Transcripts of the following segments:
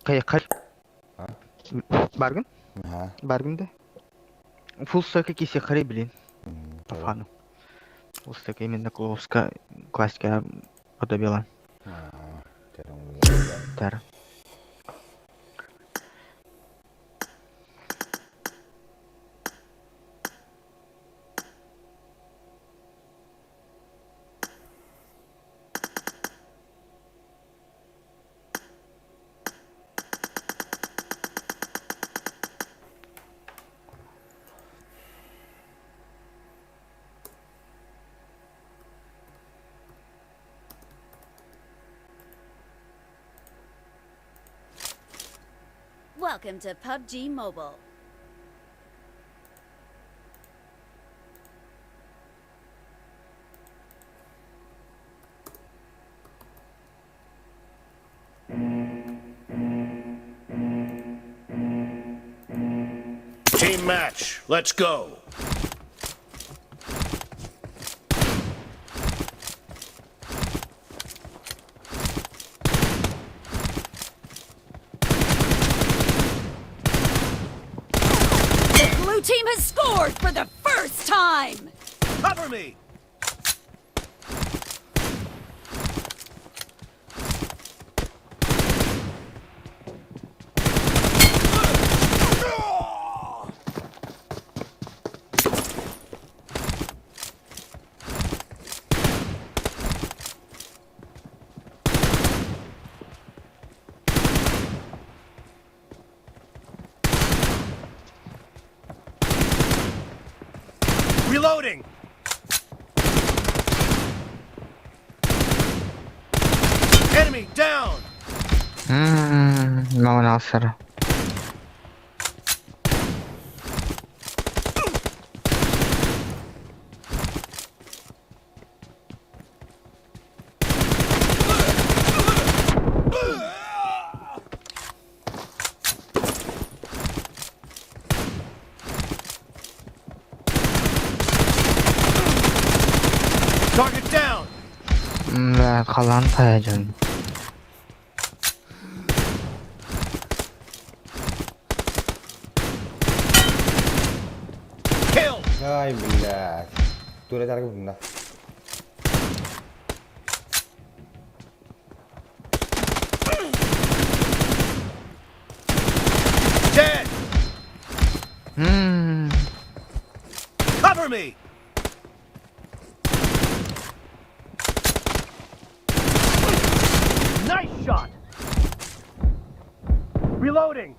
Kayak А? баргын? Ага. Баргын да. Full stack кисе хари блин. Афану. Full stack именно классика подобила. Тер. Welcome to PUBG Mobile. Team match, let's go. Blue team has scored for the first time! Cover me! Reloading! Enemy down! Mau nasser. Target down! لا خلان تاجن. Kill! Ay بالله. Tuh lihat aku benda. Dead! Cover me! Nice shot! Reloading!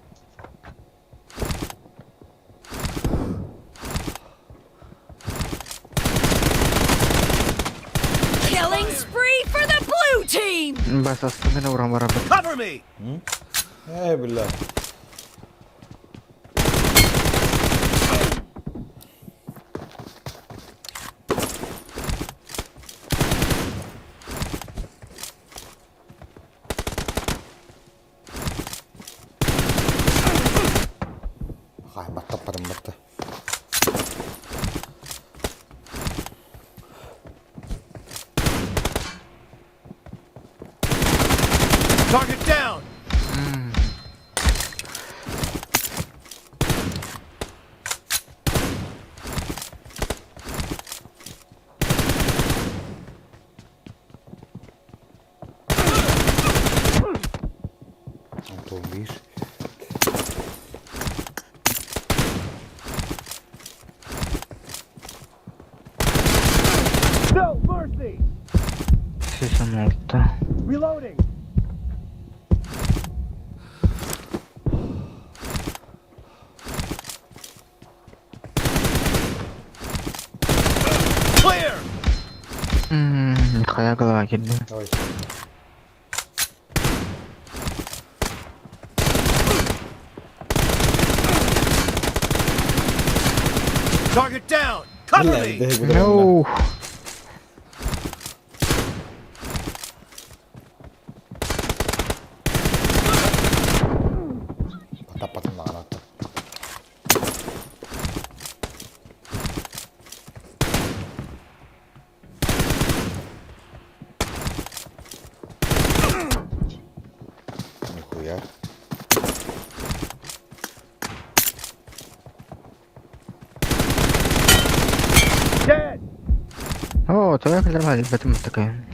Killing spree for the blue team! بس أصلا ورا مرة. Cover me! Ay بالله. Ay battı param battı. Target down! Tuh bir. No mercy! Sesim oldu. Reloading! Clear! Kaya gala girdi. Oy. Target down! Cover me! No. Dapat makan aku. Niku ya. О, твоя нормально, в этом такая.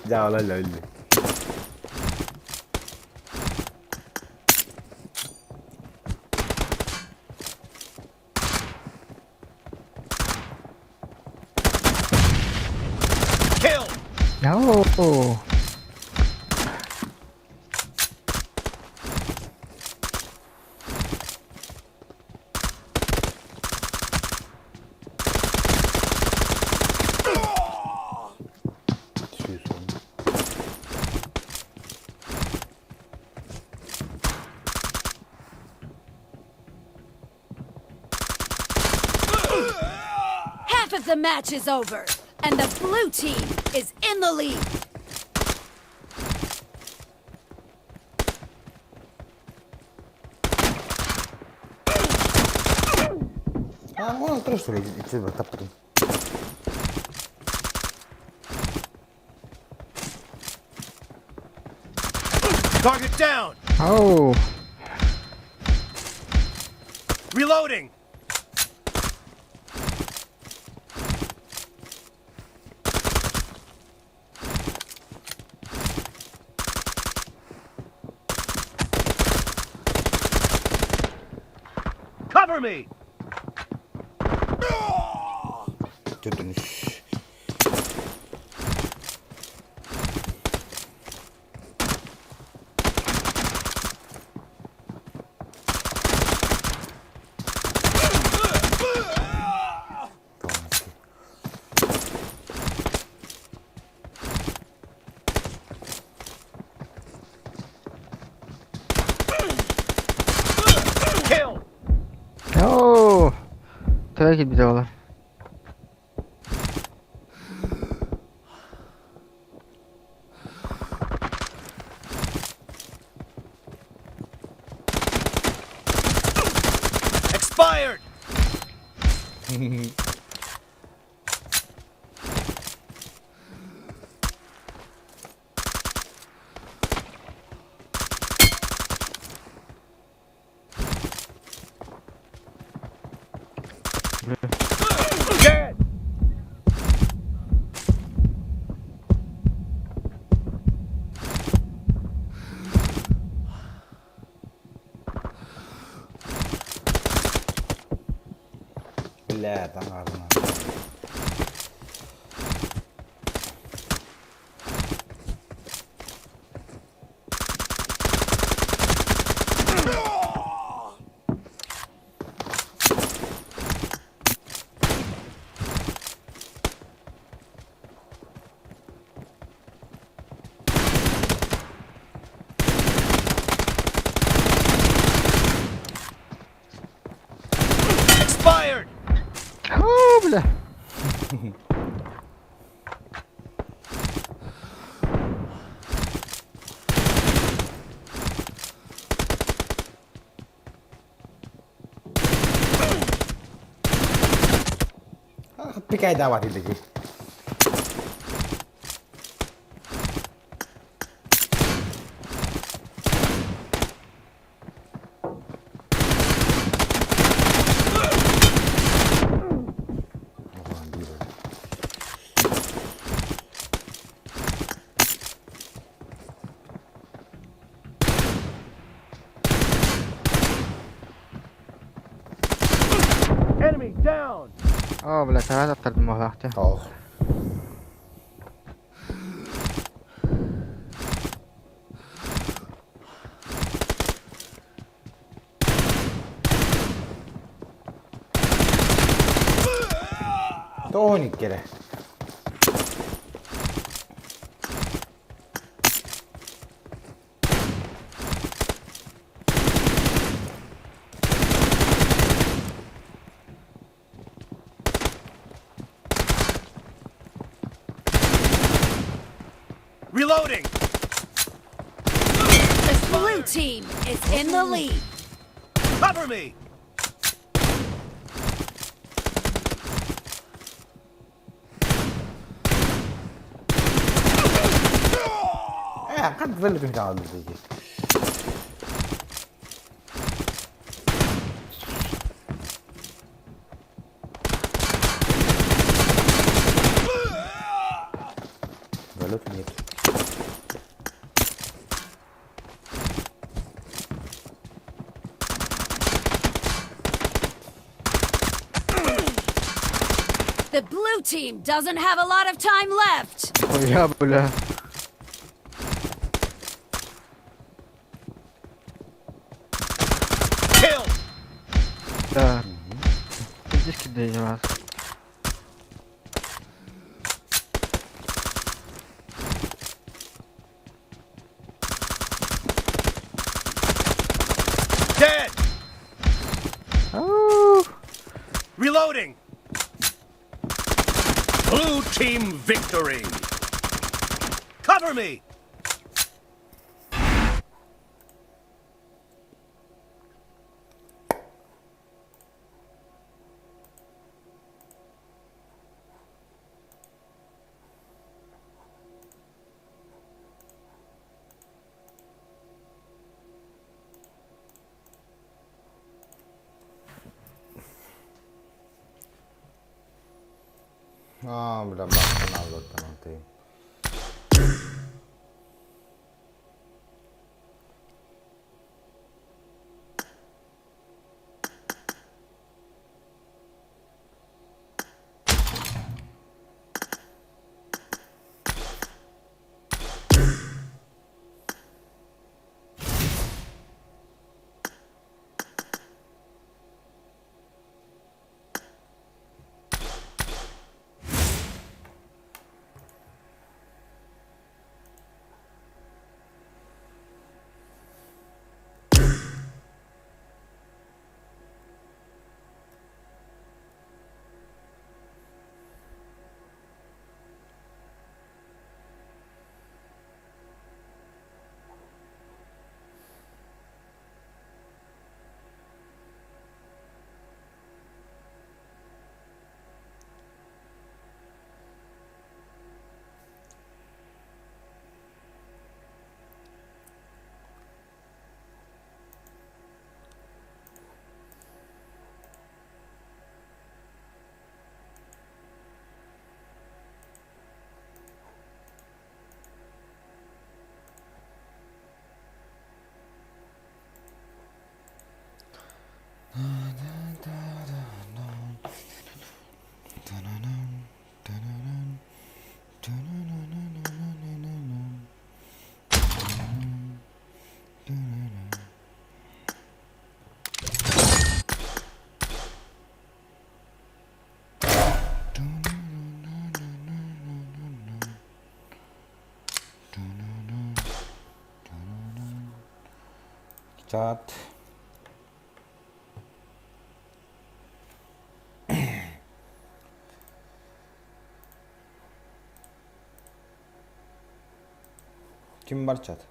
Chào lên lại. Kill! No. Half of the match is over, and the blue team is in the lead. Ah, bueno, terus sudah itu bertapa tuh. Target down! Oh. Reloading! Cover me! Itu tuh nih. Kill! Oh. Твоя гибдала. Expired! Dead! Bля, там гарно. Expired! Oh, бля. Пикай давай ты такие. Enemy down! Oh, бля, тогда أكتر من مرة واحدة. Oh. 또 니께래. Reloading! The blue team is in the lead. Cover me! kan väldigt mycket annat. Väldigt mycket. The blue team doesn't have a lot of time left. Ой, я, бля. Kill! Да. Здесь кидай раз. Dead! Ау. Reloading! Blue team victory! Cover me! Bля, бабка надо там ты. Чат. Kim var chat?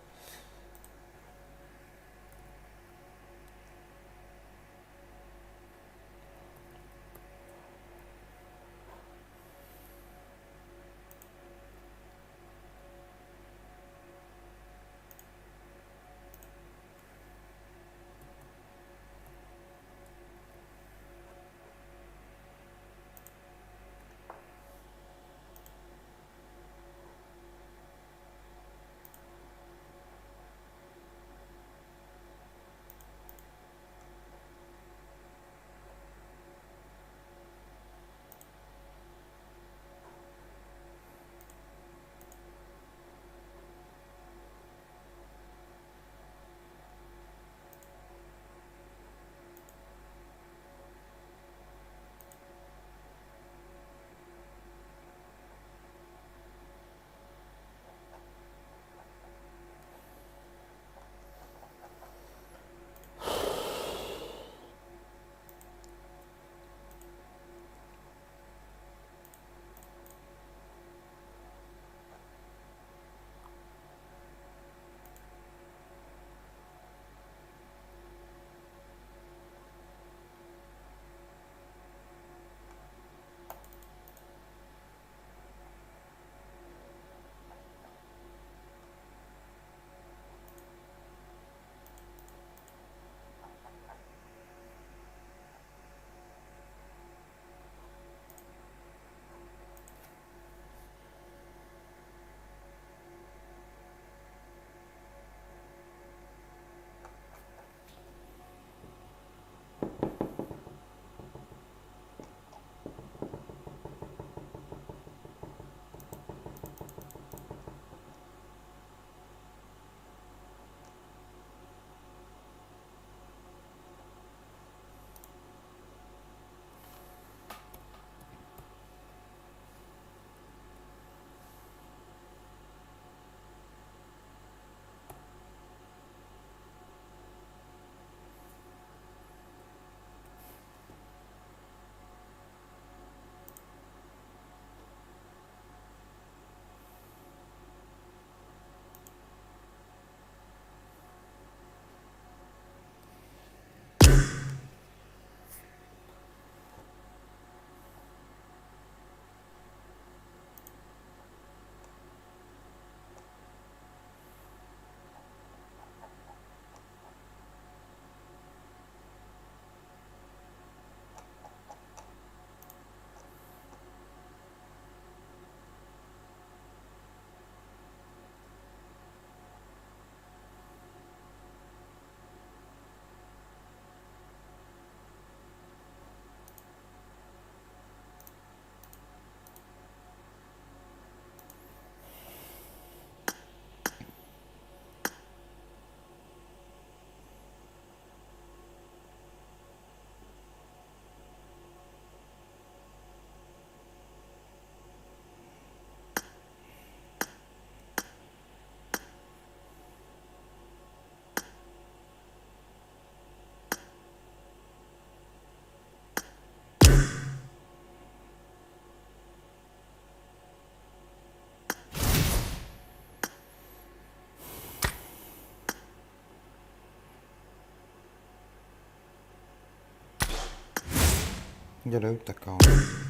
giờ đâu ta còn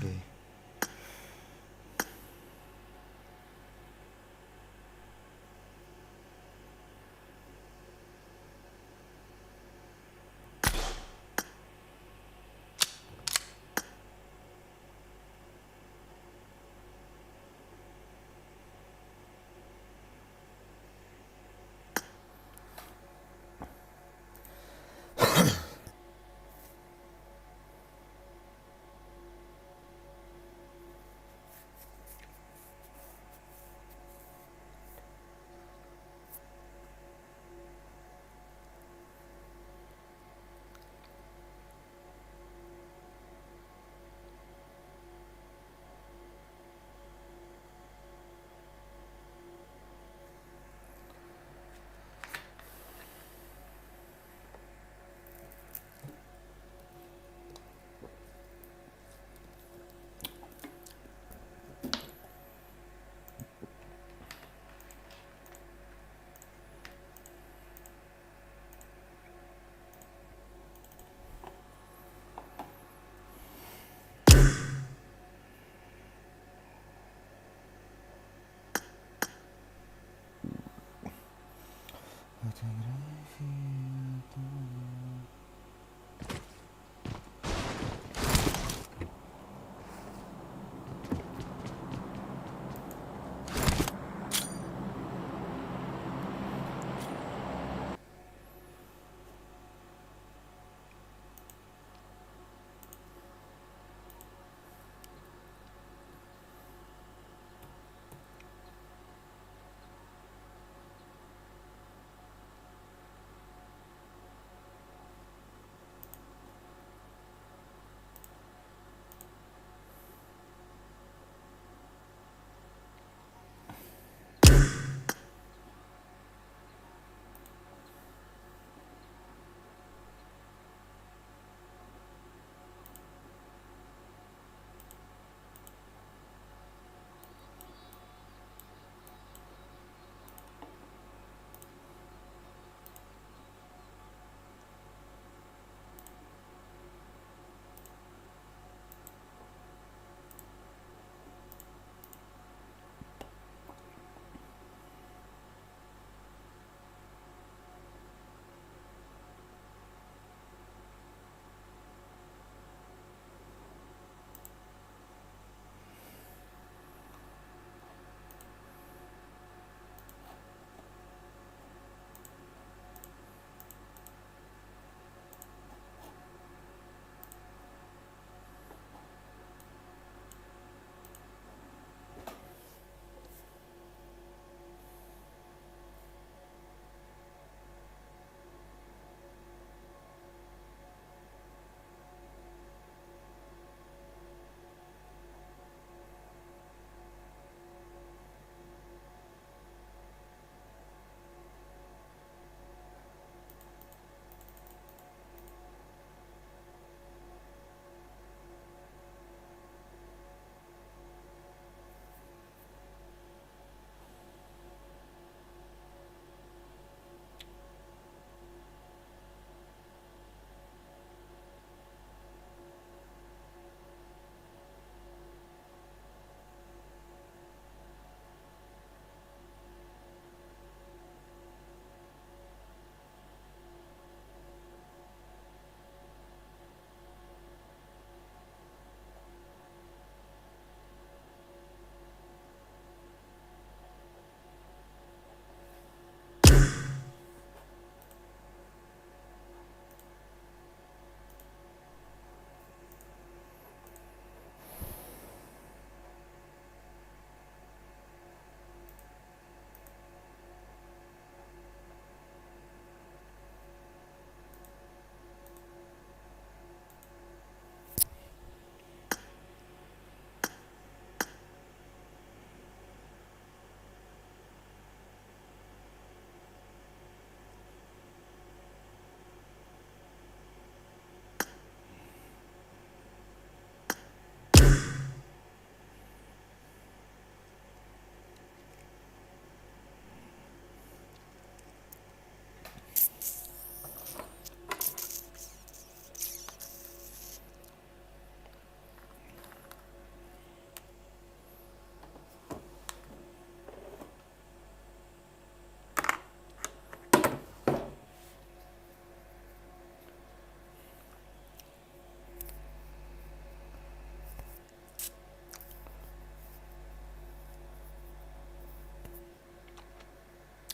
gì.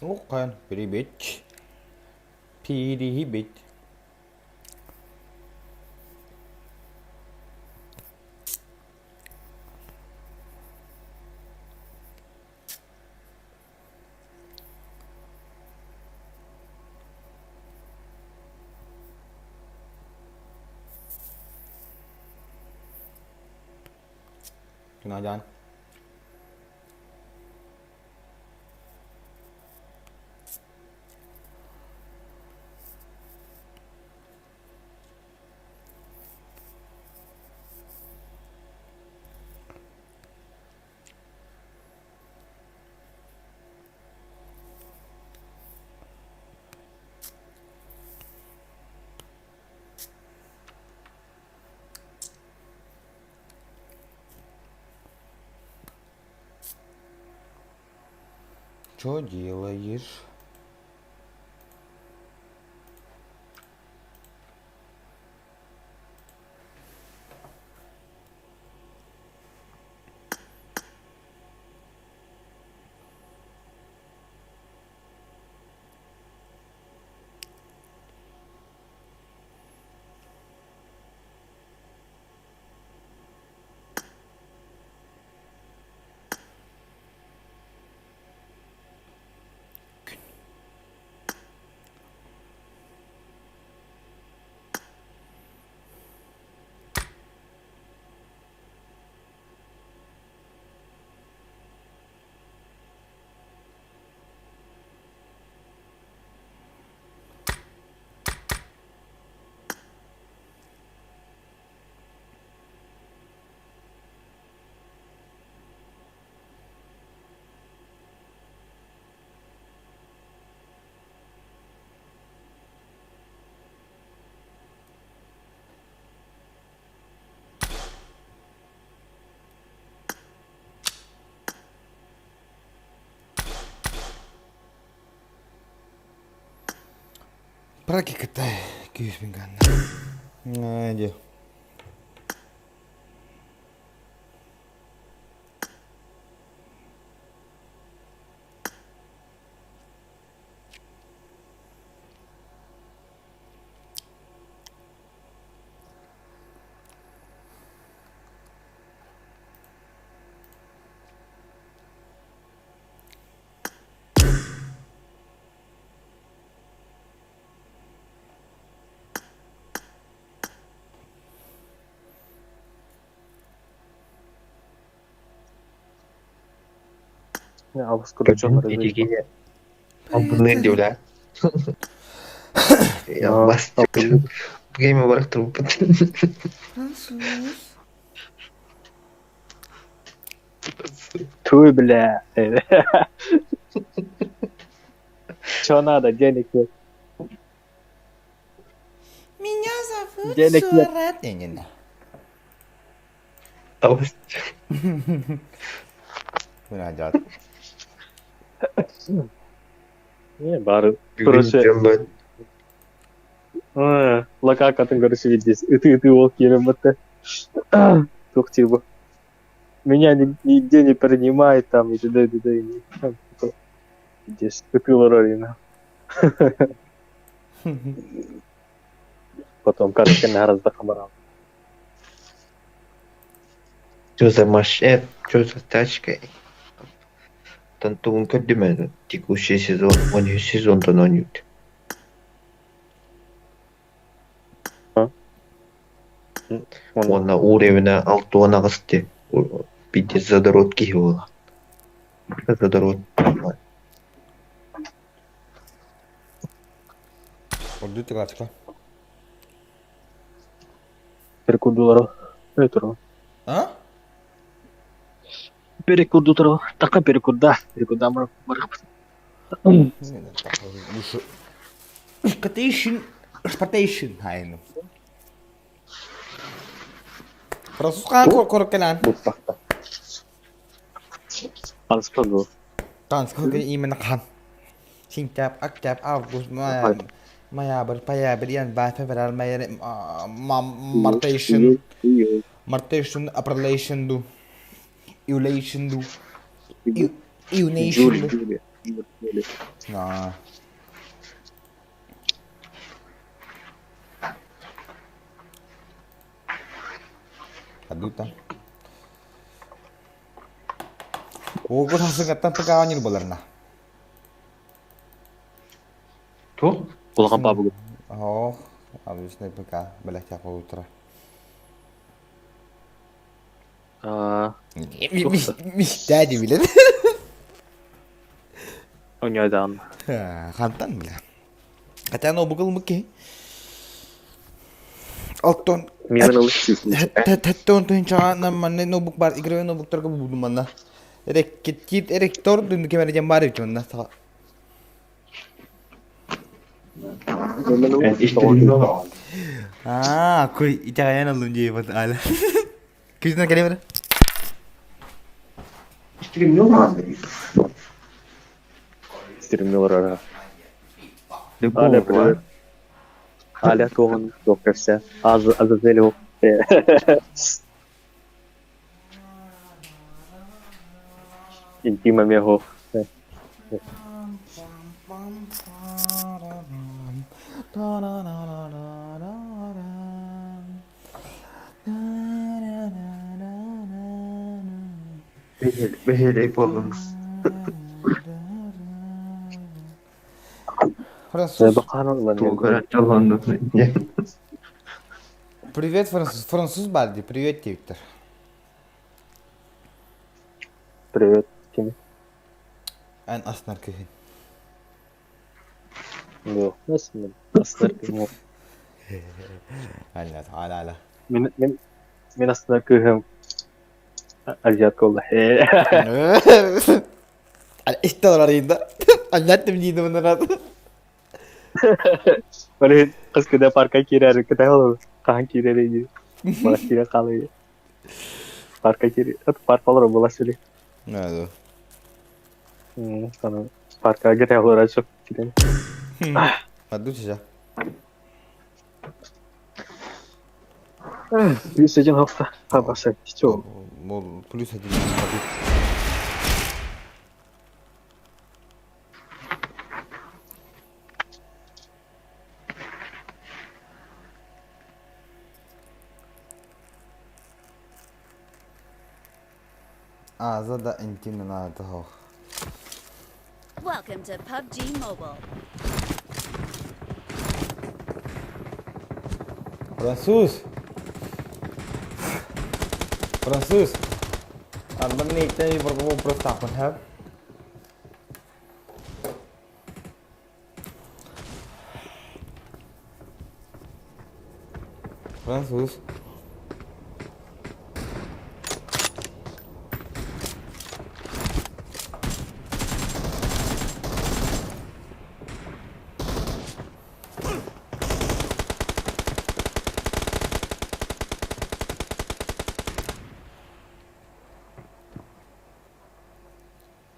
Okay, pretty bitch. Pretty bitch. Kenal jangan. Что делаешь? Praktikata kysymyksen. Aja. Awas kurucu Jadi ampunin dia lah. Ya mas, bagaimana barak terumpet. Tüy bile. Çona da gerekli. Меня зовут Денег нет. Сурат. Не. Awas. Müracaat. Ne bari Görüşeceğim kurucu. ben. Лакакатын короче здесь. Ты волк ебать. Тух типа. Меня нигде не принимает там и т.д. Здесь купил Рорина. Потом карточка гораздо хамарал. Что за машет, что за тачка? Tentu mukaddimen tekushi sezon 12 sezondan oynuyordu. Ona уровня алтона расти. Пить задрот киева. Задрот. Oldu tıkaçka. Перекурдулар. Это. А? Перекурдутар. Така перекурда. Перекурда мар. Expectation. Hayır. Fransız kan kork kenan. Бутпахта. Анспагу. Dans ko kay iman nakan. Singtap aktap avgus maya berpaya berian ba federal maya martation appellation do. Eulation do. Eunation do. Nah. Aduh, oh, gue langsung kata pegawainya lu bolarna. Tuh, pulang apa begitu? Oh, habis naik PK, balik ke Putra. Tadi bilang. Oynadan. Kantan bilang. Katanya no bugul mukki. Altton. Miren alışıyorsun. Tetton tuh cana mana no buk bar Играю no buk terke budu mana. Kit rektor dun kemana jam baru cuna. Aku caranya nalun je buat ala. Kisna kali mana? Стримныырга. Аля, привет. Аля, Коган, доктор все. Азазелю. Интима мего. Behel yapalım. Француз. Толгора çalandı. Привет, француз Барди. Привет, Виктор. Привет, Тимми. En asnar köyün. Yok, nasıl? Aslar kıyım. Hala. Min aslar kıyım. Acayip kolda. İşte orayında. Anlattım neydi bunlar. Böyle kız kıda parka girer, kıda olur. Kahan girer iyi. Bana girer kalıyor. Parka girer. Park olur bu lasili. Ne oldu? Sana parka girer olur çok girer. Hadi uçacağım. Yüzeceksin hafta. Hava sen çok. Mol polis hadi. Zada intim na to. Welcome to PUBG Mobile. Fransız. Ben ne itemi bergabung perstapan have. Fransız.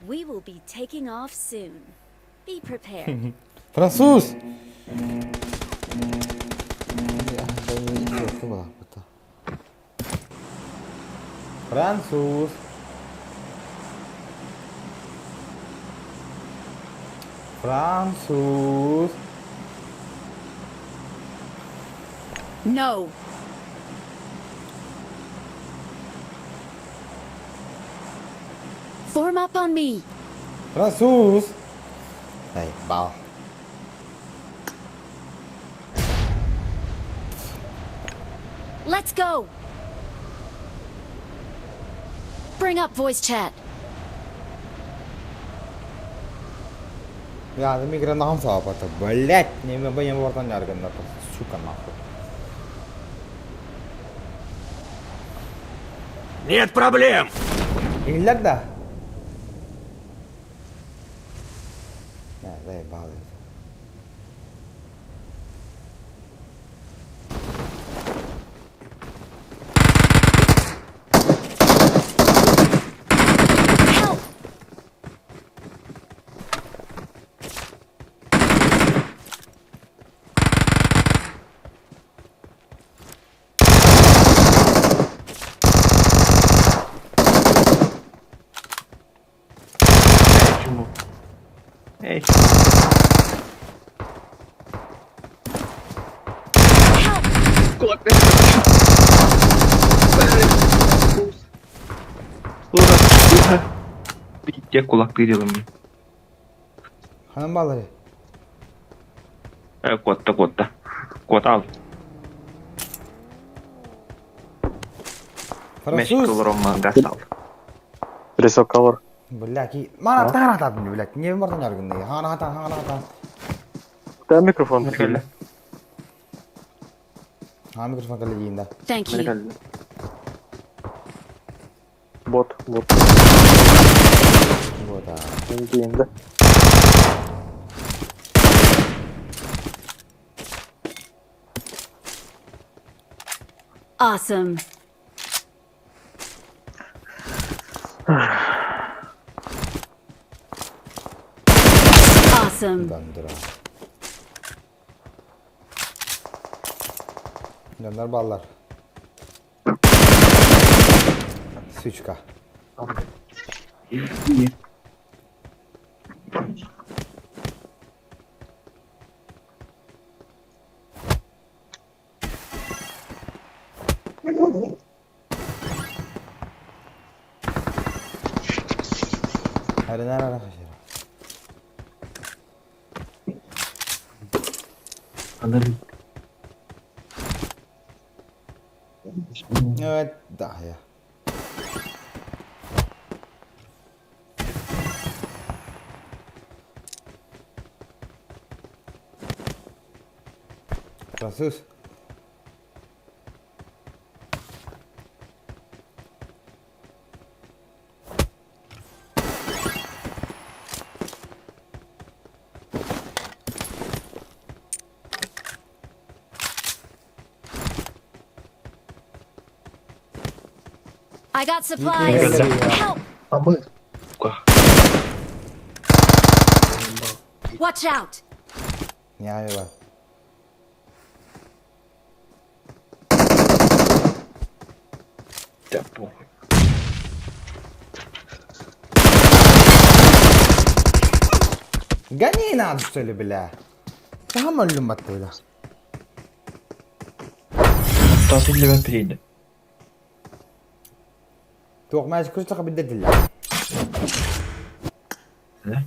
We will be taking off soon. Be prepared. Fransız. Fransız. Fransız. No. Form up on me. Fransız. Hey, bal. Let's go. Bring up voice chat. Ya, demi kira nam apa tuh? Belet, nih banyak wartawan nyarikan apa? Suka aku. Нет проблем! Hilang dah. Nah, saya balik. Ey. Kulak ver. Ulan. Bir kulak duyalım. Hanım bağları. Kotta. Kota al. Fransız. Roman gas al. Preso cover. Belki mana tangan hata bunu belki. Niye vardan yargın diye. Hana hata. Tem mikrofon. Merkelle. Ha mikrofon kaleciğinde. Thank you. Merkelle. Bot. Bu da. Indiğinde. Awesome. Awesome. Dandıra. Gönder ballar. Sıçka. Hadi nereye arkadaşlar? Anladım. Evet, daha ya. Fransız. I got supplies. Help! Ama. Watch out! Nihayet var. Tempo. Ganina söyle bile. Daha malum battı da. Tatil level piriydi. Tokmaz kırışta kabinde dille. Ne?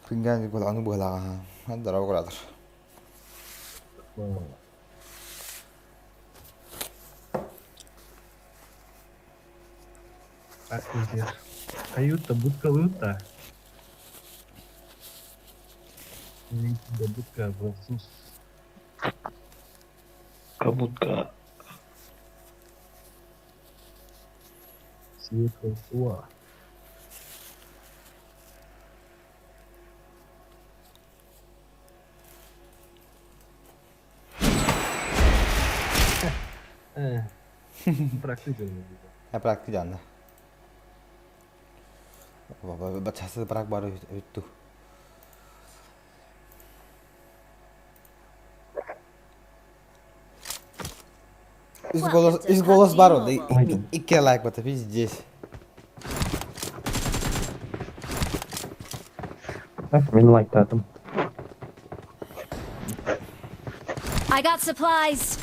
Pinggan ko lang buhala ka. Ang daraw ko later. Каюта, будка выта. Будка, француз. Kabutta. Свет Франсуа. Практично. Ya bıraktı canlı. Baba bacası bırak bari öttü. Izgolos var orada. İki like batı biz здесь. Ben like tadım. I got supplies.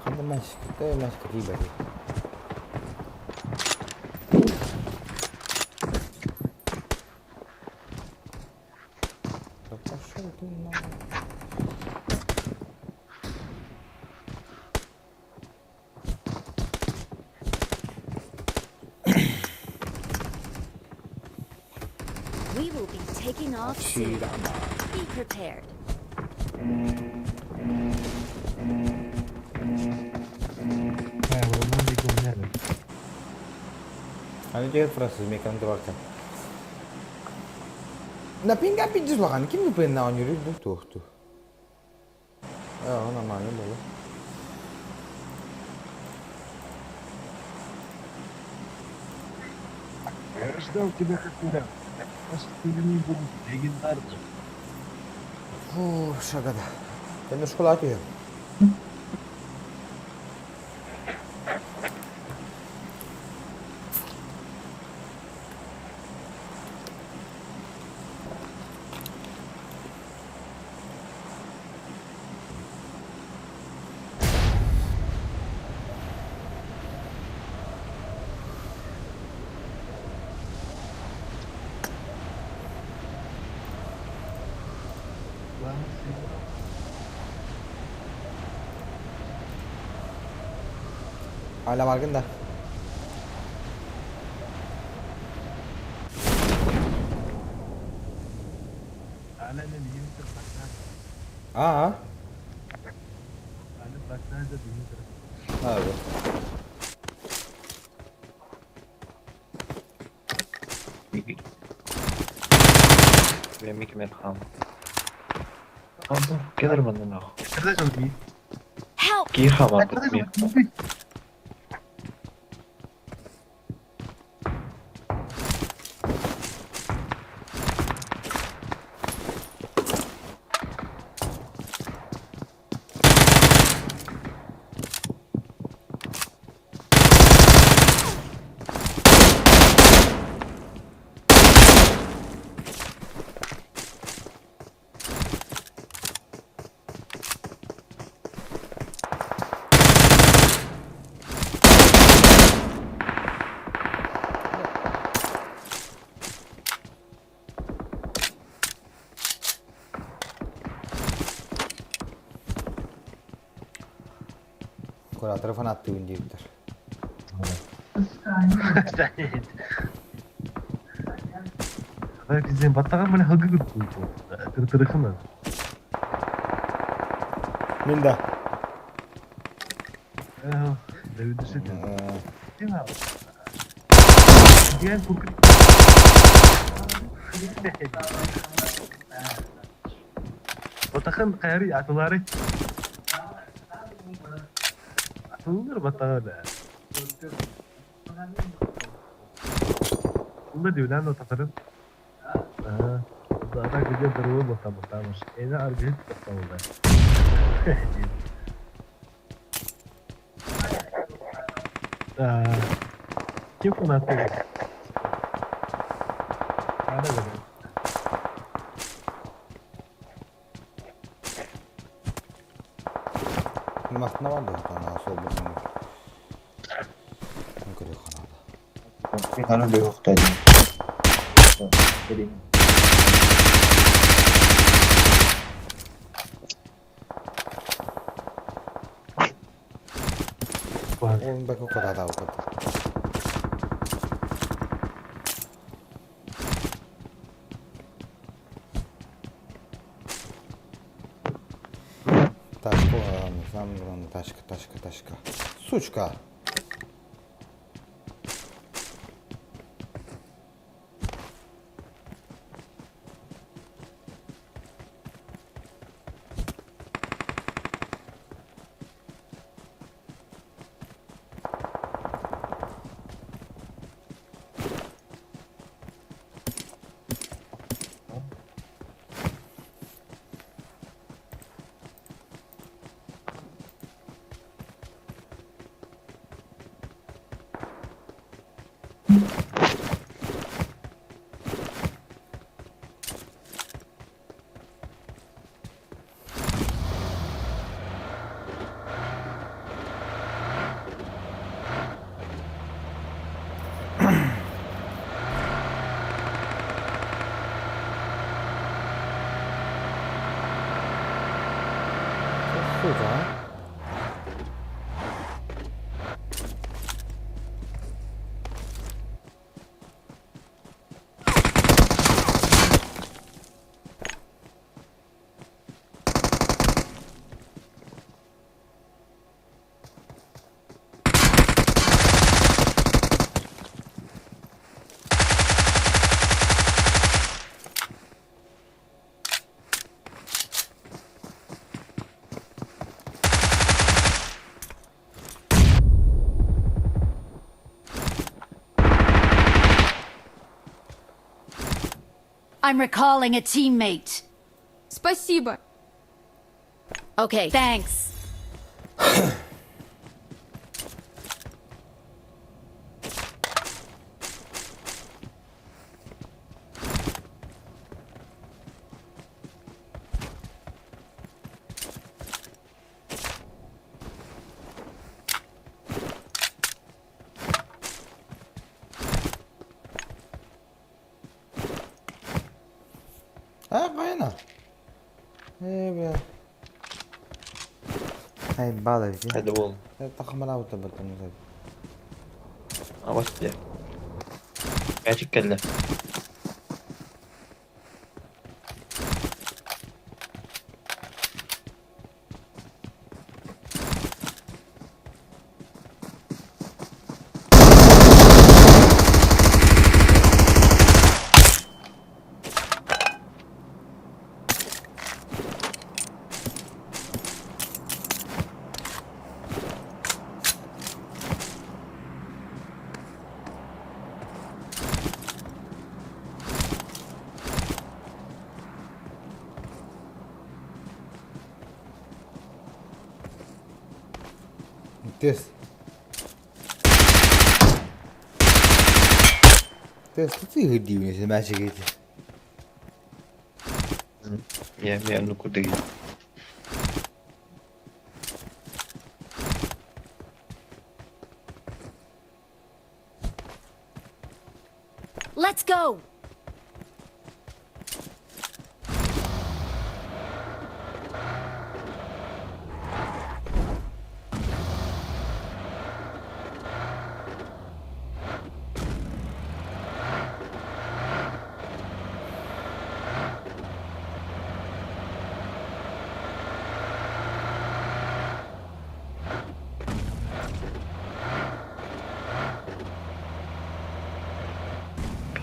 Kan ماشي ماشي كتيبة دي. We will be taking off soon. Be prepared. Ano dia Fransız mekan keluarkan. Napinga pinjus lah kan, kim lupa na on yuri tuh. Ya, namanya boleh. Я ждал тебя как дурак. Может, ты не будешь легендарным. Фу, шагада. Ben de çikolata yiyorum. Hala vargın da. أنا اليوتر بتاعك. Aa. أنا بتاعك اليوتر. Abi. بيعمل خام كده من ناخ كده جنبي. Help! كي خام كده جنبي. Kuratörü falan attı oyuncular. Belki sen battağa bana hagı kırpıyorsun. Tırtırıkına. Minda. David düşedin. Değil mi abi? Diğer korkut. Batakın kayarı atıları. Atılır batağı da. Bunda diyor lan o takarım. Zaten güzel durumu botamış. Ene argı botamış. Kim konattı? Ada gak? Makna var da kana sol basın. Mungkin kana. في قانون بيختار Oğlum bak o kadar da o kadar. Taşka var, zamran taşka. Suçka. Suca. I'm recalling a teammate. Спасибо. Okay, thanks. Kaya na. Ay, bala ki. Hadi oğlum. Takımına avutla bakalım. Ama ya. Gerçek geldi. Test. Test itu hidi ni saya macam gitu. Ya, ben nuku değil. Let's go.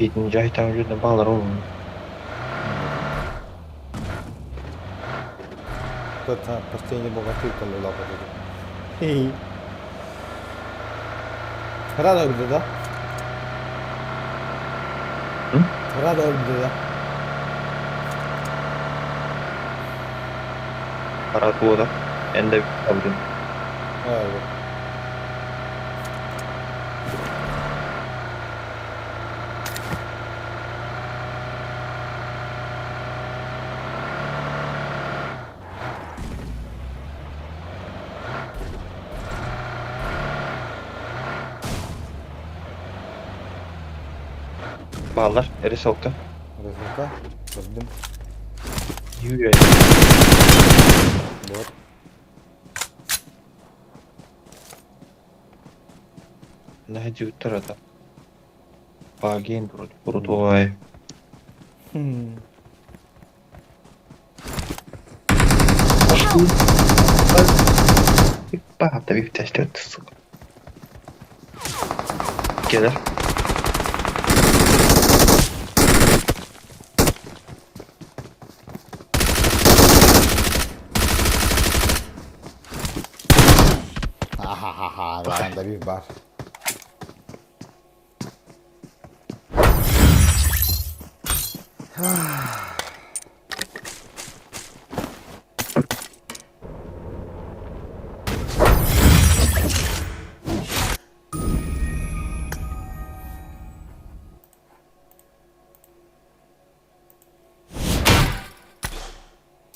Pinjah tahu juga balar oğlum. Кто-то постоянно богатый kalau lapar itu. Hehe. Herhalde öldü da. Hı? Herhalde öldü da. Para tua da. Ben de aldım. Evet. Bağlar. Eri soktu. Resulta. Gördüm. Yürüyor. Bot. Ne jutar ada. Bagian perut tuai. Bahata bir test ettik. Gelir. Hahaha, bende bir var.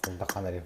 Bunda kanarım.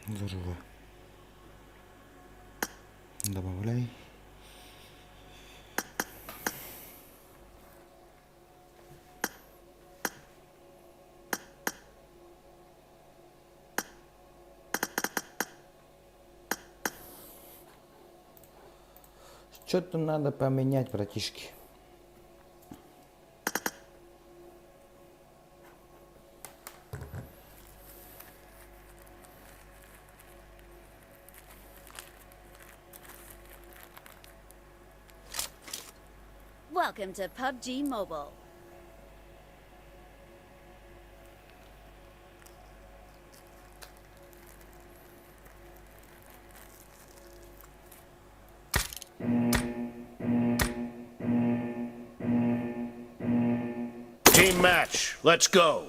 Здорово. Добавляй. Что-то надо поменять, братишки. Welcome to PUBG Mobile. Team match. Let's go.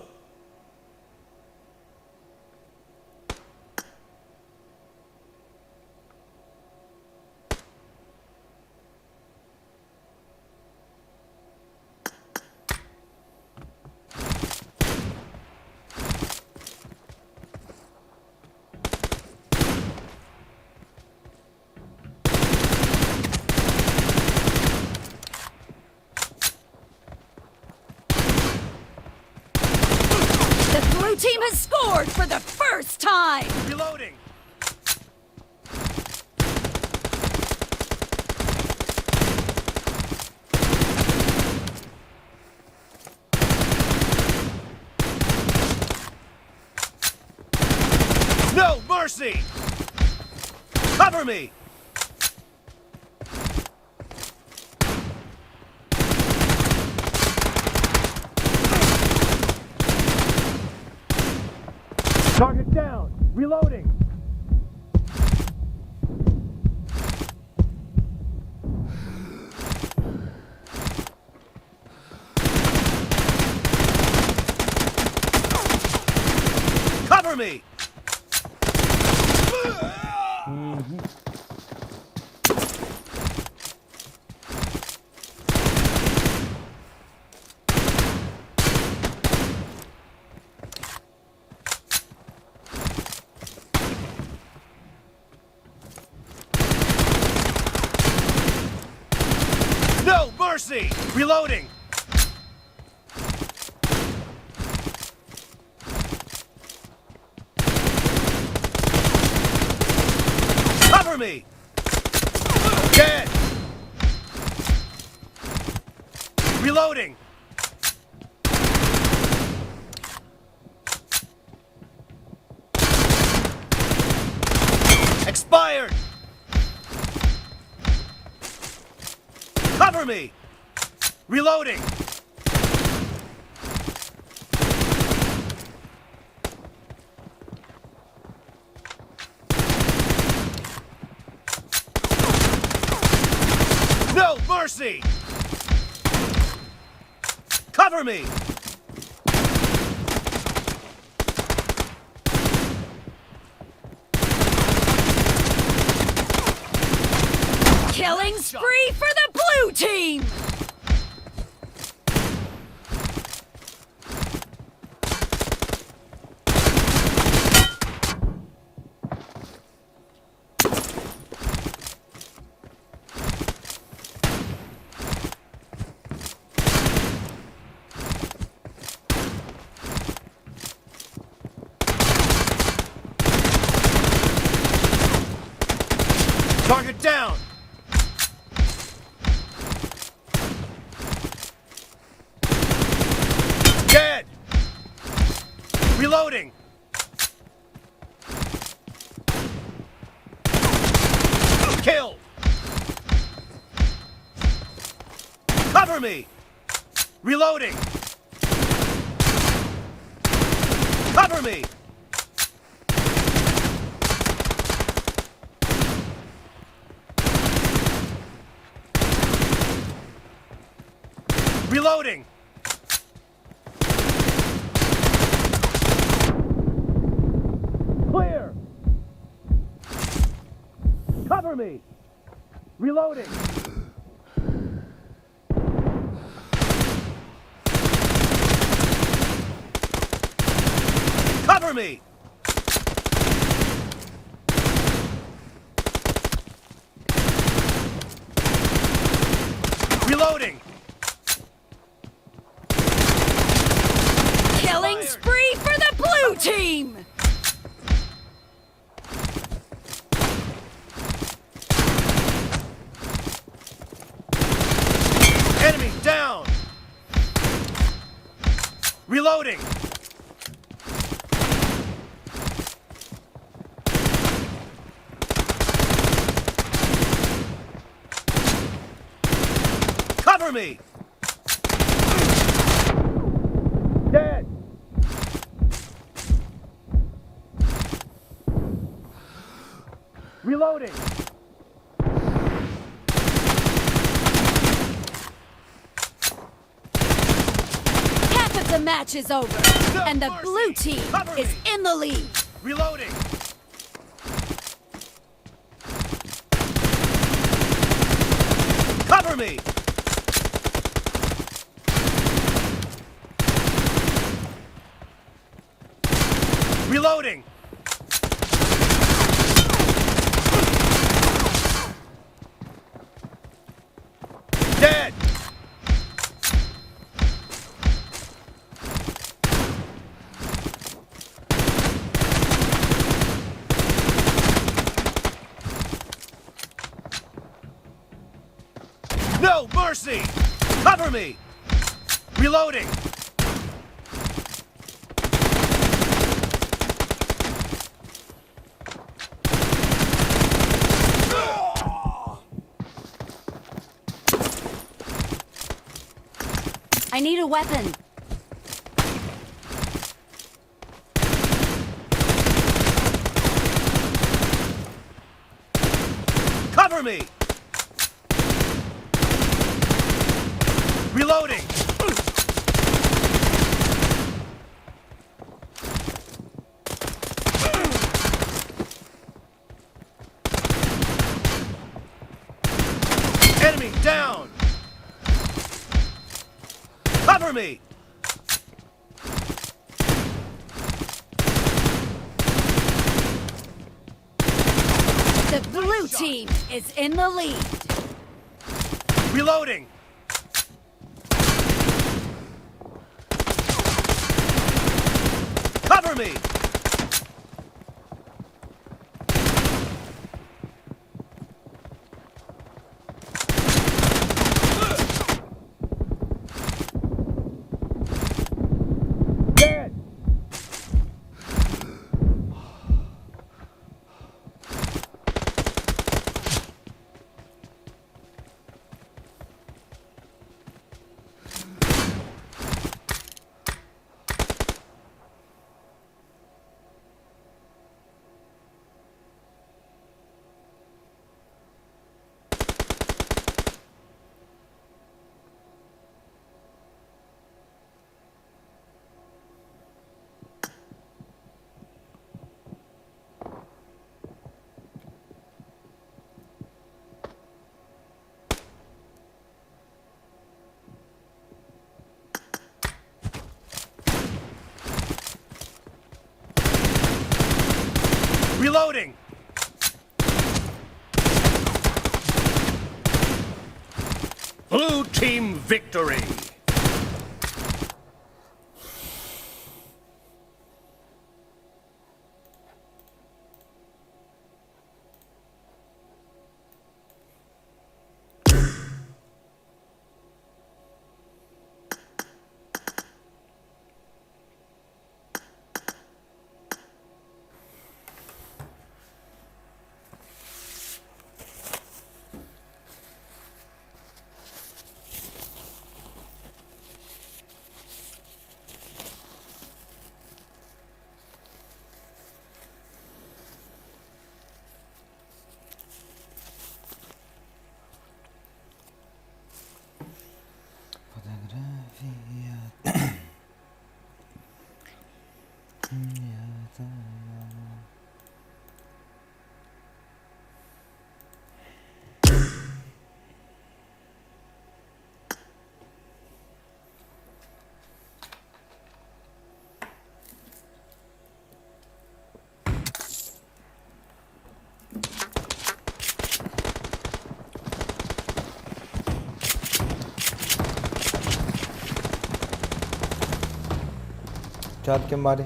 The team has scored for the first time! Reloading. No mercy! Cover me! Target down! Reloading! Cover me! No mercy! Reloading! Cover me! Dead! Reloading! Expired! Cover me! Reloading! No mercy! Cover me! Killing spree for the blue team! Target down! Dead! Reloading! Kill! Cover me! Reloading! Cover me! Reloading! Clear! Cover me! Reloading! Cover me! Reloading. Killing spree for the blue team! Enemy down. Reloading. Cover me. Dead. Reloading. Half of the match is over, and the blue team is in the lead. Reloading. Cover me. Reloading. Dead. No mercy. Cover me. Reloading. I need a weapon. Cover me. Reloading. Enemy down. Cover me. The blue team is in the lead. Reloading. Cover me. Dead. Reloading. Blue team victory. Çat kim bari?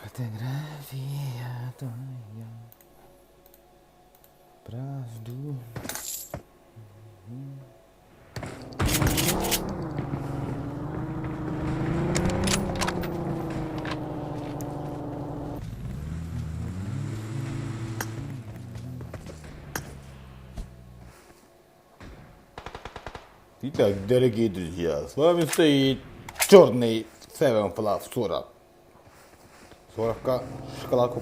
Фотография твоя. Правду. Итак, дорогие друзья, с вами стоит черный 7 Flap 40. 40к шоколадку.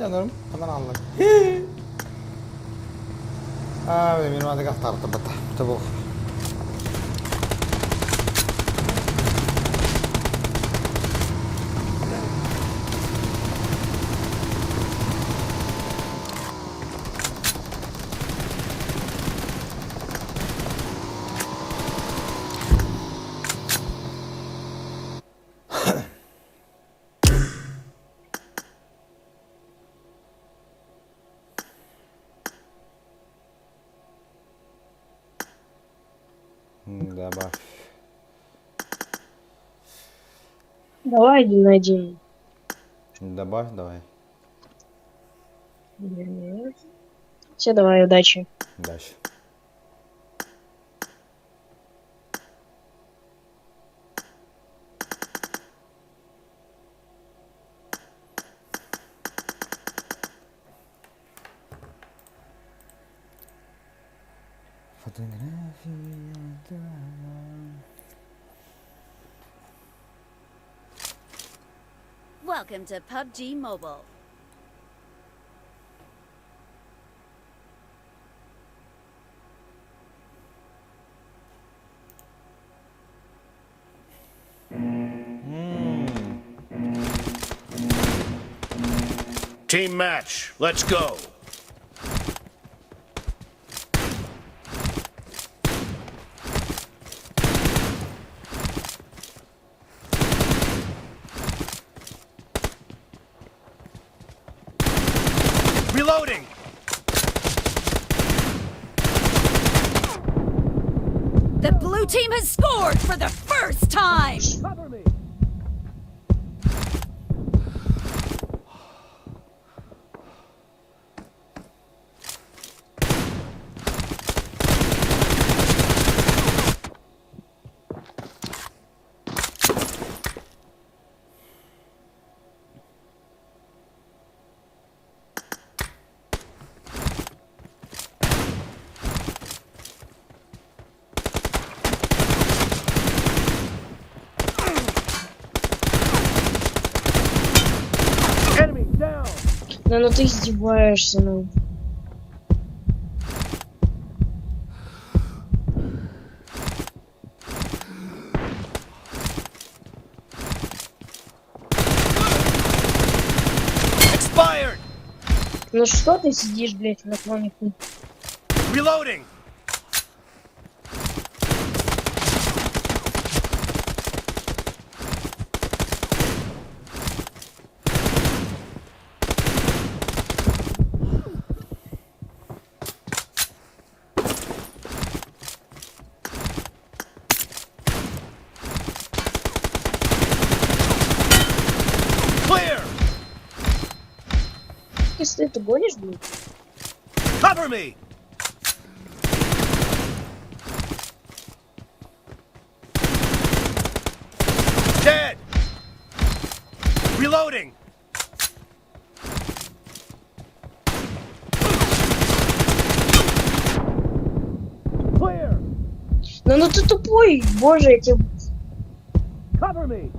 Canlarım hemen aldık. Benim adı kastardı bata. Çabuk. Добавь. Давай 1-1. Добавь, давай. Все, давай, удачи. Дальше. Welcome to PUBG Mobile. Team match, let's go. Reloading. The blue team has scored for the first time! Cover me. Enemy down. Да ну ты издеваешься, ну. Expired. Ну что ты сидишь, блядь, на фоне хуй? Reloading. Clear. Если ты гонишь, блядь? Cover me. Dead. Reloading. Clear. Ну ты тупой, боже, я тебе... Cover me.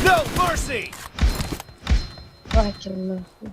No mercy. Хакер, нахуй.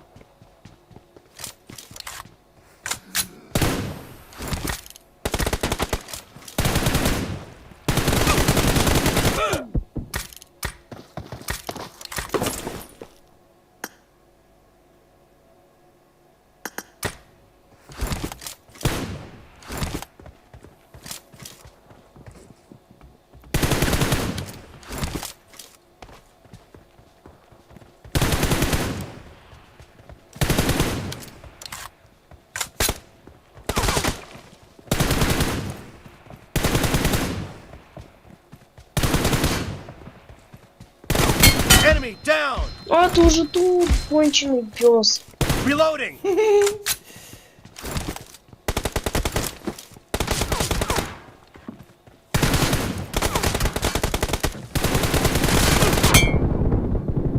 Enemy down. А, ты уже тут, конченый пес. Reloading.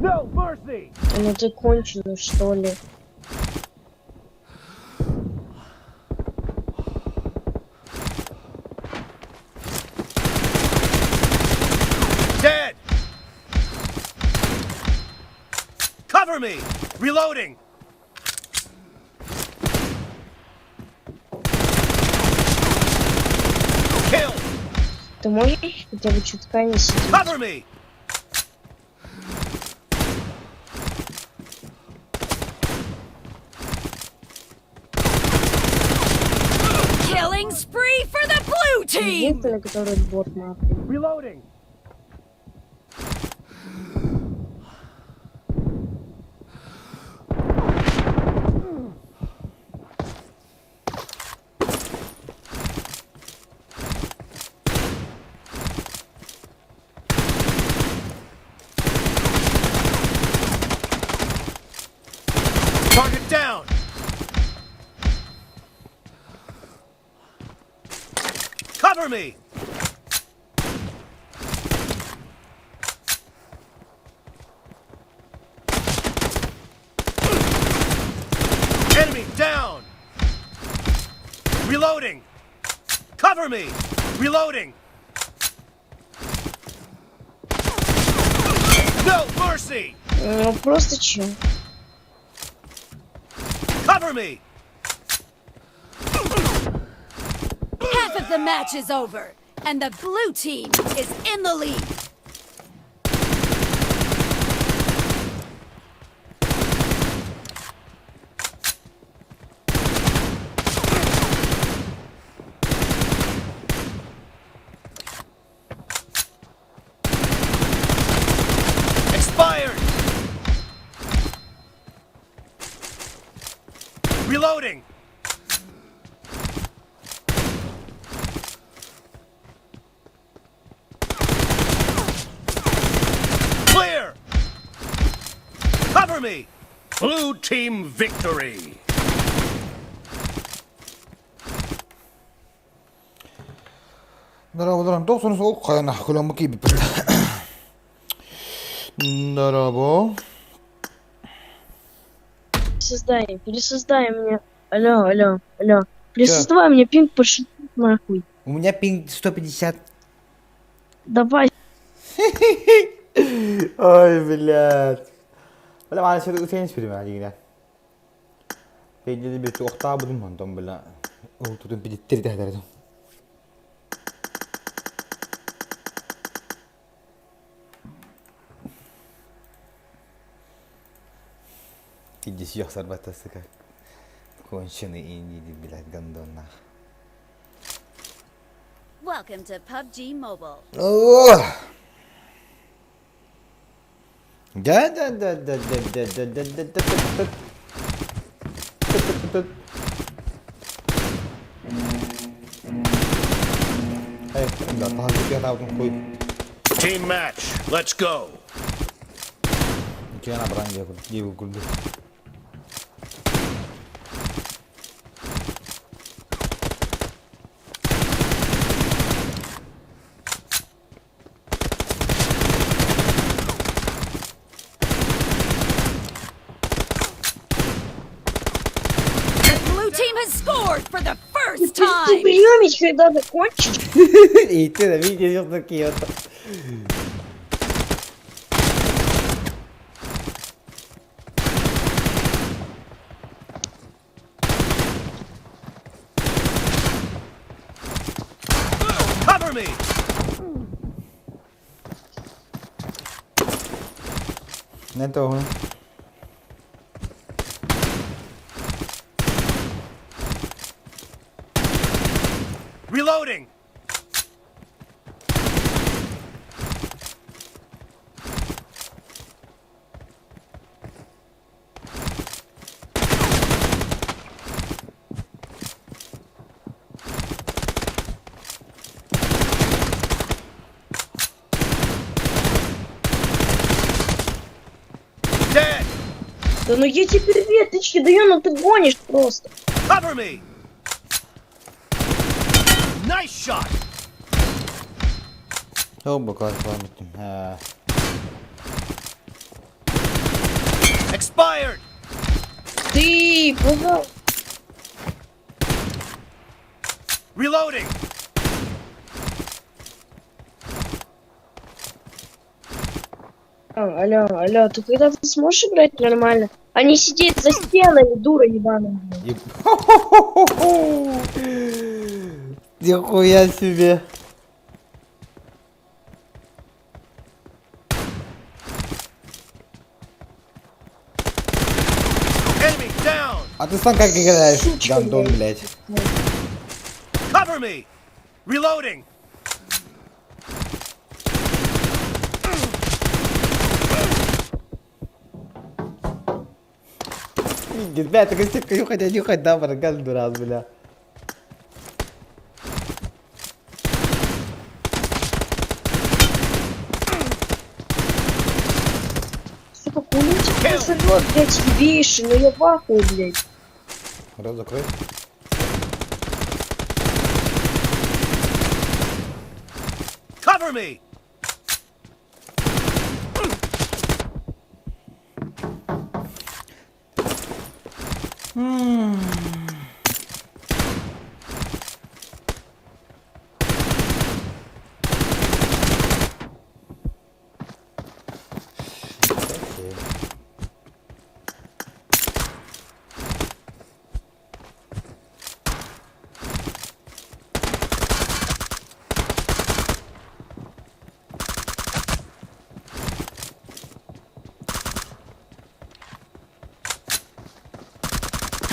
No mercy. Ну ты конченый, что ли? Dead. Cover me. Reloading. Kill. Ты можешь хотя бы чутка не сидеть? Cover me. Killing spree for the blue team! Единственный, который бот нахуй. Reloading. Target down. Cover me. Enemy down. Reloading. Cover me. Reloading. No mercy. Ну просто чё? Cover me. Half of the match is over, and the blue team is in the lead. Reloading. Clear. Cover me. Blue team victory. Дорого, то сон сол кайна хулама ки бипер. Дорого. Пересоздай мне. Алло. Пересоздавай мне пинг по 60 нахуй. У меня пинг 150. Давай. Ой, блядь. Бля, мана сюда утенис перемен, алигина. Пейдеди bir çoğukta budum mantom bela. O tutun piditleri de ederdim. Tidis yok sarbatası kak. Konşunu indi bilet gandona. Welcome to PUBG Mobile. Oh! Da. Hey, enggak tahan juga tahu tuh kuy. Team match. Let's go. Jangan berang dia gugul deh. Scored for the first Ты time. приемить, когда закончишь. И ты на видео такие вот. Cover me. Не то. Reloading. Dead. Да ну я тебе веточки даю, но ты гонишь просто. Cover me. Nice shot. Oh, bakalım ettim. Ha. Expired. Ты, пожалуйста. Reloading. Алло, ты когда ты сможешь играть нормально? А не сидеть за стенами, дура ебаная. Нихуя себе. Enemy down. А ты сам как играешь, гандон, блядь? Cover me. Reloading. Ребята, гостевка, нюхать, да, бараган, дурак, бля. Сука, хули тебя зовет, блядь, ебейший, ну я в ахуе, блядь. Рот закрой. Cover me.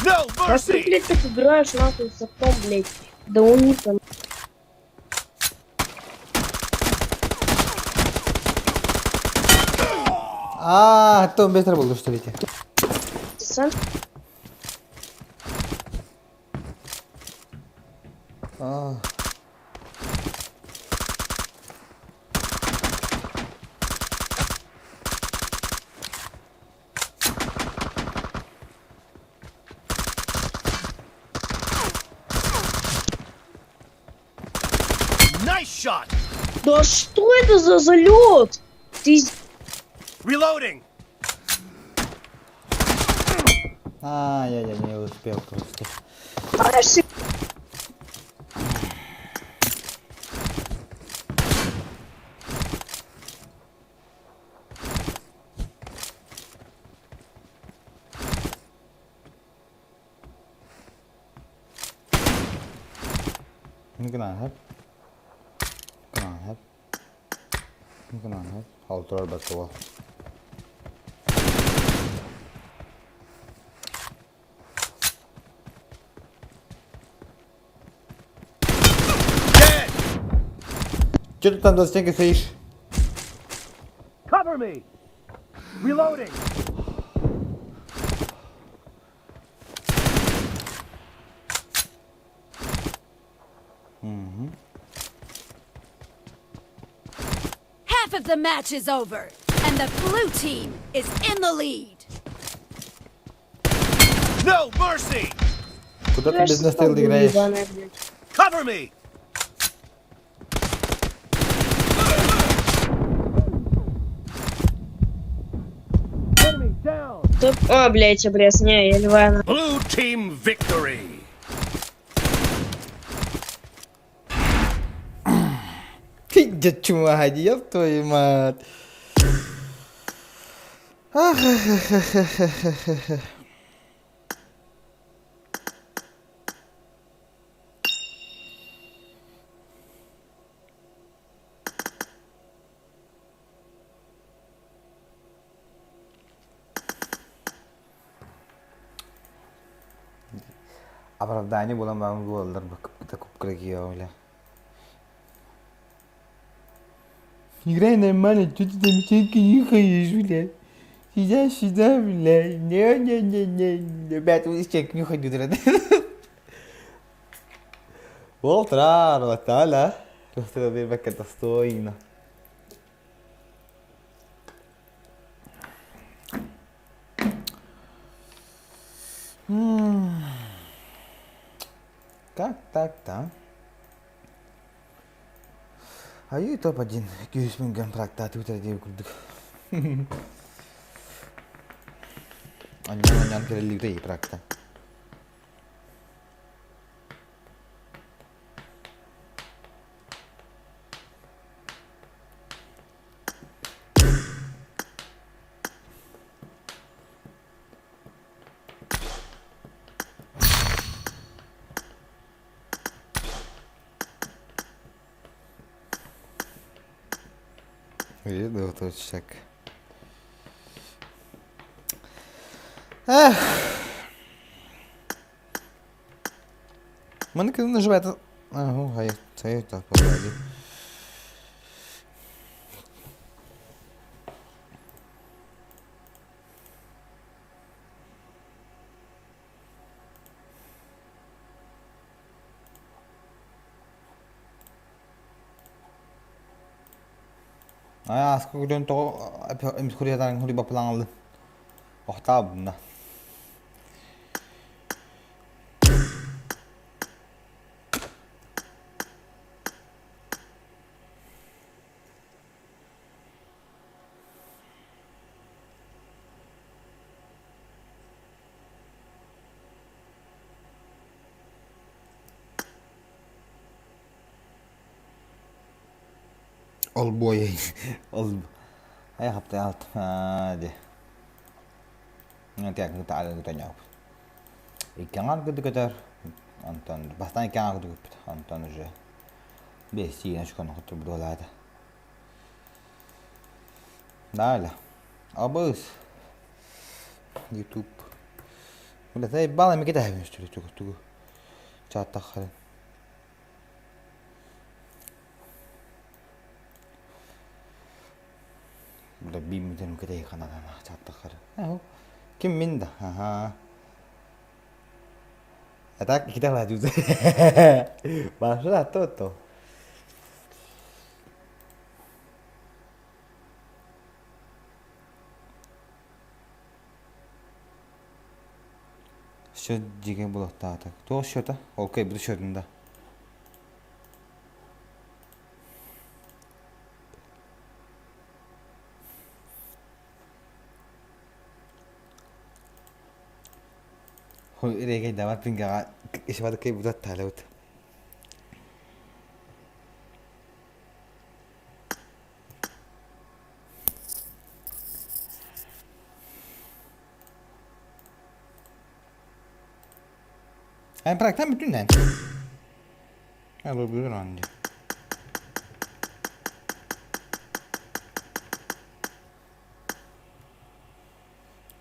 No Раз ты, mercy. блядь, так играешь, нахуй, с автом, блядь. Да он не там. А, то быстро был, что ли? Ты сам? shot. Да что это за залет? Ты... Reloading. Я не успел просто. Cái nào hết, cái nào hết, cái nào hết, hậu trôi bật tua. Dead. Что ты там за стенкой стоишь? Cover me. Reloading. Half of the match is over, and the blue team is in the lead. No mercy. Куда ты без настроил играешь? Cover me. Enemy down. О, блядь, обрез, не, я Ливана. Blue team victory. Ты чума ходил, твою мать. Оправдание было вам голодер, такой крикил, бля. Играй нормально, что ты там стенки не ходишь, блядь. Сюда, блядь. Не. Ребята, вы стенки не ходят, блядь. Вот рaro, тала. Просто ver как это стойно. Как так-то? А я топ-1 200 практаты утратил курдук. Аньян келли практа. Видно, точно. Эх. Мене наживає. Ага, хай це так погляді. Аз кugden to em khuri tan khuri baplang ohtab na olboy olb ay hapte alt hadi nanti aku taala kita nyau ikan gitu kadar Антон бастан ikan gitu Антон уже беси на шкону хотел бролада далее абыс YouTube ولا زي بعض ما كده هبش تقول чат тахал ولا بيمتن كده يخنا чат тахал اهو كم من ده ها Так, kita lanjut. Masalah toto. Что дико было так? То что-то? Окей, буду счётом, да. Хой регай дават пинга исвада кай будат талаут. En praktek bütün ne? Alabilir anca.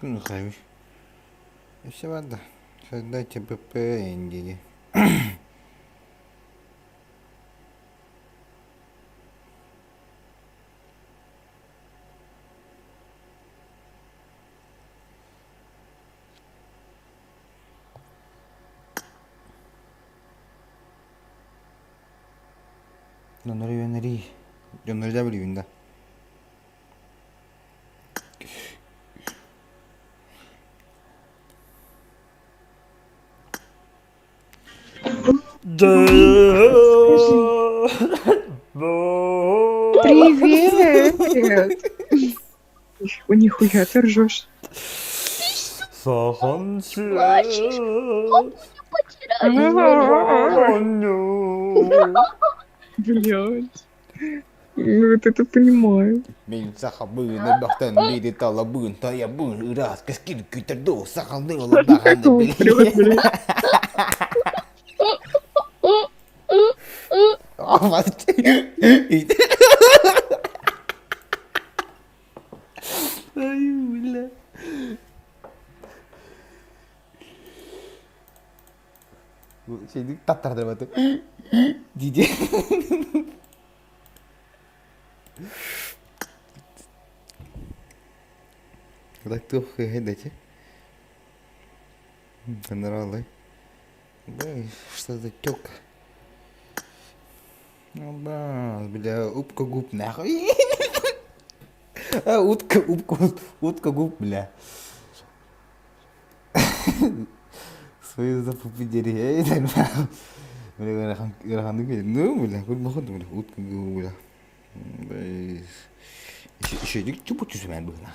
Bunu kaymış. İşte var da. Şurada çöpüp ince. Donları yönleri. Donları da biliyorum da. Привет! Нихуя ты ржешь. Плачешь? Он потирает. Блядь. Ну вот это понимаю. Mình sakal bığını baktan biri tala bığın taya bığın ıras keskil kütürdo sakal ne ola bakan da biri. Ama ay billah. Bu şeydi tatlardır batı. DJ. Так ты хедете? Генералы. Да, что за тёк? Ну да, бля, утка губ нахуй. А, утка губ, бля. Свои запупидери, эй, да, бля, ну, бля, хоть бы бля, утка губ, бля. Еще не чупу чувствую, бля.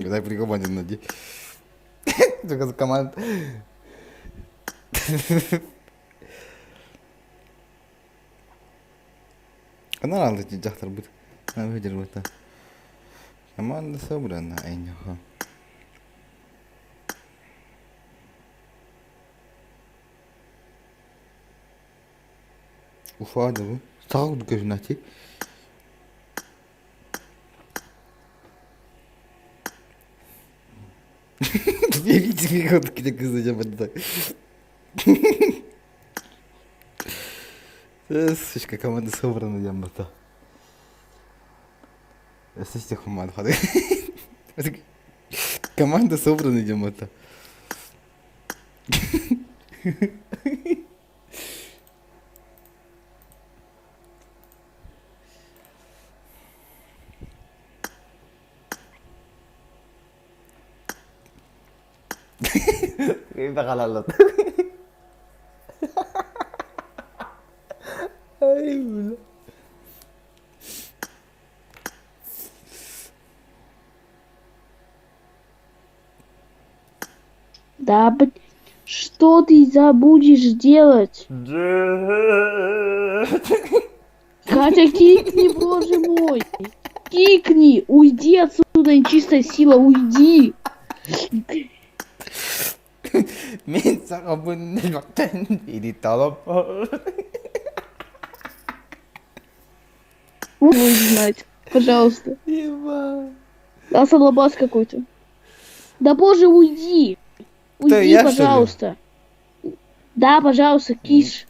Дай прикомандить ноги. Только за команд. Канал алды жақтар бұд. Өдер бұд. Команда собрана айнеха. Уфада бұ. Сағыл дүкежін ати. Видите, как вот где кызы так. Слишком команда собрана, я мата. Слишком команда ходы. Команда собрана, я мата. Kita kalalot. Ay, bula. Да, что ты забудешь делать? Катя, кикни, боже мой. Кикни, уйди отсюда, нечистая сила, уйди. Мен сағабын бақтан бері талап. Буду знать, пожалуйста. Асалабас какой-то. Да боже, уйди. Уйди, я, пожалуйста. Да, пожалуйста, киш.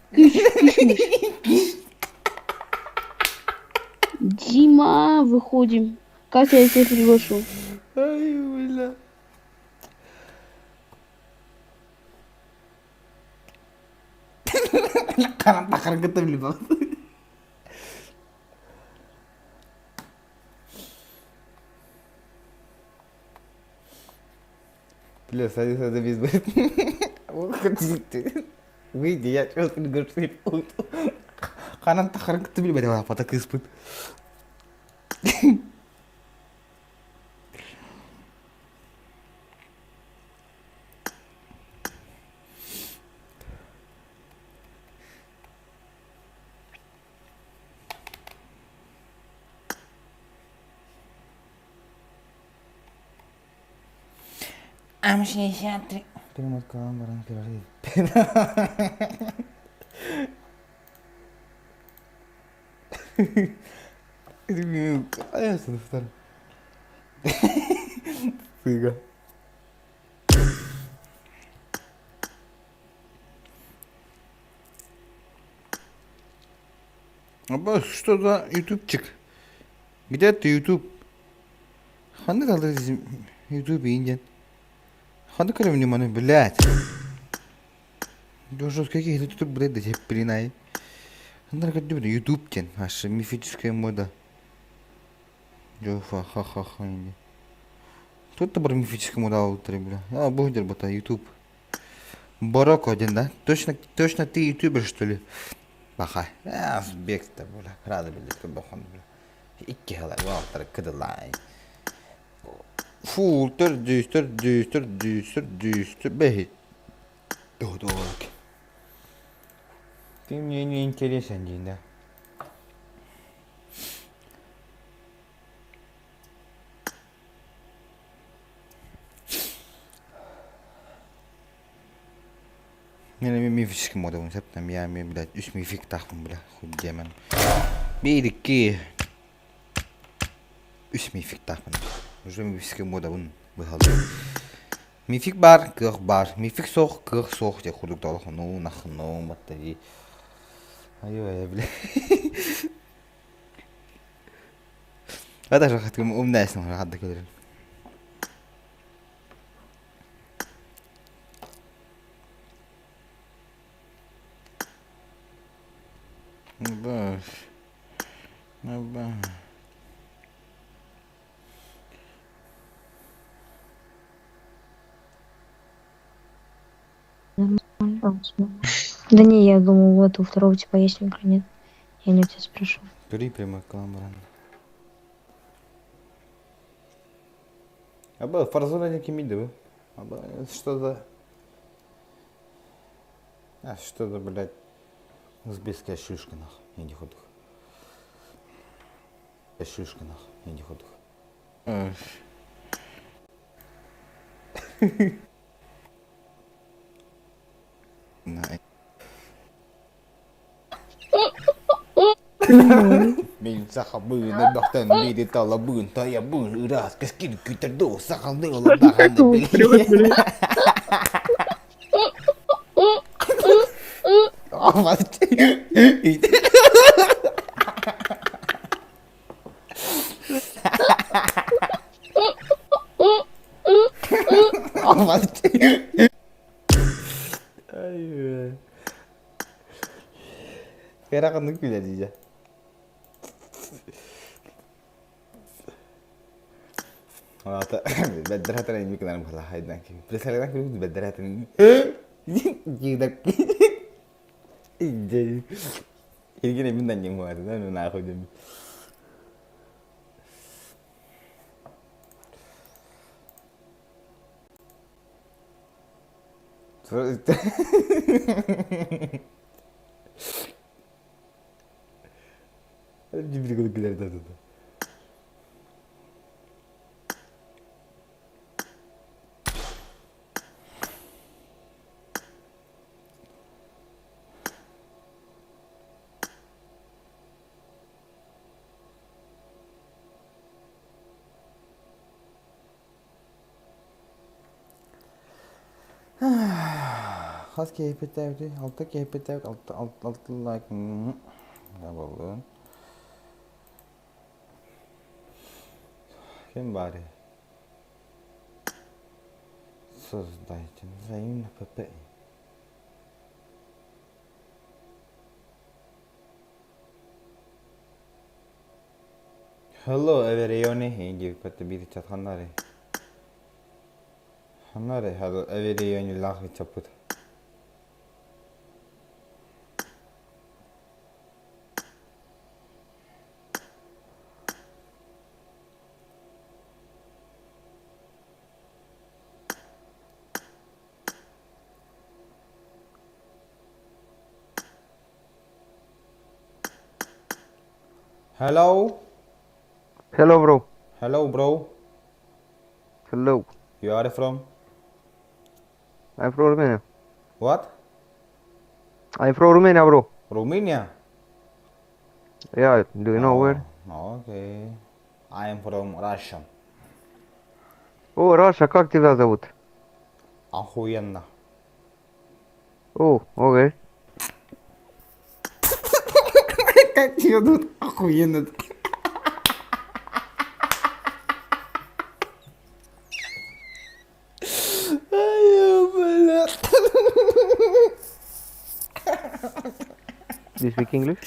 Дима, выходим. Катя, я тебя приглашу. Ай, бля. Каран такар кетем ли бак. Бля, садись без бред. Вот хотите. Выйди, я чёрт не говорю. Канан тахаран ты били бадава патак испыт. Ам 63. Перемот камеран перерыв. Ай, сыныстар. Фига. Абба, что за ютубчик? Где ты ютуб? Ханды калды ютуб индиан. Ханды калды внимание, блядь. Дождь какие ютуб, блядь, да тебе принай. Ханды калды ютуб тен, аж мифическая мода. Джофа, ха-ха-ха. Кто-то бар мифическая мода аутре, бля. А, богдер бота, ютуб. Барок один, да? Точно ты ютубер, что ли? Баха. Узбек-то, бля. Рады, бля, ты бахан, бля. İki halar var, kıdılar. Full, tır behit. Doğru. Ты мне не интересен, да? Мне мифический мод, он там я мне, блядь, üst мифик тахмын, бля, хуй демон. Бейдики. Üst mifik tахмын. Уже мифический мод, он выходит. Мифик бар, кых бар. Мифик сох, кых сох. Я худок талах, ну, нахну, матари. Ай-ой, бля. А даже хотим умная, но рад говорить. Баш. Баш. Да не, я думал, вот у второго типа есть микро, нет. Я не у тебя спрашивал. Бери прямо камера. Аба, фарзона не кимиды, аба, что за... А, что за, блядь, узбекская шишка, нах, я не ходух. Шишка, нах, я не ходух. Mình sakal bươn nó đọc tên đi để tao là bươn tao ya bươn ra cái skin kita do sakal nêu là bahan de Kira kan nuk bila dia. Ata بدرها تاني يمكن انا مخليها هيدا بس انا كنت بدرها تاني جيدك يجي من دنيا مو هذا انا ناخذ جنبي جيب لي كل كلام ده خلاص كيف بتاعتي altta كيف بتاعت altta like ne oldu? Kim bari? Создайте взаимно pp. Hello everyone, iyi gibi kötü bir chat kanları. Hanare had every day when you laugh with chaput. Hello? Hello, bro. Hello, bro. Hello. You are from? I'm from Romania. What? I'm from Romania, bro. Romania? Yeah, do you know where? Okay. I am from Russia. О, Раша, как тебя зовут? Охуенно. О, окей. Как тебя тут охуенно? Do you speak English?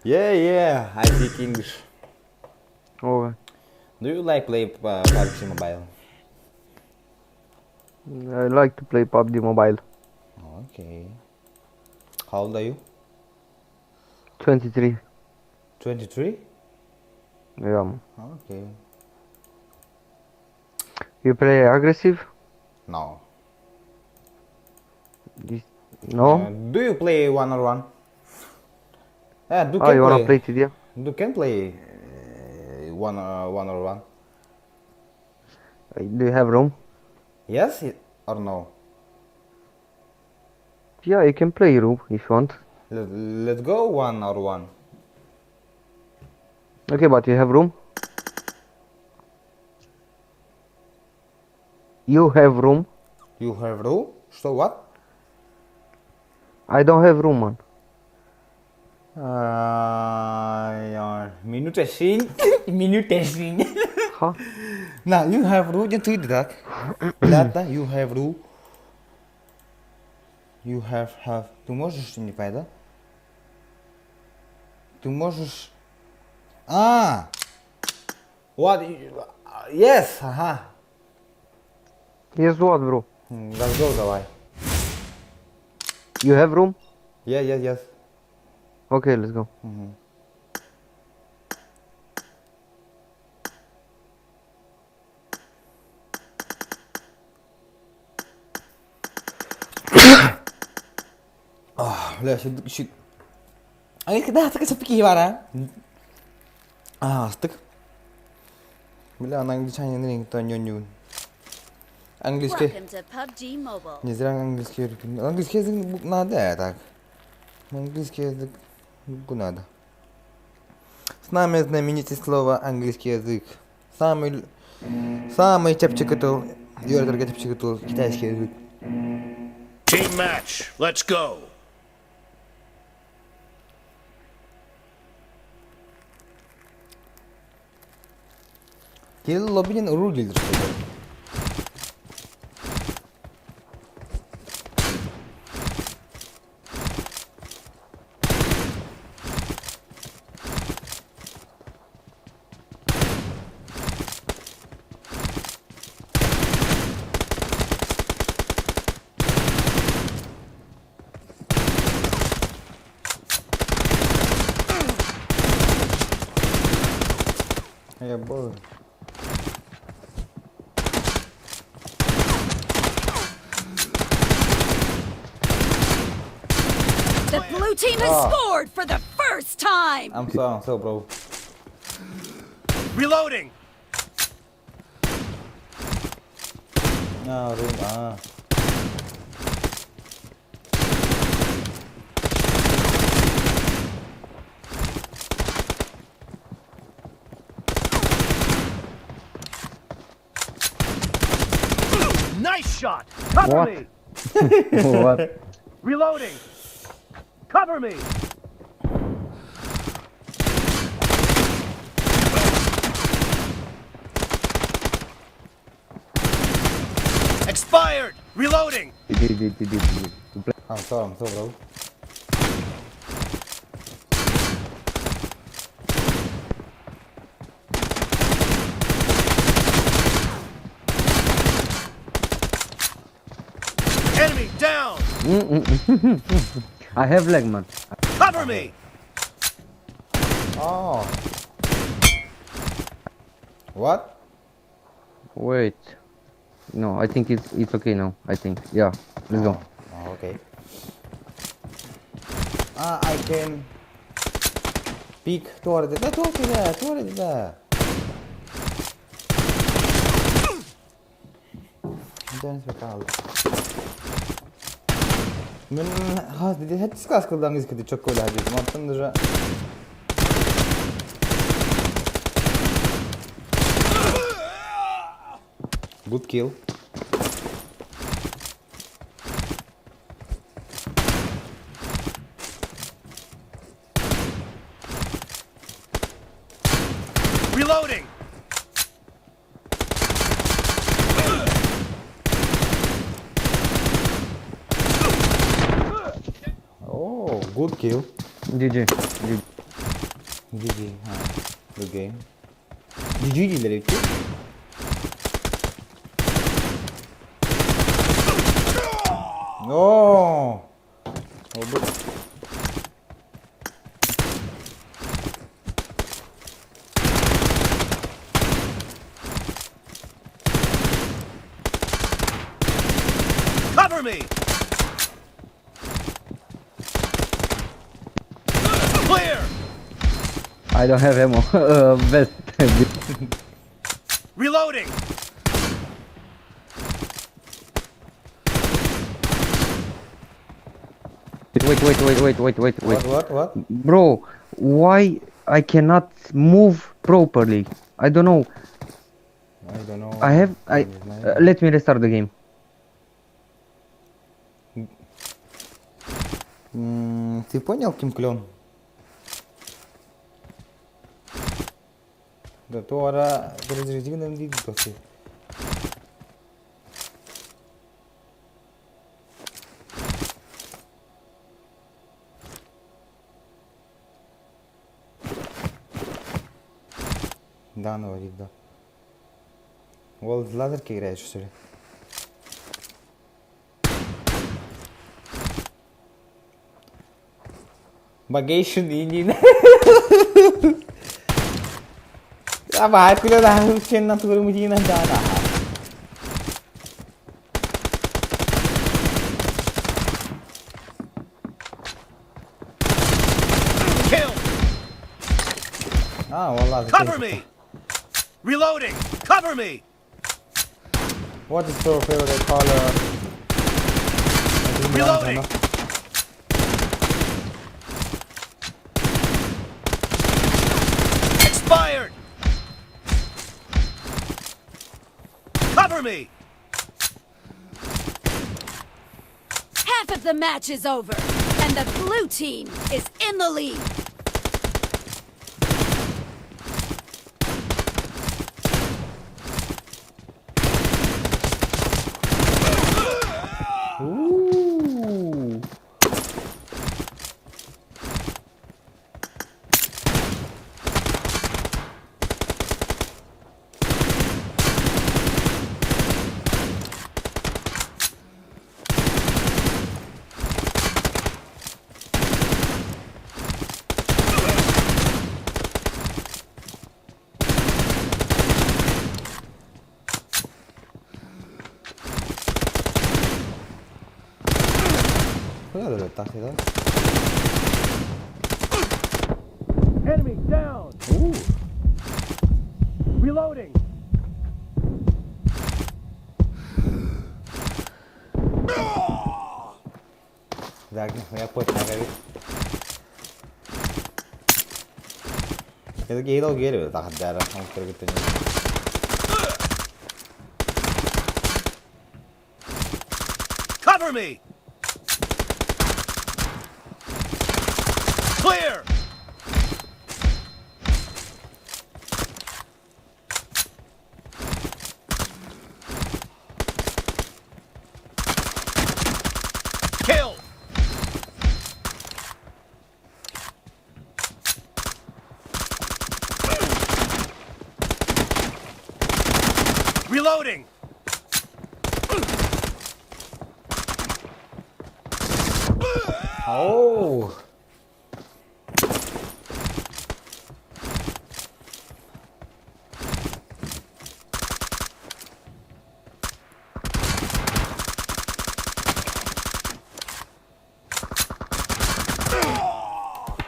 Yeah, I speak English. Okay. Do you like play PUBG Mobile? I like to play PUBG Mobile. Okay. How old are you? 23. 23? Yeah. Okay. You play aggressive? No. No? Do you play one on one? Yeah, Oh, you wanna play today? You can play one on one. Do you have room? Yes or no? Yeah, you can play room if you want. Let's go one on one. Okay, but you have room? You have room? You have room? So what? I don't have room, man. Minute testing. Minute testing. Huh? Now you have room. You tweet that. That you have room. You have. Ты можешь не пойда? Ты можешь. What? Yes. Ага. Yes, what, bro? Let's go, давай. You have room? Yes. Okay, let's go. Бля, shit. Да, так это пики вара. Стык. Бля, на англичане никто не нюн. Английский. Welcome to PUBG Mobile. Не зря английский язык. Английский язык надо, так. Английский язык надо. С нами знаменитое слово английский язык. Самый тяпчикатул. Юрий тяпчикатул китайский язык. Team match. Let's go. Gel lobinin uru gelir şöyle. Yeah, boy. The blue team has scored for the first time. I'm so bro. Reloading. No, room. Nice shot. Cover What? me. What? Reloading. Cover me. Expired. Reloading. I'm so bro. I have leg, man. Cover me! Oh. What? Wait. No, I think it's okay now. I think. Yeah. Let's go. Oh, okay. I can peek toward it. Toward it. من هذا هاد سكاس كل دانجز كده تشكل هذه ما تندرج. Good kill. Reloading! Oh, good kill. GG. GG. Good game. GG ileri gitti. No. Oldu. Cover me! Clear! I don't have ammo. Best. Reloading! Wait. What? Bro, why I cannot move properly? I don't know. I don't know. Let me restart the game. Ты понял, Ким Клен? Да то ара перезарядивным двигателем. Да, говорит, да. Волк в лазерке играешь, что ли? Bagation ini. Apa aku dah hujan nak turun muji nak dah. Kill! Wallah. Cover me! Reloading! Cover me! What is your favorite color? Reloading! Expired! Cover me! Half of the match is over, and the blue team is in the lead. Enemy down! Reloading! Я понял, это гейдал гейдал, так дара, он прыгает. Cover me! Clear! Kill! Reloading! Оу.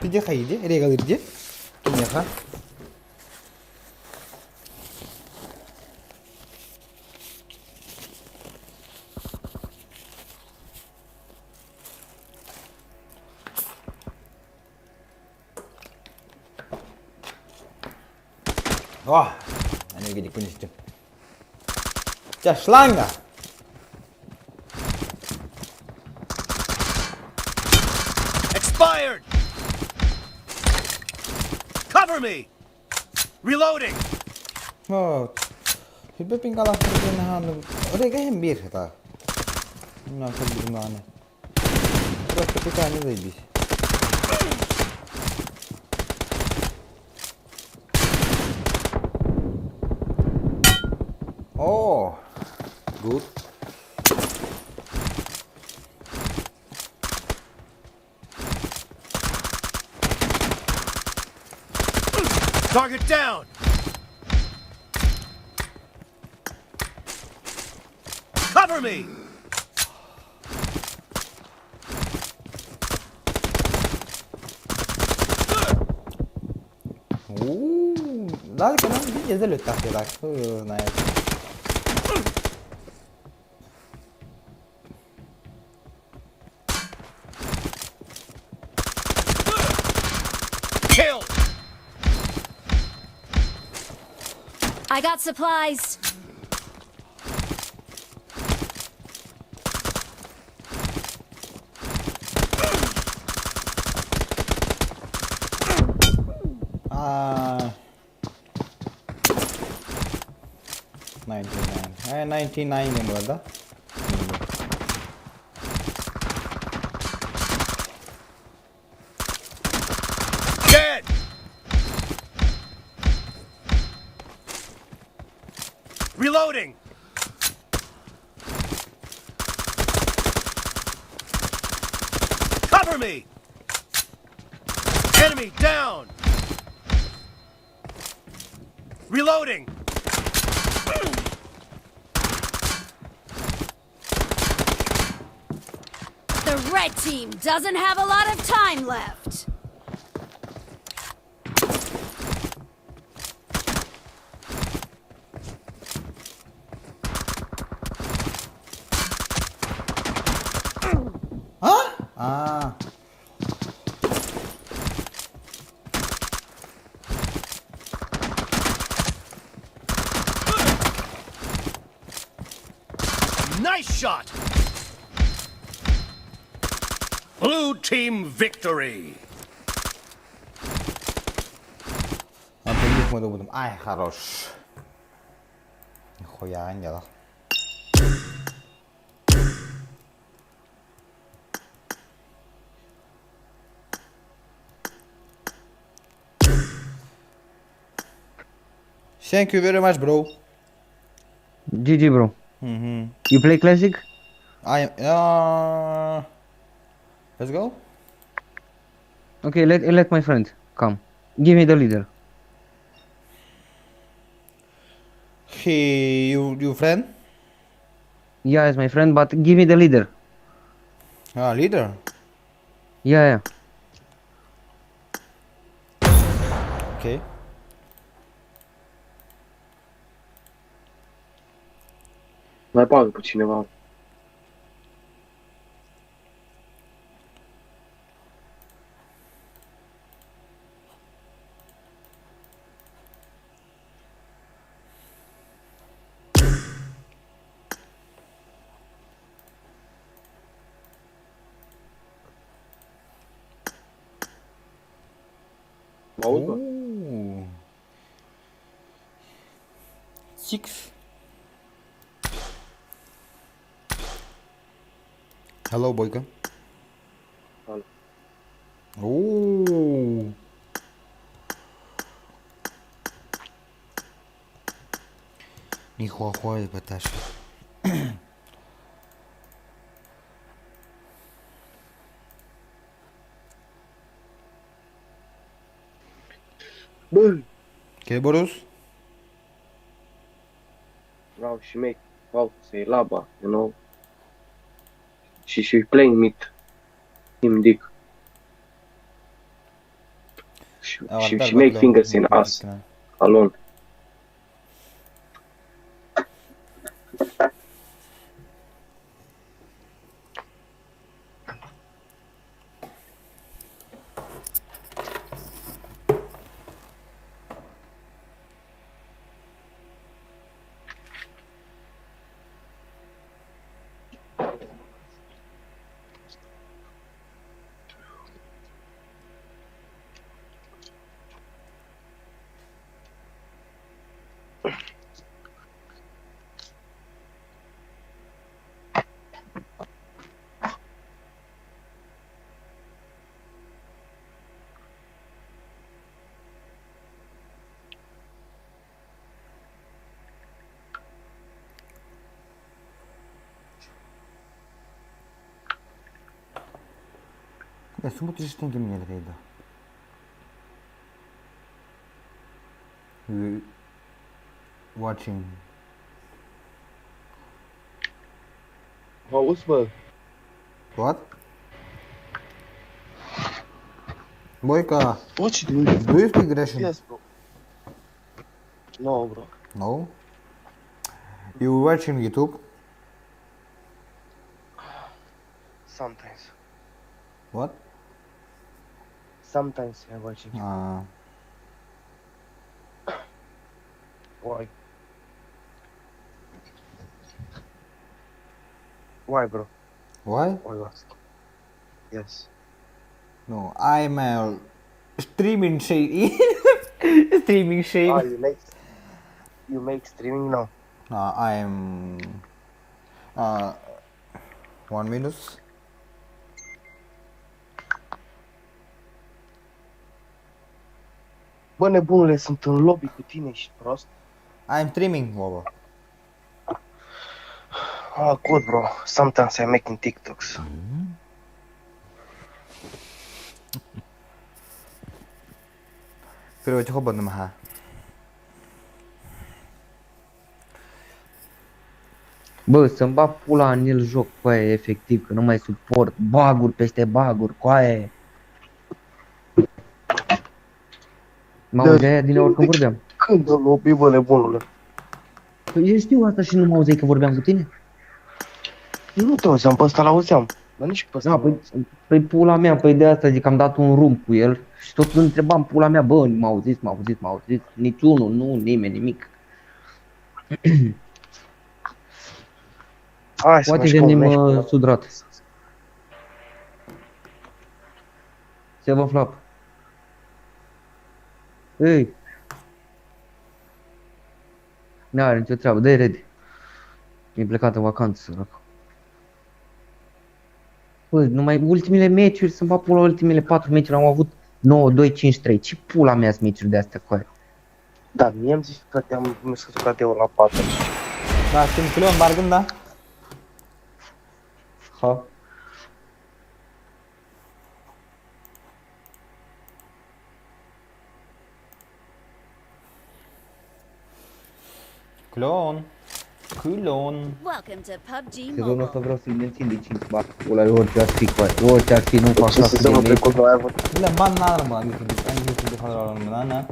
Где хайди? Регал где? Кинеха. Wah, ini gini punya sistem. Cah selanga. Expired! Cover me! Reloading! Oh, hidup pinggalah perjalanan. Orang kaya hembir kata. Nak pergi mana? Terus ketika ini lebih. Oh, good. Target down! Cover me! Dale que no, ya se lo está haciendo. Kill! I got supplies. Ah, 99. 99 ಏನು ಅದ? Dead! Reloading! Cover me! Enemy down! Reloading! The red team doesn't have a lot of time left. Huh? Ah. Nice shot! Blue team victory! Отлично, мы будем. Ай, хорош. Нихуя не дал. Thank you very much, bro. GG, bro. You play classic? I am. Let's go. Okay, let my friend come. Give me the leader. He, you friend? Yeah, it's my friend, but give me the leader. Ah, leader. Yeah. Okay. На паузу починував. Пауза? Ooh. 6. Hello, boyka. Hello. Ooh. Нихуя, баташа. Okay, Boris? Now she make how to say laba, you know. She playing with him dick. She make fingers in us alone. Я смотришь, что ты мне говоришь. Watching. Auzi, bă. What? Boyka, What you doing? do you speak Russian? Yes, bro. No, bro. No? You watching YouTube? Sometimes. What? Sometimes I'm watching. Why? Why, bro? Why? Why you ask? Yes. No, I'm a streaming shade. Streaming shade. Oh, you make streaming now? I'm 1 minute. Bă, nebunule, sunt în lobby cu tine, ești prost? I'm streaming, Bobo. Oh, good, bro. Sometimes I'm making TikToks. Pero ce hobă numai ha. Bă, să-mi bag pula în el joc cu aia, efectiv, că nu mai suport bug-uri peste bug-uri cu aia. Mă auzeai aia din ori când vorbeam? Când în lobby, bă, nebunule? Păi eu știu asta și nu mă auzeai că vorbeam cu tine? Eu nu te auzeam, pe ăsta l-auzeam. Dar nici pe ăsta. Da, păi pula mea, păi de asta zic că am dat un room cu el și tot întrebam pula mea, bă, m-a auzit, niciunul, nu, nimeni, nimic. Hai să poate mă venim sudrat. Se va flap. Ei. N-are nicio treabă, dă-i ready. E plecat în vacanță, săracul. Bă, numai ultimele meciuri, să-mi bag pula, ultimele 4 meciuri am avut 9-2-5-3. Ce pula mea-s meciuri de astea cu aia? Da, mie am zis că te-am scăzurat eu la 4. Da, știm Cleon, bargând, da? Ha. Cleon. Welcome to PUBG Sezonul Mobile. ăsta vreau să-l mențin de 5 bani. Ăla e orice ar fi, cu orice ar fi, nu fac Ce sezonul trecut nu ai avut? Bine, bani n-am rămas, am zis de fapt la lumea, da?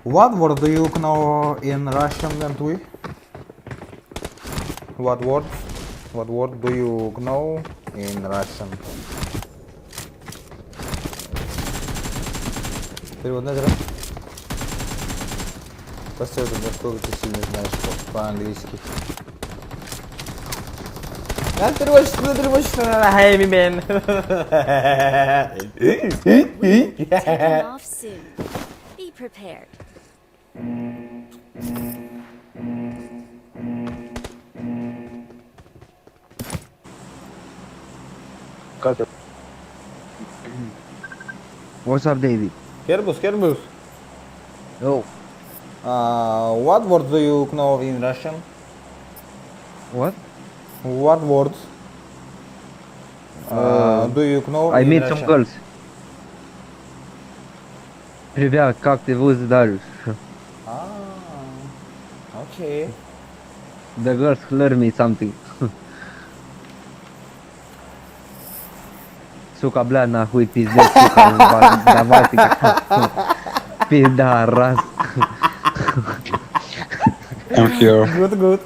What word do you know in Russian, Dantui? What word do you know in Russian? Перевод на зря. Посмотрим, насколько ты сильно знаешь по-английски. Отрывочно на хэви мен. Taking off soon. Be prepared. What's up, David? Kerbus. Oh, What words do you know in Russian? what? What words? Do you know? I in met some Russia? girls. Привет, как ты выздаешь? Okay. The girls learn me something. Сука, бля, нахуй пиздец, сука, давай ты пидорас. I'm here. Good.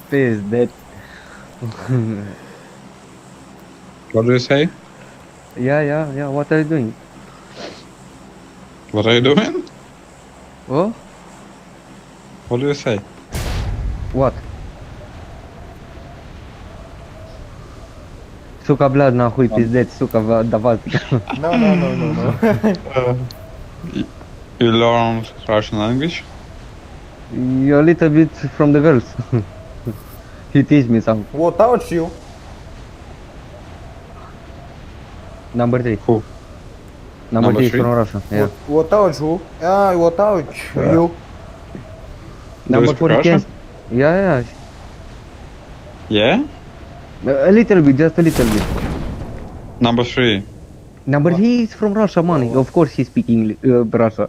Пиздец. What do you say? Yeah, what are you doing? What are you doing? Oh? What do you say? What? Сука, бля, нахуй пиздец, сука, давай. No. You learn Russian language? A little bit from the girls. He teach me some. What about you? Number 3. Who? Number 3 is three? from Russia. Yeah. What about you? What about you? Number speak 4 Russian? is... Yeah. Yeah? A little bit, just a little bit. Number 3. Number 3 is from Russia, money. Of course he speak English, Russia.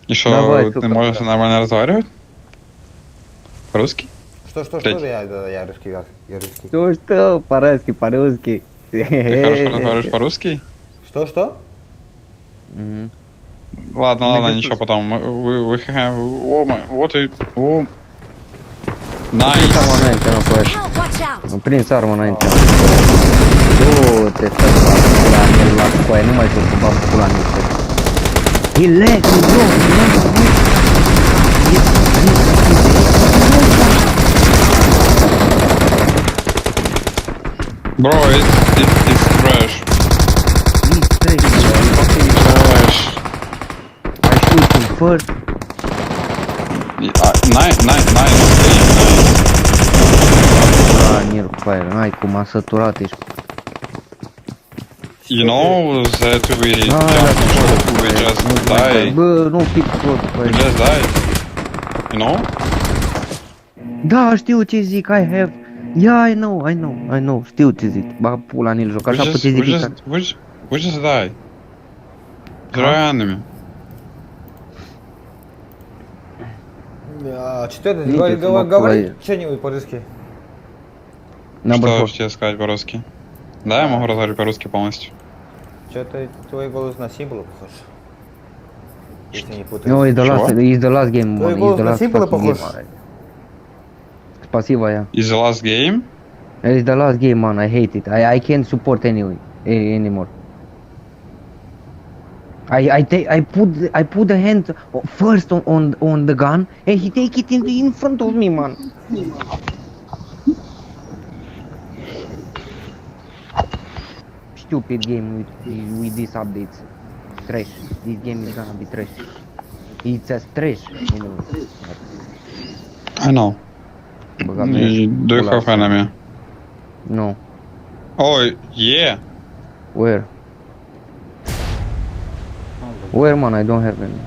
И что, Давай, ты сука, можешь нормально разговаривать? По-русски? Что? Треть. Я русский. Что, по-русски. Ты хорошо разговариваешь по-русски? Что? Ладно, ничего, потом. Вы вот и... Nice. Help, watch out! Prins armă înainte. Du-te să fac pula mea la coaie, nu mai știu să fac pula mea. He let me go, Bro, it's trash. It's trash. Trash. I shoot him first. Nice. Nir cu aia, n-ai cum, a săturat ești. You know that we just die. Bă, nu pic tot, We just died. You know? Da, știu ce zic, I have. Yeah, I know, știu ce zic. Ba, pula în el joc, așa puteți zic. We just die. Zero enemy. Четвертый, говори что-нибудь по-русски. Что тебе сказать по-русски? Да, я могу разговаривать по-русски полностью. Что-то твой голос на Симбла похож. Если не путаю. No, it's the last game, Твой man. голос на Симбла похож. Спасибо, я. Is the last game? It's the last game, man. I hate it. I can't support anymore. I put the hand first on the gun, and he take it in front of me, man. Stupid game with these updates. Trash. This game is gonna be trash. It's a trash. I know. Do you have enemy? No. Oh, yeah. Where? Where, man? I don't have any.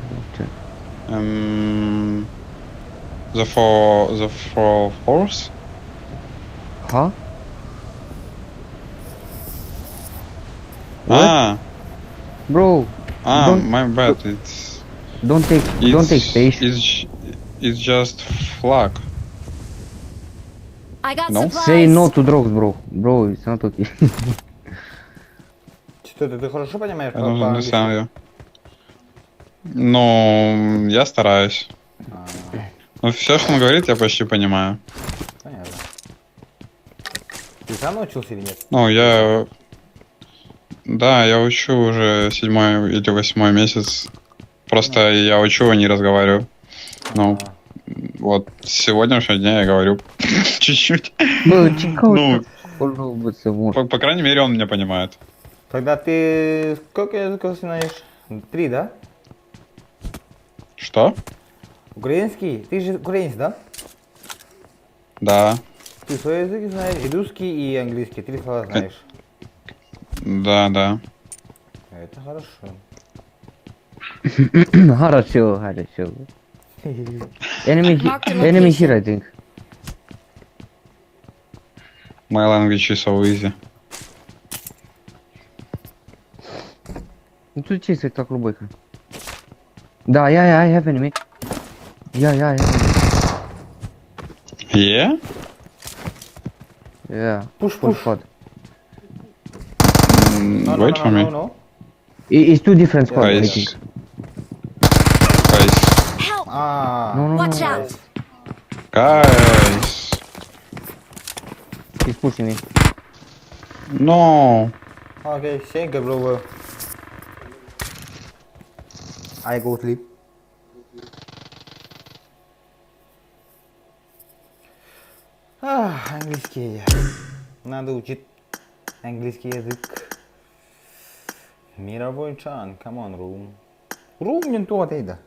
The four horse? Huh? What? Bro. My bad. Don't take space. It's just flag. I got No? supplies. Say no to drugs, bro. Bro, it's not okay. Что ты хорошо понимаешь I don't по-английски? understand you. Ну, я стараюсь. Ну, все, что он говорит, я почти понимаю. Понятно. Ты сам научился или нет? Ну, я... Да, я учу уже 7-й или 8-й месяц. Просто я учу, а не разговариваю. Ну, вот с сегодняшнего дня я говорю чуть-чуть. Ну, по крайней мере, он меня понимает. Тогда ты сколько языков знаешь? 3, да? Что? Украинский? Ты же украинец, да? Да. Ты свой язык знаешь, и русский, и английский. 3 слова знаешь. Да. Это хорошо. Хорошо. Enemy here, I think. My language is so easy. Ну тут чисто как любой. Да, I have enemy. I have enemy. Yeah? Yeah. Push. Squad. Wait for me. No. It's two different squads, I Guys. think. Guys. Help! Ah. No. Watch out! Guys. He's pushing me. No. Okay, shake it, bro. I go sleep. Английский. Надо учить английский язык. Мировой чан, come on, room. Room не то отойда.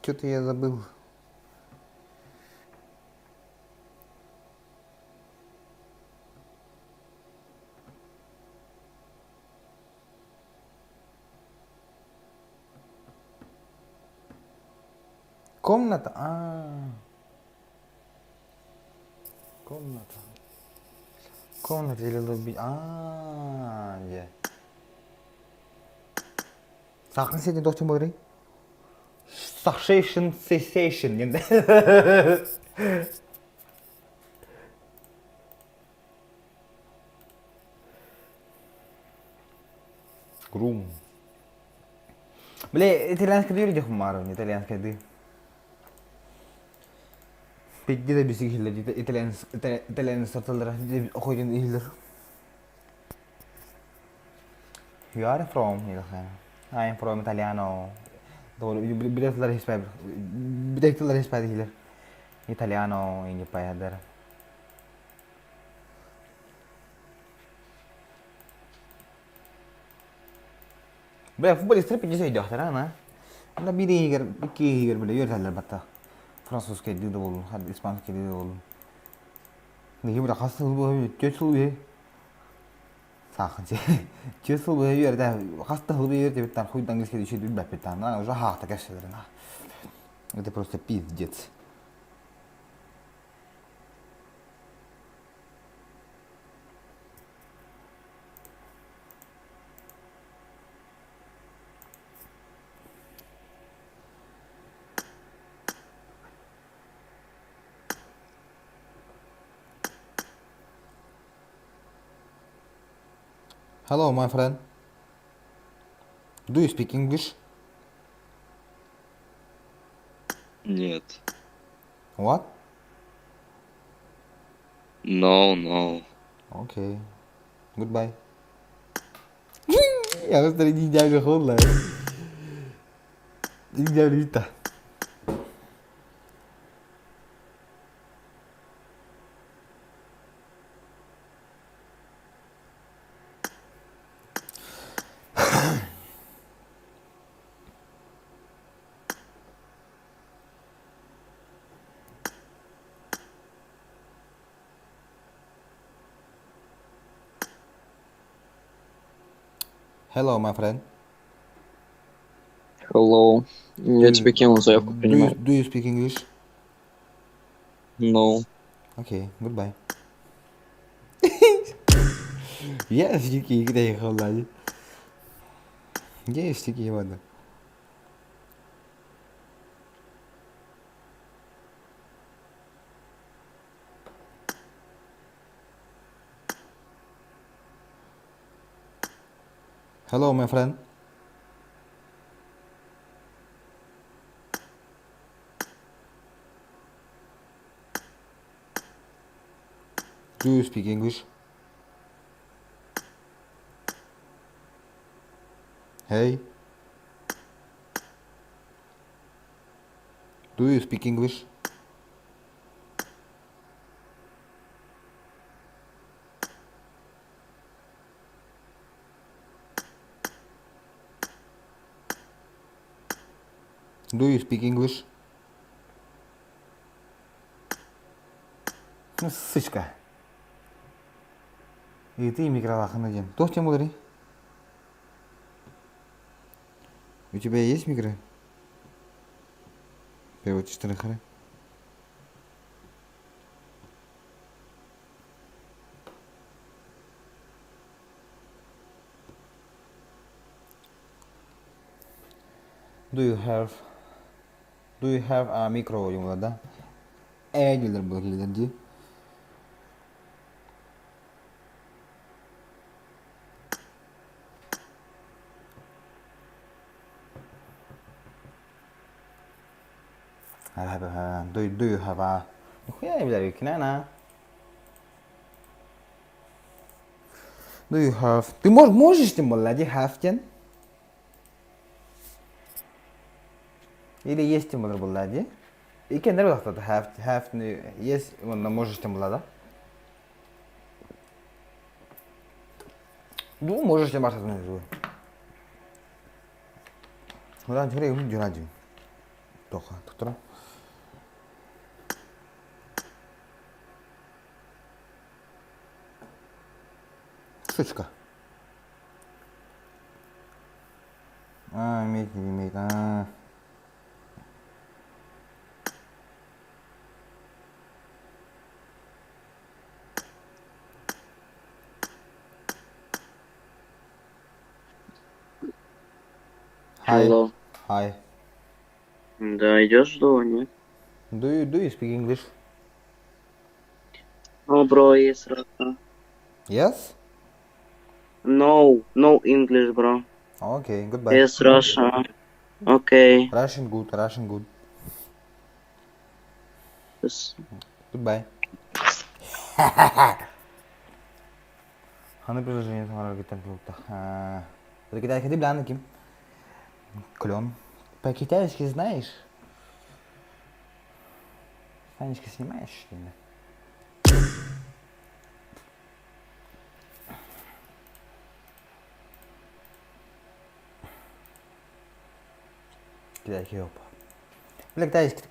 Что-то я забыл. Комната. Комната или лобби. Yeah. Сахын сетен тоқтың бағырай? Succession cessation енді. Грум. Бля, итальянский дыр де хумаров, итальянский дыр. Peki de bizi hildir, İtalyan satılır, okuyun hildir. You are from here, I am from Italiano. Doğru, biletler hiçbir hildir. Italiano, ini payadar. Bля, futbolistler peki şey diyorlar ha? Ama biri iki bile yürüyorlar batta. Fransız kedi de olur, hadi İspanyol kedi de olur. Niye burada hasta bu göçülüyor? Sakın göçülüyor yerde hasta bu yerde bir tane huydan İngilizce düşüyor bir bir tane. Ana уже hasta geçiyor ha. Это просто пиздец. Hello, my friend. Do you speak English? Нет. What? No. Okay. Goodbye. Я просто не дядя ходла. Не дядя. Hello, my friend. Hello. Я тебе кинул заявку, принимаю. Do you speak English? No. Okay, goodbye. Я стики где их холодит. Где стики вода? Hello, my friend. Do you speak English? Hey. Do you speak English? Do you speak English? Ну, сычка. И ты микроволновка надень. Кто в тему говори? У тебя есть микро? Первый 4 хара. Do you have a micro yung lada? Gilder boleh ji. Do you have a? Ya bilir kenana. Do you have? Ты можешь тем более have тен? Или есть тем более? И кен нервы хатта have есть он можешь тем более да? Ну можешь тем барса не Удан 저래 음 전하지. 또가 또더라. Сучка. Имеет. Hello. Hi. Да, идешь до, нет? Do you speak English? No, bro, yes, Russia. Yes? No English, bro. Okay, goodbye. Yes, Russia. Okay. Russian good. Yes. Goodbye. Она приложение самого аргумента. Это китайский деблян, клен. По-китайски знаешь? Санечка снимаешь, что ли? Китайский опа. Бля, китайский.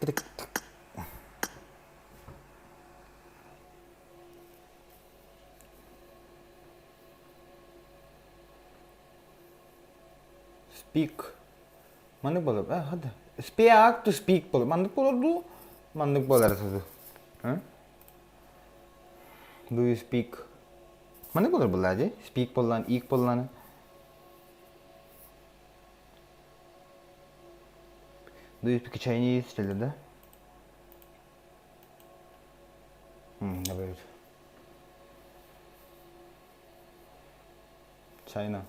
Speak. Mana boleh? Ada. Speak to speak boleh. Mana boleh tu? Do you speak? Mana boleh aja? Speak boleh, eat boleh. Do you speak Chinese? Still ada? Never. China.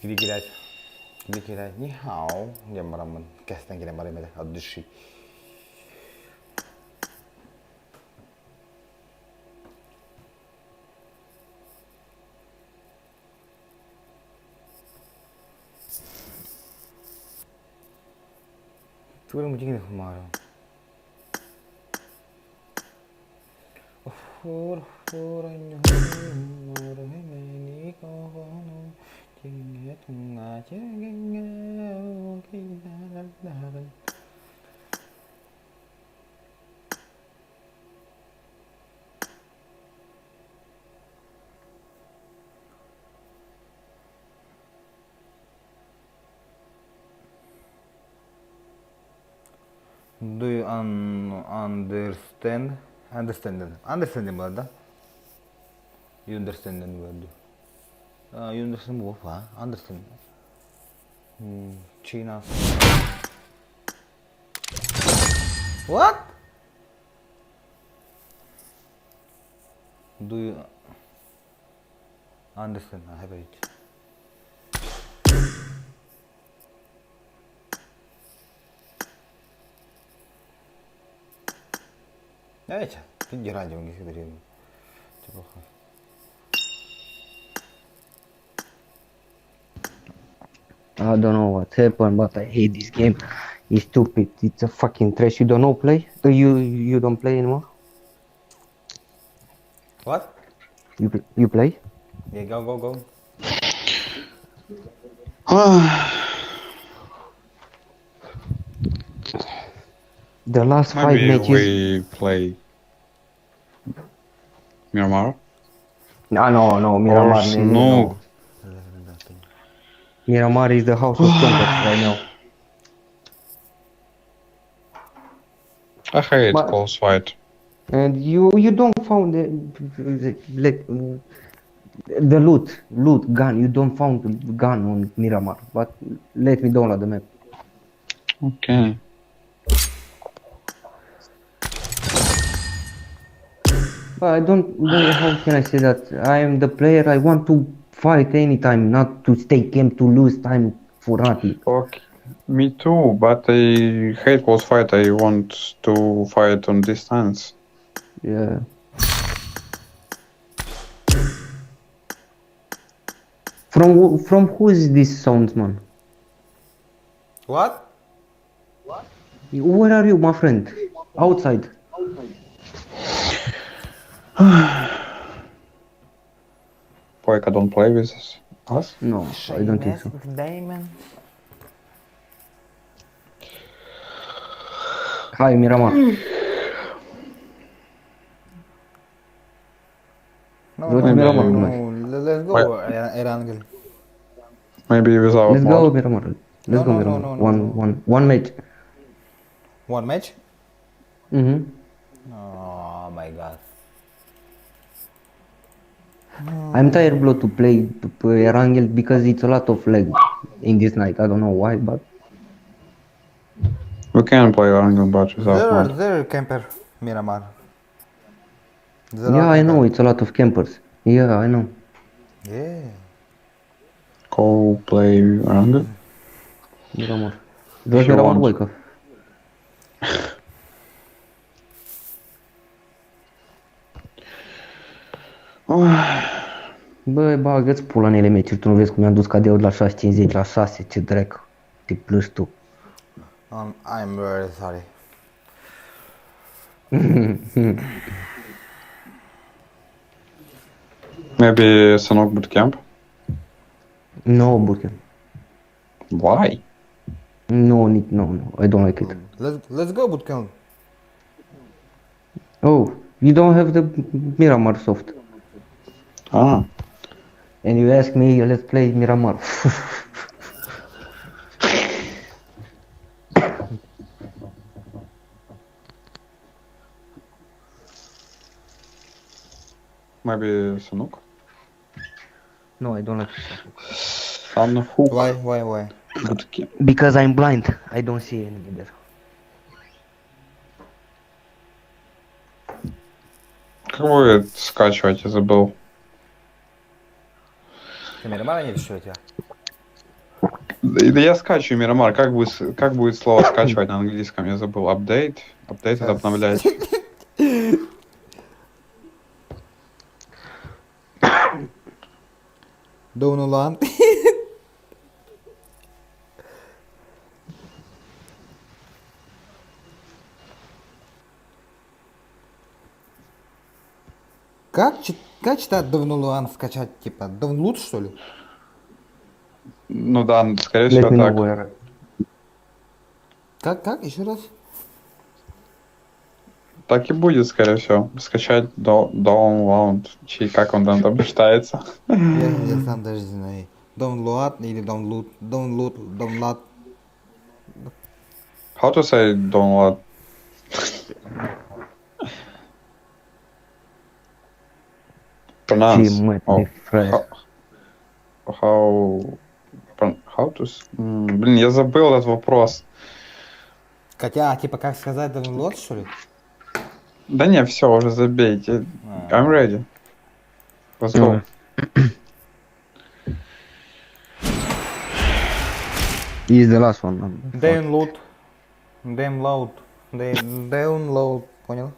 Играть. Ни хао. Я мараман. Кастан гире марамеда. От души. Tuh mungkin nih kemarin. Do you understand? Understand what? You understand what? You understand what? Understand. China. What? Do you understand? I have it. Знаете, ты радио не говорил. I don't know what happened, but I hate this game. It's stupid. It's a fucking trash. You don't know play? You don't play anymore? What? You play? Yeah, go. The last Maybe 5 matches. we play Miramar? No, Miramar. Or No. Miramar is the house of campers right now. I hate close fight. And you don't found the loot gun. You don't found the gun on Miramar, but let me download the map. Okay. But I don't know how can I say that. I am the player. I want to fight anytime, not to stay camp to lose time for nothing. Okay. Me too, but I hate close fight. I want to fight on distance. Yeah. From who is this sounds, man? What? Where are you, my friend? Outside. Poika don't play with us? No, I don't think so. Diamond. Hi, Miramar. No, Go to Miramar. let's go, Erangel. Maybe without Let's mod. go, Miramar. Let's go, Miramar. One match. One match? Mm-hmm. Oh my god. I'm tired, bro, to play Erangel because it's a lot of lag in this night. I don't know why, but We can play Erangel, but without mod. There camper, Miramar. yeah, I know it's a lot of campers. Yeah, I know. Yeah. Go play Erangel. Miramar. Does If you Miramar want. wake up? Băi, bagă-ți pula în ele meciuri, tu nu vezi cum mi-am dus cadeul de la 6.50 la 6, ce dracu, te plâși tu. I'm very sorry. Maybe Sanok bootcamp? No, bootcamp. Why? No, I don't like it. Let's go bootcamp. Oh, you don't have the Miramar soft. Ah. And you ask me, let's play Miramar. Maybe Sanok? No, I don't like it. Sanhook. Why? Bootcamp. Because I'm blind. I don't see any better. Как будет скачивать, я забыл. Ты Мирамара не видишь, что у тебя? Да я скачиваю Мирамар. Как будет слово скачивать на английском? Я забыл. Апдейт? Апдейт это обновлять. Доунланд. Как читать Download скачать? Типа download, что ли? Ну да, скорее всего так. Как? Еще раз? Так и будет, скорее всего. Скачать download. Как он там читается? Я сам даже не знаю. Download или download. How to say download? Pronounce. How to... Блин, я забыл этот вопрос. Хотя, типа, как сказать download, что ли? Да не, все, уже забейте. I'm ready. Let's go. Is the last one. Download, понял?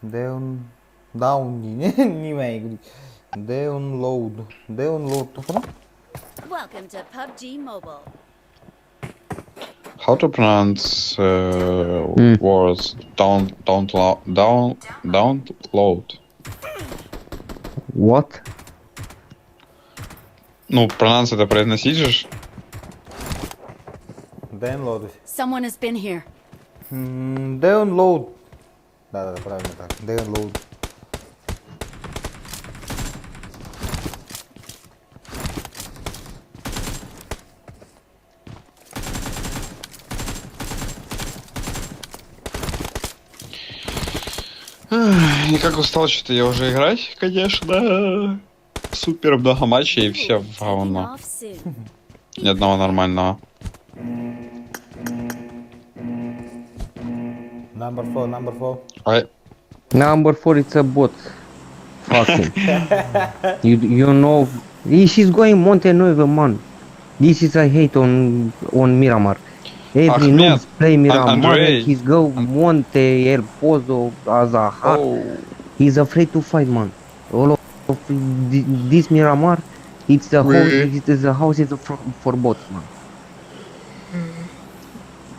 Down, не умею говорить. Download, понял? Welcome to PUBG Mobile. How to pronounce words download? What? Ну, pronounce это произносить же? Download. Someone has been here. Download. Да, правильно так. Дэйн лоуд. Никак устал что-то я уже играть, конечно. Супер много матчей и все в говно. Ни одного нормального. Number 4. Number 4 it's a bot. Fuck him. you know, she's going Monte Nuevo, man. This is a hate on Miramar. Every noob play Miramar, he's go Monte, El Pozo, Azahar. He's afraid to fight, man. All of this Miramar, it's a house, for bots, man.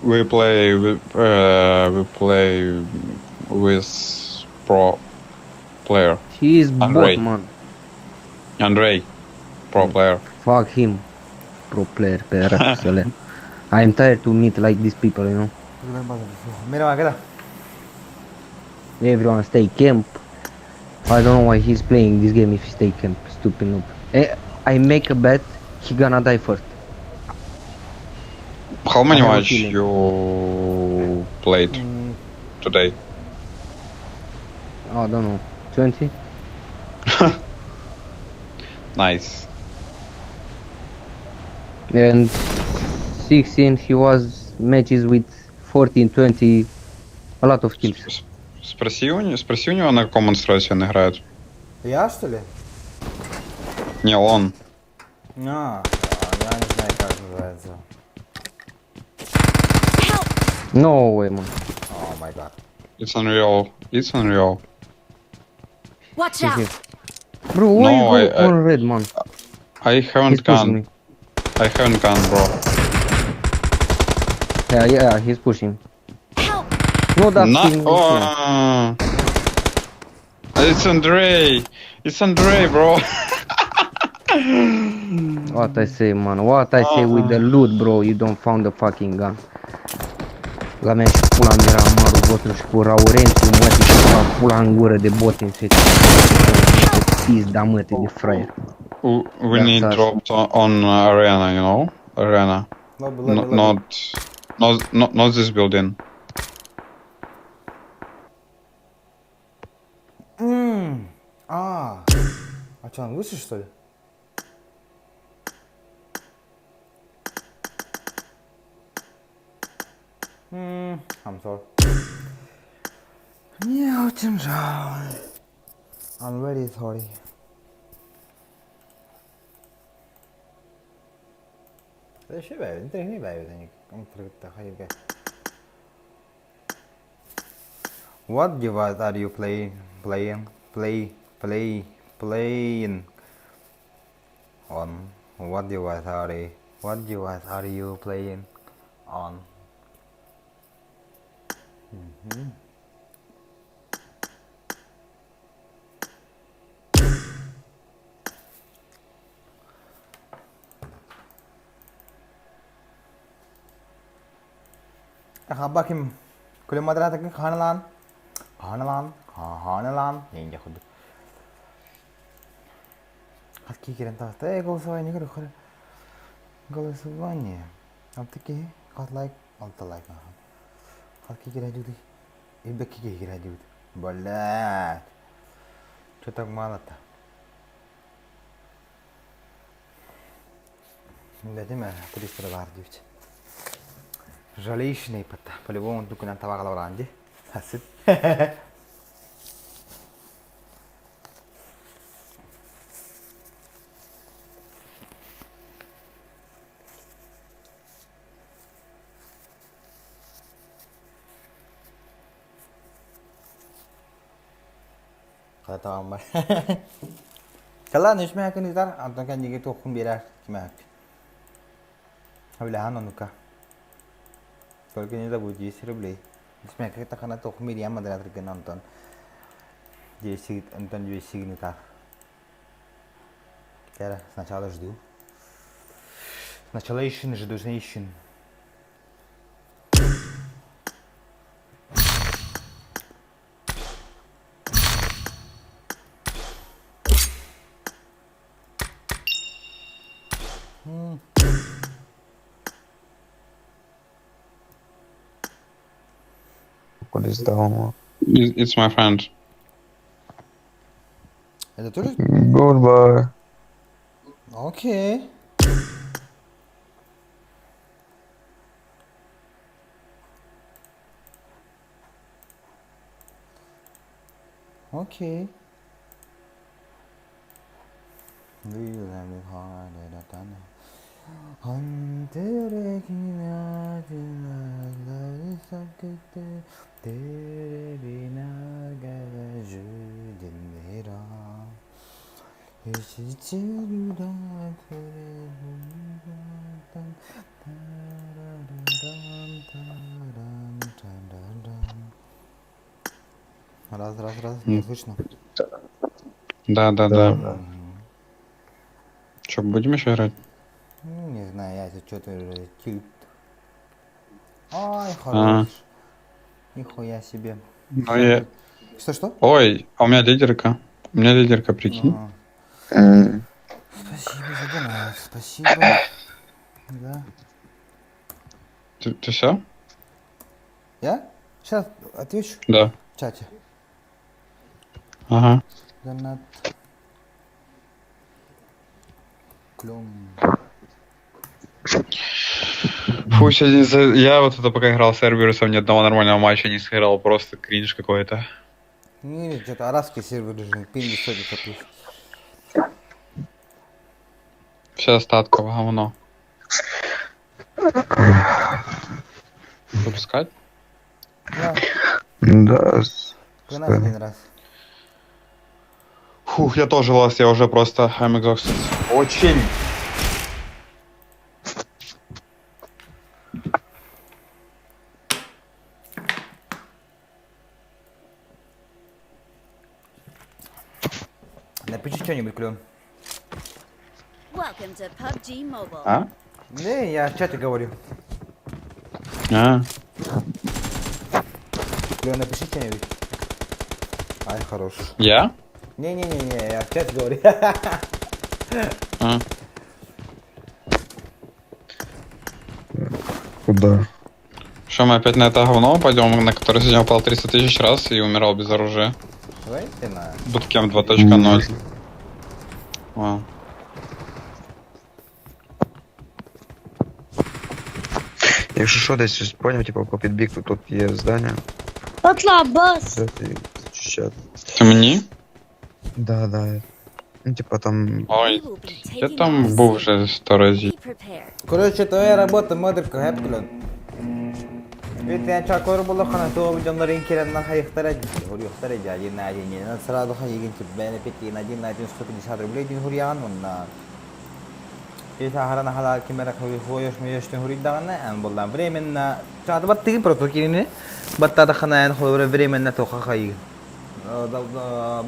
We play with pro player. He is bot, man. Andrei, pro player. Fuck him, pro player. I'm tired to meet like these people, you know. Mira, ¿qué Everyone stay camp. I don't know why he's playing this game if he stay camp. Stupid noob. I make a bet, he gonna die first. How many matches you played today? I don't know, 20? Nice. And 16 he was matches with 14, 20, a lot of kills. Спроси у него, на каком он стросе он играет. Я, что ли? Не, он. Я не знаю, как называется. No way, man. Oh my god. It's unreal. Watch out. Bro, why you go on red, man? I haven't gone, bro. Yeah, he's pushing. No, that's It's Andrei, bro. What I say, man? What I say with the loot, bro? You don't found the fucking gun. La mea și pula mi era amarul vostru și cu Raurențiu, mătii, și cu pula în gură de bote în fete. Pizda, mătii, de fraier. We need dropped on arena, you know? Arena. Not this building. А что, он выше, что ли? I'm sorry. Мне очень жаль. I'm very sorry. ده شو بعيد؟ انت هني بعيد يعني قمت تخيل كيف. What device are you playing on? What device are you playing on? bakayım. Kule Madarat'ın Hanalan. Yenge खुद. Какие керенты? Я голосование не говорю. Голосование. अब तक क्या है? Cut like, alt like. Какие керенты? И какие керенты? Блядь. Что так мало-то? Дайте мне 300 $. Жалеешь не пата. По-любому он только на тавак лавранди. Хасит. Kata ambar. Kalau nisme akan ditar, atau kan jika tu aku biar cuma. Habis han onuka. Kalau kini tak buji seribli. Nisme kita kan tu aku biar Madarat terkena nonton. Jadi nonton jadi signitar. Кара, сначала жду. Сначала жду женщин. What is down? It's my friend. Это тоже? Goodbye. Окей. Окей. Раз, не слышно? Да. Че, будем еще играть? Ну, не знаю, я тут что-то тют. Ай, хорош. Нихуя себе. Ну, я... Что? Ой, а у меня лидерка. У меня лидерка, прикинь. Спасибо за донат, спасибо. Да. Ты все? Я? Сейчас отвечу. Да. В чате. Ага. Донат. Клём. Фу, сегодня я вот это пока играл с серверусом, ни одного нормального матча не сыграл, просто кринж какой-то. Не, что-то арабский сервер же, пинги сходится плюс. Все остатки говно. Выпускать? Да. Да. Нас один раз. Фух, я тоже лаз, я уже просто I'm exhausted. Очень. Напиши что-нибудь, Клён. Welcome to PUBG Mobile. А? Не, я в чате говорю. А? Клён, напиши что-нибудь. Ай, хорош. Я? Не, я в чате говорю. А? Куда? Что, мы опять на это говно пойдем, на которое сегодня упал 300 тысяч раз и умирал без оружия? Давайте на. Буткемп 2.0. А. Якщо що, десь поняв, типу, по підбігу тут є здання. Отлабас. Де ти чат? Ты мне? Да. Ну, типа там... Ой, я там був вже 100 разів. Короче, твоя работа Модерка, hep Клён. Ведь я чакор было хана то videoların kirandan hayıklara gitti. Huriyuhtara geldi nadine. Nasra da hayıgın ki beni peki nadine nadine sıkıntı dışarı bile din huriyan onunla. İsa harana hala kimera koyuş mu yaştın huriydağına en boldan Bremen'na çadı battı proto kirini. Batta da khana en khore Bremen'na toqa hayıgın.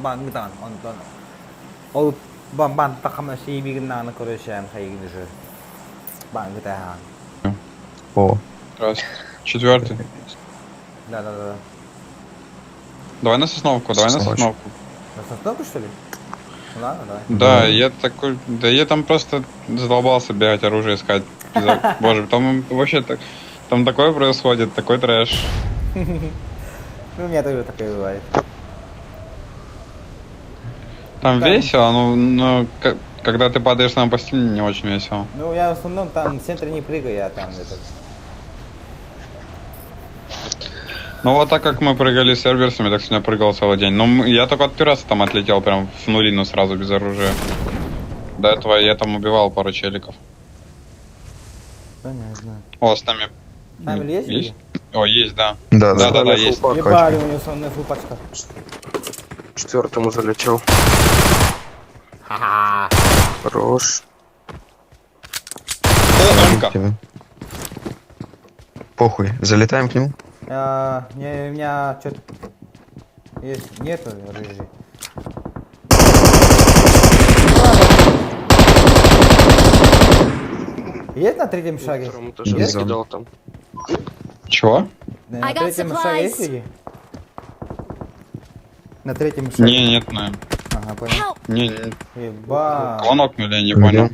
Ban gitan ondan. O ban takama şey bir gün nana koreşen hayıgın şu. Ban gitan. О. Раз. Четвертый. Да. Давай на сосновку, давай на сосновку. На сосновку, что ли? Ладно, давай. Да, я такой... Да я там просто задолбался бегать, оружие искать. Боже, там вообще так... Там такое происходит, такой трэш. Ну, у меня тоже такое бывает. Там весело, но когда ты падаешь на постель, не очень весело. Ну, я в основном там в центре не прыгаю, я там этот... Ну вот так как мы прыгали с серверсами, так сегодня прыгал целый день. Но я только от пираса там отлетел прям в нулину сразу без оружия. До этого я там убивал пару челиков. Понятно. О, с нами... Там есть? Есть? О, есть, да. Да, есть. Ебали, у него сонная фулпачка. Четвертому залетел. Ха-ха. Хорош. О, Похуй, залетаем к нему? Не, у меня что-то... Есть, нету рыжий. Есть на третьем шаге? Есть? Там. Чего? На третьем шаге есть люди? На третьем шаге? Не, нет, наверное. Ага, понял. Не. Ебать. Кого нокнули, я не понял.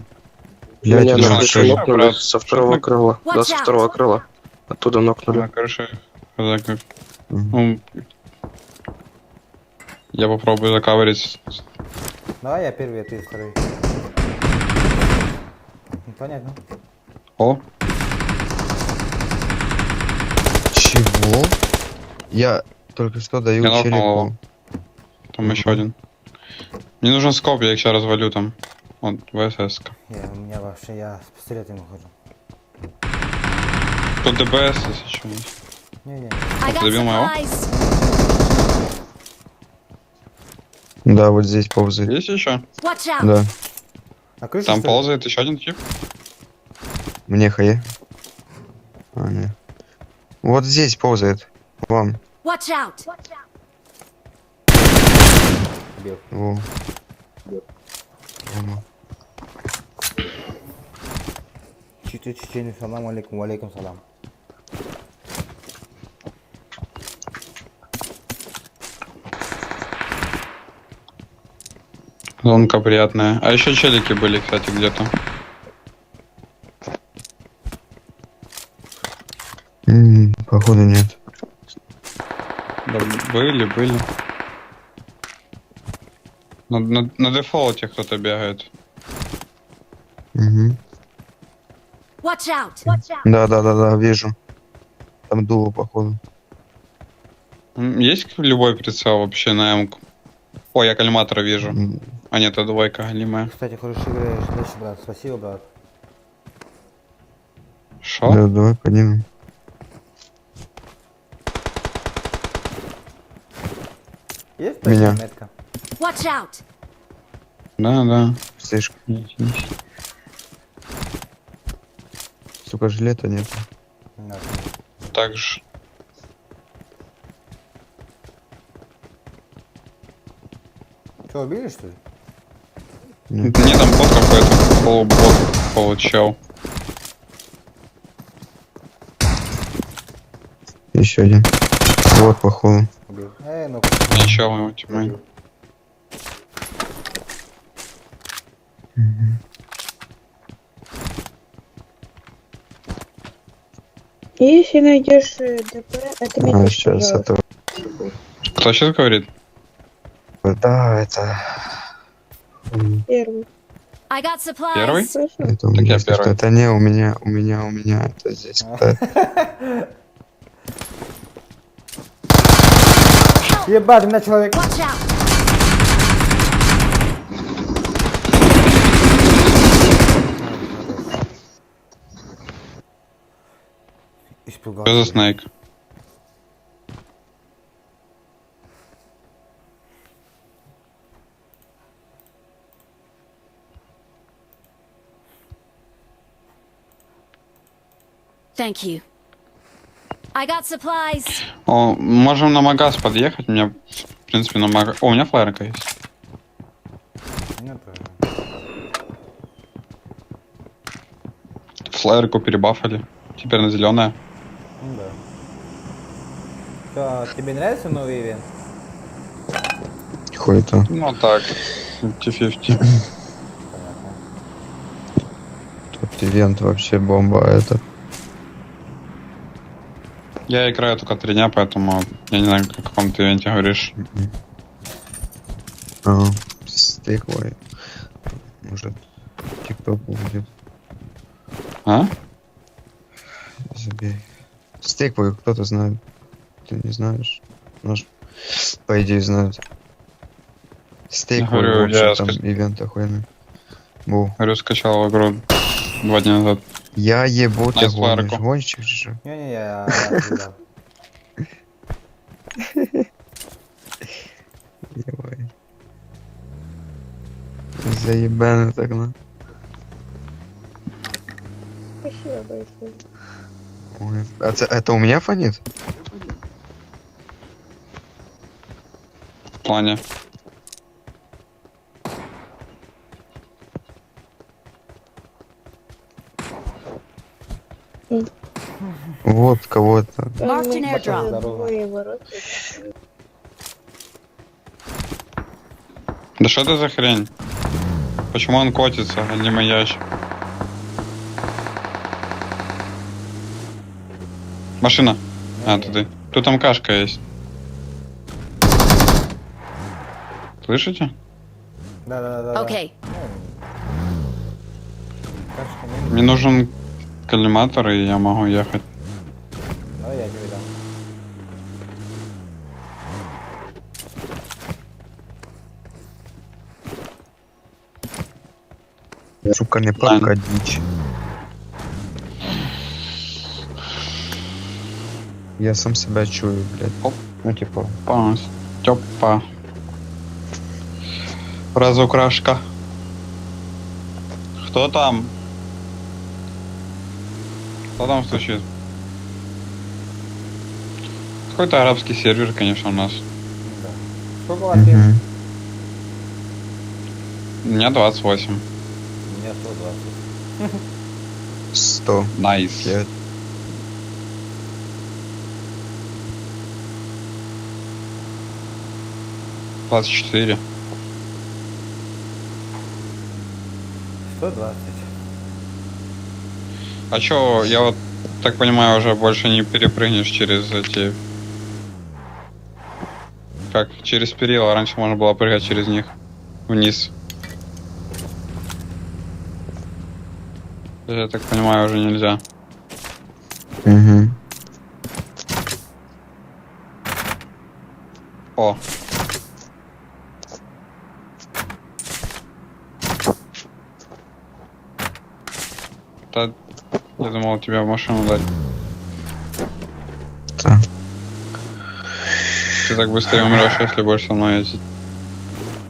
Блядь, Меня на на крыше, крышу нокнули брат. со второго крыла. Да, со второго крыла. Оттуда нокнули. На крыше. Когда как... Ну, я попробую закаверить. Давай я первый, а ты второй. Непонятно. О, Чего? Я только что даю я нокнул челику. его. Там еще один. Мне нужен скоп, я их сейчас развалю там. Вот, ВСС. У меня вообще, я с пистолетом хожу. Тут ДБС, если что. Не-не. Ты добил моего? Да, вот здесь ползает. Есть еще? Да. На крыше, Там что ли? ползает еще один тип. Мне хае. А, нет. Вот здесь ползает. Вам. Watch out! Бил. Во. Чеченец, салам алейкум, алейкум салам. Зонка приятная. А еще челики были, кстати, где-то. Походу нет. Да, были. На дефолте кто-то бегает. Угу. Watch out! Да, вижу. Там дуло, походу. Есть любой прицел вообще на М-ку? Ой, я коллиматора вижу. А нет, это двойка голимая. Кстати, хорошо играешь. Дальше, брат. Спасибо, брат. Шо? Да, давай поднимем. Есть Меня. метка? Watch out! Да. Слишком. Сука, жилета нет. Так же. Что, убили, что ли? Не, там бот какой-то. Полубот, получал. Еще один. Вот, походу. Ну. Еще его тьмы. Если найдешь ДП, это меня Сейчас это... Кто сейчас говорит? Да, это... Первый. I got supplies. Первый? Это, у Так меня, я первый. это не у меня, это здесь. Ебать, у меня человек. Watch out! Испугался. Что за снайк? Thank you. I got supplies. О, можем на магаз подъехать. У меня, в принципе, на магаз... О, у меня флайерка есть. Нет, Флайерку перебафали. Теперь на зеленая. ну да. Что, тебе нравится новый ивент? Какой-то. Ну так, 50-50. Тут ивент вообще бомба, а это... Я играю только 3 дня, поэтому я не знаю, о каком ты ивенте говоришь. Ага, стеклой. Может, тикток будет. А? Забей. Стеклой кто-то знает. Ты не знаешь? Может, по идее знают. Стеклой, говорю, я там ивент охуенный. Был. Говорю, скачал игру 2 дня назад. Я ебу, ты Найс гонишь. флайерку. Гонщик же. Не-не, я Ебай. Заебано так, ну. Спасибо большое. Ой, это у меня фонит? В плане. Вот кого-то. Marked an airdrop. Двое ворот. Да что это за хрень? Почему он котится, а не ящик? Машина. А, ты. Тут там кашка есть. Слышите? Да. Okay. Мне нужен коллиматор, и я могу ехать. Давай я тебе дам. Сука, не подка дичь. Я сам себя чую, блядь. Оп. Ну типа, Степа. Разукрашка. Кто там? Что там стучит? Какой-то арабский сервер, конечно, у нас. Да. Сколько у вас лет? У меня 28. У меня 120. 100. Найс. Я... 24. 120. А чё, я вот так понимаю, уже больше не перепрыгнешь через эти... Как, через перила. Раньше можно было прыгать через них. Вниз. Я так понимаю, уже нельзя. Угу. О. Да, я думал тебя в машину дать. Да. Ты так быстрее умрешь, если будешь со мной ездить.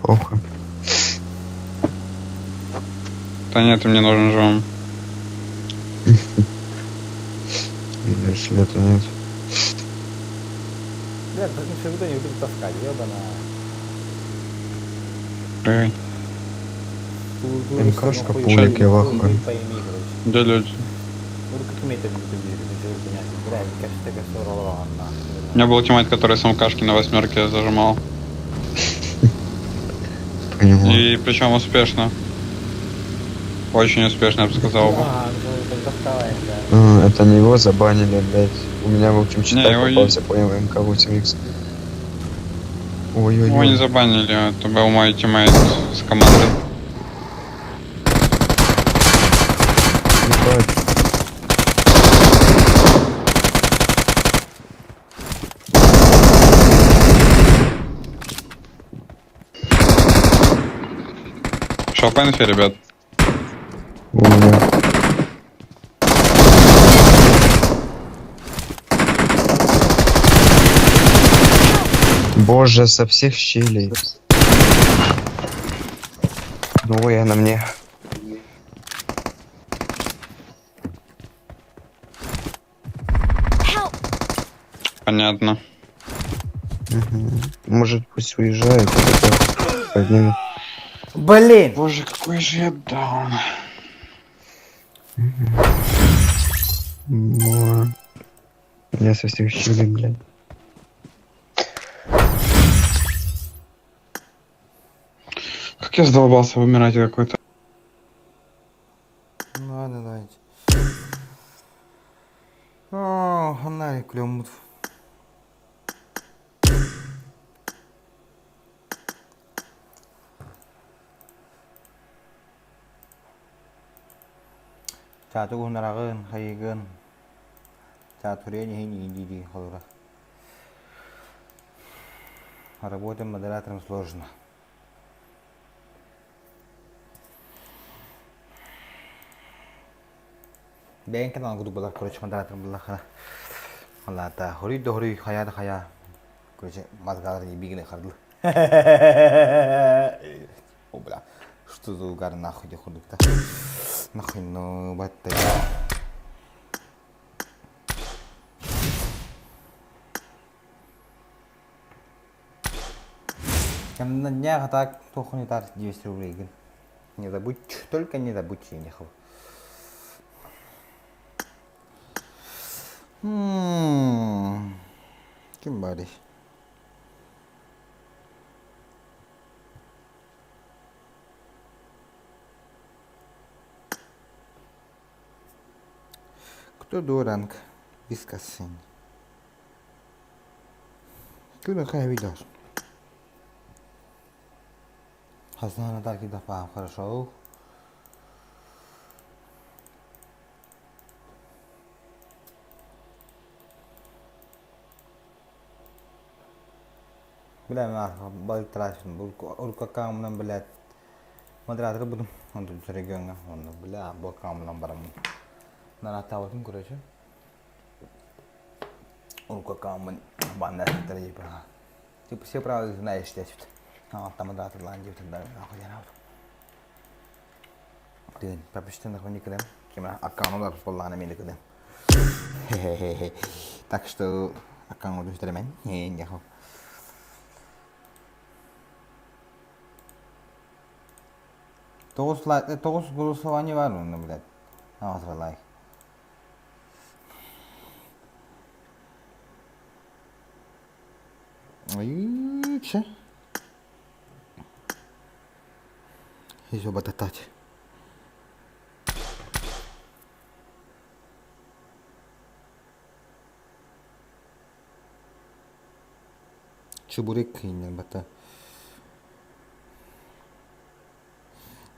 Плохо. Да нет, ты мне нужен живым. Если это нет. Блядь, почему никто не будет таскать, ёбана. Прыгай. НИКОШа, пулик, я в ахуе. Где люди? У меня был тиммейт, который сам кашки на 8 зажимал. Понимаю. И причем успешно. Очень успешно, я бы сказал бы. Это не его забанили, блядь. У меня, в общем, Не, читай его попался, понял, МК-8Х. Ой-ой-ой. Его не забанили, это был мой тиммейт с командой. Ебать. Шел по инфе, ребят. У меня. Боже, со всех щелей. Ну, я на мне. Понятно. Угу. Может, пусть уезжает, поднимет. Блин! Боже, какой же я даун. Ну, я со всех щелей, блядь. Как я задолбался вымирать какой-то. Ну ладно, давайте. О, фонарик клемут. Chào tôi cũng là gần hay gần. Chào tôi đến не иди холора. Работаем модератором сложно. Диэн канал буду была, короче, модератором была. Ладно, та хори хая. Короче, мозгары не бегали хардл. О, бля. Что за угар нахуй я худу-то? Нахуй, ну, батарея. На днях так, плохо не так, 200 рублей. Не забудь, только не забудь, я не хал. Кем баришь? Кто дуранг? Discussing. Куда какая видос? Хасан так и допам, хорошо. Bila balik terasin, urka kamu nam belat. Moderator belum untuk seriganga, untuk bila bol kamu nam barang. Nana tahu tu kurang je. Urka kamu bandar terjadi perang. Siapa pernah naik stage? Tamat moderator lanjut dan aku jangan. Diэн, пропустим на хронику, кем аккаунт удар поллана мили кудем. Хе-хе-хе. Так что аккаунт уже тремен. Не. Тогуз голосование var onda, блядь. Hatırlayın. Ай, че? Еще бататать. Чебурек инен бата.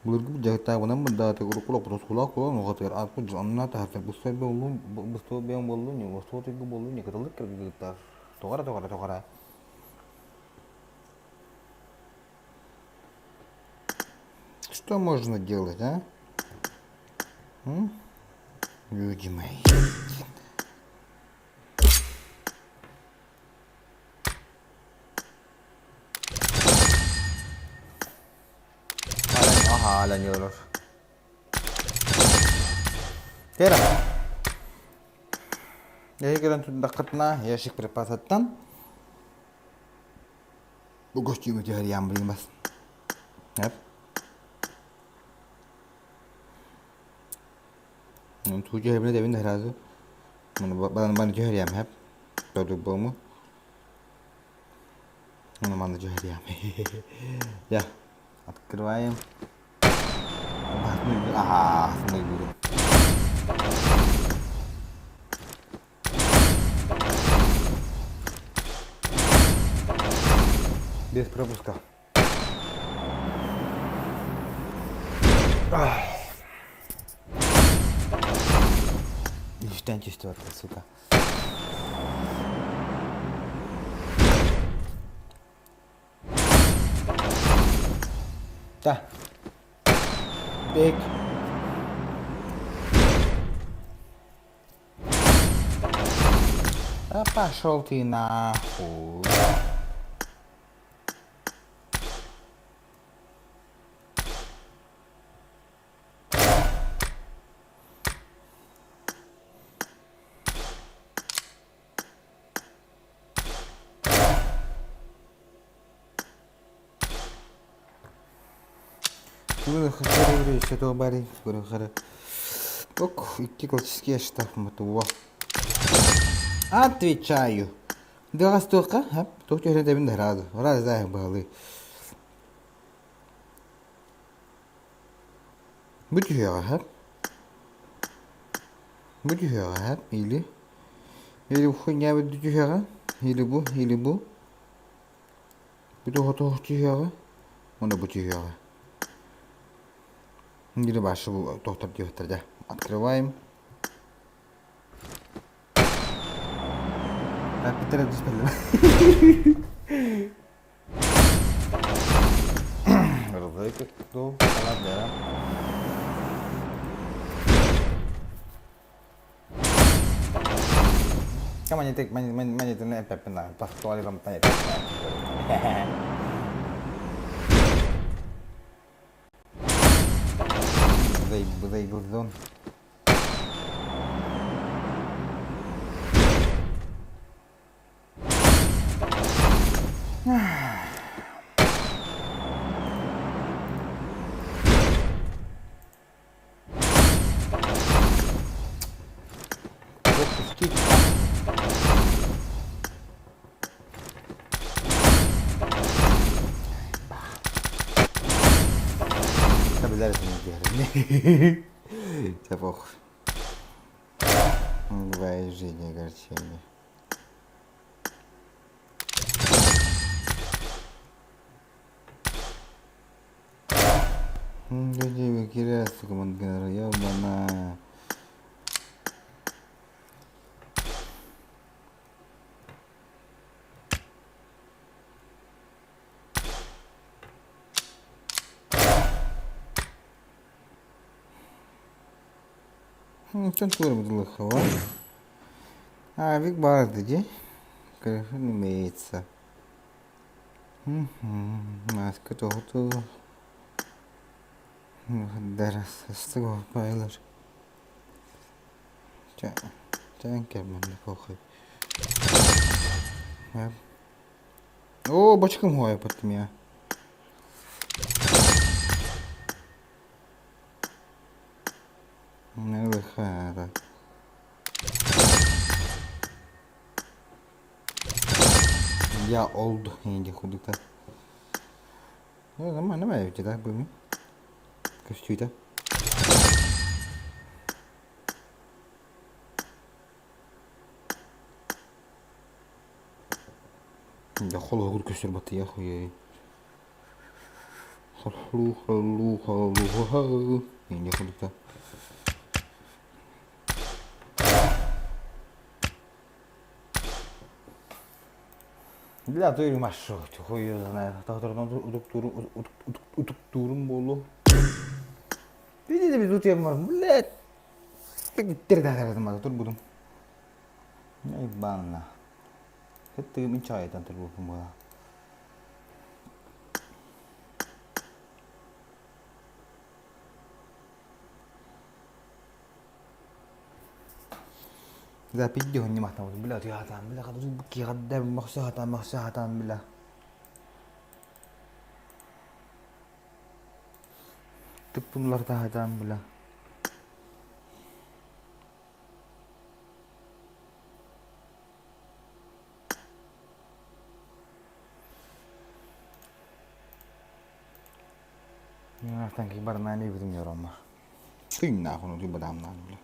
Bulurgu jahita wana menda te kulo terus kulo ngotir aku janna ta hafta busto be bollu ni busto te bollu ni ketalik kergitar tokara. Что можно делать, а? Люди мои. Halen yiyorlar. Kira. Jadi kita sudah ketna ya sih perpasatan. Bagus juga hari yang beli mas. Yap. Tujuh hari ini dah razu. Mana hari yang hap. Produk bomu. Mana hari yang. Ya. Открываем. Смыгли. Без пропуска. Ништян четвертая, сука. Да. Бег. Да пошел ты нахуй. Bunu хотели еще то барин, говорю. Ок, идти классические штраф мотова. Отвечаю. Да столько, а? То что это bin раду. Раз да балы. Будь höra, а? Или хуйня будь höra, или бу. Буду готов höra. Он будь höra. Или ваши доктор девятый, да. Открываем. Так, Питер, это спали. Разойка, кто? Ладно. Kamu nyetik, nyetik nih pepena, pas tuali rampai. Budai gurdon. Tabiler seni diyelim. Çabuk. Твоя жизнь огорчение. Люди выкиряют, сука, мангара, ёбана. Чем скоро буду лохова? А, вик бар где? Конечно, имеется. Маска то. Дарас, стого пайлар. Чанкер мен похуй. О, бочком хой под меня. Не выхода. Я олд, не ходит-то. Ну, нормально, ведь так было. Костюй-то. Я холо гуль костюр баты, я хуй. Халу. Не ходит-то. Бля, то или машу, хуй её знает. Удуктурум болу. Видите, без утя мор, блядь. Как тердагар маза, тут будем. Я ебанна. Это мечает там турбу помогла. إذا بيديهم ني محتوى بلا تياتان بلا قدر بكي غدا مخسهتان بلا تبونلار تاهتان بلا يا تانكي برنامج بدون يوم فين ناخذ نجيب بدامنا بلا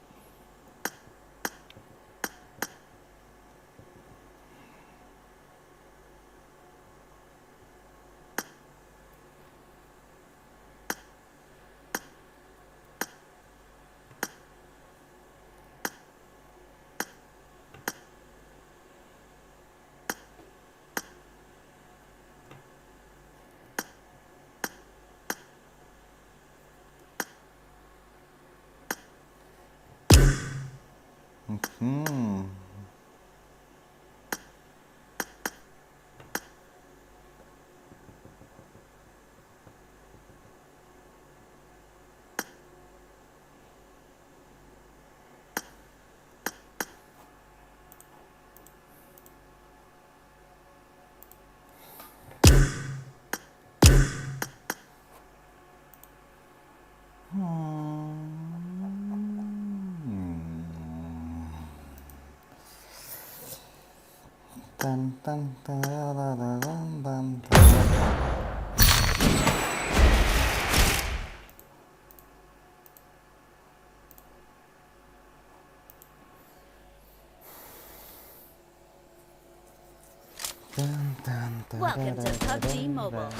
Welcome to PUBG Mobile.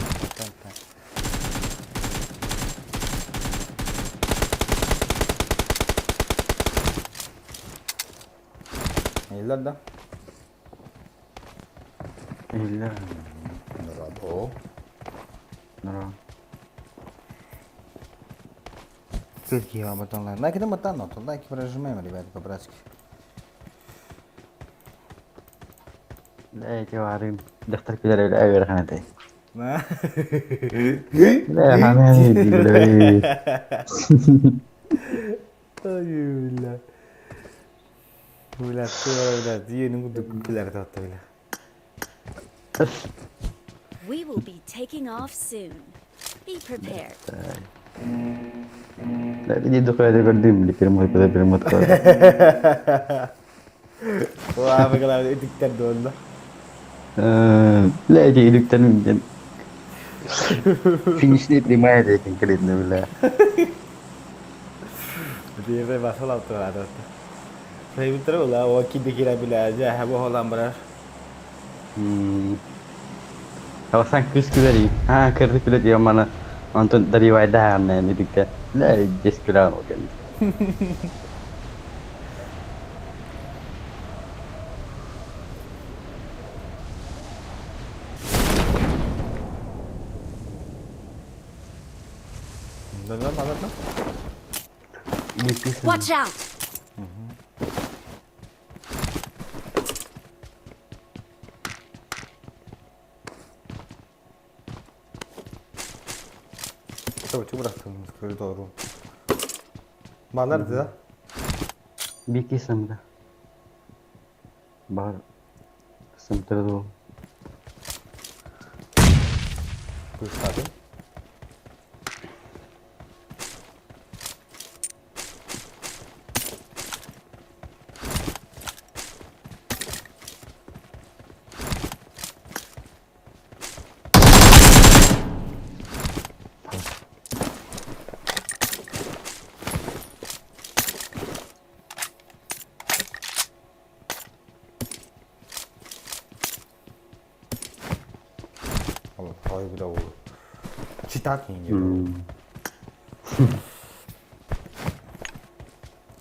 Ladda. Illa. Bravo. Bravo. Сколько я об этом лайк это мотано, то лайки прожимаем, ребята, по-братски. Да, эти вары дохтар пидары бля верханаты. Да, хананы бля. Ой, бля. Бля, бля, Диэн не буду бля это бля. We will be taking off soon. Be prepared. Да, иди духай это гордым, ли перемот. Wah, kalau itu kan dulu. Бля, эти электронные. Финишные прямая эти конкретно, бля. Dia bebas lah tuh ada. Play terus lah, wakil dikira bila aja, heboh holam berar. Kalau FRANCUS dari, kerja pilih dia mana nonton dari wadah ni dekat, lah just kurang kan. Watch out! Coba bıraktım yukarı doğru. Nerede da? Bir kısımda. Bahar kısımda doğru. Buyur abi.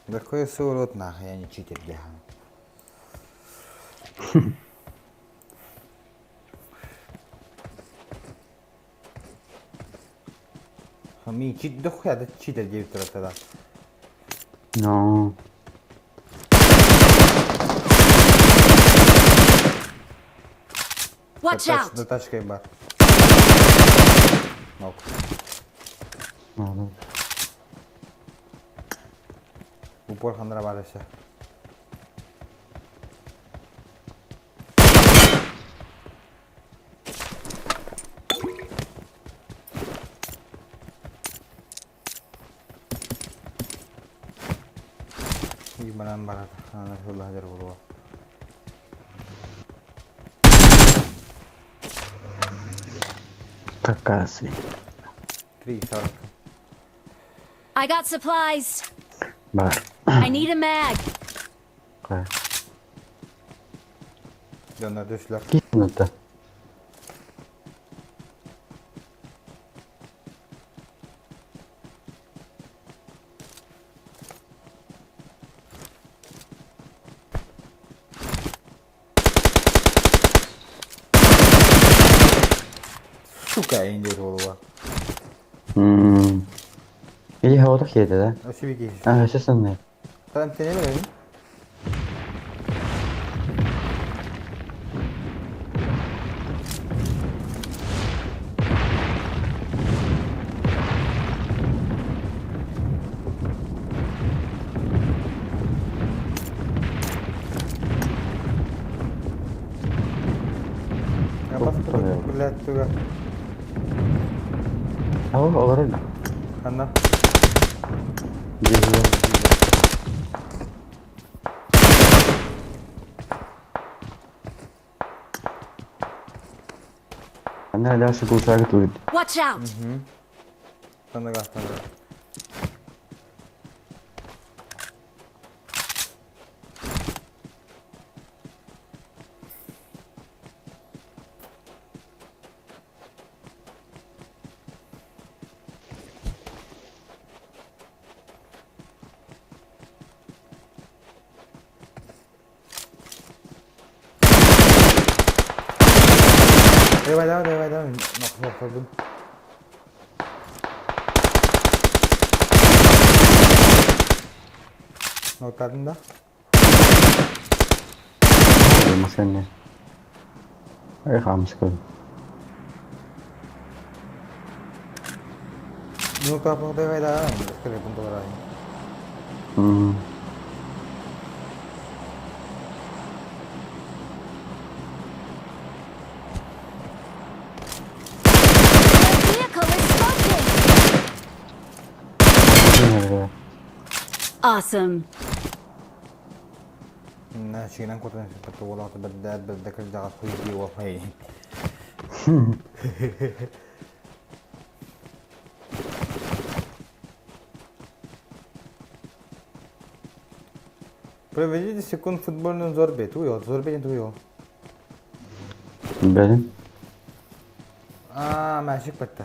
Да какой урод нахуй, я не читер, бля. Хами чит дохуя да читер девять раз тогда. No. Watch out! Да тачкой бар. Нок. Упор хандра барыша. Gimana barat? Anak sudah hajar bulu. Kakasih. 3 shot. I got supplies. Bar. I need a mag. Okay. Yanına düşler. Gitmedi. Suka indir bulu. İyi havada yedi de. Nasıl bir geçiş? Yaşasın ne? Sen seni mi dedin? Lihat juga. Oh, olabilir. Karena Karena ada sebuah gitu. Watch out! sana gel sana. Devam. Nok pardon. Nok kadında. Masan ne? Ay kamus ko. Nok apa devam. Sekali pun tu orang. Awesome. Nah, sini aku tuh satu bola tu berdek kerja aku di wifi. Проведите секунд футбольный зорбет. Уйо, зорбет уйо. Benim. Мәшік бітті.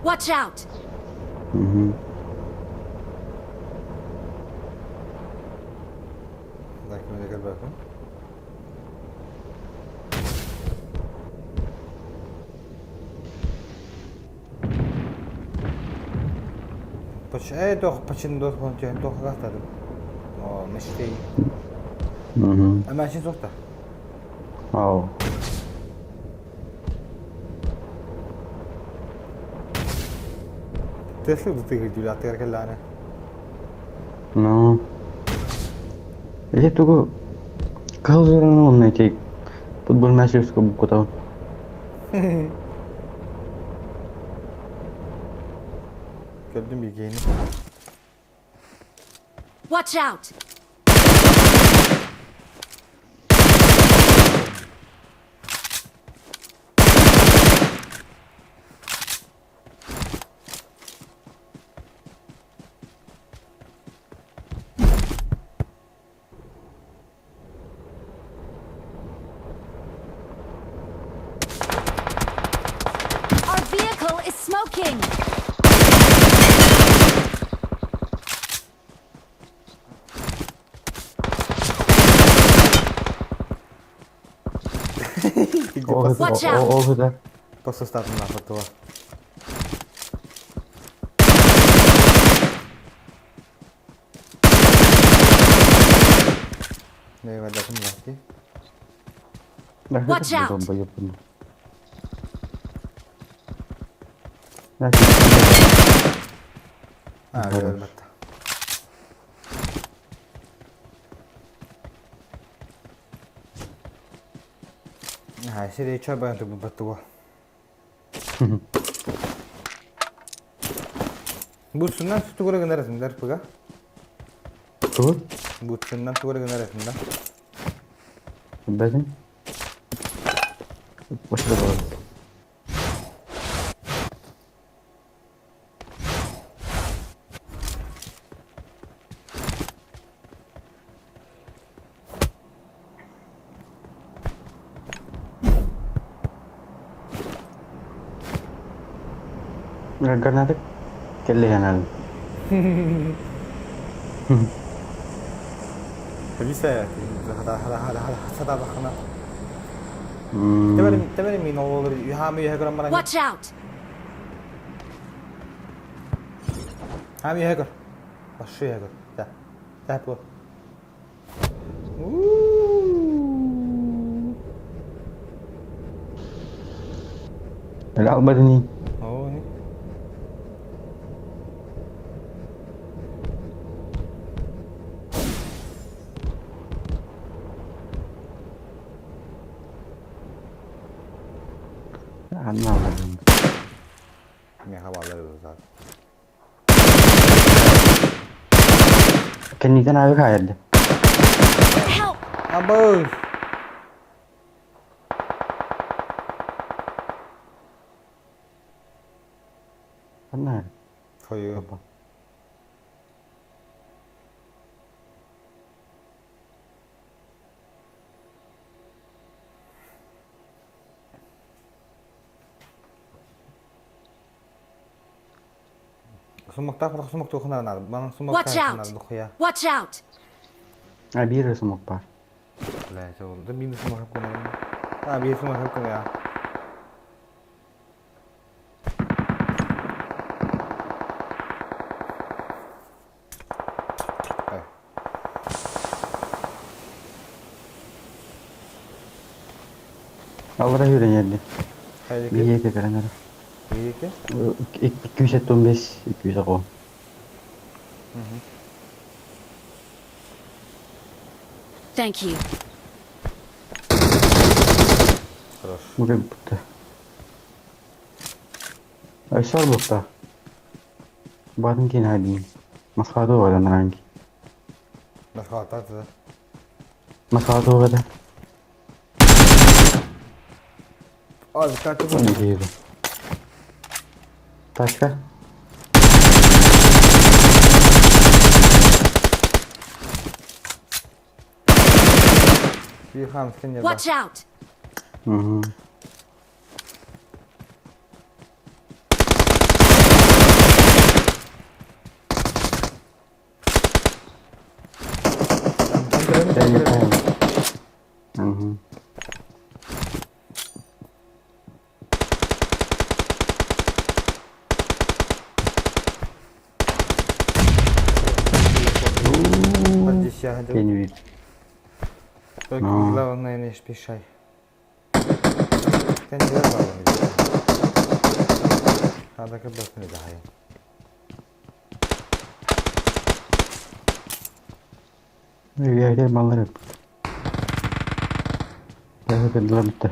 Watch out! Почему до гастаdım. O meşteyi. Ama şimdi sokta. Oh. Tesla bu tigre dulu atar kellane. No. Ini tuh kau orang mana cek football matches kau buku tahu. Gördüm bilgiyi. Watch out! Our vehicle is smoking! Watch out! Oh, sudah. Posso start na foto. Ne var datım vakti? Watch out! Gördüm hatta. Şimdi çaba yaptık bu batuğa. Bu sunan tutu kura gönder resimler pıga. Tuh? Bu sunan tutu kura gönder resimler. Benim. Başka da var. Karena ada kelehanan. Bisa ya. Hada bakana. Teberim min olur. Hami hacker amana. Watch out! Hami hacker. Başı hacker. Ya. Ya bu. Ada apa ni? Oh ni. Anlamadım. Ne havaları zaten. Kendinden abi kayırdı. Help! Abo. Benar. Koyu. Sumak tak pernah sumak tuh kenal nal, bang sumak Watch kenal out! tuh ya. Watch out! Bir semok par. Lah, so, tapi ini sumak aku kenal. Biar sumak aku kenal ya. Allah dah yürü geldi. Haydi Bir yeke kadar. İyi ki. 215, 200 ako. Thank you. Mungkin betul. Ay sor bukta. Bakın ki hadi. Maskada var rangi. Maskada da. Maskada var da. Abi kartı bu. Ne diyor? Başka? Bir hamskin ya. Watch out! Hı. Hı. Генвит. Только главное не спешай. Ты не забыл. Надо как бы не дай. Я малый. Я это для меня.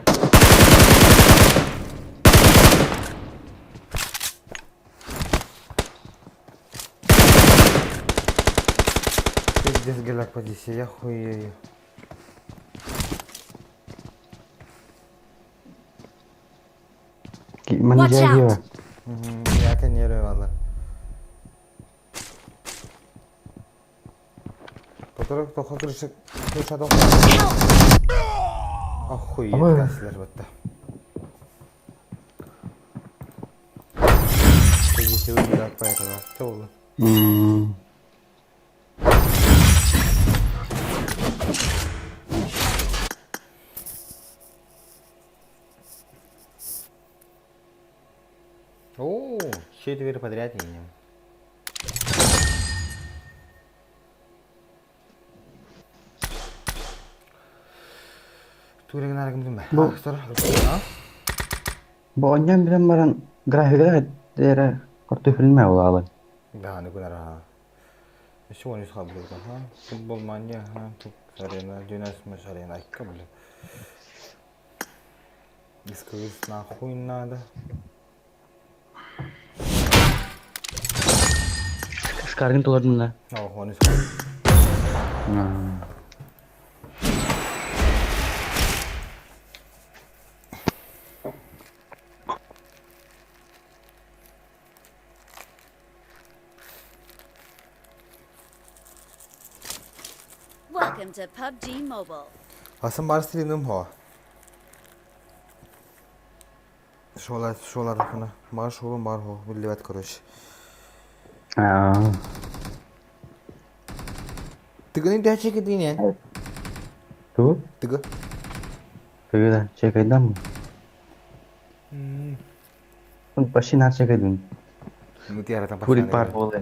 Здесь галак по 10, я хуею. Mana joyga va. Yaqin yeri valla. Fotoğraf toqa kirishib ko'rsatib. Ахуеть, каслер вот так. Идите выбирать по этому столу. О, 4 подряд едем. Turun nargım değil mi? Bu ondan bilen baran grafikler dere kartu filme olalım. Ya ne kadar ha. Şu an yüz kabul ediyor ha. Futbol manya ha. Çok sarayına, dünyası sarayına kabul. İskiliz nahuy nada. Sekarang keluar lah. Oh, onu Welcome to PUBG Mobile. Aslında bar streamim ho. Şolar buna. Bar şovum bar ho. Bir levet koruş. Tıgını da çek edin ya. Tu? Tıgı. Tıgı da çek edin mi? Pasti nak çek edin. Mutiara tanpa Puri par boleh.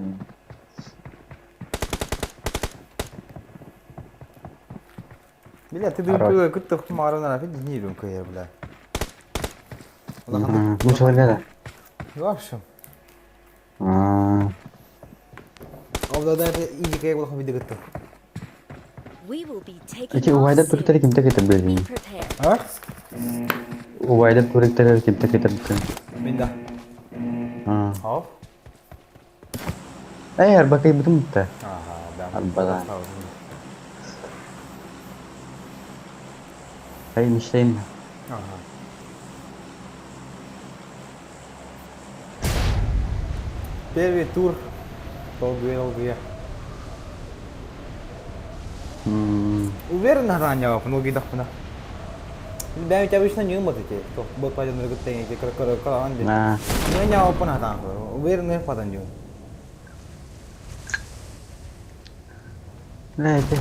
Bila tidur kutuk marah nana fit dinliyorum kaya bila. Bu soalnya lah. Yapşım. Avda da iyi kaya bulak video kutuk. We will be taking Acı wajda turik tadi kita beli. Ha? Wajda turik tadi kita beli. Minda. Hop. Eğer bakayım betul betul. Aha, Albalan. Hey, nişteyim. Aha. Первый тур Толгуя. Уверен ранее, но гидах пна. Дай тебя обычно не умотите. То вот пойдем на гутей, эти каранди. Ну я опана там. Уверен не паданju. Лети.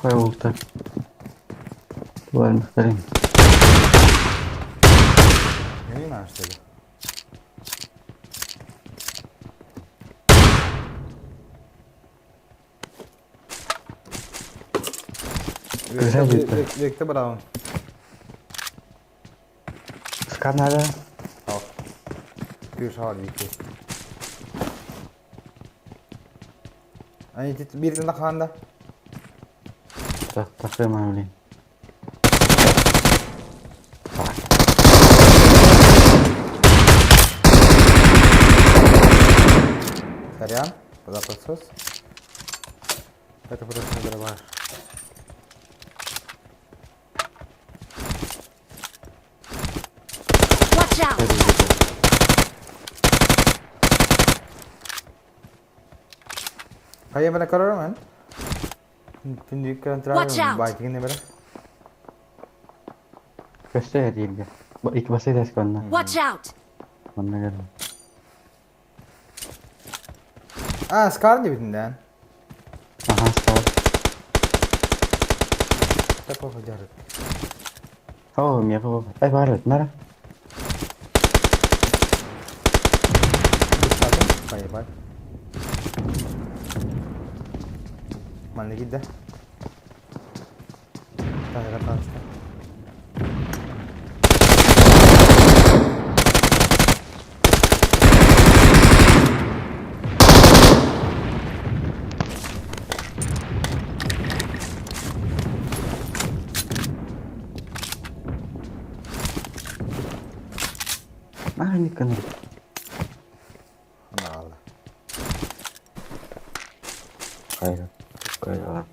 Какая ульта? Ладно, повторим. Я не знаю, что это. Виктор Браун. Скан надо. Bir şahar bitti. Hani bir tane kanda. Tak mana ni? Кориан, куда подсос? Это просто не дрова. Watch out! Kaya mana karo man? Tunjukkan Watch out. baik ini berapa? Kasta ya dia. Ik basta das konna. Watch out! Konna gel. Ah, scar di bitinden. Aha sağ. Tapo fajar. Oh, mi ako. Ay barat nara. Kaya bak. Mana gidda? Tahu kan pasti. Ah ini kan. Allah. Kaya. Kaya.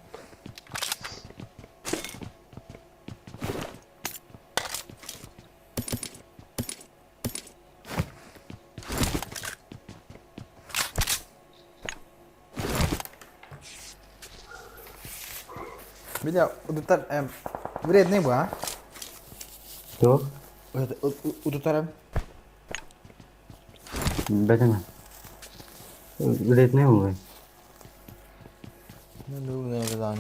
Bây giờ ututan em Vred nih gua. Tuh. Ututan em. Bagaimana? Lihat nih mulai. Aduh, ne kadar.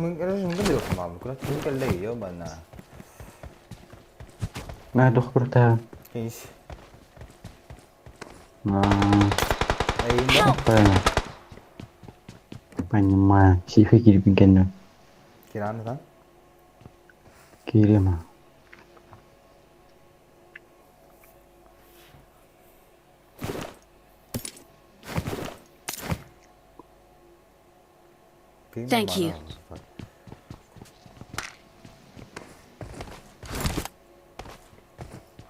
Mungkin diyor tamam. Mungkin leyo bana. Nah, tuh bertahan. Hiç. Nah, Ayında. apa ya? Panjang si Fikir bikin Kiraan kan? kirim. Thank you.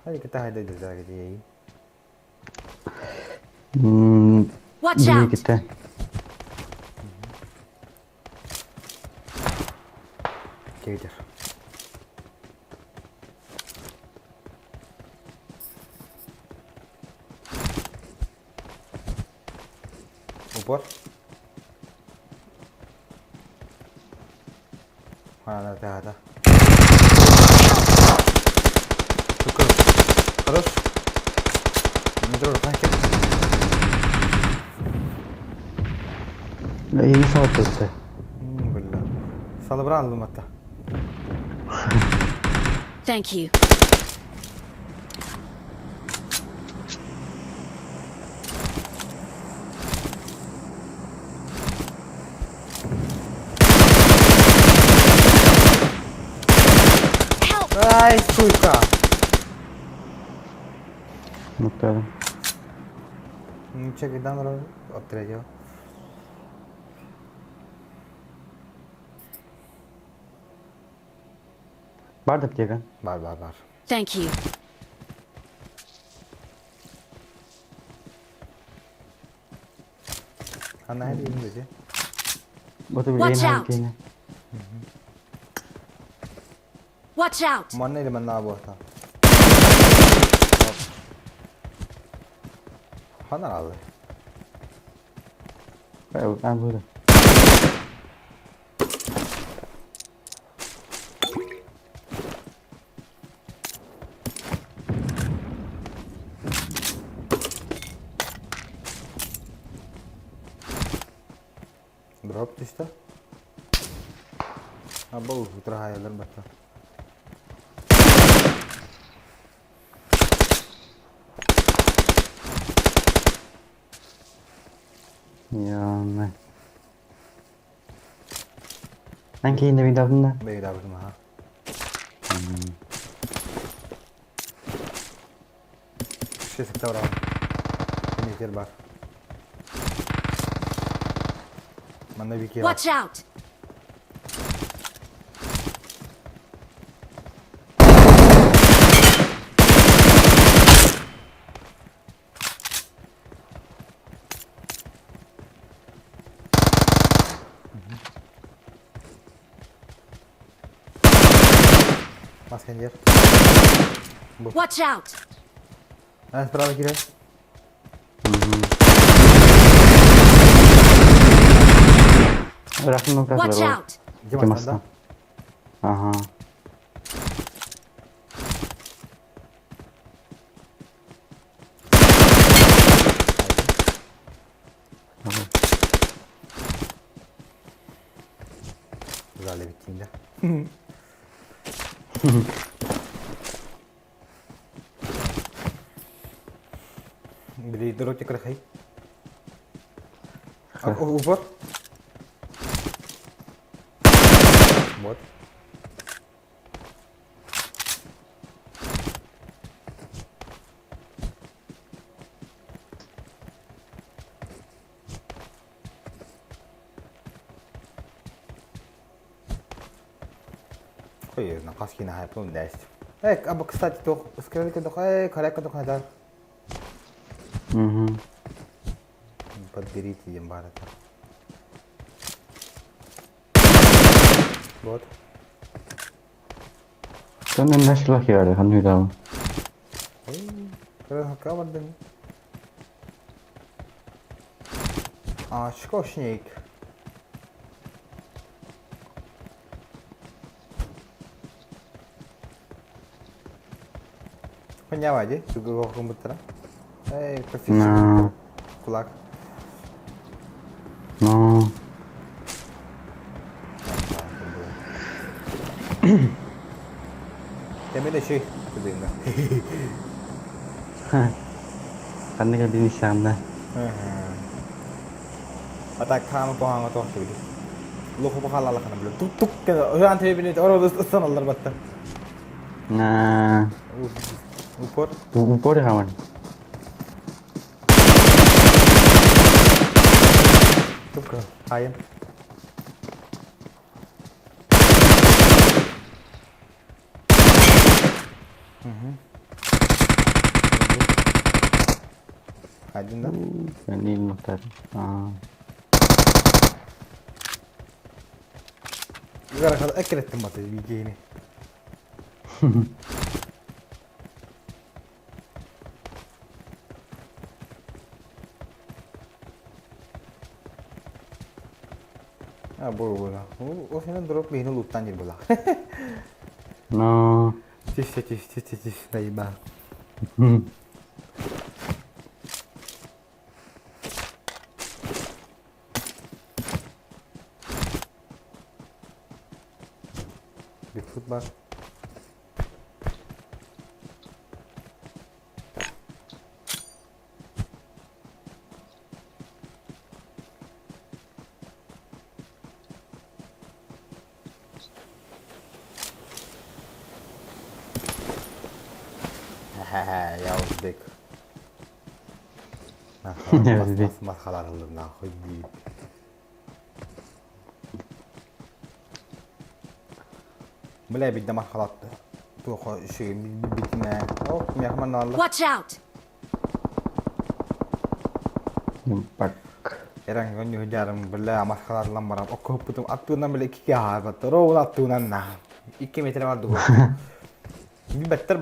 Hadi kita ada juga gitu ya. Watch Beli out! kita. Gelir. Упор. Ada. Шукр. Хорош. Метро пакет. Ini satu teh. Billah. Salabran aldım hatta. Thank you. Ay, suka. Muhtemelen. Cek idan orang oturacak. Bardak dia kan? Var. Thank you. Ana ini dedi. Betul Watch ini out. kayaknya. Watch out! Mana ile ben bu hata. Hana aldı. Kayak ambil. Drop düştü. Ha bu terakhir batta. Ya men. Anche in devi dare. Beda betul ha. Şey sıktı var. Ini terbar. Mana bir kira. Watch out! Sen yer. Watch out! Evet, bravo girer. Rakın noktası Watch var. out! Cımasında. Aha. Güzel de bittiğinde. Beli dorok cekar khay. ऊपर. बहुत. Ой, на каски на хайп он даст. Або, кстати, то скрылки то хай, коряка то хадар. Подберите ямбара. Вот. То не нашла хиара, ханю дам. Кого дым? Шкошник. Поняла, где? Ты говорил компьютера? Эй, профессионал. Кулак. No. Kami na siya. Sabi na. Kan ka binisam na. Atak kama po hanga to. Sabi. Loko pa kalala ka na blo. Tuk tuk ka. Uyan tayo binit. Oro saan allar batta. Na. Upor. Upor kaman. Tuka. Ayan. Aydın da. Benim noter. Yukarı kadar eklettim batı bilgiğini. Bola. O senin drop beni loot'tan gir bola. No. Tis. Dayı ben. Bigfoot var. Ya Uzbek. Masxalar aldım nahoy deyip. Mulai bidda masxalattı. Tuh şey bitme. Oh, mehman Allah. Watch out! Bak. Erang kan yo jarang bela masxalar lambaram. Oku putum atunan bela iki ya batoro atunan nah. 2 metre vardı bu. Bir better.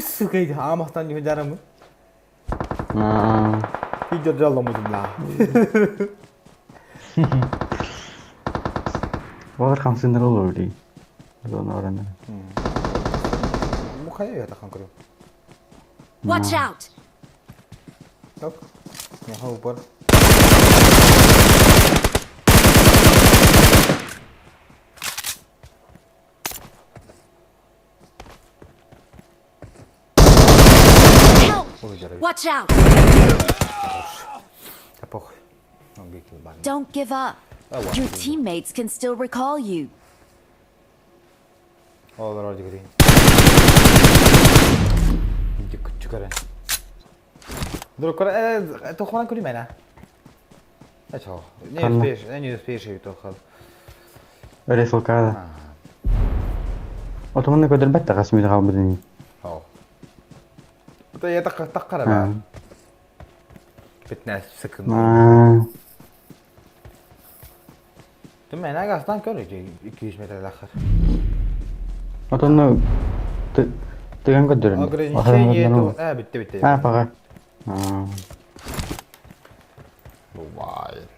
Sukaydı. Amahtan yo jarang. Hiç jarlamadım la. Var kamsın olur di. Zona orana. Mukaya ya takkan kuru. Watch out! Yok. Yaha upar. Watch out! Don't give up. Your teammates can still recall you. Olur orada gireyim. Çıkarın. Dur kore toxunan kuri mena. Aço. Ne spеш toxal. Öyle solkada. Otomanla kadar batta kasmı da kalmadın. Oh. Bu da ya takkara ba. Fitness sıkıntı. Değil mi? Ne gastan göreceğim 200 metre dakika. Otomanla Ты kan kau turun. Ограничение этого... bitti. Apa? Бывает.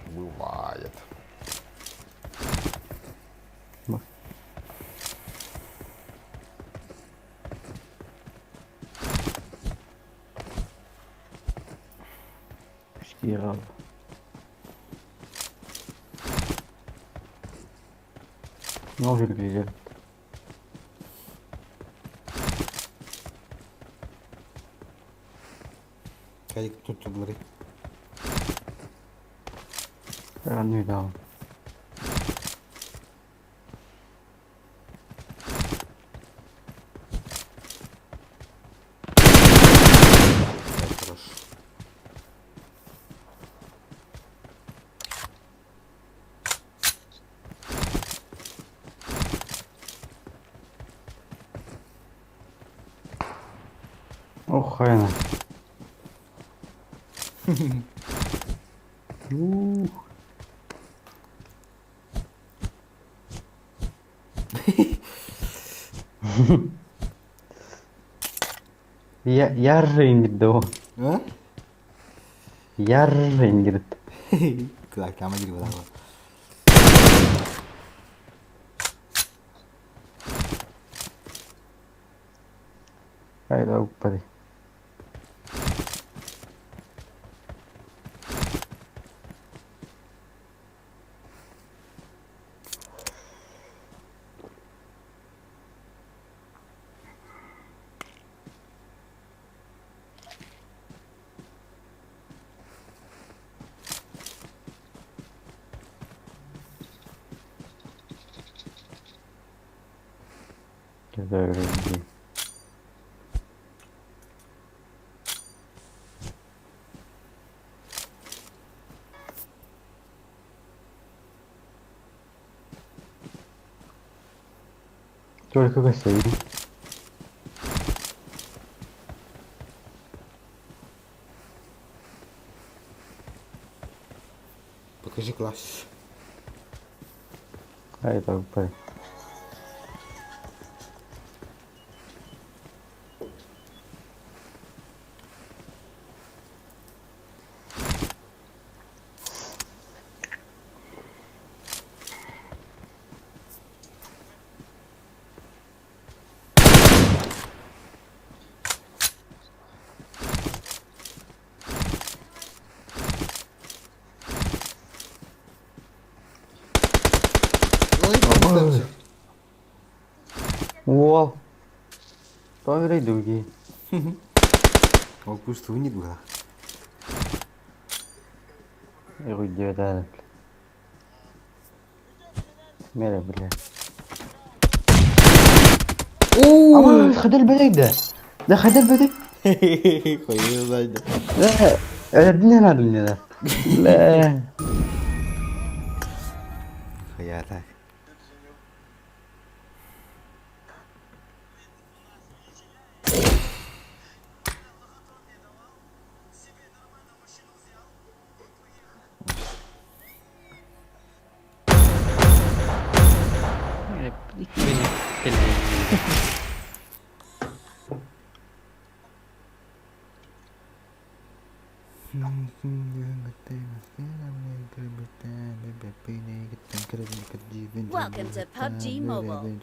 Шкира. Ну, уже где? Kayak tutup lari. Не дал. Хорошо. Ох, хрена. Yarın o. Ha? Yarın girdi. Kulaklama giriyor lan. Haydi upadi. Завершить. Только гостей. Покажи класс. А это упади. Wow. Tôi đây đủ gì? Ол просто уник была. Я уйду да. Мере, бля. Ama خد البلد ده خد البلد. Koyuyor zaten. لا öldün lan öldün. لا. Hayata. Welcome to PUBG Mobile.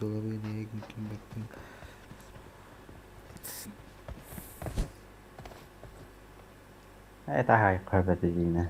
Ta hài khỏi về gì nè.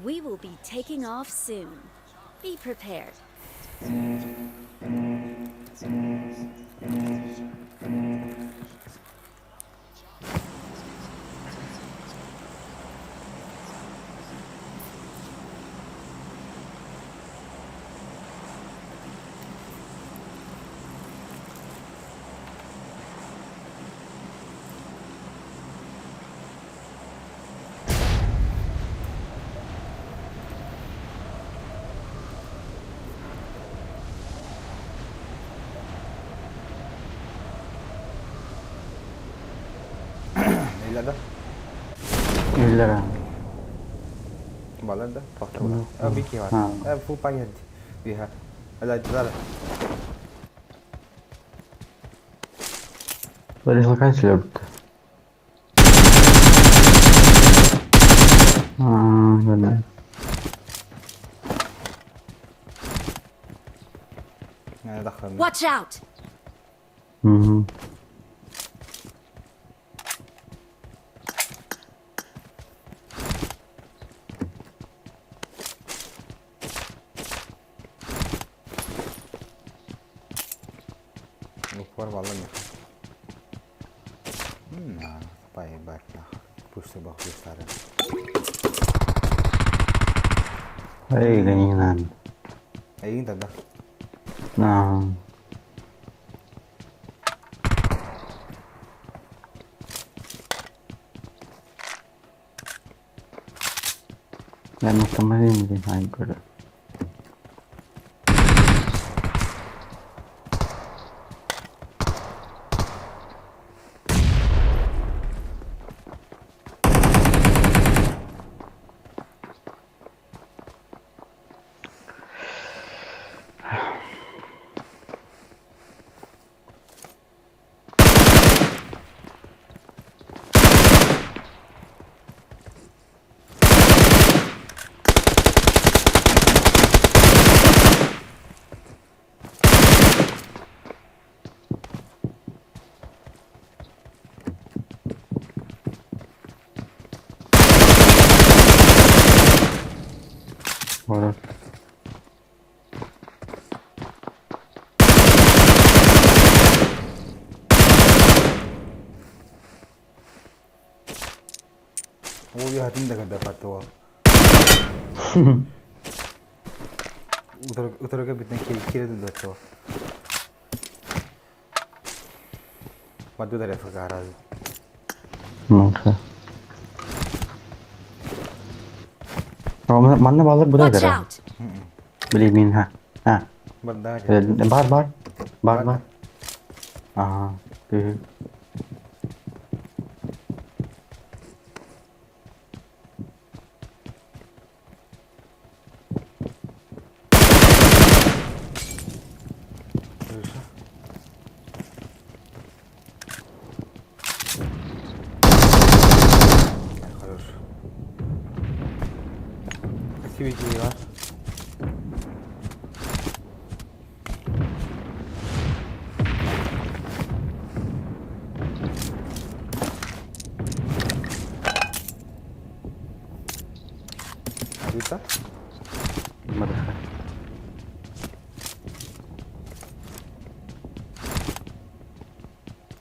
We will be taking off soon. Be prepared. Bila dah. Bila dah. Bala dah. Fakta bala. Biki var. Full paket. Vi har. Eller Вырезал канцлер. Да. Watch out! Lupa balon ya. Nah, baik nah. Push bawah besar. Hei, keinginan. Ingin tak dah. Nah. Dan kemarin di Haikor. Voilà. वो भी हाथ नहीं करता पाता हुआ उतर के बितने खीरे तो देता हुआ मध्य दर ऐसा कह रहा है Okay. Mana balık bu da gara. Bilimin ha. Ha. Bar. Aha. Activity var. Bisa? Modерка.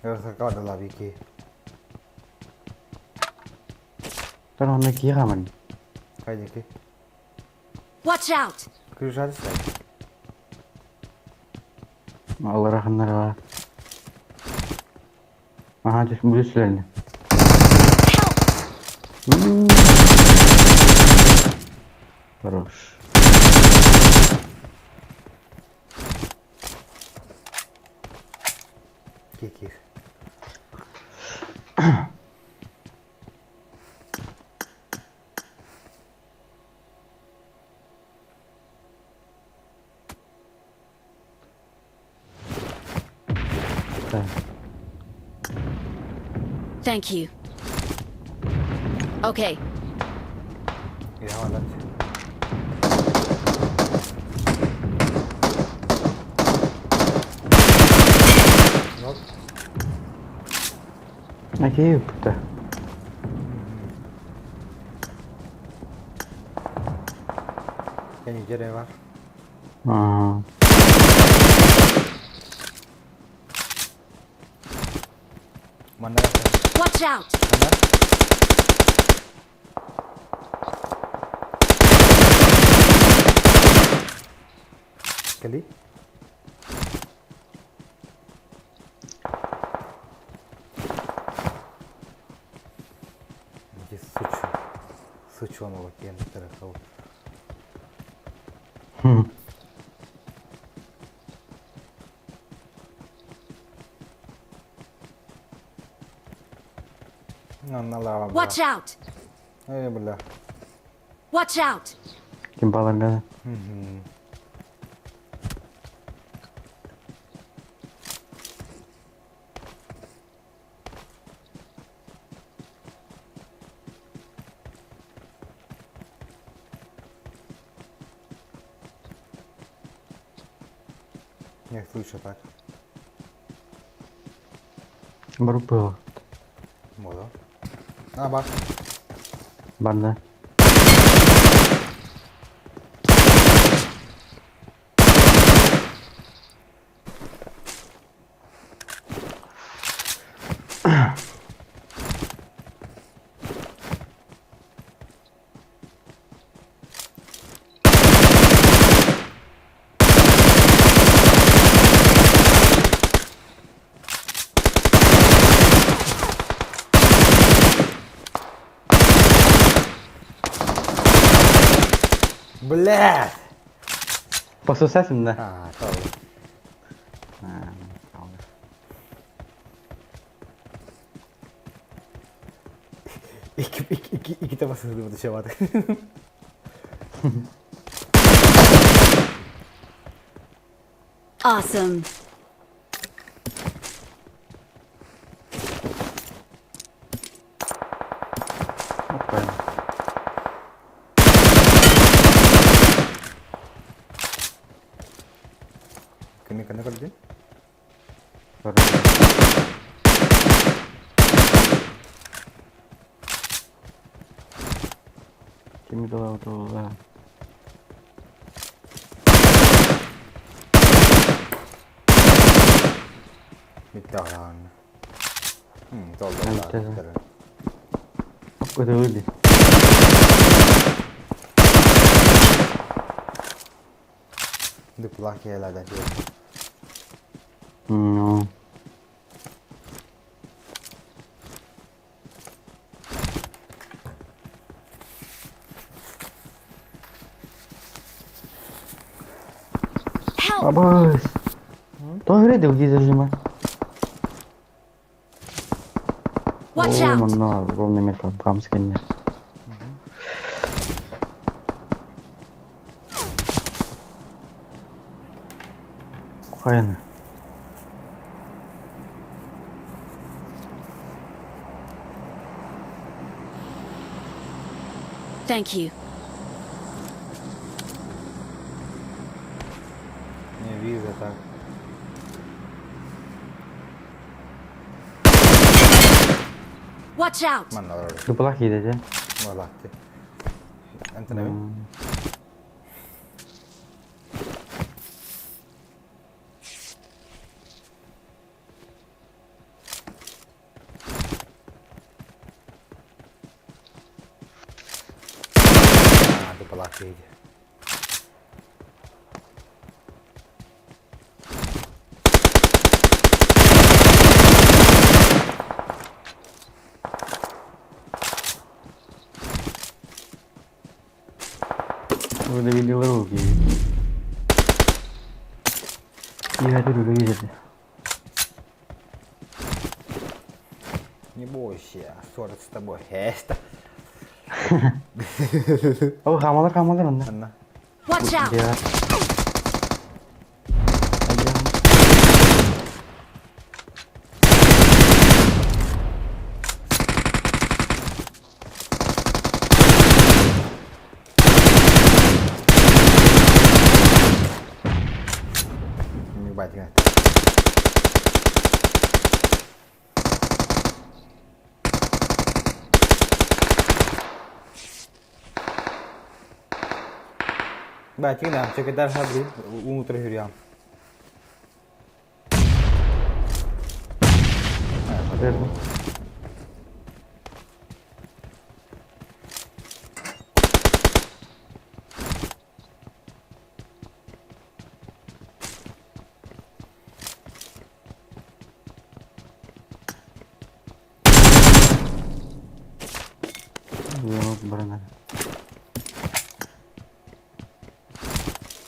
Rasa kau ada lagi ke? Taruh nak kira man. Kayak ke? Watch out! Kırışa da say. Allah rahmetler var. Aha, bu silahını. Хорош. Kekir. Thank you. Okay. Ya Allah. Yok. Окей, puta. Yani görev var. Aha. Mana? Watch out! Mana? Kali? Где сучёного кентера кого? На лава. Watch out! Бля. Watch out! Кимбаланга. Як лучше так. Baru Modo. Bak. Banda. Бля! Пососать да? Tahu. Kita pas betul siapa tuh? Awesome. Kena kerja? Kimi tuh lah. Mittahan. Tuolla. Aku tuh udah. Dupla kela da dia. No. Abas. Tuh akhirnya deh gitu sih mas. Watch out. Mana GROM nih metal pump skinnya. Kayaknya. Thank you. Не вижу так. Watch out. Mana orang? Lupa lagi aja. Malah. Ente nabi. Lupa lagi aja. Udah video baru gitu. Iya itu dulu gitu. Не бойся, ссориться с тобой. Эста. Oh, kamu kan? Watch out. Dia. Ебать, как. Бачи, да, секретарь Хабри, утро Юриан.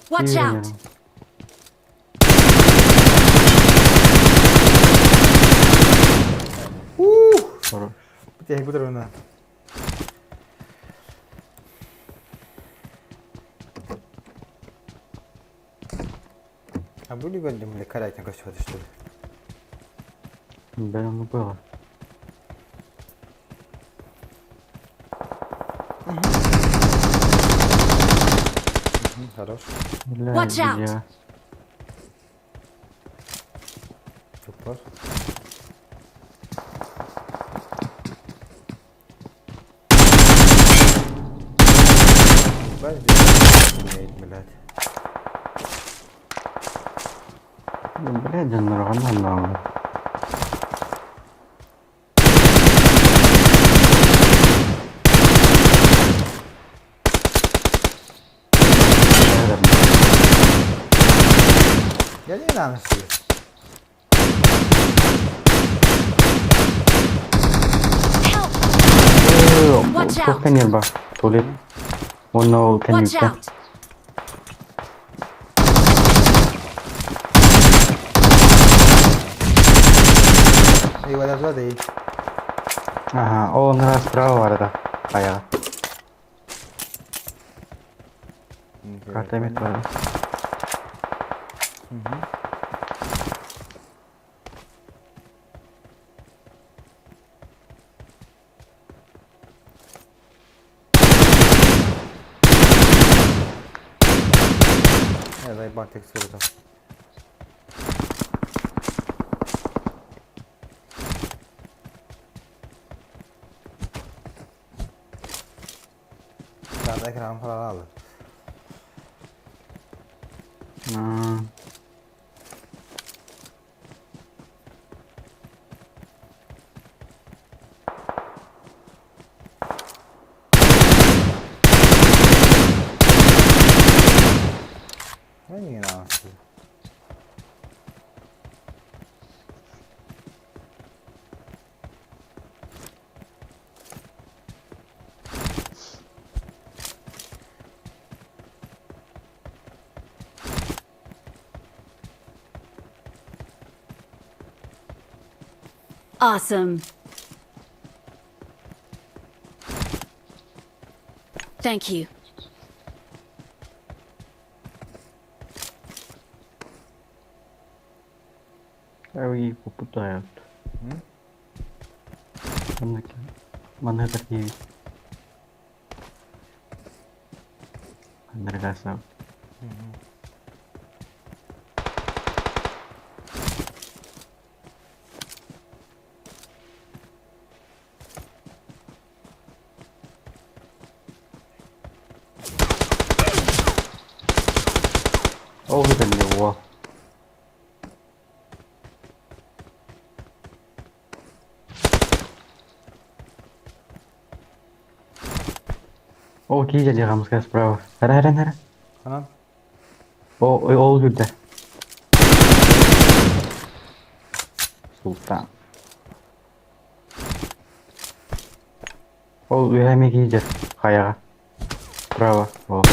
Watch out. Тяй бутербродна. А были годом или карать на что-то что ли? Да, ну было. Хорош. Watch out! Супер. Блядь. Блядь, да нормально. Я не знаю, что это. Просто небо. Тулит. Он на Watch канюке. out! И вот это воды. Ага, он раз справа варда. А я. Картами твоя. Я заебал текстуру-то. Да, экран прорал. Ну не надо. Awesome. Thank you. Ой, попутают. Mana такие? Нравится. О, это него. О, киз алганымызга справа. Ара. Ана. О, ол жүрдү. Султан. Ол үйәме киздер. Каяга. Справа. О.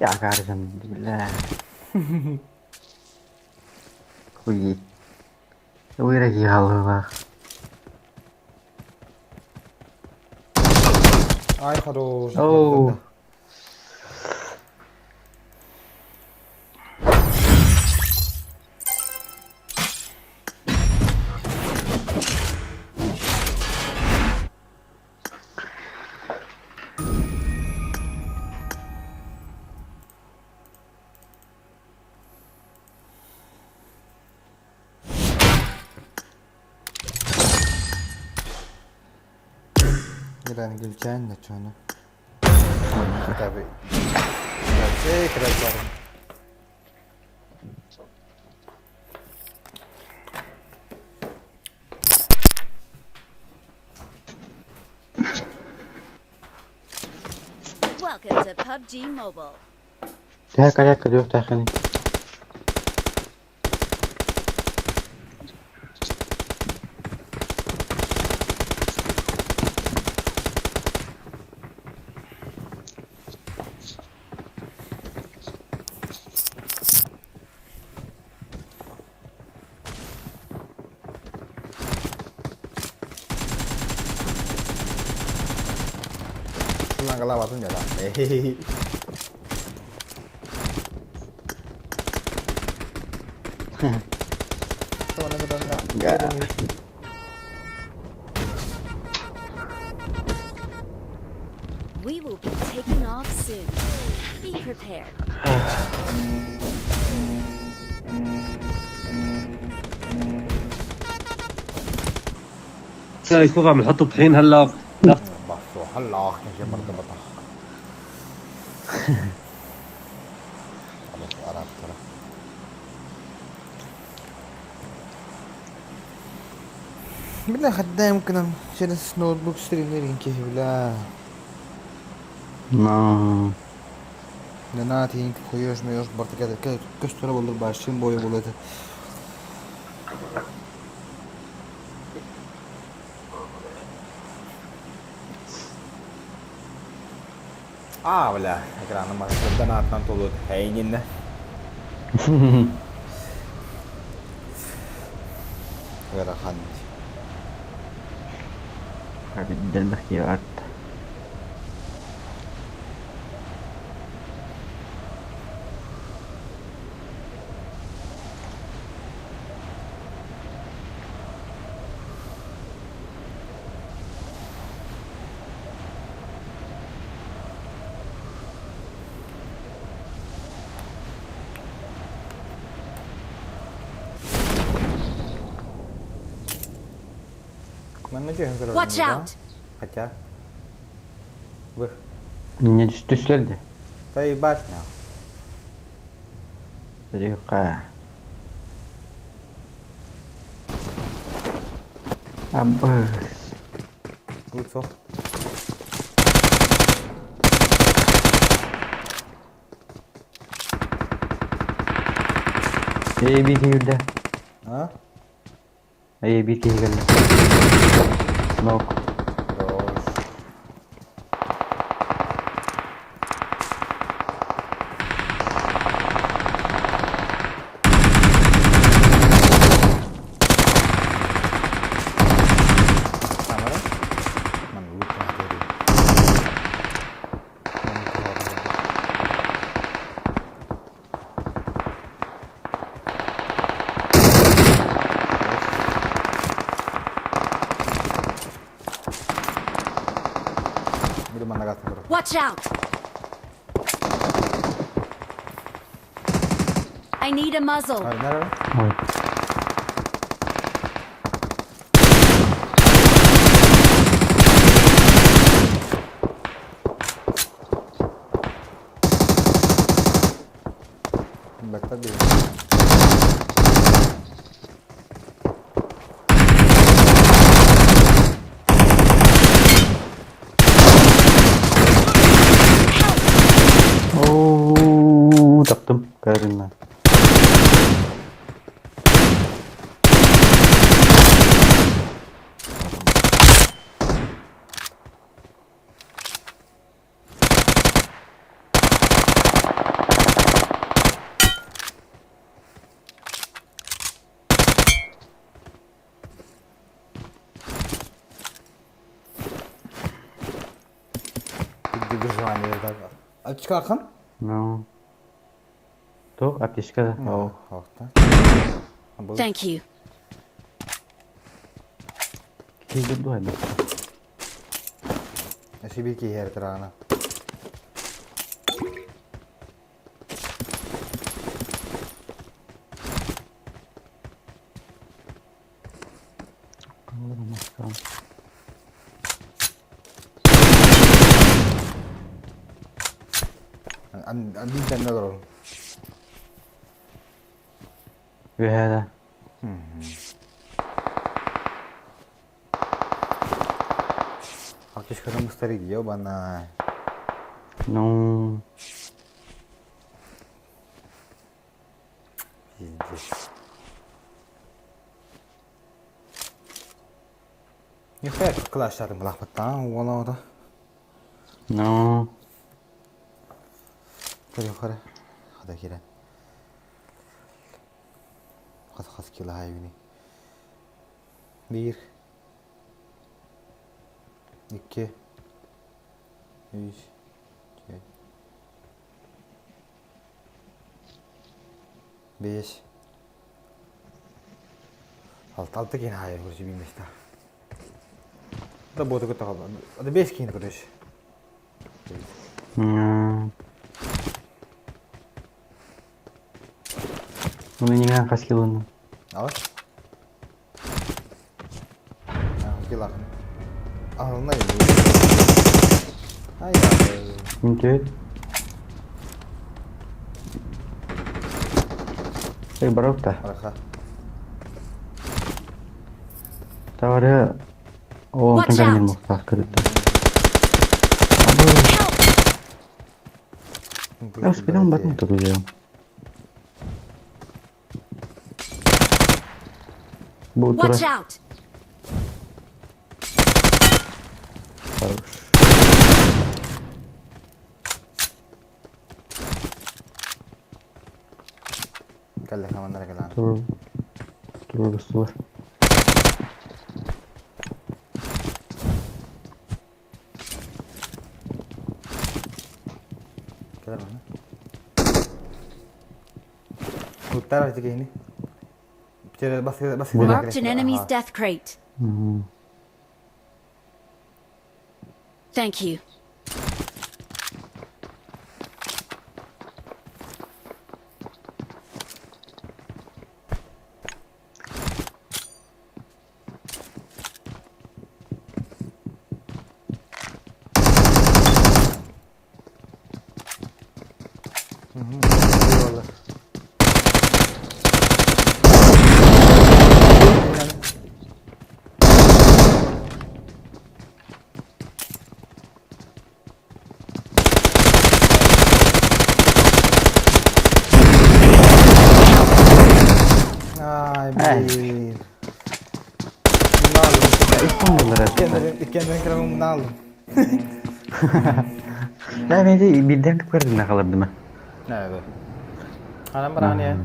Я гаржан, бля. Хуй. Выраги голова. Ай, хорош. Оу. Грань гильчан, да чё, ну? Давай. Эй, красавчик. Welcome to PUBG Mobile. Каяка дёк тахани. Kılan kalamadın ya lan. Sonra kadar da. We will be taking off soon. Be prepared. شوف عم نحط طحين هلا بصو هلا كنت برضه بطخ. خلاص عرفت ترى. بالله خدام ممكن جلس نوت بوك ستريميرين كيف بالله. Donatım koyuyoruz mu yok artık kadar göstere olur başın boyu buladı. Valla ekranı masasında Donatom dolu heyininde. Vera kan. Hadi gidelim ya. Watch out! Хотя. Вы. Меня düşlerdi. Ты башня. Река. Абы. Лицо. Bir girdi. Ha? Bir girdi. Smoke. Watch out! I need a muzzle. Taktım karından. Bir saniye daha. Aç kalkın. No. Tuh, ateşka. Oh. Thank you. Hidup doa dah. Nasi bir ki her terana. Andin dan nagro. Wehada. Ateş kadar müşteri diyor bana. No. Yok ya arkadaşlarım lahmatan valla da. No. Hadi yukarı. Hadi girelim. Kas kila hayvini. Bir. İki. 3, 4, 5. Altı keyin hayır kuruşu bilmişler. Bu da botu kötü kaldı. Hadi 5 keyin kuruş. Bunu yine kaç kilo onu? Alır. Gel akın. Alınlar ya. Hayır abi. Mungkin. Berapa dah? Berapa? Tahu ada. Oh, Watch tengah out. muka kereta. Ya, sepeda bat motor dia. Watch out. Kalle kamanlara kalan. Terus. Kelar mana? Utara aja ini. Bicara bas. Marked an enemy's death crate. Thank you. Eyvallah. Ay, bir. Kendine kıramı bunu aldım. Nah, nanti bidang kepada kalau dema. Nah, itu. Hanam berani ya.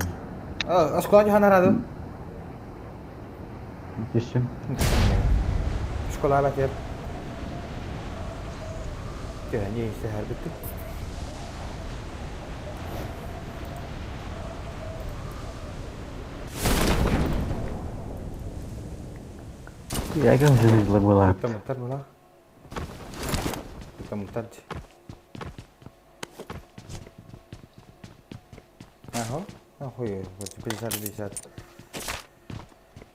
Oh, sekolah juga hanara tuh. Justru. Sekolah lah ya. Kayaknya sehari betul. Ya, kan sudah bola. Muter bola. Kita muter. Oh iya, bisa.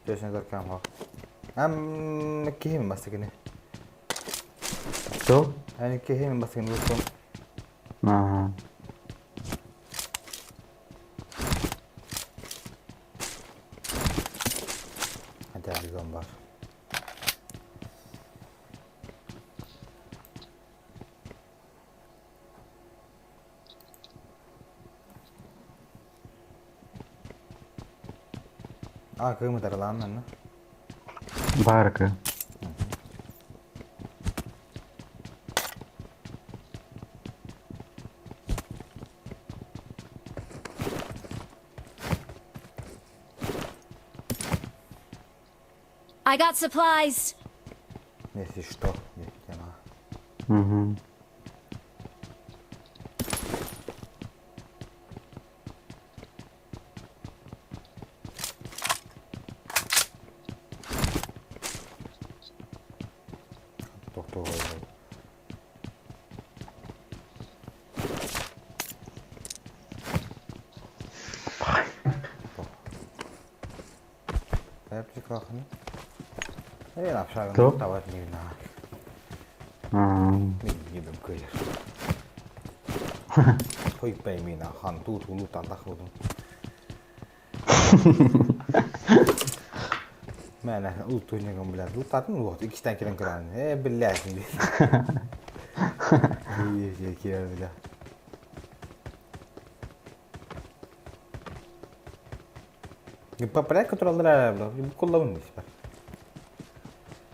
Biasanya terekam ho. Kehim masuk ini. So? Ini kehim masuk ini betul. Nah. Ada di gambar. Ke muter lama na. Barca. I got supplies. Если что, тема. Ini lapsa kan tawat ni na. Ni dum kaya. Thôi bay mi na han tu lu tan tak lu. Mana utuhnya kamu bilang lu tak lu waktu kita kira-kira belas ni. Iya kira bilang. Попрятка тролля, кулон нисбет.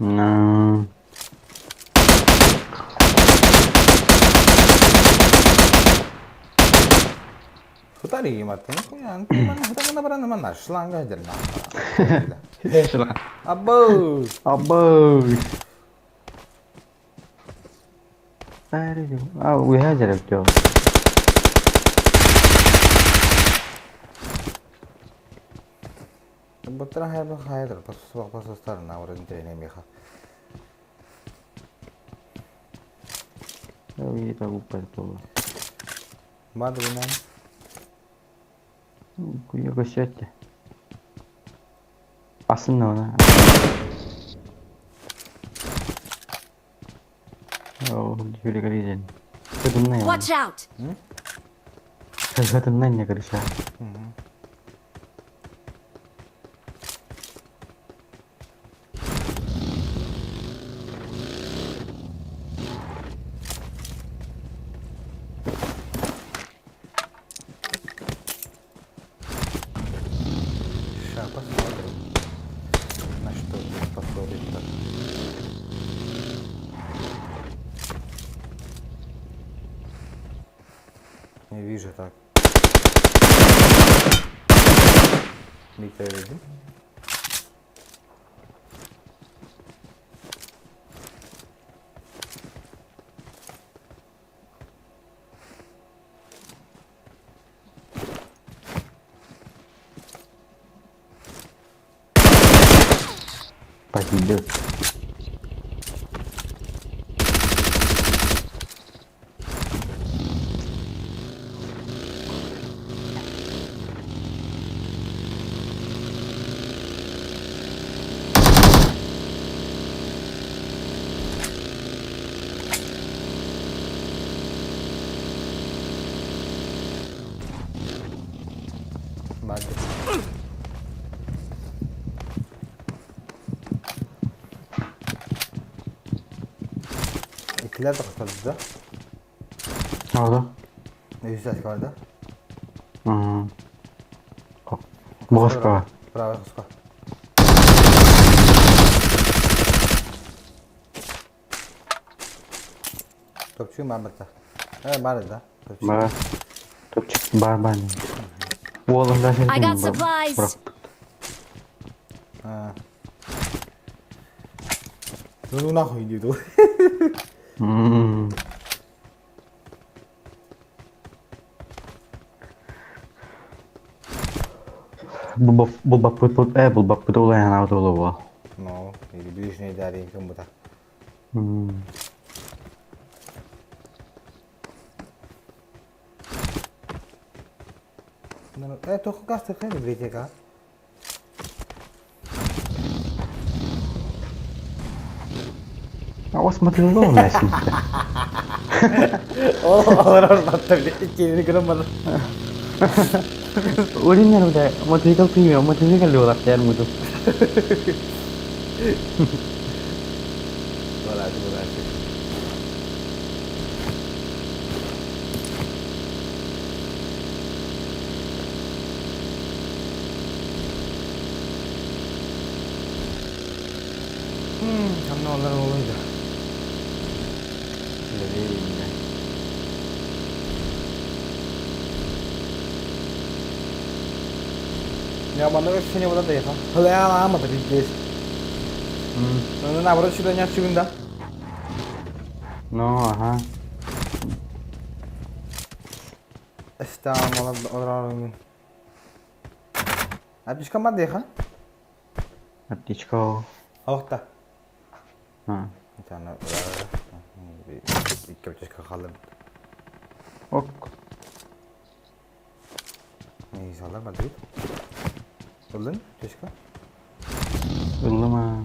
Nah. Tadi mati, nanti mana kita kena berani mana? Selangga aja nah. Abus. we have direct job. Betul lah yang kaya tu, pas start na orang training mereka. Ini tak upah tu. Mana tu ni? Kuya keset. Asin mana? Oh, jadi kerja. Ketunai. Watch out! Ketunai ni kerja. Не вижу так. Никто не видит. Пойдет. İkiler de kurtardı. Ne oldu? Ne yüzde çıkardı? Boşka. Bravo, boşka. Topçu Mehmet'te. Evet, Mehmet'te. Bar. Topçu bar. Oğlum da şey. I got supplies. Ha. Nó nào hình gì thôi. Bulbap betul yang nào tuh lo. No, ini bisnis dari kamu tak. Tuh kas tuh kan diberi kan? Awas mati lo lah sih. Oh, orang mati ini kena mana? Udah udah mati kau premium mati ni kan lo lah jangan mutu. Boleh. Kamu nolak aja. Ya mana ke sini boleh deh, kalau yang lama tadi guys. Nah, baru sudah nyampe benda. No, aha. Está malah orang. Habis kamu deh kan? Habis kau. Oh tak. Sana ikut cek kalah. Ok. Ini salah Madrid. Ulan, cek. Ulan mah.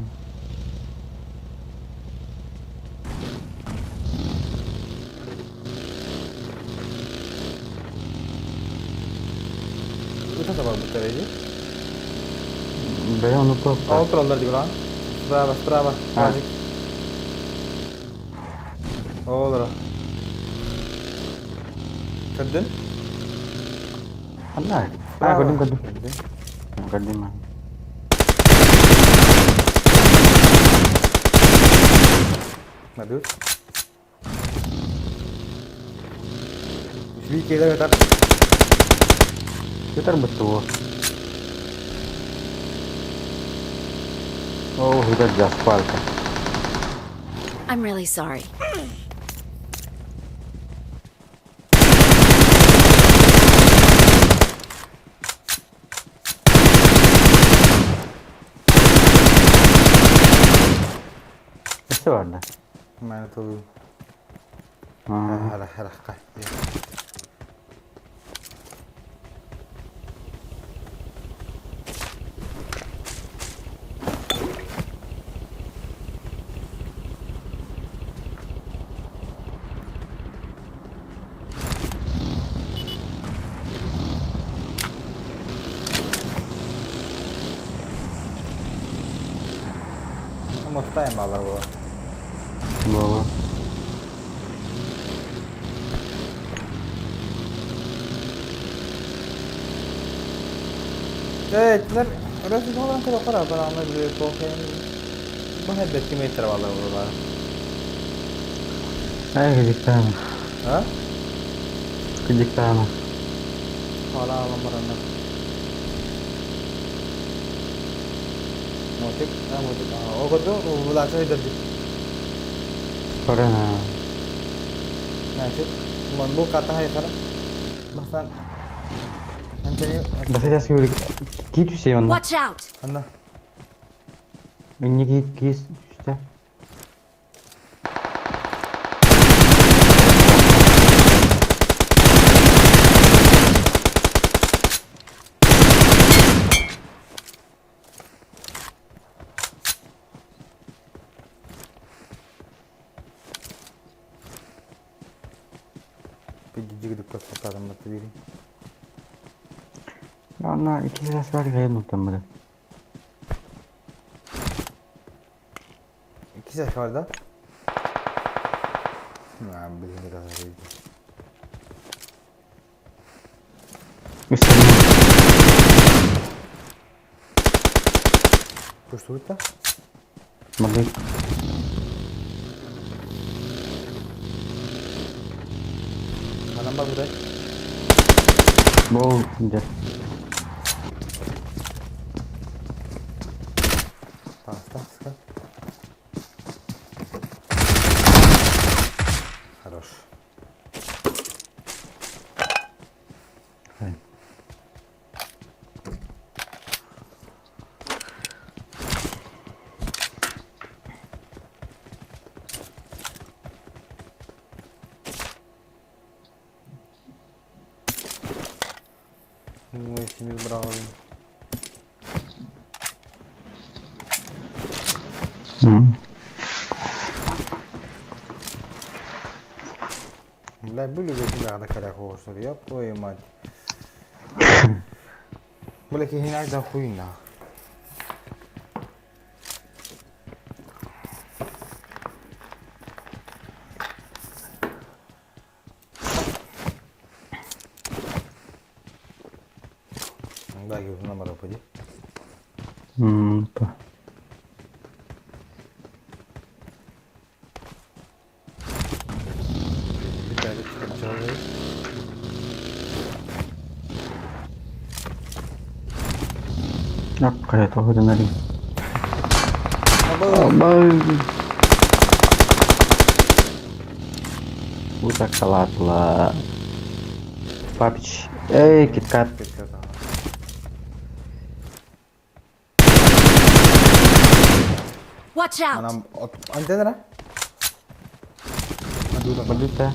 Itu apa betul aja? Bayang lupa. Oh, terlalu di belakang. Sprava. Oh, dah. Kadin? Ada. Kadin mah. Madu. Jadi kita betul. Oh, udah gaspal kan. I'm really sorry. Kaçta vardı? Ben tabii. Hala kay. Mustayım bağlar bu. Baba. Evet, orası ne olan kadar para bana anlayabiliyor. Bu hep kilometre bağlar buralar. Ay gecikten. Ha? Gecikten. Hala alamlarına. Motik, motik. O kadar o bulaşa idardı. Para na. Neyse, bu kata hay sana. Basan. Basta já se gitu sih mana? Watch out! Mana? Ini gitu işte. Pijik dekat kota tempat diri. Ona iki ses var gayet muhtemelen. İki ses var da. Ben bilmiyorum kadar iyi. Mesela. Pustu bitti. Malik. Adam bak burada. Bu de. Пожалуйста. Хорош. Ну, если не брал. Бля, были бы тебя на корях угостили, я твою мать. Бля, какие иногда хуйня. Да, я уже номер поди. Па. Kayak tahu dan tadi. Abang. Udah kalah lah. Papich. KitKat. Watch out! Mana ante mana? Maduta.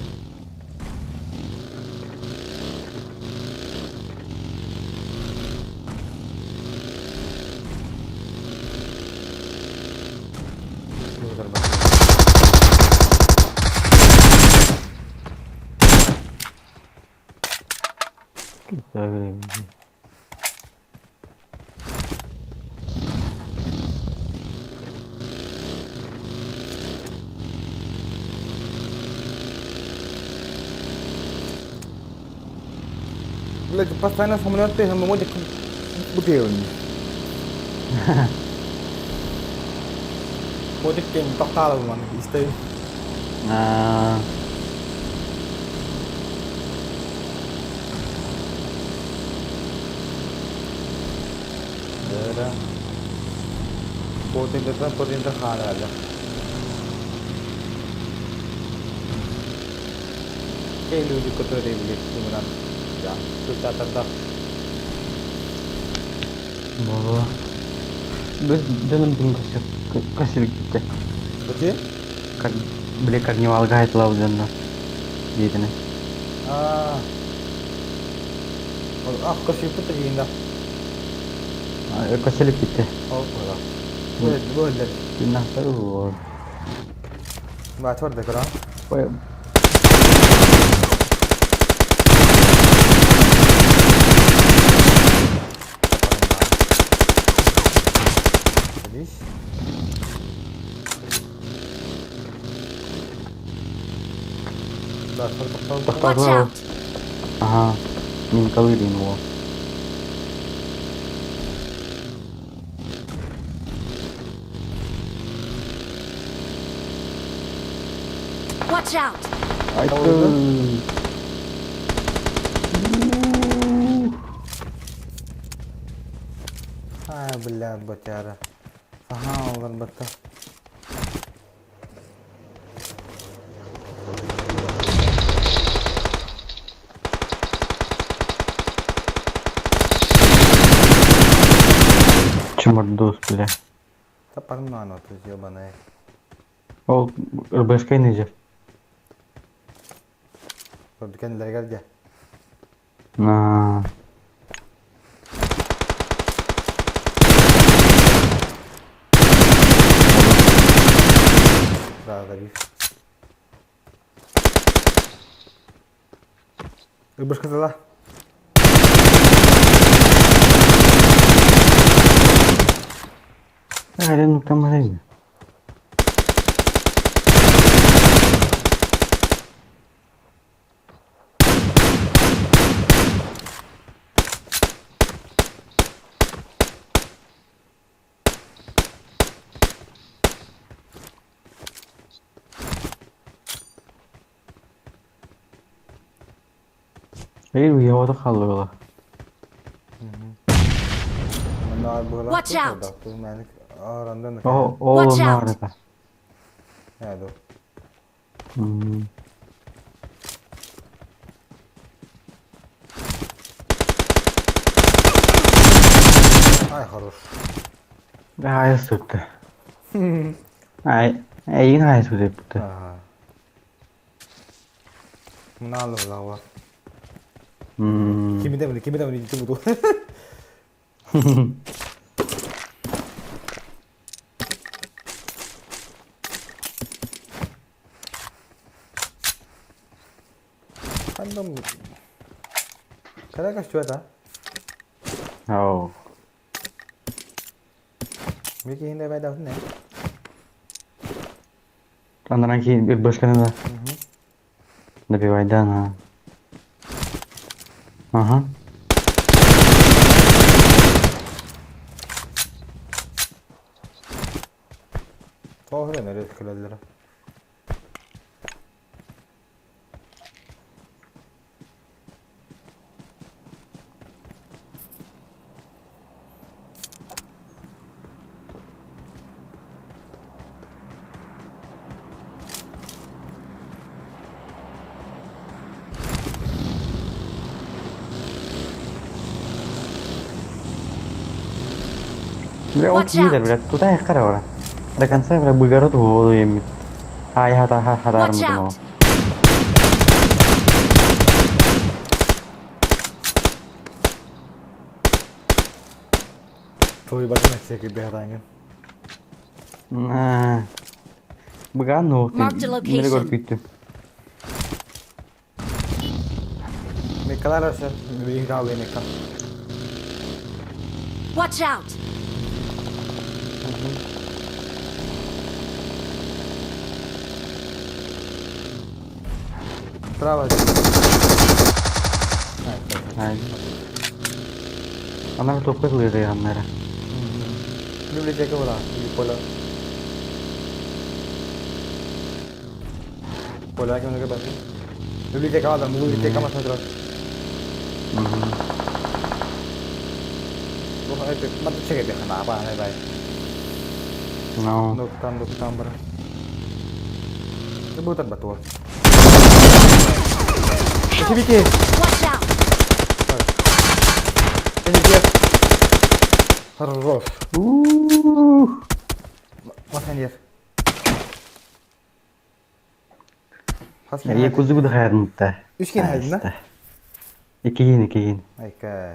Lagi pas final sama nanti sama mau jadi Modion. Mau jadi game tak kalah mana istri. Nah. Ada. Potin terkhala ada. Kayak lu di kota Revit kemudian ya sudah terdak. Bahwa jangan kasih kita. Oke? Beli karnival guide laudana. Gitu nih. Koşup tutayım da. Keselip gitti. Böyle. Pindah terus. Baca orada kira. Watch out! Aha, min kali din wo. Watch out! Belah bicara. Faham kan betul. Cuma dos bile. Tepat mana tuh jawabannya? Oh, LBSK ini aja. Bikin dari kerja. Nah. Tadi. LBSK salah. Ada nukta mana? Ini dia tuh kalau lah. Watch out! Oh, Watch nah, out! ada. Ya tuh. Ay harus. Ay sudah. Ini ay sudah betul. Menaluh lawa. Hmm. Kimi dah beli itu betul. Kandung. Kalian kasih cuaca? Oh. Bikin hindi beda nih. Anda lagi berbaskan lah. Lebih wajar lah. Aha. Oh, ini ada sekali. Watch out! Tuh teh kar orang. Rekan saya udah bergarut tuh yang hata Watch out! Tuh ibaratnya sih kita tanya. Nah, begano. Mark the location. Mekalar harusnya lebih rawi mekal. Watch out! Trava. Hai. Anak tuh apa tuh ya kamera? Ini beli jaga bola, beli bola. Bola yang mana ke bawah? Beli jaga bola, beli jaga mas terus. Bukan itu, mati cek dia kenapa nih bay? No. Dokter ber. Sebutan betul. Sedikit. Watch out! Sedikit. Harus. Mas anjir. Ya kuzu da hayatımda. 3 kere haydın da? 2 gün. Ayka.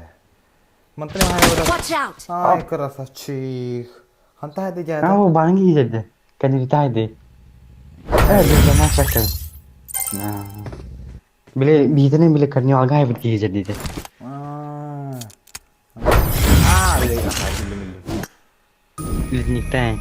Mantene hayvada. Watch out! Ay krasavчик. Hanta haydi geldi. Ama bana giydirdi. Kendi taydı. Evet, bir zaman sakın. Bile bir tane bile karnı alga hayvat giydirdi. Bile haydi. Lütfen.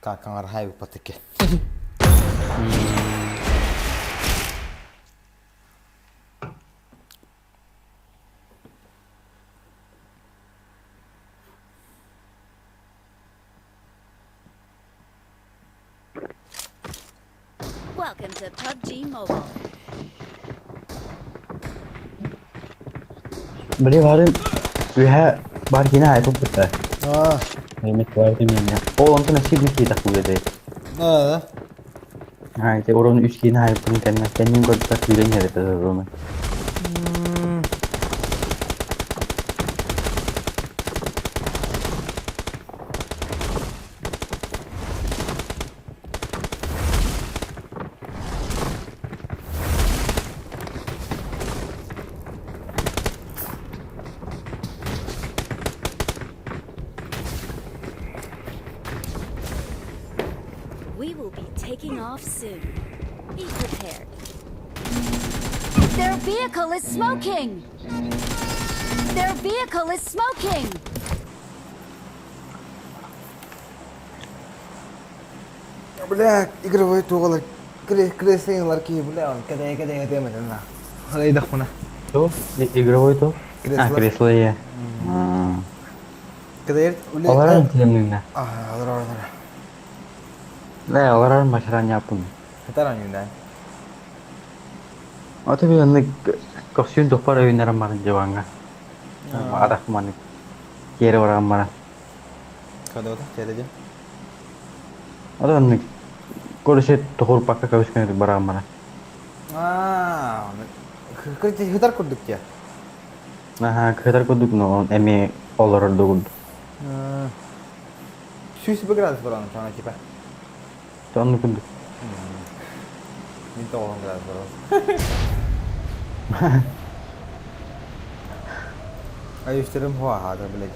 Kakang arhay patike. Welcome to PUBG Mobile. Beri varın. Ühe barkine ait tuttu. Mehmet vardı mı ya? O ondan nasip bir şey takılıyor değil. Ha işte oranın üçgeni ait bunu kendim kodtak yüreğin yaratır onu. We will be taking off soon. Be prepared. Their vehicle is smoking! Their vehicle is smoking! Бля, игровой туалет. Кресень ларки, бля, он когда медленно. Хайда хуна. Что? Игровой то? Кресло я. Когда Олар телемнина. Олар. Ne olarak maşran yapın. Hataran yundan. Atı bir anda kostüm topar oyunlarım var cevanga. Ada kumanik. Kere orang mana. Kada oda çelece. Ada anda korse tohur pakka kavuşkan itu barang mana. Kerja hitar kuduk ya. Nah, ketar kuduk no emi olarak dugud. Suis begradas barang sana cipa. Tuan kuduk. Minta orang beras barang. Ayo istirim hoa ada beli.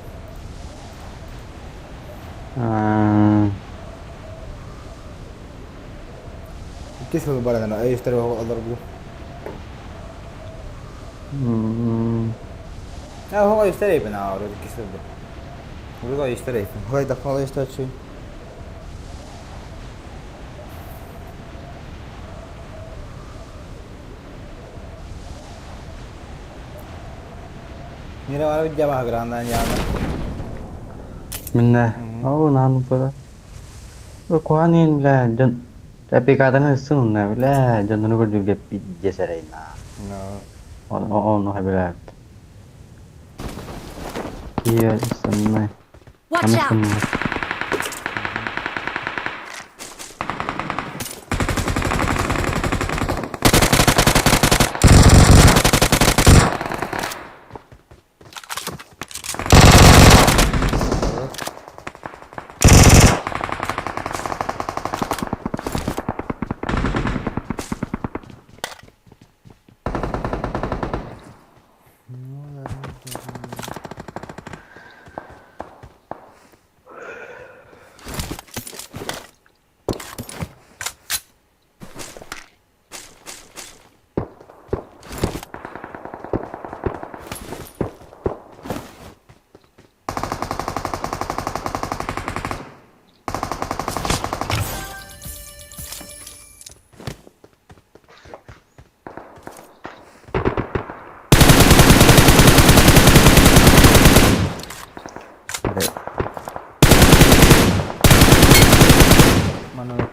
Kis kalau barang na ayo istirim hoa ada bu. Ya hoa istirim na orang kis itu. Hoa istirim. Hoa dah hoa istirim. Mira ahora ya vas grande ya. Minna. Oh, nanu pada. Kuanin lah jan. Tapi katanya sunna lah jan nunu juga biasa rena. No. No habilat. Iya, sunna. Watch out!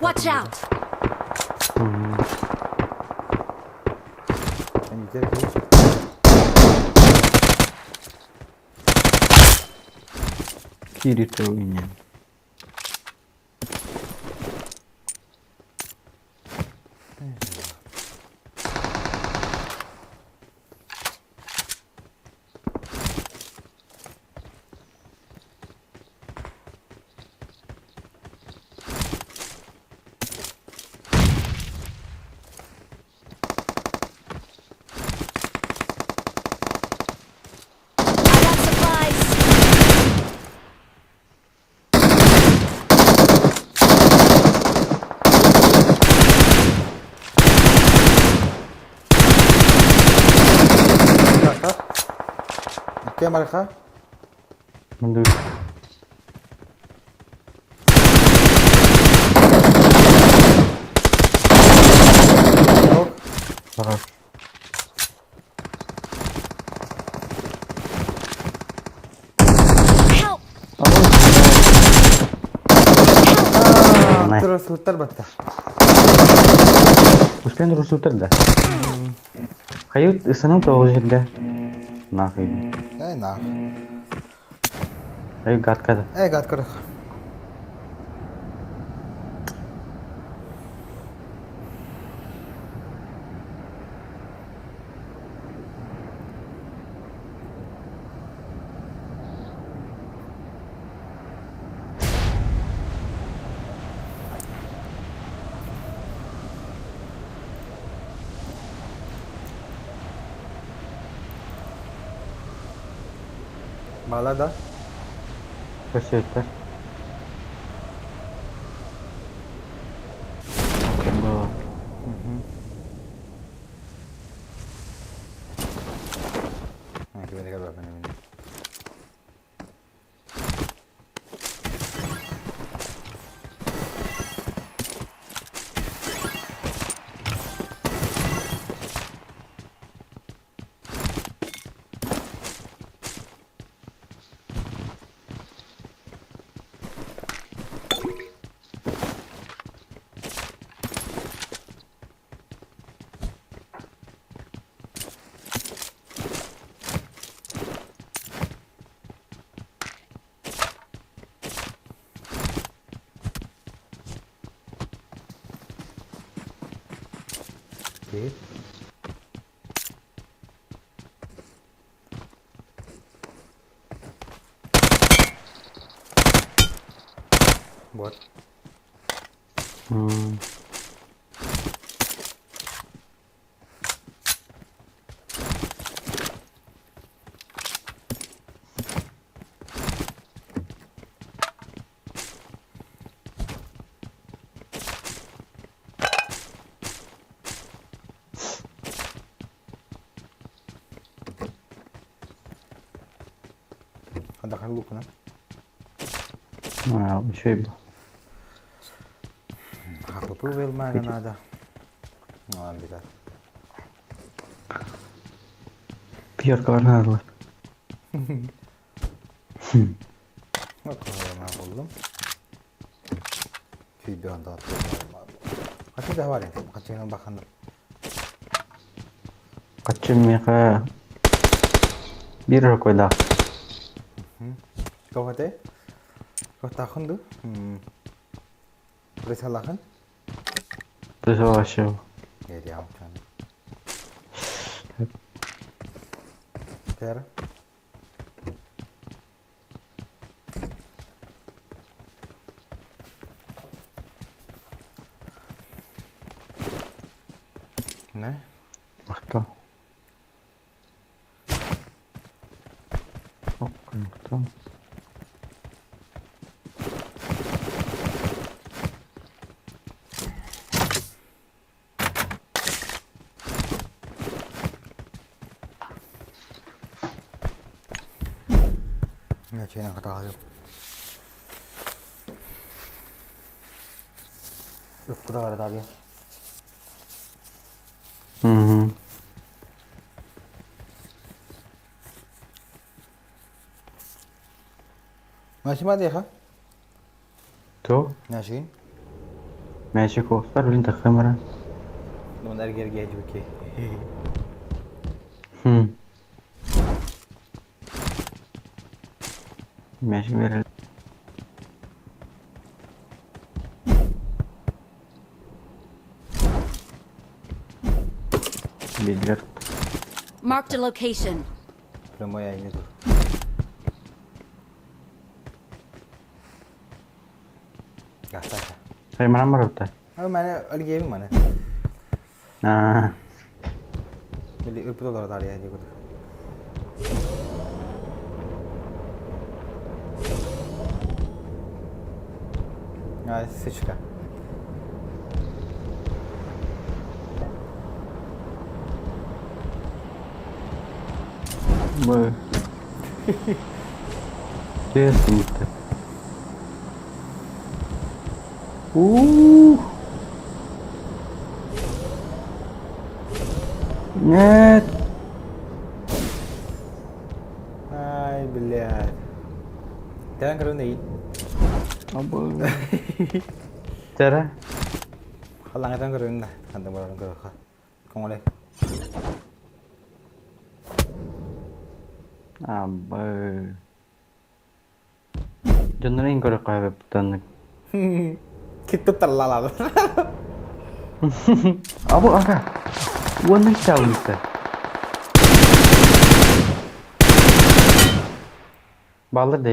Watch out! Kiri tahu ini. Oke mereka. Mundur. Sarap. Terus hutar bata. उसके अंदर उस उतर दा खायो इसने तो हो जाता ना खायो ना खायो गात कर गात कर Malah dah. Kesetar. Kedua. Nah, kita lihat berapa ini. Okay. Buat. Ada kan lu kan? Nah, şey bu. Aku tuh wel mana ada. Nah, bisa. Biar kawan var. Aku ne buldum? Videoda atıyorum. Kaçı da var ya, kaçına bakalım. Kaçım ya bir koyda. Kau kata? Kau takkan tu? Boleh salahkan? Terus aşağı. Ya dia macam. Ter. Ne? Bakta. Bakta. Ya Cina kata aja. Ufuk da var abi. Masih mati ya kak? Tuh. Masih? Masih kok. Taruh lintas kamera. Bentar geri aja oke. Masih merah. Marked a location. Прямая нету. Saya mana marut Mana ada game mana? Nah, Beli betul lah tadi aja gitu. Ya, seçka. Bơ. Chết sụt. Нет. Ай, блядь. Jangan keren nih. Apa? Cara? Halang itu keren dah. Kantong barang keren. Kong oleh. Apa? Jangan ini kau kayak petani. Kita terlalu. Apa angka? Warna hijau kita. Balas deh.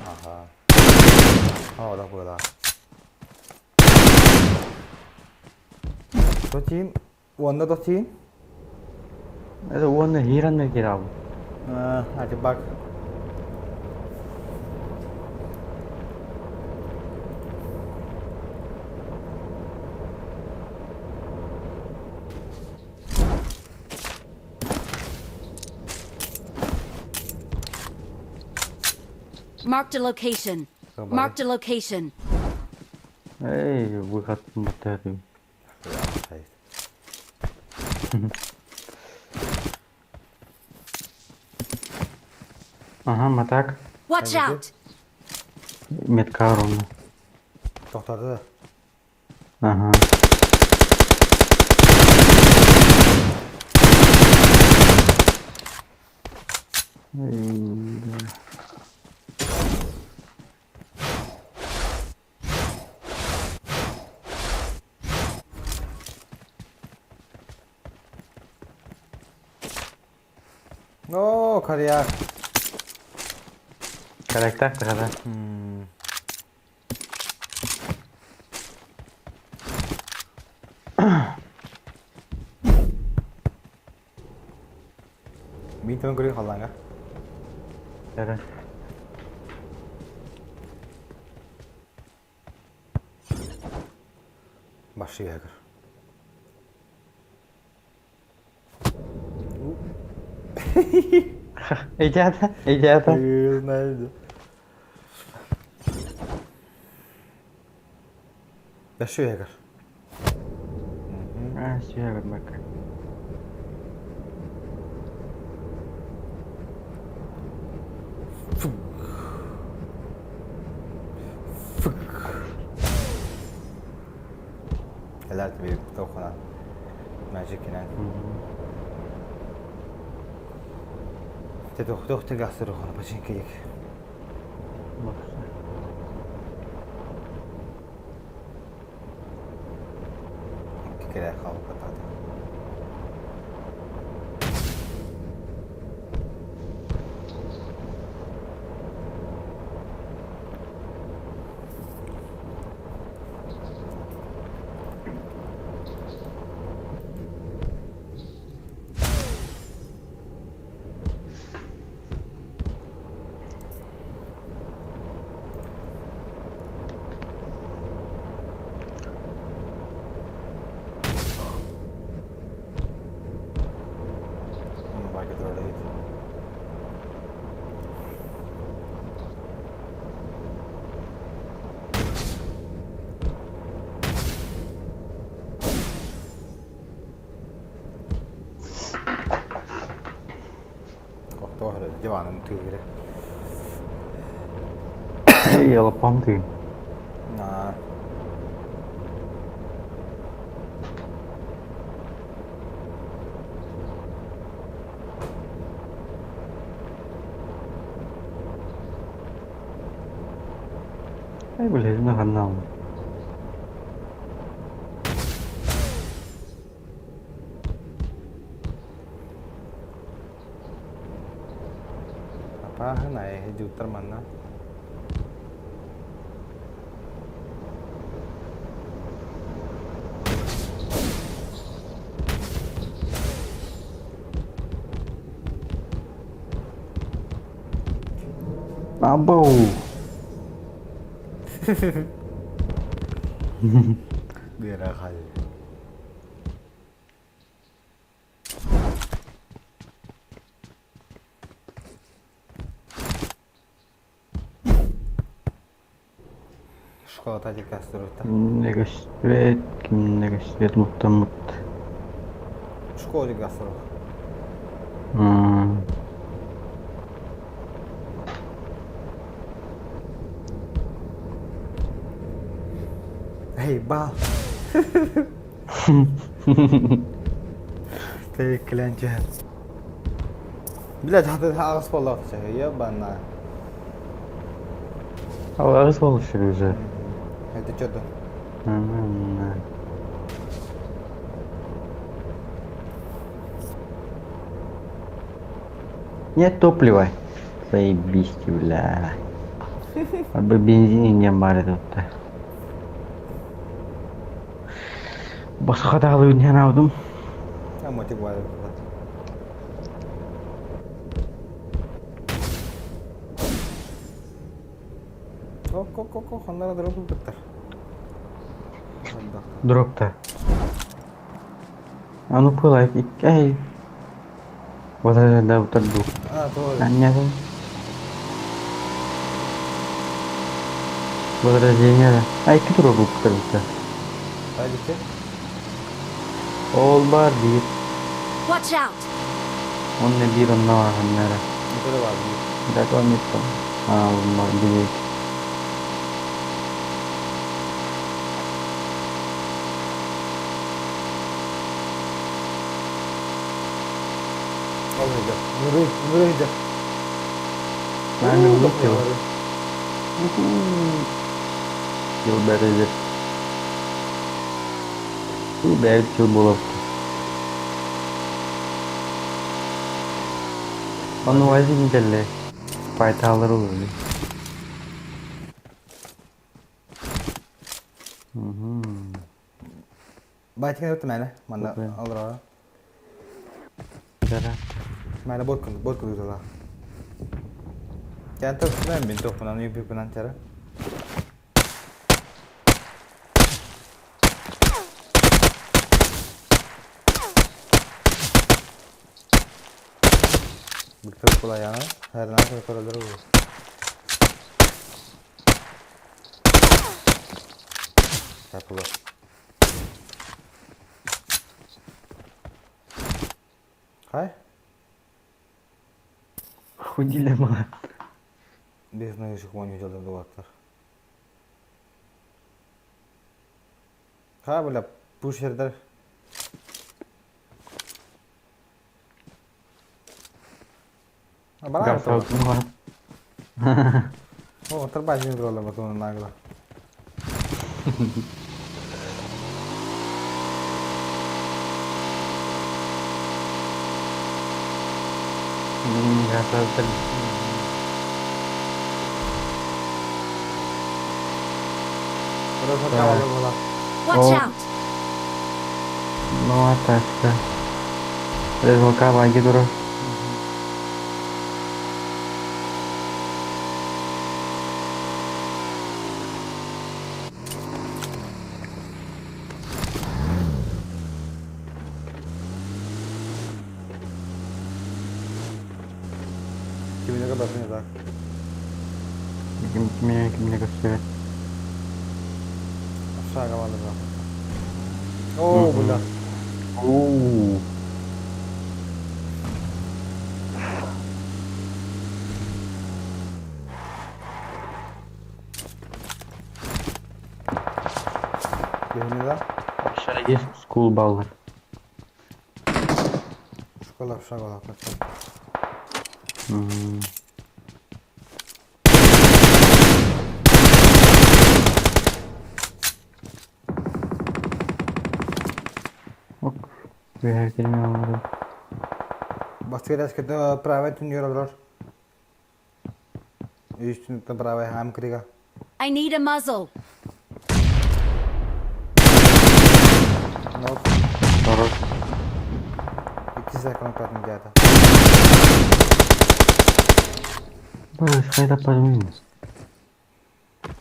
Aha. Oh, dah boleh. Tocin, warna tocin. Itu warna hiran nih kira. Ada bug. Marked a location. Marked a location. Hey, bukan materi. Aha, matak. Watch out! Metkarun. Tohtadı. Aha. No, kariyer. Karakter kadar. Minta kuri halanga. Evet. Başlıyor yakır. İcada, icada. Nerede? Başlıyor yakır. Başlıyor yakır bak. Helal tabii dokunan. Magic yine. Te gastro konu başın kıyık. Kira kau kata. Divan itu kira. Iya lepam tuh. Nah. Boleh nak kenal. Cái này hay chụp tấm ảnh đó. Abo. Dia ra khai. Школа тadi каструта. Kimdeki свет muhtemmet. Школа каструта. Hey, bal. Ты клянча. Блядь, ağız falan atacak ya bana. Ağız oluşur уже. Это что-то. Нет топлива. Заебись, бля. А бы бензине не бар тут-то. Başka da alıyordum aldım. Ama tek var. Kok, onlara drop bitti. Dropta. Anu pula ikai. Wala da utadu. Nanya kan. Wala da jenya. Ai kitu drop bitti. Hadi ki. All bar bir. Watch out. Onne bir onna var hanlara. Bu da var. Da to mitto. Ma bir. Nuraydı. Ben de unuttum. Yıl bereli. Bu belki yıl bulur. Onu vazı giderler. Faydalar olur. Başka ne mana? Mana alır. Cara. Mana bot kudu lah. Jangan terus bentuk penan YouTube penan cara. Betul pula ya, her nafas koridor bu. Tapula. Hai? Ходили мы. Без ноги шухманю делал доктор. Ха, бля, пушердер. Gaffal semua. Oh, terbaik ini bro, lepas tu nagla. Gaffal tadi. Terus apa lagi bola? Watch out. No atas dah. Terus mau kalah lagi terus. Kimine kadar seni tak? Kimine göster. Aşağı kavalı bak. Oo bula. Oo. Kimine da? Aşağıya school ballar. Şkola aşağı kavalı. Bas biraz kita private junior bro. Üstünü de bravo hem kriga. I need a muzzle. No. Doğru. 2 second patın geldi. Barış kayda yapalım.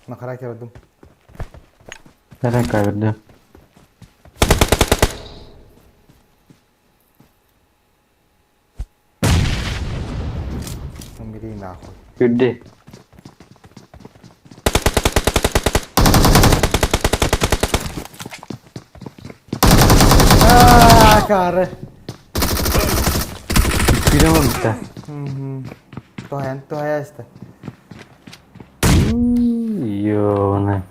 Nakara kırdım. Nereye kaybettim? Biri nahu. Güldü. Karı. Biri mi bitti? Toya işte. Yo ne?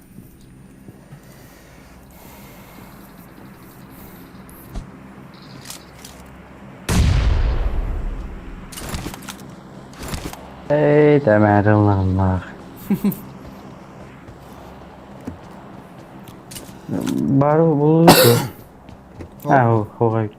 Hey, demedim lan bak. Baru buldu. Ha, o gitti.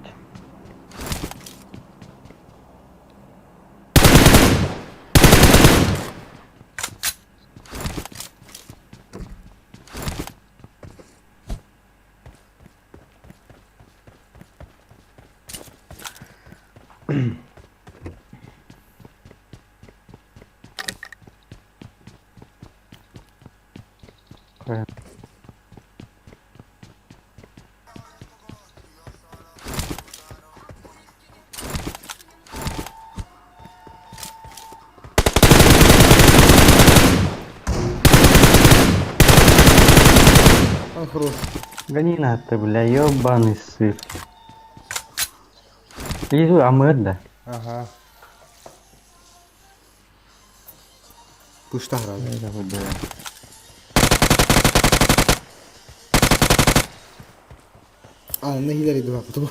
Гони на ты, бля, ёбаный сыр. Лизу, а мы да? Aha. Puşta herhalde. Это вот да. Ne hileriydi bak bu.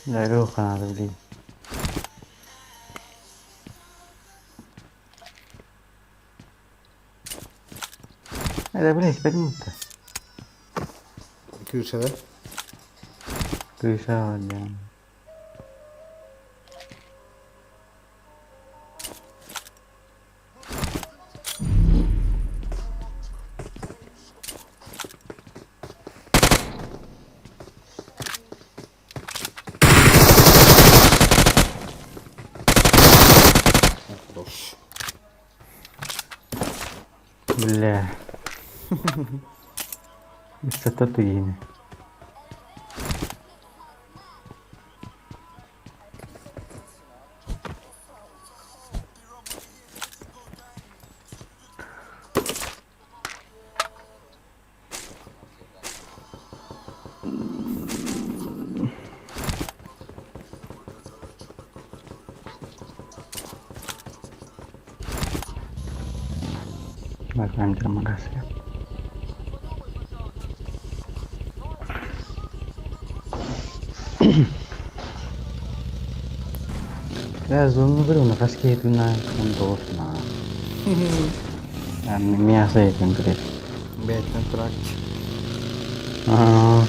Да, руха надо, блин. Это, блядь, 5 минут. Köşede. Крыша, да. Бля. Высота тугine. Bakayım canıma gaz yap. Ya zonunu bir ona kaç kere tuna kondos na. Yani miyasa yedim direkt. Beten trak. Aa.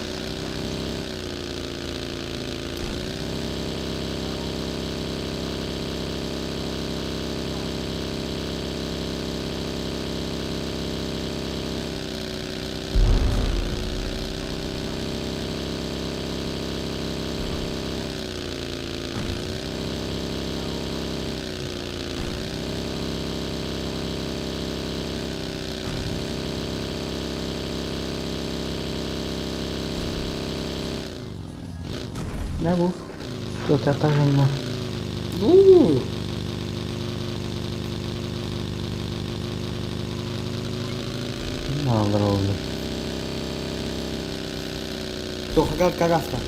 Ne bu? Çok yaparım var. Olur olur. Çok kagasta.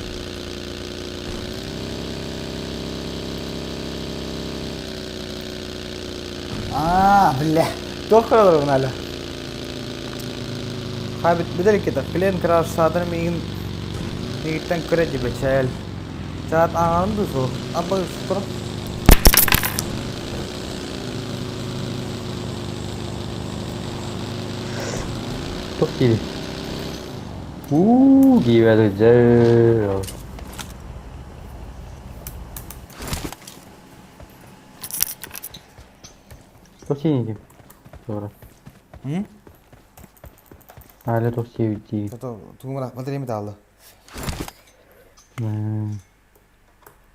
Bля. Çok kadar hala. Habit bedel kita. Kalian keras sadar mingin mingin kere jibe chel. Saat angan tuh so. Apa super? Çok iyi. Gila tuh jauh. Tosini Doğru. Hı? Hala Tosini. Tunggu lah, materi mi tahu?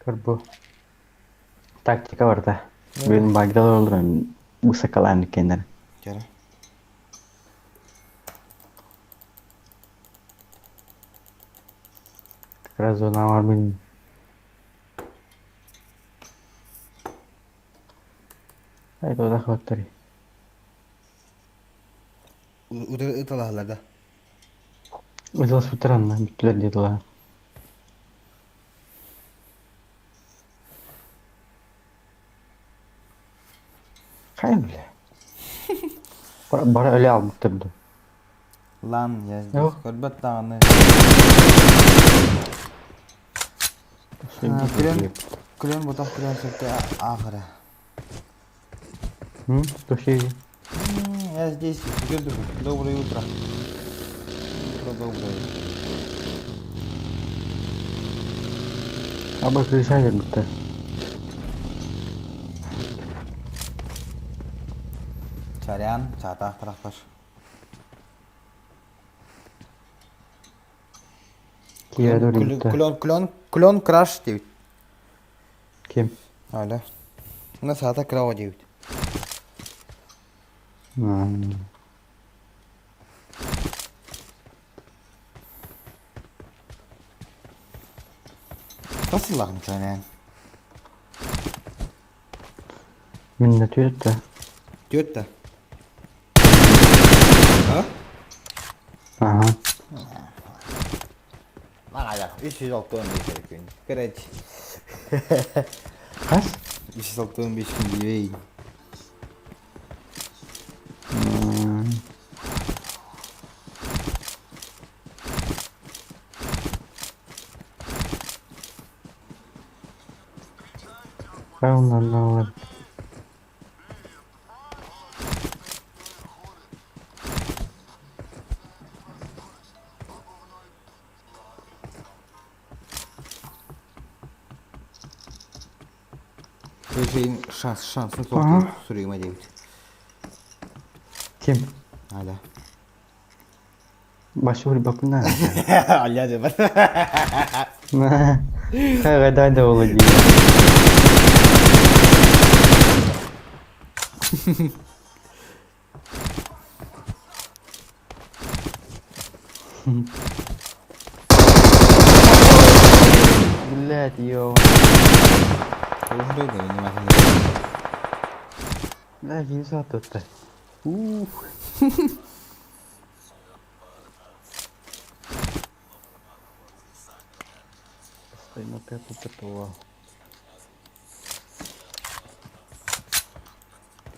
Karbo. Taktika var da. Benim bagda olur bu sakalan kendine. Kira. Tekrar zona var benim. Itu udah kotor. Itulah ada. Udah seputaran lah, betul dia tuh. Kayak bile. Bara öyle aldık tabii. Lan ya, korbat tanganı. Kalian butuh kalian seperti akhirnya. Tosini. Ya здесь, доброе утро. Доброе. Apa tulis aja betul. Carian, catah terakhir. Iya tuh betul. Klon crash diyor. Kim? Hala. Buna saate krava diyor. Nasıl lan sen? Minnet yötte. Yötte. Ha? Aha. Makanya, 306 gün. Kırıç. Kaç? 365 gün değil. Ondan ne olur? Bu şeyin şansını toplayıp sürüyorum hadi. Kim? Hala. Başvuru bakın ne? Hala de bak. Kadar da olacak. Gila Tio. Udah ini masih. Lagi satu teh. Estoy aku ketua.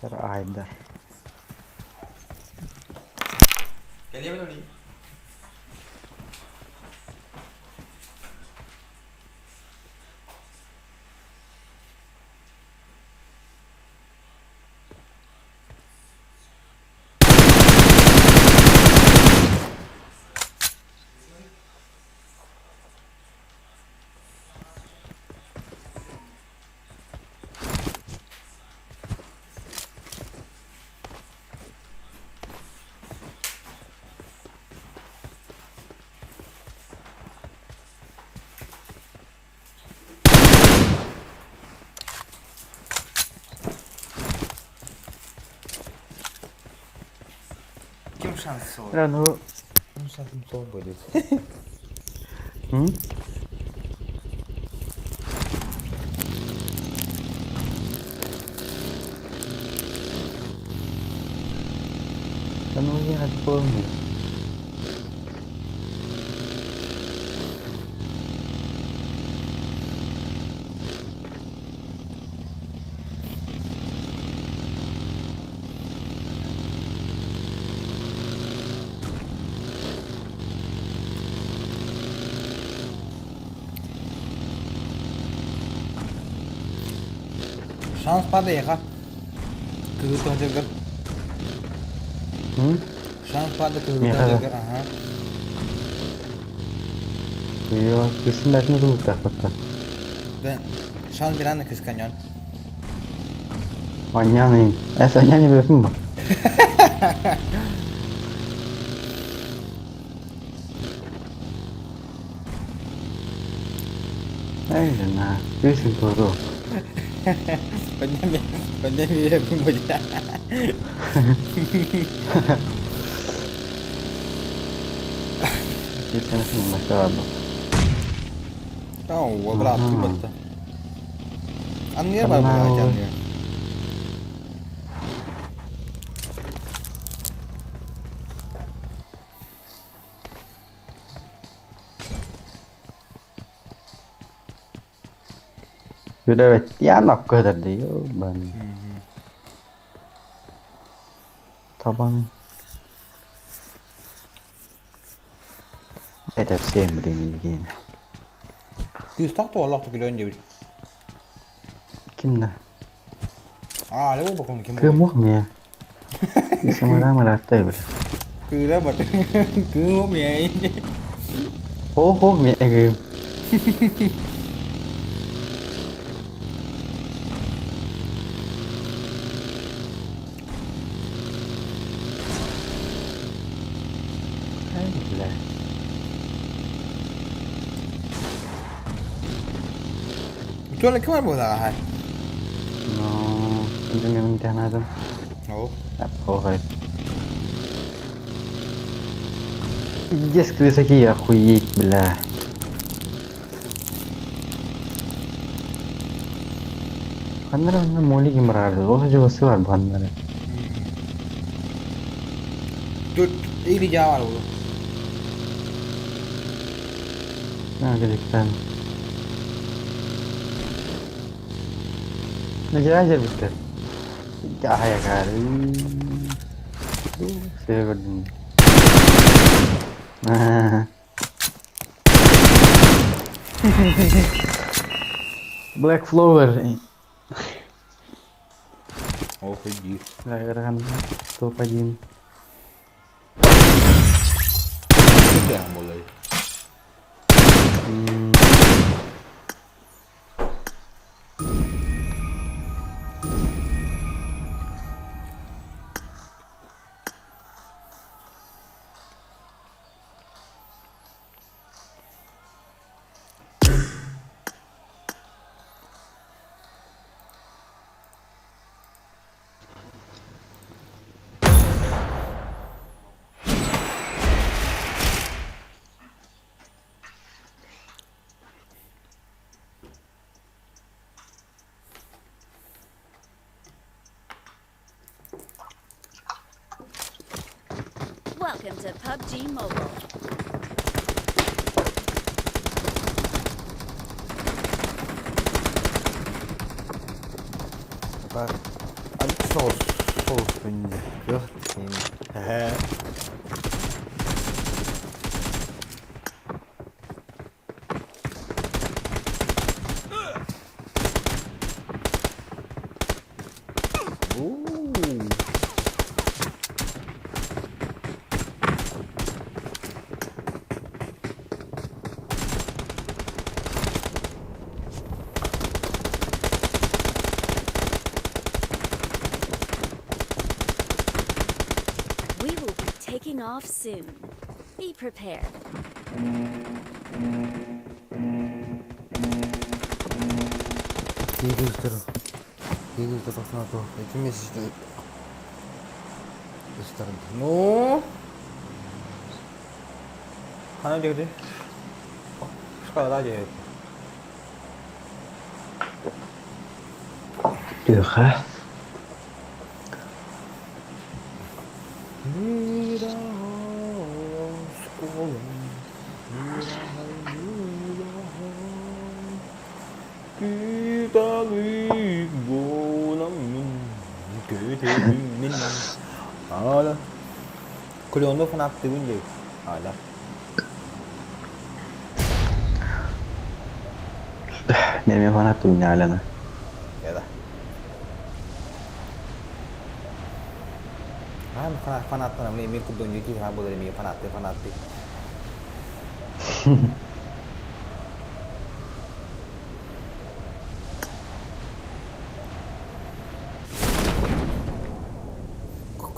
Terakhir. Kalian mana nih? Kim şansı olur? Lan o. Kim şansım soğuk böyle. Kan o yang ada polnya. Şans pada ya kak? Kebutuhan juga. Şans pada kebutuhan juga. Aha. Iya, kesenaknya tuh udah kata. Ben şans bir anda kıskanıyorsun. Понятно. Это я не возьму. Эй, на, песен тоже. Поднями я думаю. Песен mashallah. Oh, berat betul. Annya apa belajarnya? Sudah tianap ke tadi ban. Taban. Ada sem begini. Küstah tuh Allah tuh kiloan jadi. Kimna? Ah, lalu bukan kim. Kemuhnya. Bisa marah teh. Kira bat. Kemuhnya ini. Oh, mẹ game. Chỗ này không ai bỏ ra hay? No, hindi naman Donatом. Oo. Okay. Пиздец, крысаки, охуеть, бля. Ханнара моли гимрар, лоха же васуар бханнара. Тут ini Jawa dulu. Nah, kedepan. Ngejar betul. Cahaya kali. Saya berdua. Nah. Black flower. Oh, pergi. Gerakan tuh pajin. Sudah mulai. Welcome to PUBG Mobile. Bak, hadi sos önce. Yok seni. Taking off soon. Be prepared. Иду на то. Эти месяцы. Ну. Хана где? Школа где? Тихо. Kuleonda FNAF deyince hala. Benim FNAF tuh nyala na. Ya dah. FNAF tuh namanya ini kudu nyuci sama boleh ini FNAF.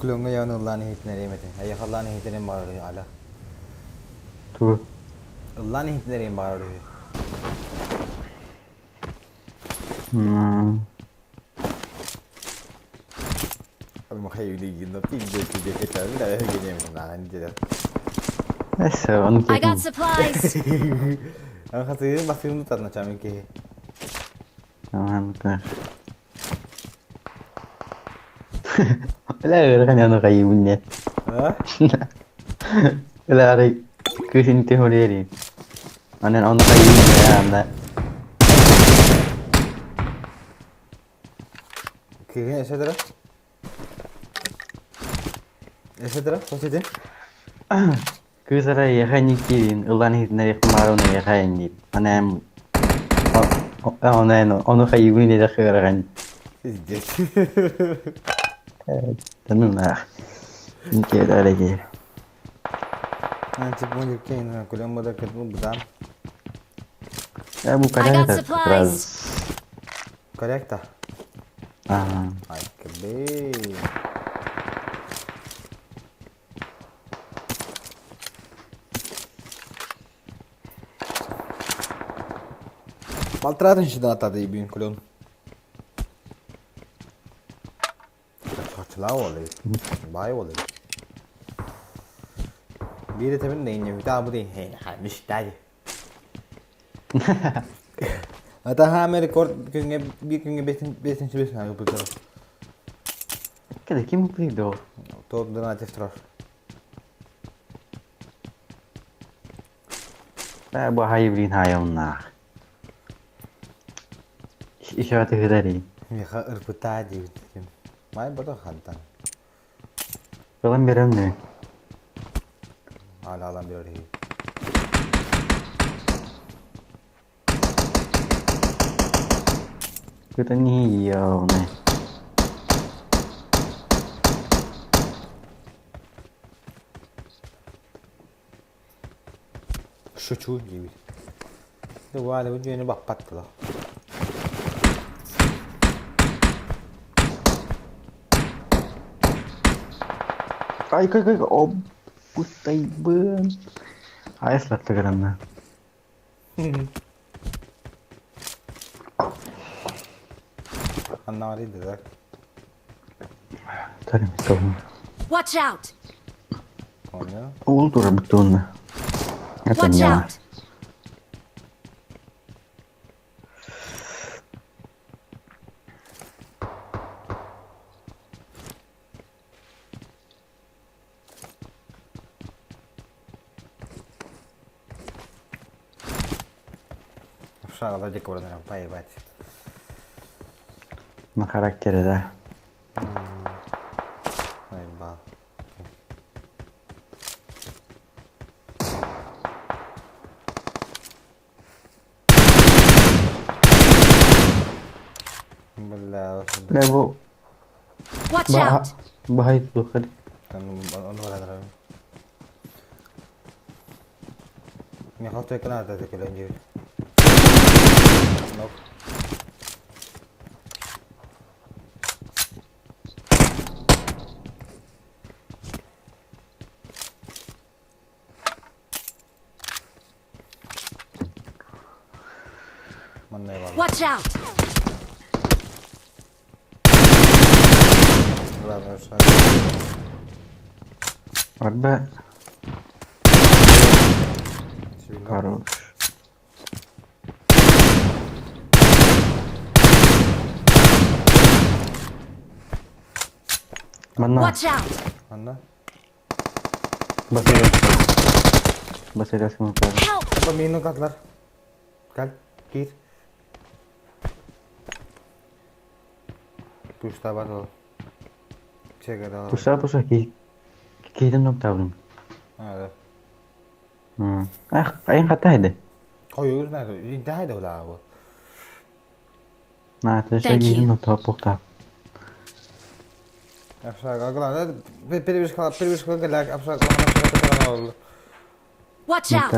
kulağımda yanı Allah'ın ehitleri yemedim. Ayak Allah'ın ehitleri bağırıyor hala. Dur. Allah'ın ehitleri bağırıyor. Abi makayı değil, tapi dia kata ni dah gini macam ni je. Neyse onu I got çekin. supplies. Ang kasi masih nutat macam ni. Tamam dur. Öyle kan yanı kayu bunye. Ha? Öyle arı kışın tehori. Annen onu kayu ya anda. Kira ऐसा तरह? ऐसा तरह? Kau cakap? Cứ ra đây hay như kia ulan hit này không bao này hay như anh em ông này nó hay vui này ra khơi ra anh tính là như kia ra đây kìa Nanti pun juga ini kuliah Modерка pun betul. bukan I got ada supplies. Correct tak? Ay kebe. Maltratam și Dонатата и bine kuliah. Çarçılar oluyor. Bay oluyor. Bir de tabii neyin bir bu değil. Hey, haymış day. Hatta ha मेरे code क्योंकि भी क्योंकि बेसन से बेसन आगे पकड़. Cái đấy kim cái đồ. तो Donatev troš. Bu hay bir hay onlar. İşareti kadar. Ya ırpıta aja. Mai bodoh hantan. Falan berem ne? Ala bir oraya. Cứ tên nhiều này. Şu gibi. De bu hale bu düğünü bak patlı. Cái ôm bút tay bươn. Ai slat tegeranna. Anlamadı da. Tabii sorun. Watch out. Onu. Oldu betul. Watch out. Aşağıda da cek oradan pay bat. Ma karakteri de. Ay ba. Ne bu? Watch out. Bahaya tuh kan. Kan onu var ada. Ni kau tu kenal tak tu lanjut. Nope. Watch out. Ada. Хорош. Mana? Watch out. Mana? Basir semua kan. Peminu katlar. Kal, kir. Pushta bato. Check it out. Pusha ki. Kita nak tahu. Ada. Ayang kata ada. Koyuyoruz nerede? İntihar da ola bu. Nah, terus lagi nak tahu pokta. Aşağı kalkılan. Perviş kalkılan. Aşağı kalkılan. Watch out.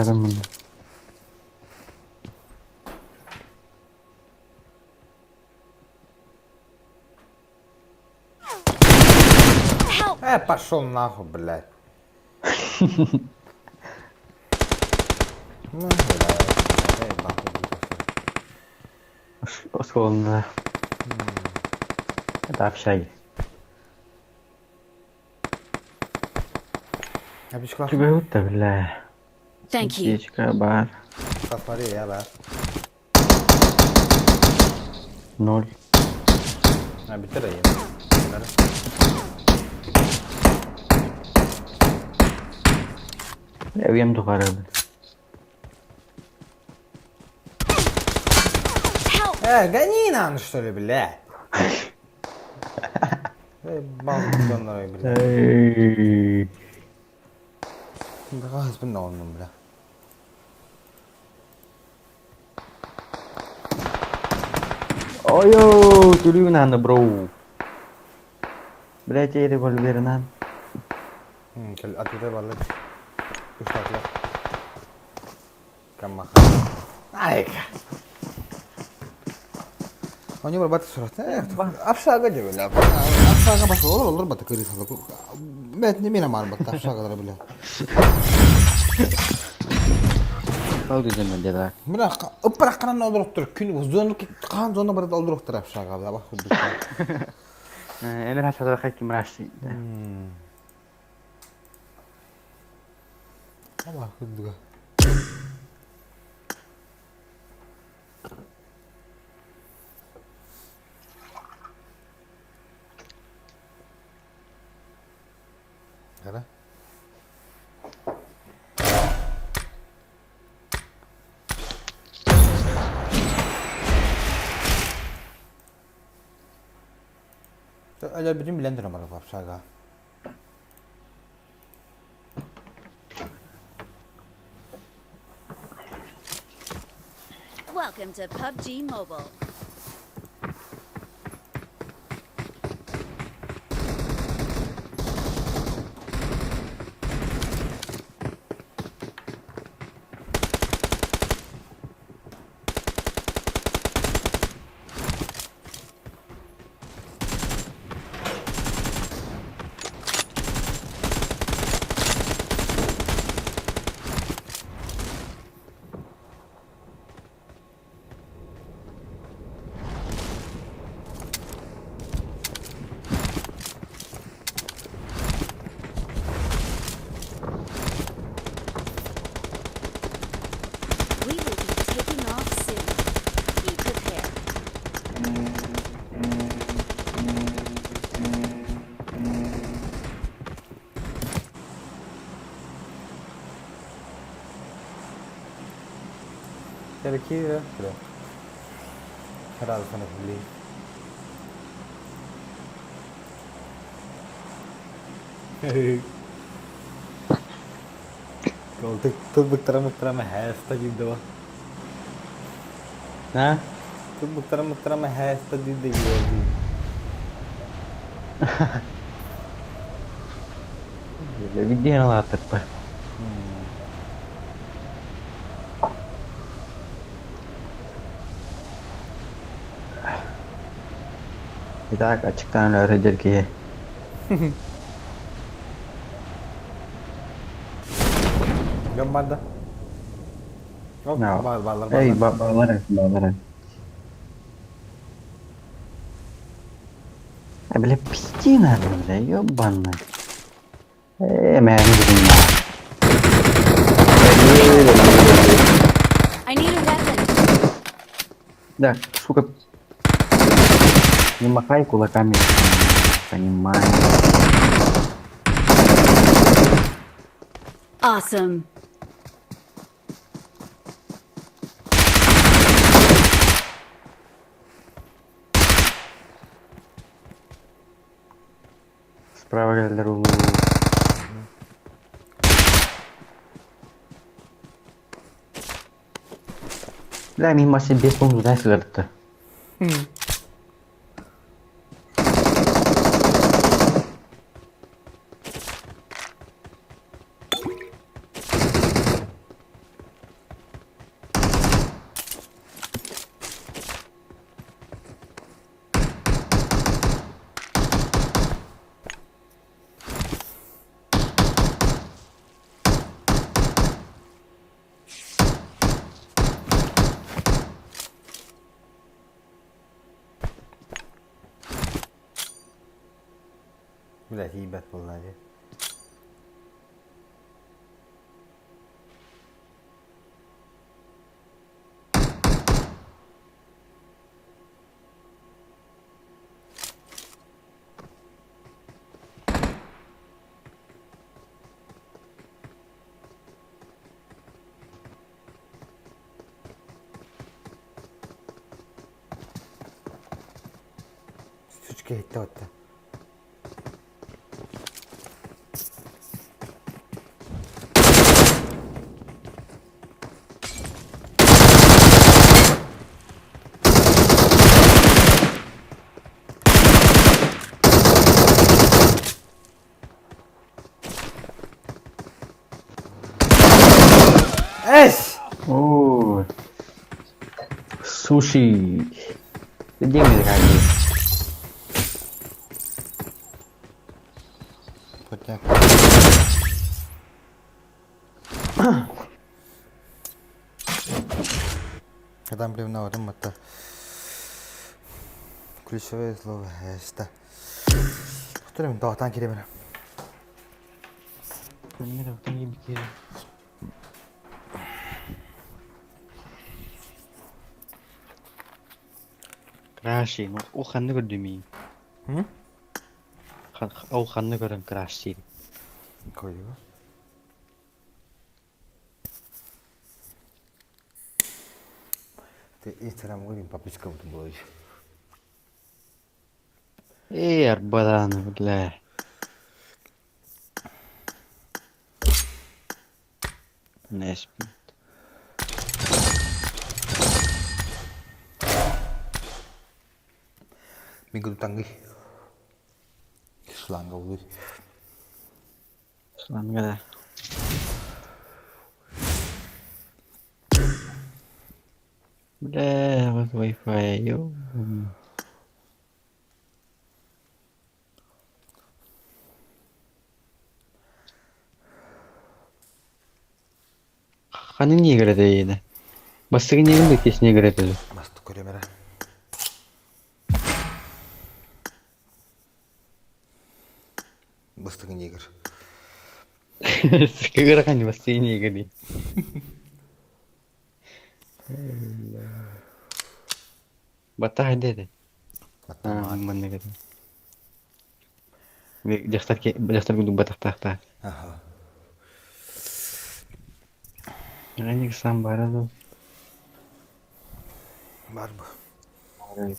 Пошел нахуй, блядь. Ну, Условно. Это общай. Тебе вот так, бля. Thank you. Птичка, бар. Посмотри, я, да. 0. Bitireyim. Я уем тухары. Гони нам, что ли, блядь? Балдонной, блядь. Газ бенонным, бля. Ой-ой, тулю надо, бро. Блядь, я револьвер надо. Ответа баллы. Уштатла. Камаха. Айка. Он не работает сразу. Обшага делали. Обшага пошел. Olur batı kırısalı. Ben ne mine mal batı обшага da bile. Kau di zaman dia. Mira, ıprak kanan öldürüktür. Gün uzun ki kan zona barada öldürüktür обшага da bak. Ini rasa terkait merasi. Allah kuduga. Ada? Ada bikin bilen nama apa saga. Welcome to PUBG Mobile. Aqui, né? Caralho, quando eu li. Kalau tuh bukter में हैस्ता जी दो Hah? Tuh bukter में हैस्ता जी दे जी Jadi dia lah tepat. Kita açıktan öğretir ki. Gambarda. No. Ballar. Hey, ballar. Bile piscina bile yobbanlı. Mermi gidin ya. I need a weapon. Да, сука. Не махай кулаками. Понимаю. Awesome. Справа geldiler oğlum. Lah ini masih base pun sudah selesai. Блядь, ебать, полная. Сучка, это вот-то. Эс! О, суши. Где мы ходили? Хотя. Когда блин на этом это ключевое слово это. Кто им дал танки ребята? Crash, no. O xanны gördüm iyi. Hı? O xanны gördüm crash değil. Koyuyor. Ты Instagram говорим подписка вот было. Арбадан, бля. Нес. Minggu tanggi. Selangga dulu. Selangga. Udah, buat wifi yuk. Hani niye göre yine? Bastığı niye göre kesine göre dedi. Bastık göre mere. Bastığı niye göre? Sıkı göre hani bastığı niye göre? Batah dedi. Batah mana gitu. Jastar gunung batah tahta. Aha. Ini kesambaran tuh. Var mı? Evet.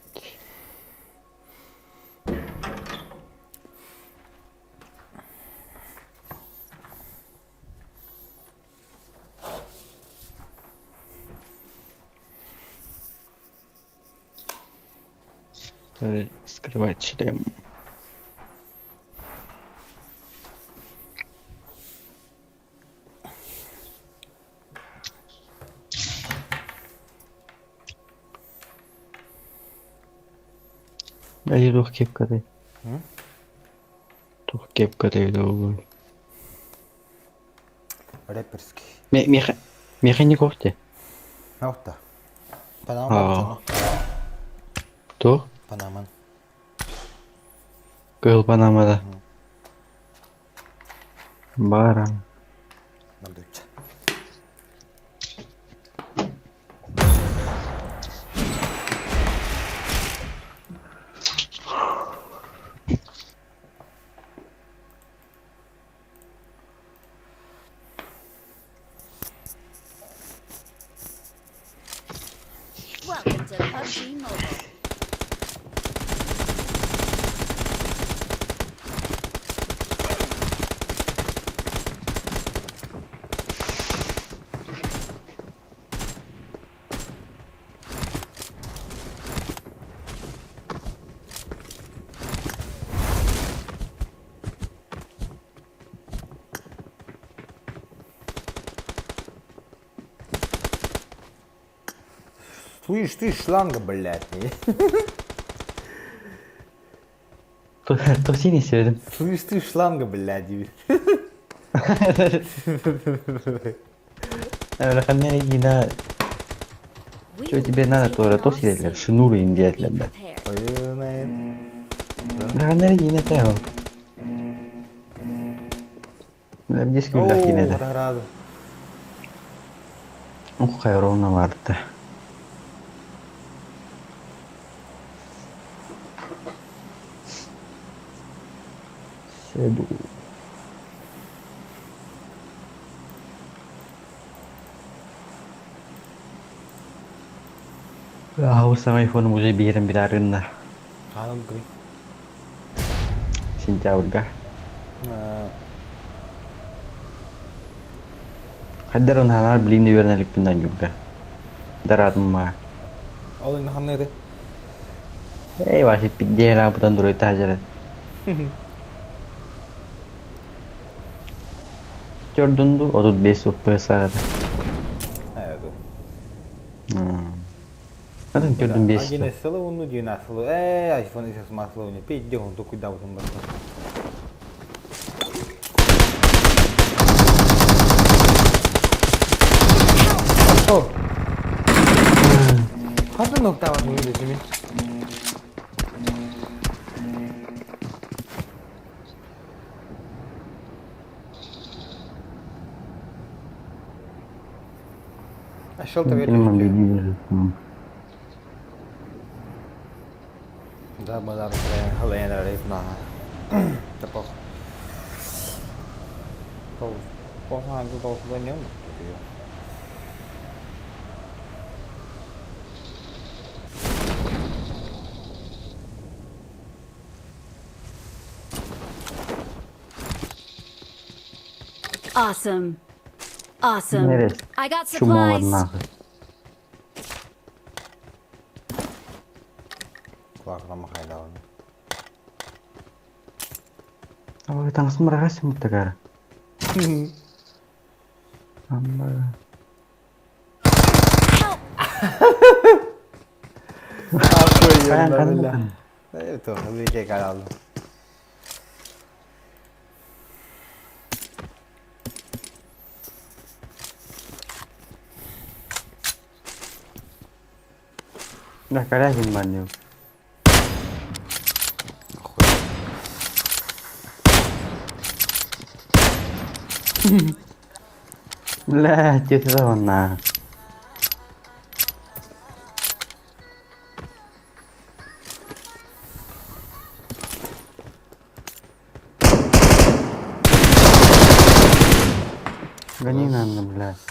Скрывать шлем. Ай, рух кепка дай. Рух кепка дай, давай. Рэперский. Механиков ты? Аута. Панама. Кто? Панаман. Кэл Панамада. Баран. Надуча. Welcome to PUBG Mobile. Слышь, ты шланга, блядь. То синий söyledim. Слышь, ты шланга, блядь. Раханнер yine что тебе надо, то сидели, шнуры индиятля, да. Раханнер yine тeo. 10 gün laki ne de. Rado. Khayrona vardı. Sedu. Haus sama iPhone मुझे biarin biarin na. Kalım kri. Xin chào cả. Hadaron halal beli di warna lipindan juga. Darat mah. Olin hamne de. Masih pijeh lah putan dulu itu aja. Jordan tuh otuz besok besar. Evet. Kadang Jordan besok. Lagi neselo unu dia naselo. iPhone isa smaslo ni pijeh untuk kuda putan besar. Oh. Kapan nokta var bunu desimi? Aşağı tabii. Da benar hal yang ada itu nah. Tepok. Kau hantu kau sebenarnya. Awesome. Awesome. Neresi? I got Şu mağaranın supplies. ahı. Kulaklarıma kaydı aldım. Apa kita langsung mereka sih tegar. Amba. Aku Kan, kan, ya. kan. Itu lebih kayak kalau. Udah kalian simpan yuk. Lah, cerita mana? Ganinan 16.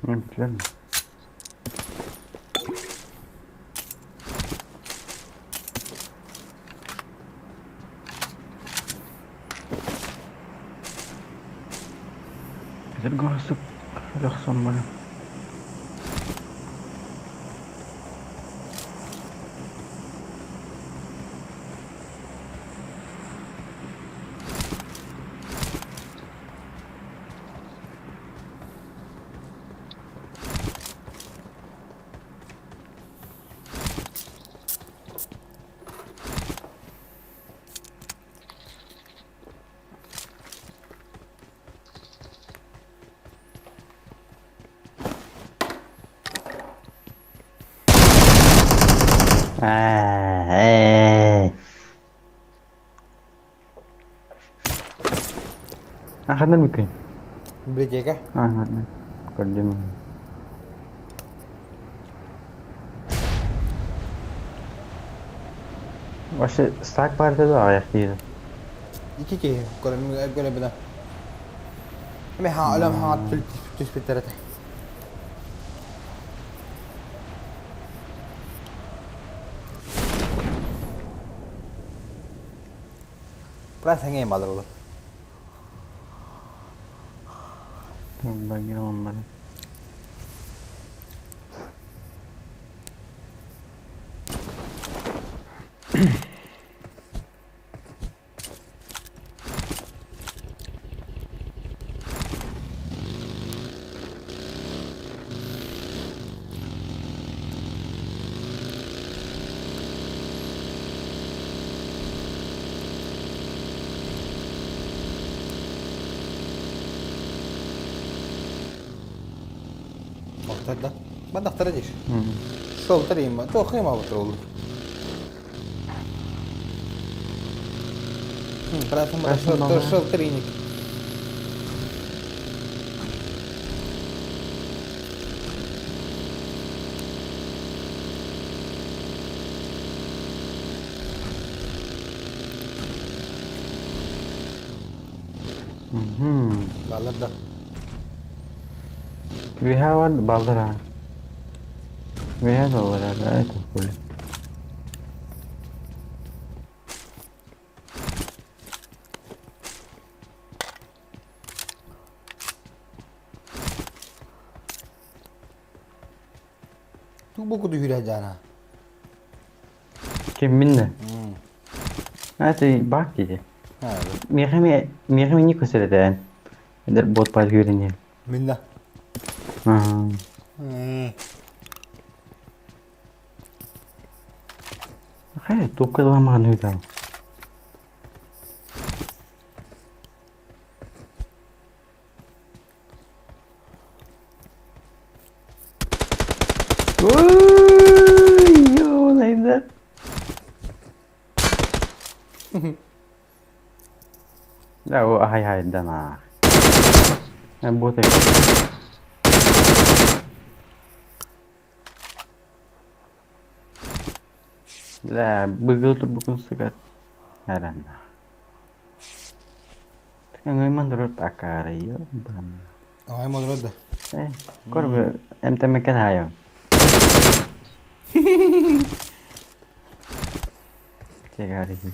Mungkin. Kita gosip, udah sama. Akan bikin. Beli kah? Akan. Kerja. Masih stack parti tuh ayah dia. İki ki, göre bina. Ama hala hat tüspit tarafı. Perasaan yang malu. Bagi nomor. да? Бадах тарадиш. Шел тарима, то хема утрол. Правда, то шел тариник. Balada. We have one Baldara. We have over there, right? Tu buku tu hira jana. Kim minne? Hadi bak dedi. Mihami Nikoşa dedi. Eder bot pay görünüyor. Minna. Hayır, topka da lama ne oldu? Yo, like that. Ya o hay dana. Ben bota. La begitu sekat. Herhalde. Yang menurut akar ya, bang. Ay menurut dah. Kau MTM kan hayo. Cek hari ini.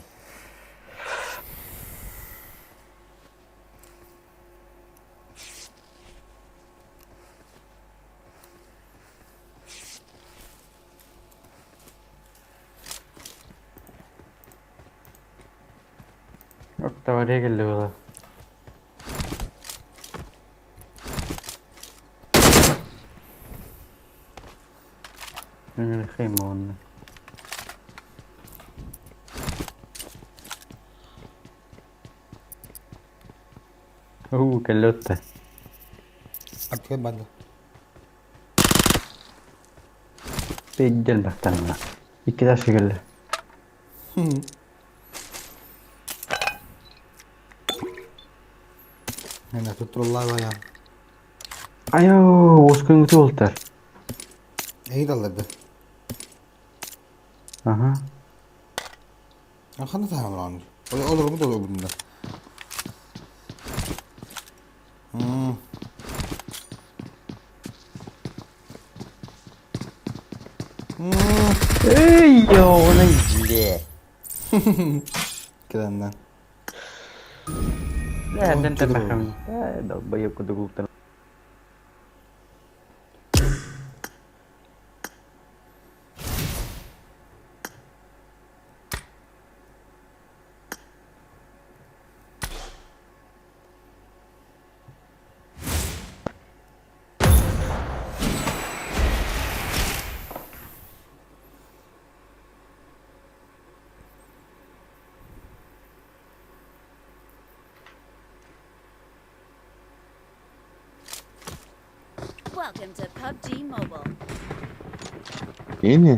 Tahu dia gelo. Ini khemon. Kelota. Atke band. Pejal bahkan nak. Ikira sigel. Hena tutullar ya. Ayo, Oscar tutullar. İyi dallardı. Aha. Akhanı tamam lan. Olur mu da olur bunda. Hey yo, ona gile. Keren. Ya, dan terbakam. Dah bayar kudu kudu. Welcome to PUBG Mobile. Ini.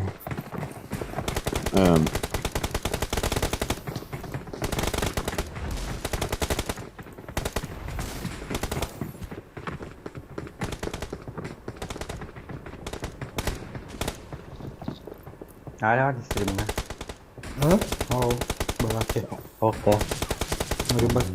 Ada di streamnya. Oh, baca. Oke. Ribet.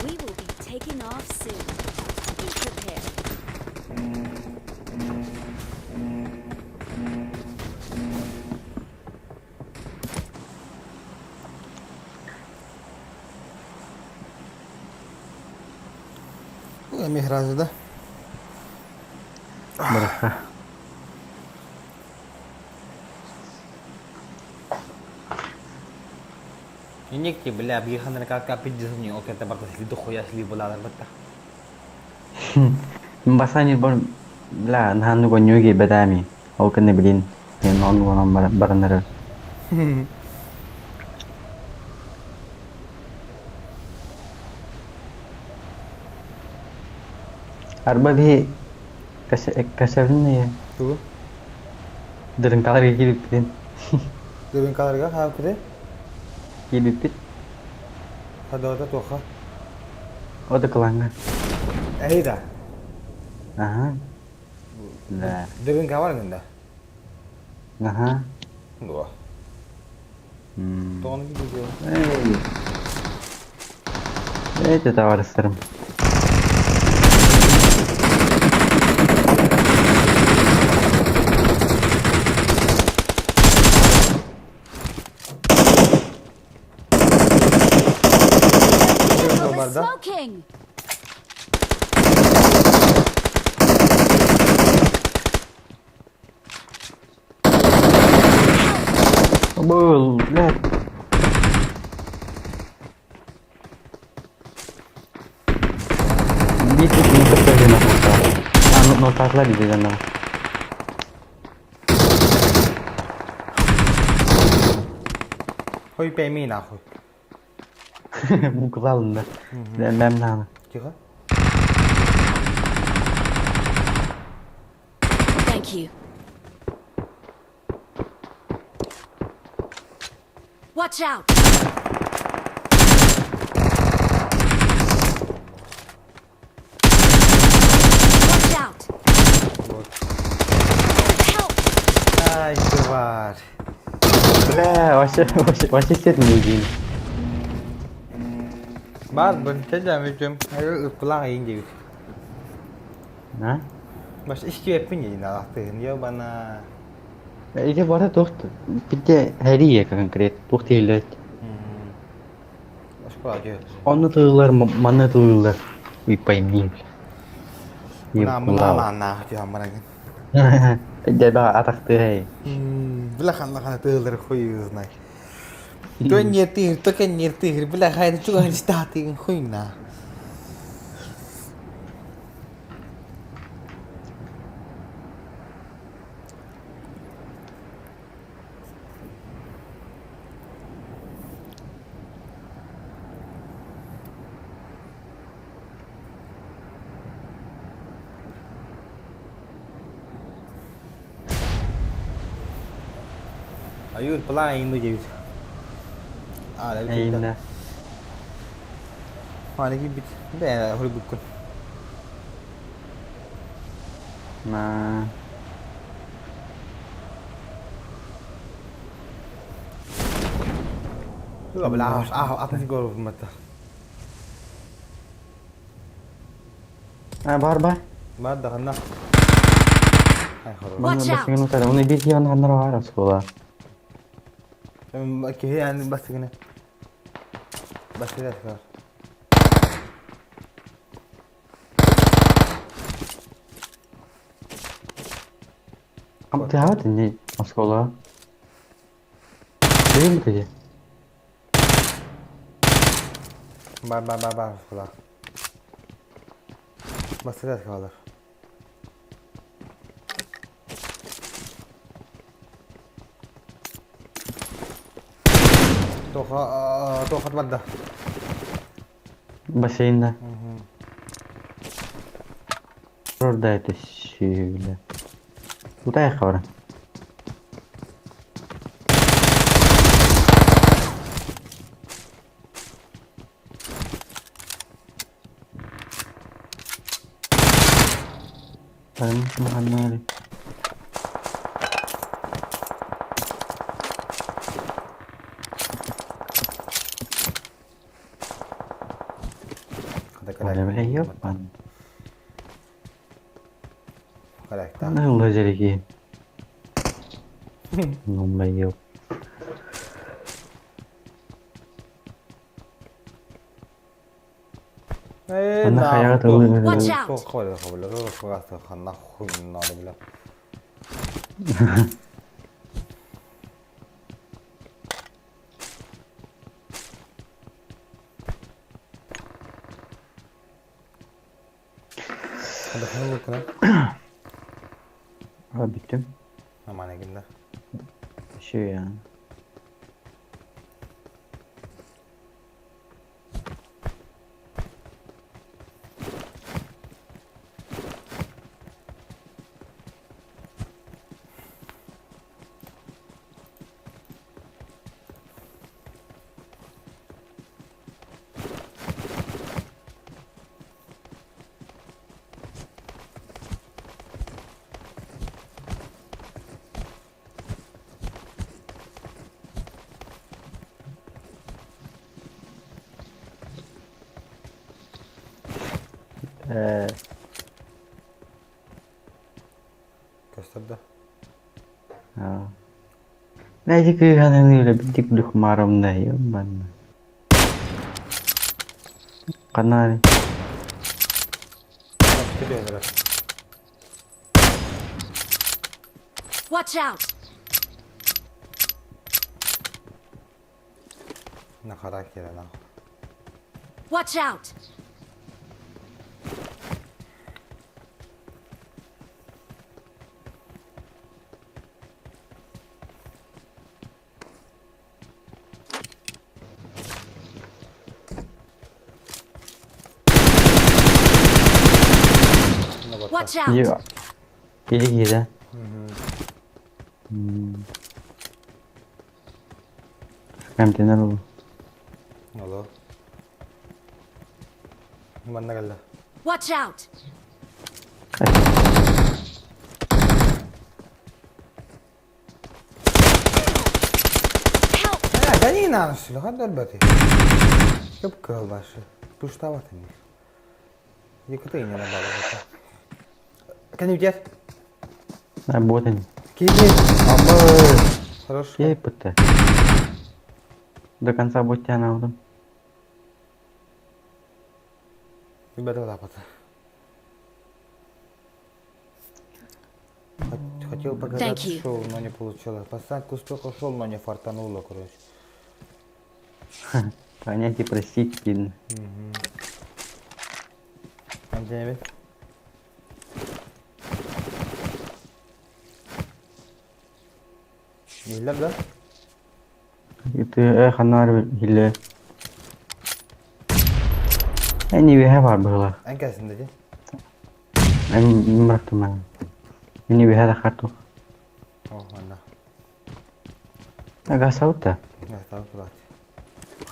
We will be taking off soon. Be prepared. Bu mihrazda. Mereka. Ini ki bela bihan mereka kapit jenisnya oke tempat asli tu khoya asli bola dan betul. Basanya bon la nhan ko nyugi badami. O kan ne bilin. Yan non wonam baranara. Arba भी कैसे नहीं है तू Darang colour की लिपटिन Darang colour का हाँ किधर की लिपटिन हदौता तो खा ओ तो कलांगा ऐही था हाँ ला दरंग कवर गंदा हाँ दो तो कौन की वीडियो तो तावर सरम Smoking. Bull, net. Gitu ini terjadi nota. Nota lagi di sana. Hoi pemi na hoi. Muklalım da. Ben nana. Kira? Thank you. Watch out. Watch out. Help. Ay, şu var. Bля, вообще сет не один. Bác mình chết rồi mấy chum, hay có plan gì gì? Hả? Mà ít chuyện cái gì nào tiền với bên İşte bu arada dost bir de hediye konkret dost değil. Başka acı. Onu tığlar, mana tığlar. Выполняю. Mana mana chứ mana cái. Jadi bah atak tığ hay. Belakang tığlar koyuyoruz nay. Tôi cái nhiệt tiền bây giờ hai chú anh ta tiền khuyên nè Ayun pala ini jadi Aynen. Hani gibi bir de hırı bukun. Nah. Lu belah apa sih gol mata. Barba. Bar dah kena. Watch out. Bas tadi onu bir yan hanlar var sekolah. Yani bas kena. Bas kena sekarang. Kamu tahu ini sekolah? Dia betul je. Bar sekolah. Bas kena sekolah. Tokat madda. Basayında. Oradaydı şöyle. Bu da yakavra. Ben makanları. Ada beli yok pan. Mana yang belajar lagi? Ngomong yok. Mana kayak tu? Hadi ne bakın Ha bittim. Aman ne günler. Şey ya. Gösterdi. Ha. Neyse ki hani öyle bir dik dük maram da ya ben. Karena Gidiyor biraz. Watch out! Ne kadar kere lan. Watch out! Watch out! iya. Ini kita. Kantina dulu. Halo. Mana geldi? Watch out! Ya jangan sih, lo kan berarti. Kepkel başı. Pustavat ini. Yıkıtayım yana bağlı. Kan you get? Работаем. Киди. Абы. Хорошо. Епта. До конца будьте анаудом. Ребята, вот хотел показать шоу, но не получилось. Поставь кусток ушел, но не фартануло, короче. Понять и простить видно. Андрей. Hiller de. Itu kanar hile. Ini biasa var böyle. En kesindeki. En bıraktım ben. Ini biasa kartu. Oh mana. Agak saut da. Ne tahu tuh.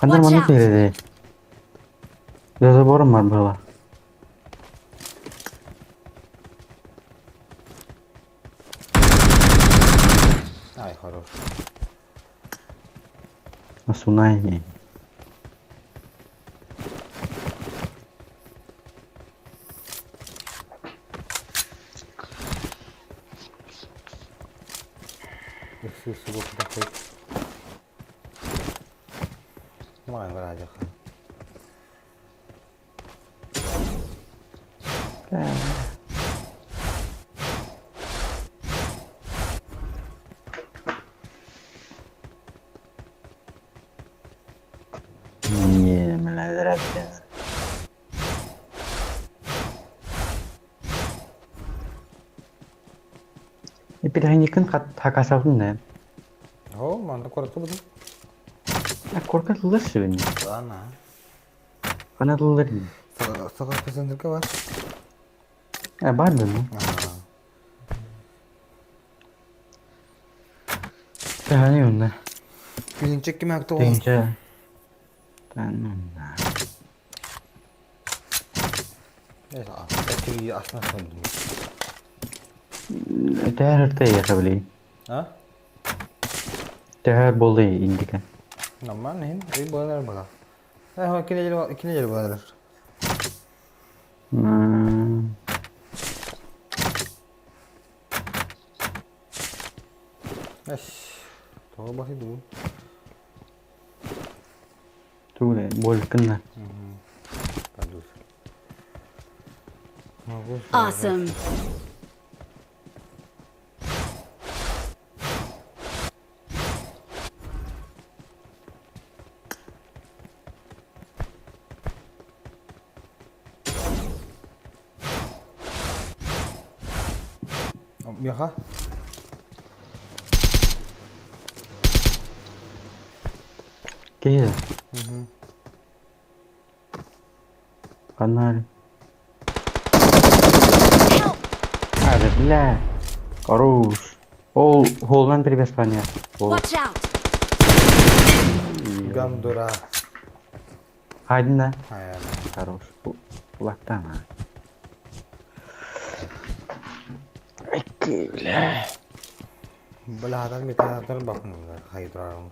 Kanar mana sih deh. Ada borum var böyle. Ay хорош. Sunay ini. Susu bu kadar. Mana beraja kan. Iya, meladrat ya. Pindahin kan hakasavun ne? Oh, mana korktu betul. Korkat lulus sebenarnya. Mana? Karena lulus ini. Sokak pesantren ke was? Bandung. Tehani onda. Pirinçek kim yaktı o? Pirinçek. Tanrım. Neyse, tekrar aslında sandım. Tehar ya kabeli. Ha? Tehar boleh indikan. Normal nih, ini boleh baga. Ikini jadi boleh. Tuh bahasa dulu. Tuh deh, boleh kena. Bagus. Awesome. Меха? Kia. Угу. Канале. Бля. Хорош. Холланд ребят понят. Watch out! Гандура. Хайдна. Hayal. Хорош. Лактана. Бля. Belahatan kita terbak nih, kayak terang.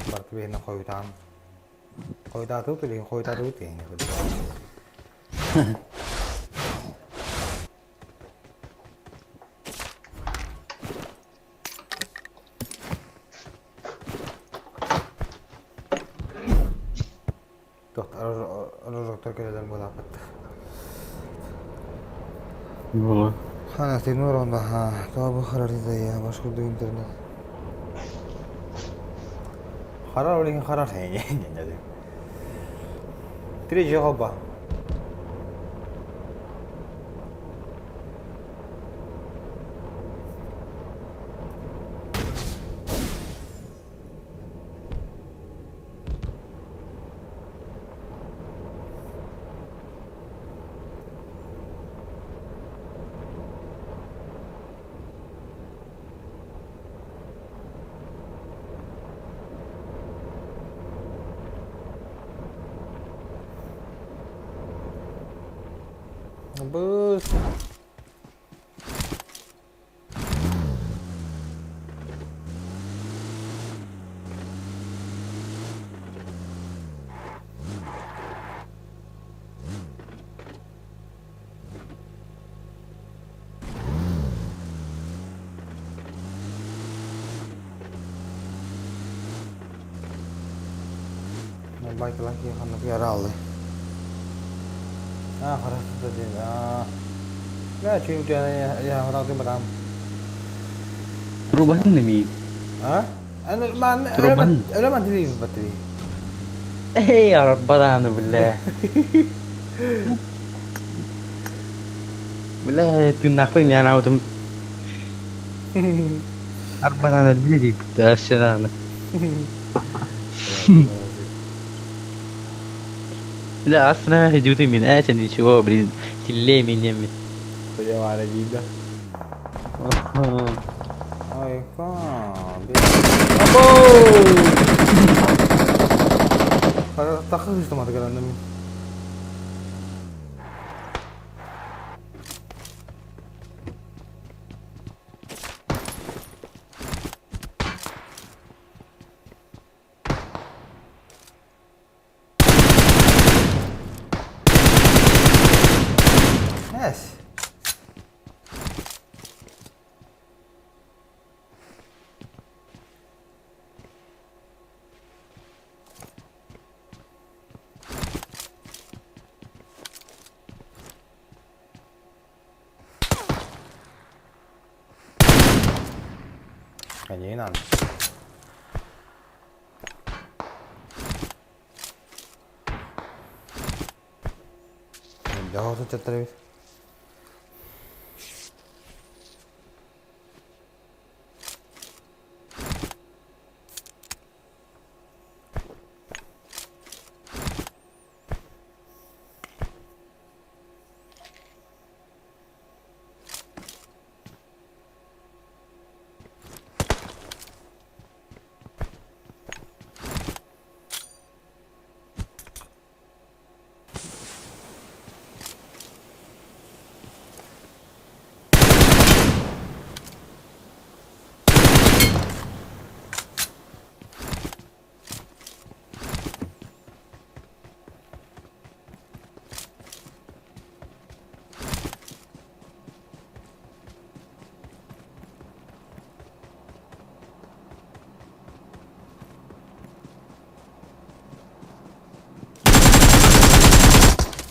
Berarti benar kau tahu tuh deh, kau tahu tuh ini. Tuh, harus dokter kita dan buat apa? Valla. Ana Timur onda ha. Tabi hararda ya. Başka da internet. Harar olin harar he. Yani. Tire cevaba. Bus. Baik lagi karena viral deh. Ah, خلاص تدين. لا شيء يا مراتي مدام. Perubahan nih. ها؟ أنا ما أدري بتري. يا رب أنا بالله. بالله تنافقني أنا وتم. أربعة أنا بيجي تأشرنا. لا أصلا هجوتي من عشان يشوفوا بريد كلي من يمي. Kerja mana juga? Ay kan. Abo. Kalau takut itu mata kerana ni. Yes. Kanyinan. Jauh tu terus.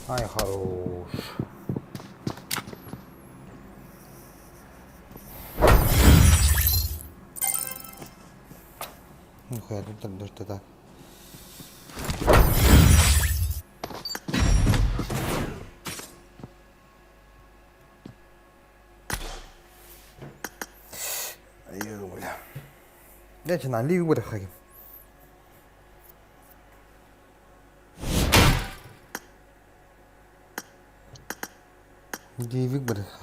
Ay хорош. Нихуя тут так. Дайте на ливи выдохаем. Ливи выдоха.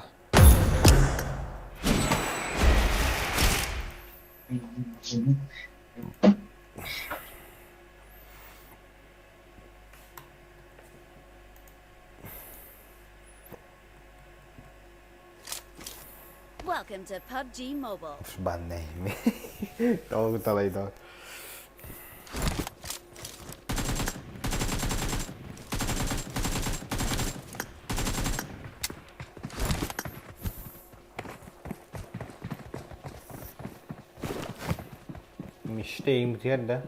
Welcome to PUBG Mobile. Банный. Долго талайдо. Мечтаем теперь, да?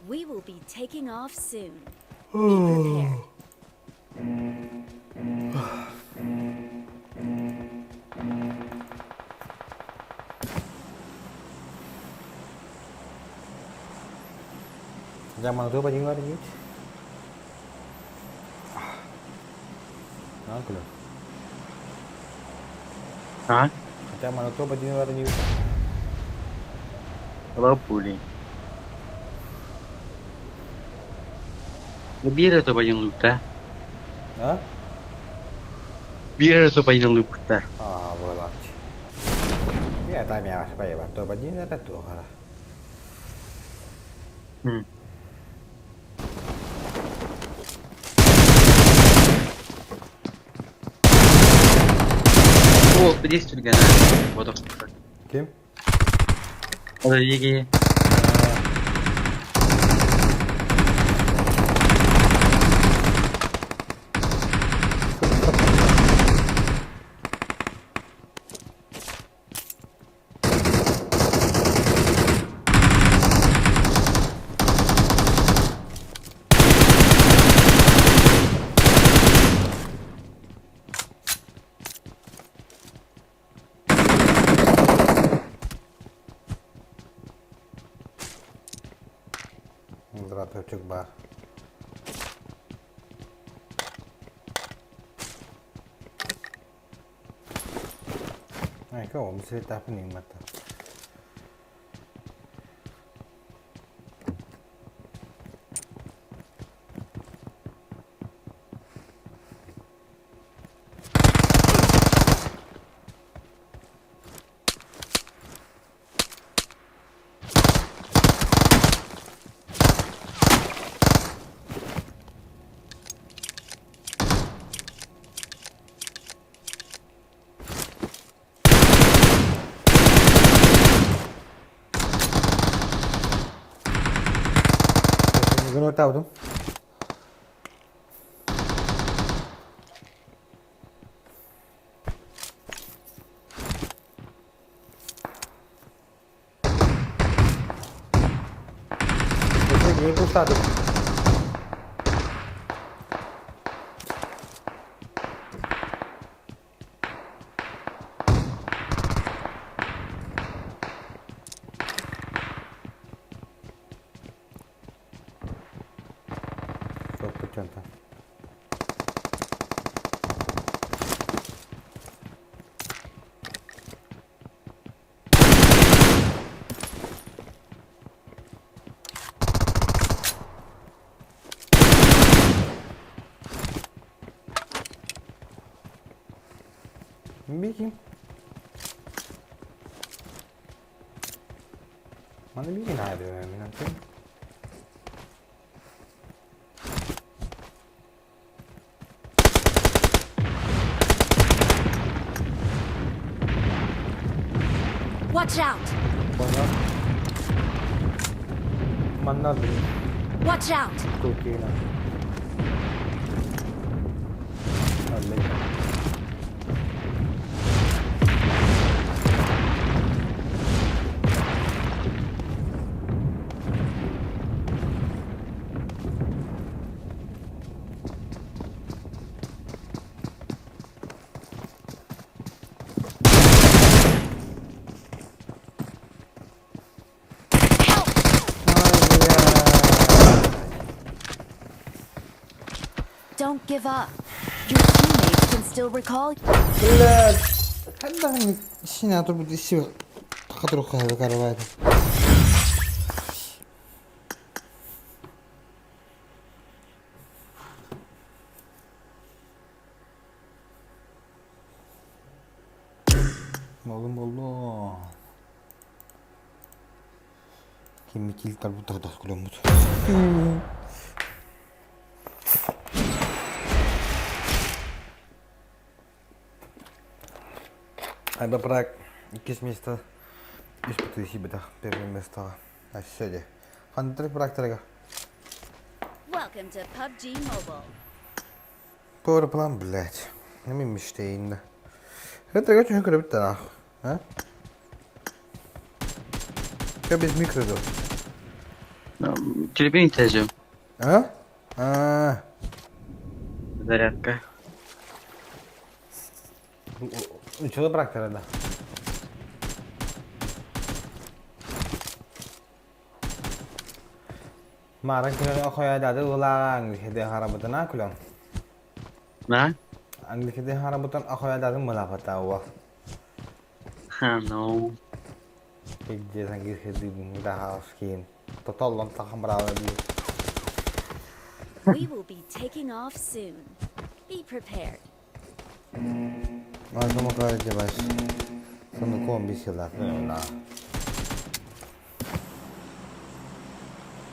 We will be taking off soon. Be prepared. Zaman tu baju luar ni. Nak keluar. Hah? Zaman tu baju luar ni. Apa boleh? Biar tu banyak lupa. Ha? Biar tu banyak lupa. Ah, boleh. Biar tak biar supaya tu baju ni ada tu lah. О, здесь тут гана. Вот он. Кем? Это Еги. Cuk ba. Ai kau mesti tak pening mata. Gue tahu tuh. Ini pusat tuh. Contoh. Bikin. Mana bikin ada nanti. Watch out! Mana tu? Watch out! Tu kena. Ada. don't give up. Your teammates can still recall. Блядь, когда они синяя тут будет сила, которую выкарывает. Моло. Химикил как будто клюмут. Айба проект 2 месяца испытываю себе первое место. А сегодня хантер практарыга. Welcome to PUBG Mobile. Doğru plan, блядь. Наймемmiş deyinle. Это очень круто, нахуй. А? Как без микро был? Телефон тяжел. А? Зарядка. Учила практора, да. Маран кило ахоя дады ула англикеде харабатана кулон. На? Англикеде харабатан ахоя дады мулафата уа. Ха, no. Пиздец англикеде да скин. Тоталлан тахам брава ди. We will be taking off soon. Be prepared. Malzeme kadar девайс. Sonra kombi silah. Nah.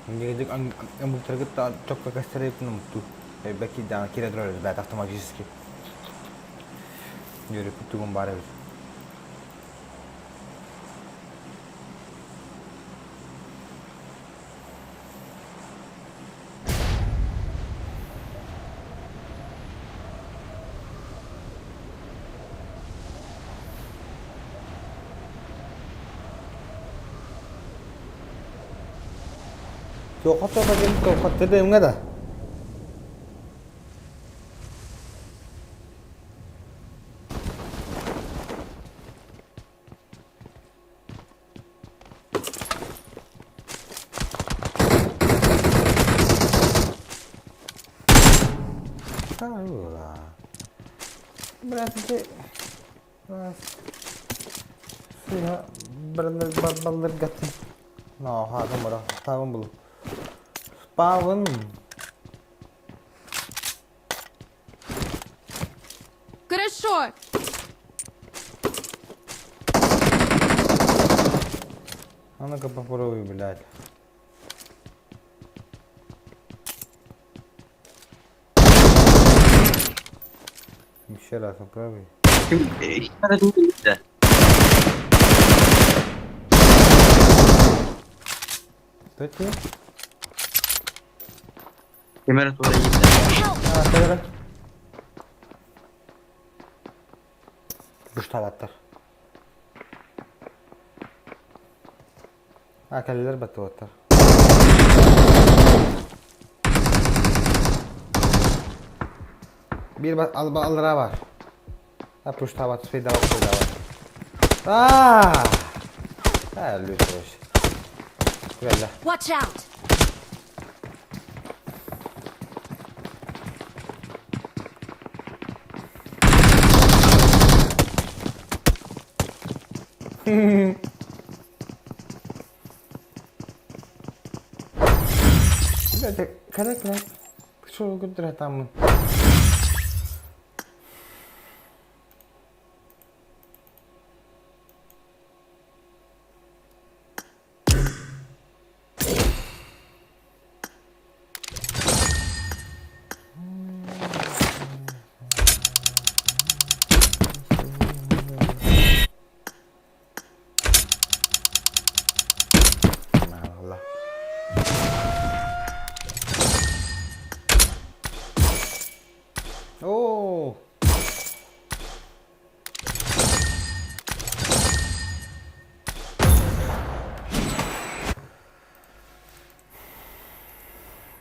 Нигде амбулатория только кострей пнумту. Баки да кира дроль, да, автоматически. Юрий путугом баревич. Chỗ khót cho bên cầu khót tới đây ngay à? Berarti sih bener gatin. No, hata mara, tahu belum? Spawn. Хорошо. А ну-ка попробуй, блядь. Еще раз попробуй. Что тебе? Температура есть. Температура. Güçlü Akıllılar batı otur. Bir aldıra var. Ha puşta var, speed var. Ah! Ha lütfen. Güzel. Watch out. Kadang suruh gue tamu. Oh.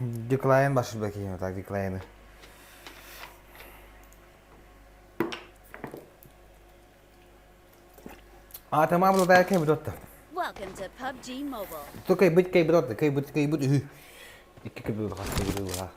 Decline başladı bakayım tak decline'ı. Tamam lo tay kayak bedotta. Welcome to PUBG Mobile. Tuh kayak bedotta, kayak but. İki kayak bedot khas kayak bedot ha.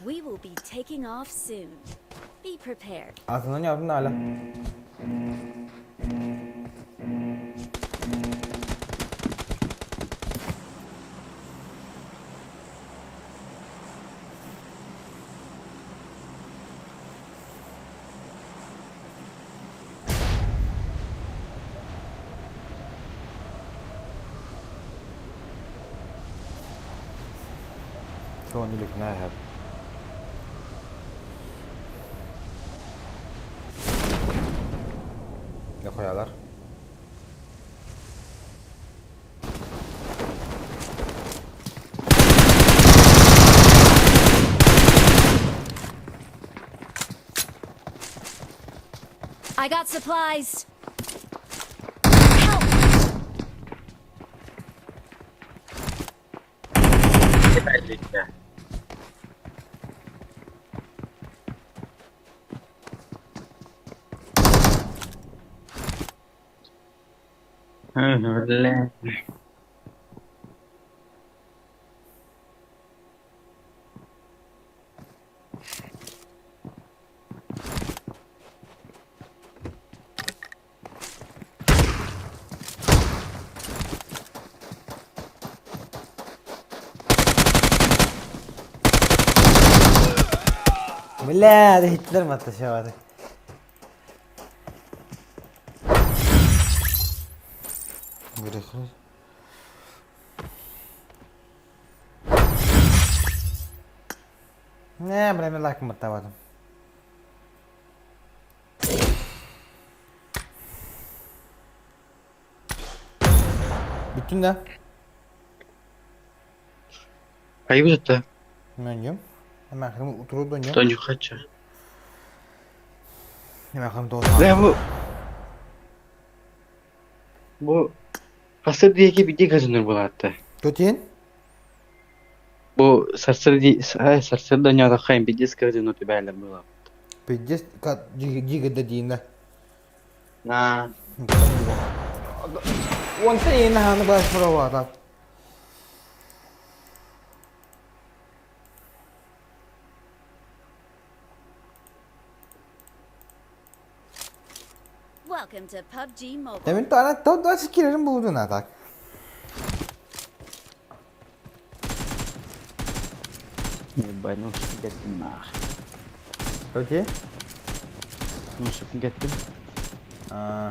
We will be taking off soon. Be prepared. Aslında ne yaptın hala? Çoğunluk ne yaptı? Ne koyarlar? I got supplies. Öyle. Bля, ده هتلر ما تشاوري. Ne berani laki matawadım. Bütün de. Ayıp tuttu. Ne diyorum? Hemen kırmızı oturup dönüyor. Dönüyor kaçıyor. Hemen kırmızı oturup. Ve bu Hasır diye ki bir kazanır bu hatta. Kötüyen? Bu sarsır dünyada kayın bir disk kazanır tüberler bu. Pijis kat jiga dajina. Nah. Onta ina hana bahas perawatan. Welcome to PUBG Mobile. Demin tahu skillerin buldun atak. Banyak gettim nah. Okey. Nasıl gettim? Aa.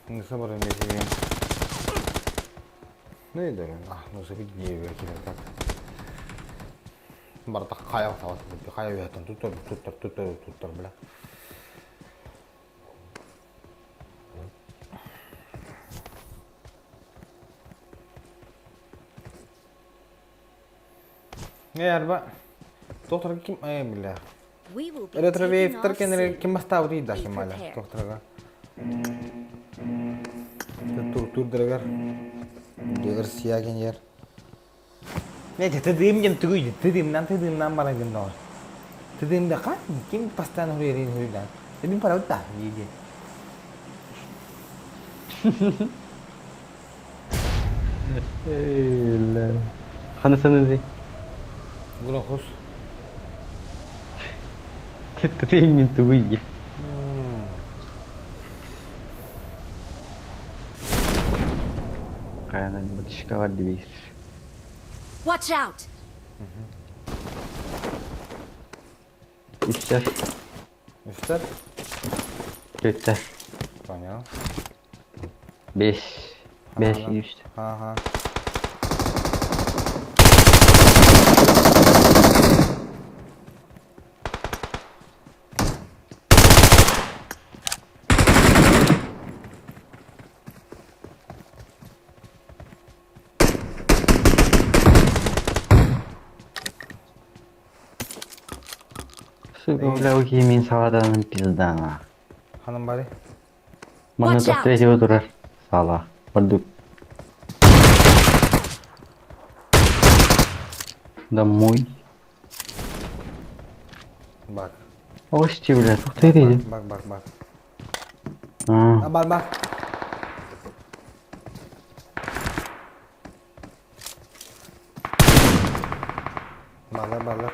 Nasıl barang dia sini? Ne eder? Ah, nasıl bir diye belki de tak. Barta kaya tahu, kaya ya tutur bela. Ne yarba? Doktor kim ayamila? Retrovev terkene kim basta uri dah kemala doktor ka. Tur dragar. Dragar siagen yer. Ne tedim jam 3 tedim nan barang jam 9. Tedim dah kan kim pastan huri dah. Tedim para utah ye. Öyle. Hani sana ne? Gula khus. Tedim mintu gue. Kayaknya berdiska var di. Watch out. İster. İster. Kötü. Banyak. 5 işte. Ha. Sudah kimin savadan pizda. Hanım bari. Mana dokter jauh turar. Salah. Perduk. Mой. Bak. Hoş çevre. Dokter değil. Bak. Ha. Bak. Bağlar.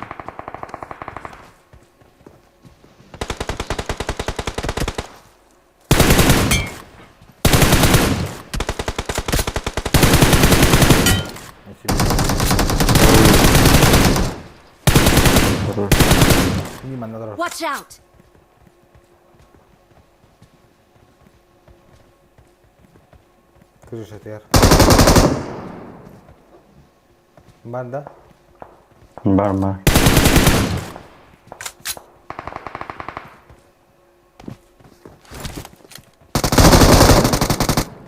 Watch out! Крыша тер. Банда. Бар.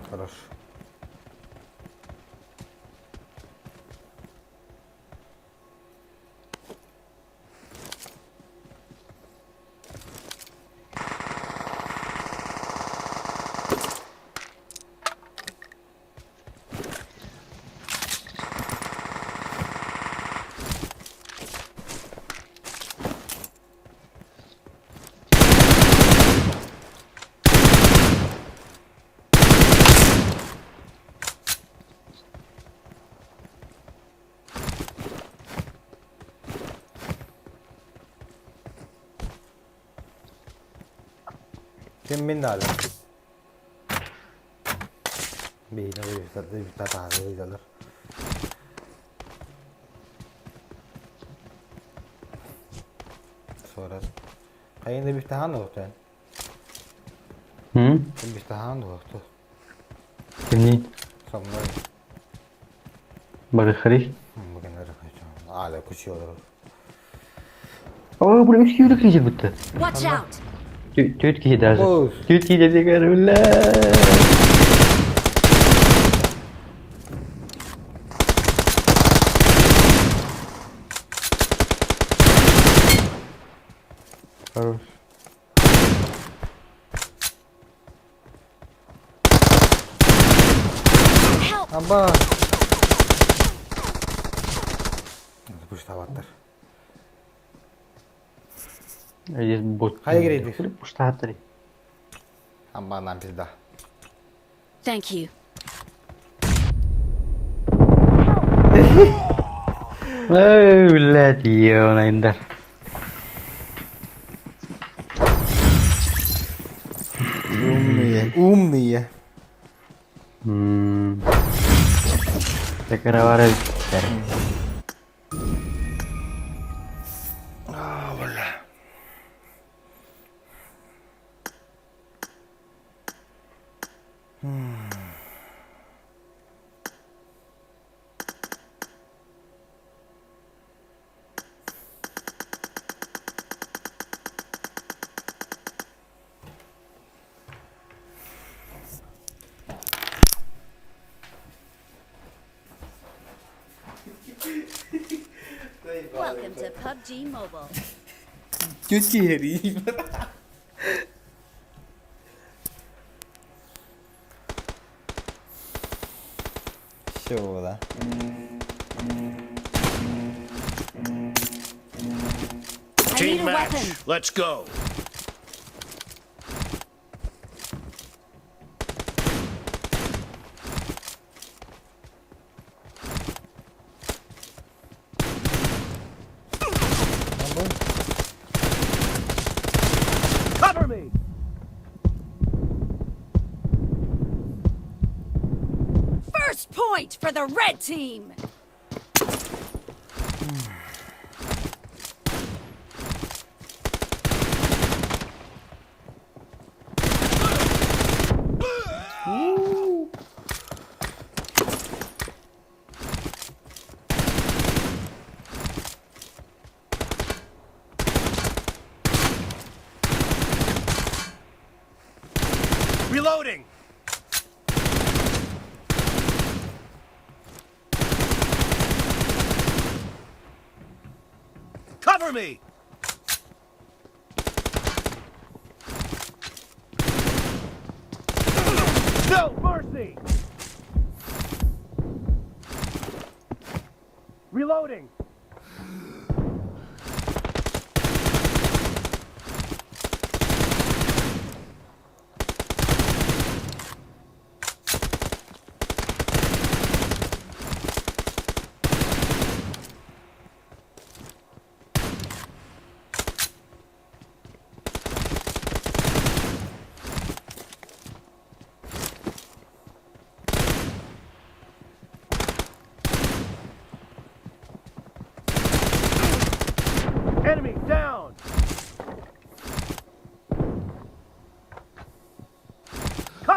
Хорош. Kim bin alır? Beyne bir tane alır. Sonra kayında bir tane oldu yani. Bir tane oldu. Kimni? Sonra Barıkırış. bugün hala kuçuyorlar. Oh, boleh mesti udah kerja betul. Watch out! Cuit kerja dah. Cuit kerja sekarang. Harus. Abah. Push tawatter. Aja bot. Hai grade. Push tawatter. Abah nampis dah. Thank you. Ulah dia lain dah. Умные. Sekarang warai. Валя. Welcome to PUBG Mobile. Cuci hari. Show lah. Team match. Let's go. Cover me. First point for the red team. Reloading. Cover me. No mercy. Reloading.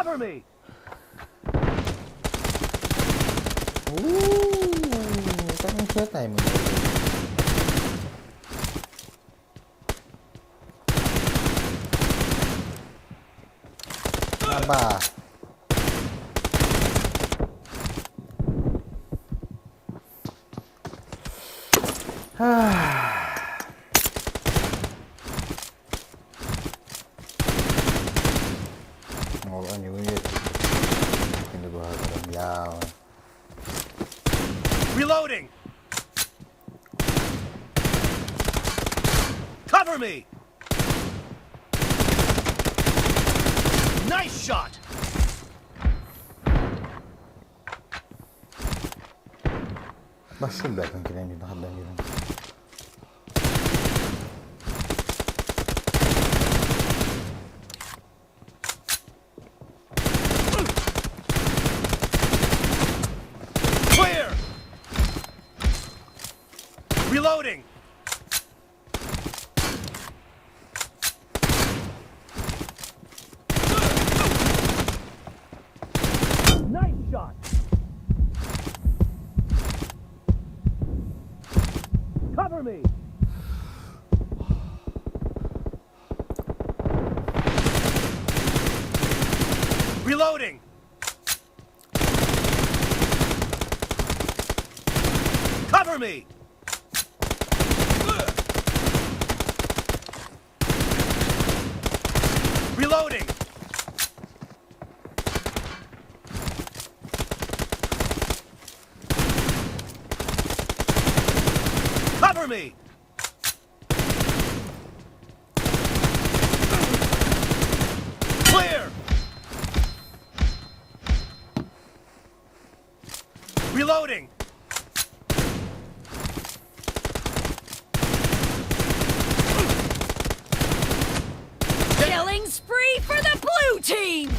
Cover me! Các cái chết này mình bà ngồi bao nhiêu cái nhưng được làm dao Reloading! Cover me! Nice shot! بس شو بدك من كلامي ده حدا يجي Clear! Reloading! Nice shot! Cover me! Reloading! Cover me! Reloading! Cover me! Clear! Reloading! Killing spree for the blue team!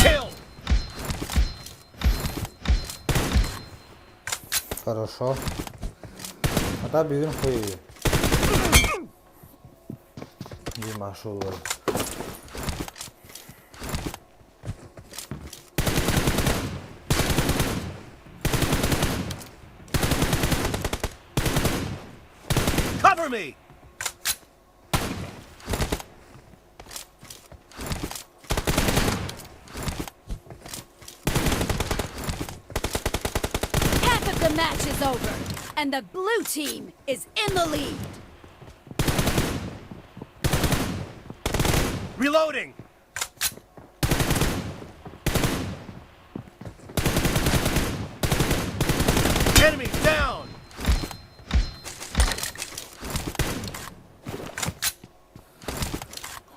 Kill! Хорошо. А та бігін хуєві. Діма шулер. Cover me! Half of the match is over, and the blue team is in the lead. Reloading! Enemy down!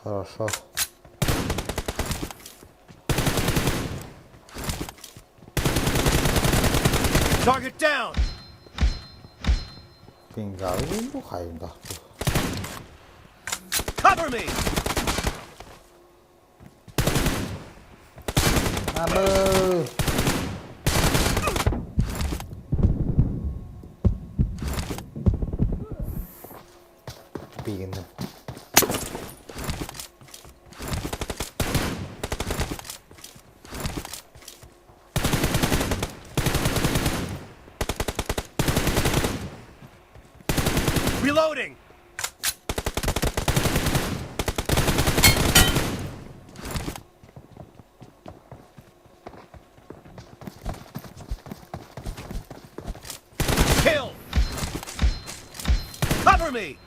Хорошо. Target down! Пінgali він бухає, да. Cover me! Або. Пін. Reloading! Kill! Cover me!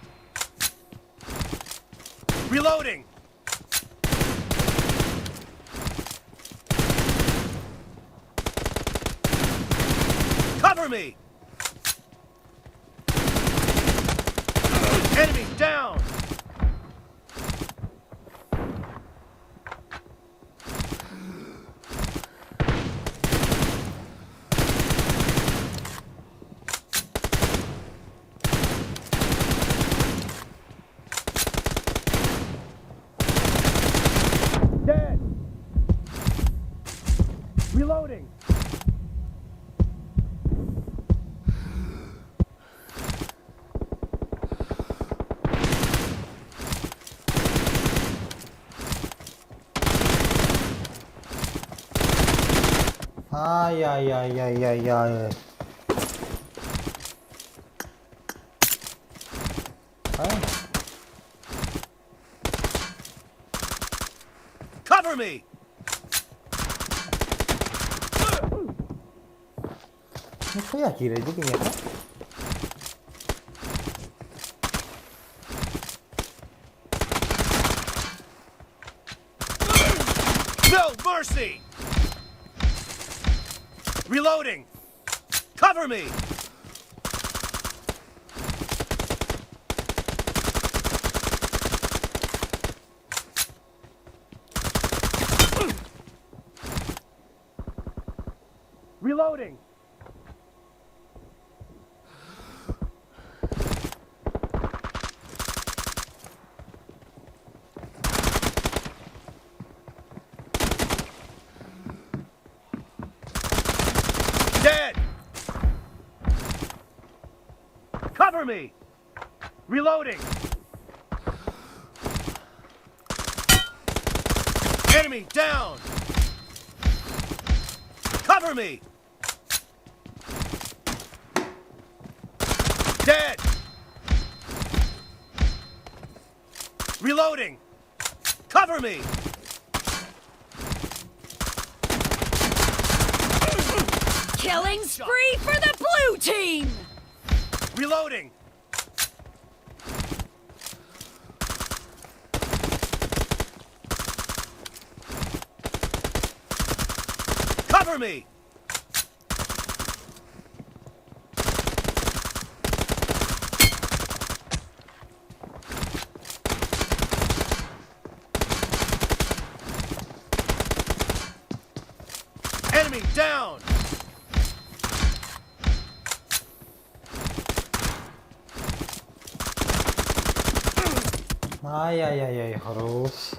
Reloading! Cover me! Enemy down! Ай-яй-яй-яй-яй-яй. Cover me! Нихуя Кира, иди ко мне. No mercy! Reloading! Cover me! Reloading! Dead! Cover me! Reloading! Enemy down! Cover me! Dead! Reloading! Cover me! Killing spree for the blue team! Reloading! Cover me! Enemy down! Ай-яй-яй-яй, хорош.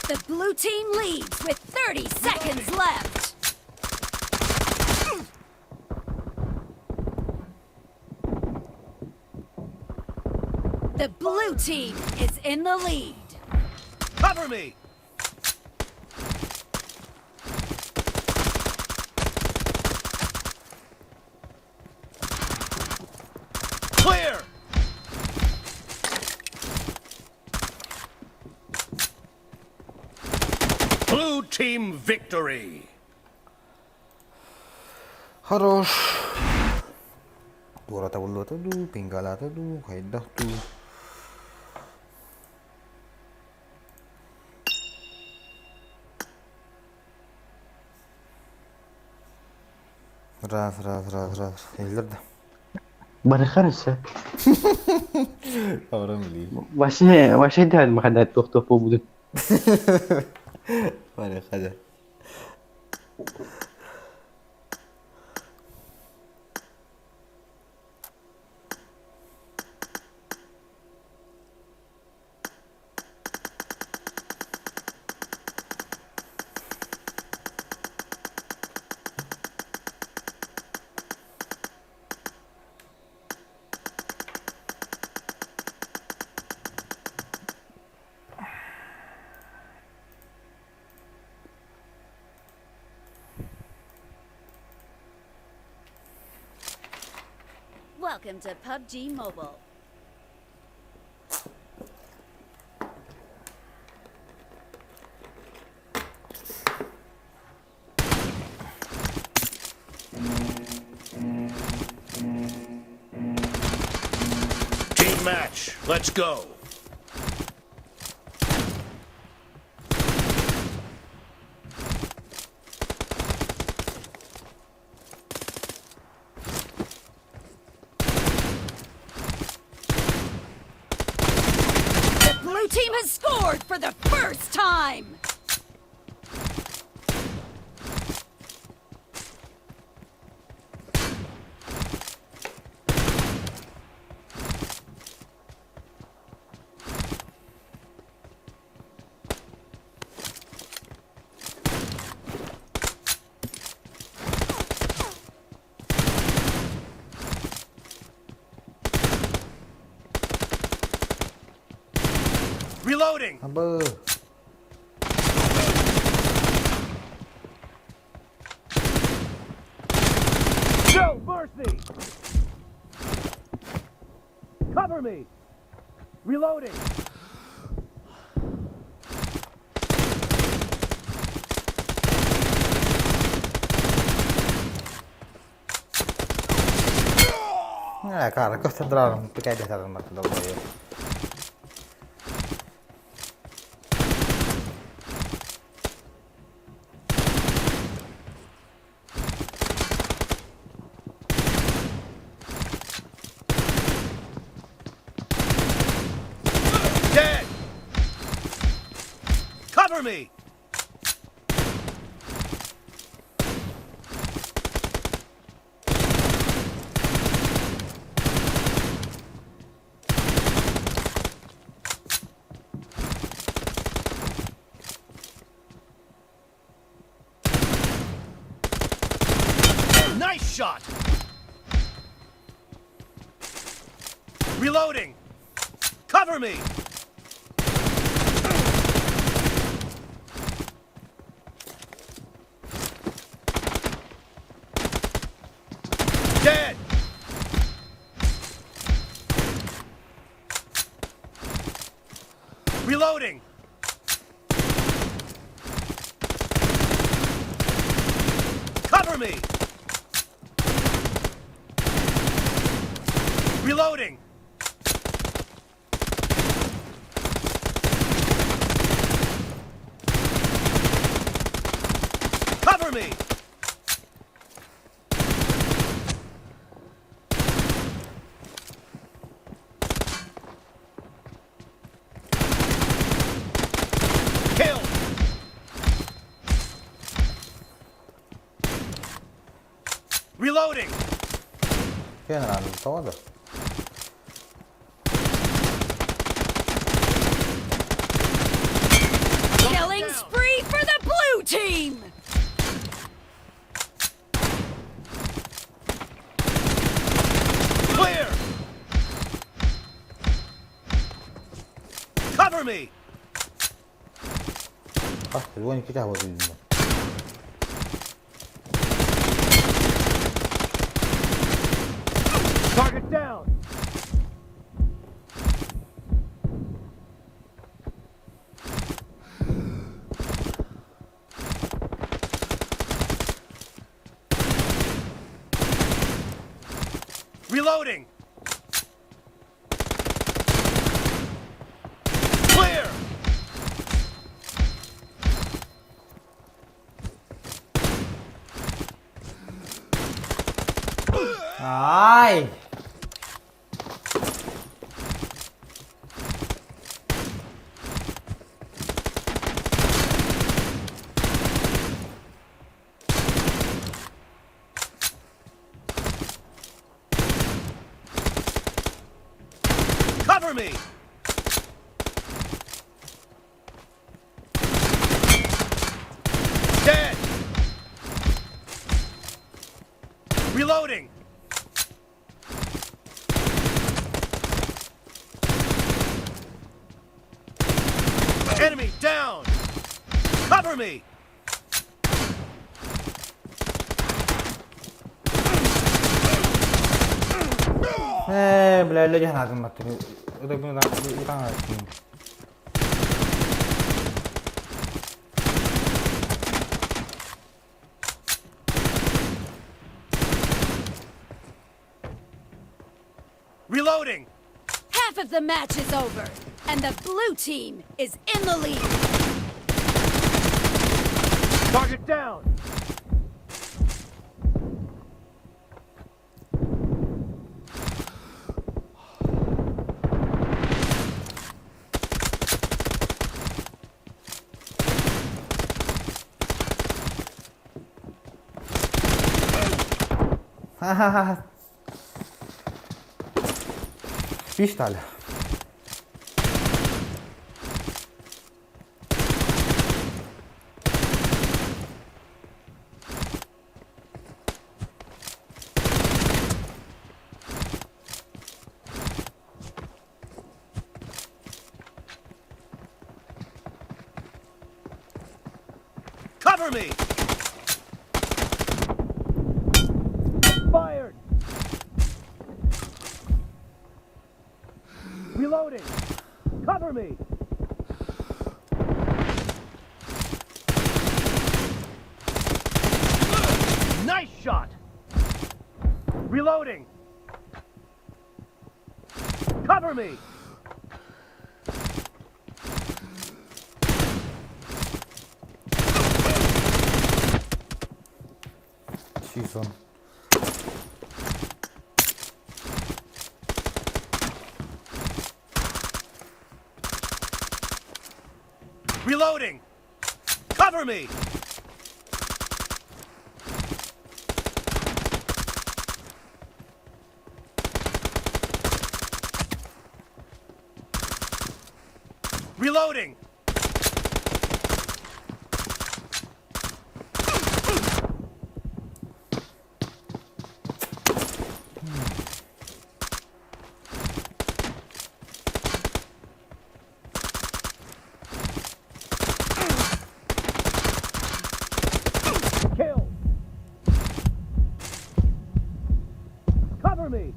The blue team leads with 30 seconds left. The blue team is in the lead. Cover me! Clear! Blue team victory! Хорош. Тура-то уло-то ду, пингала-то ду, хайда-ту. Раз. Елдерді. Барахарса. Аврам ли. Вообще да, махадат топ будет. Барахада. Welcome to PUBG Mobile. Team match, let's go! Team has scored for the first time! Reloading. Abba. No mercy. Cover me. Reloading. Cara, cosa entraron? Perché hai detto che dopo io? Dead. Cover me. Nice shot. Reloading. Cover me. Dead. Reloading. Cover me. Reloading. Cover me. Kill. Reloading. Che erano todo? Killing spree for the blue team! Clear. Cover me. Ah, due anni che c'avevo di Target down. Reloading. Clear. Ai! Cover me. Dead. Reloading. Enemy down. Cover me. Bella già nato, ma tu devi dare Reloading. Half of the match is over, and the blue team is in the lead. Target down. Pistol. Cover me! Fired! Reloading! Cover me! Nice shot! Reloading! Cover me! She's on. Reloading! Cover me! Reloading! Kill! Cover me!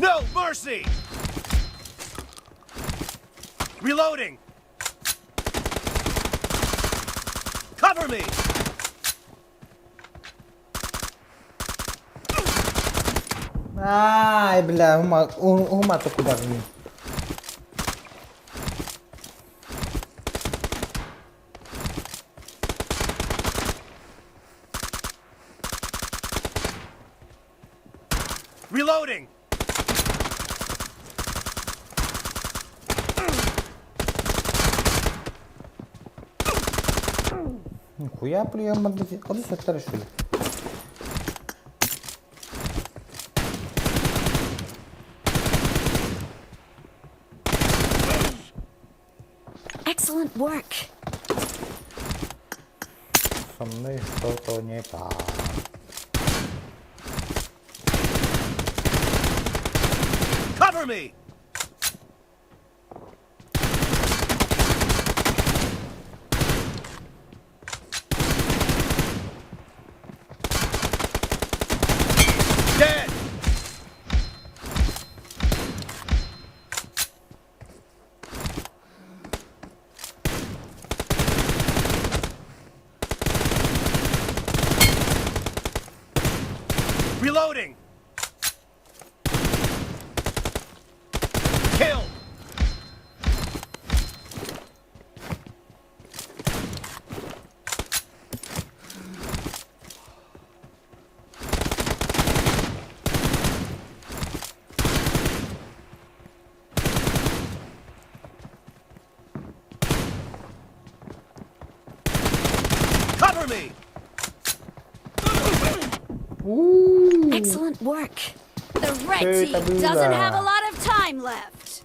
No mercy! Reloading! Cover me! Ai, bля, uma tô cuidando. Reloading! Нихуя прием отдать. Куда сектор что ли? Excellent work. Со мной что-то не так. Cover me! Dead! Reloading! Kill! Cover me! Excellent work. The red team doesn't have a lot of time left.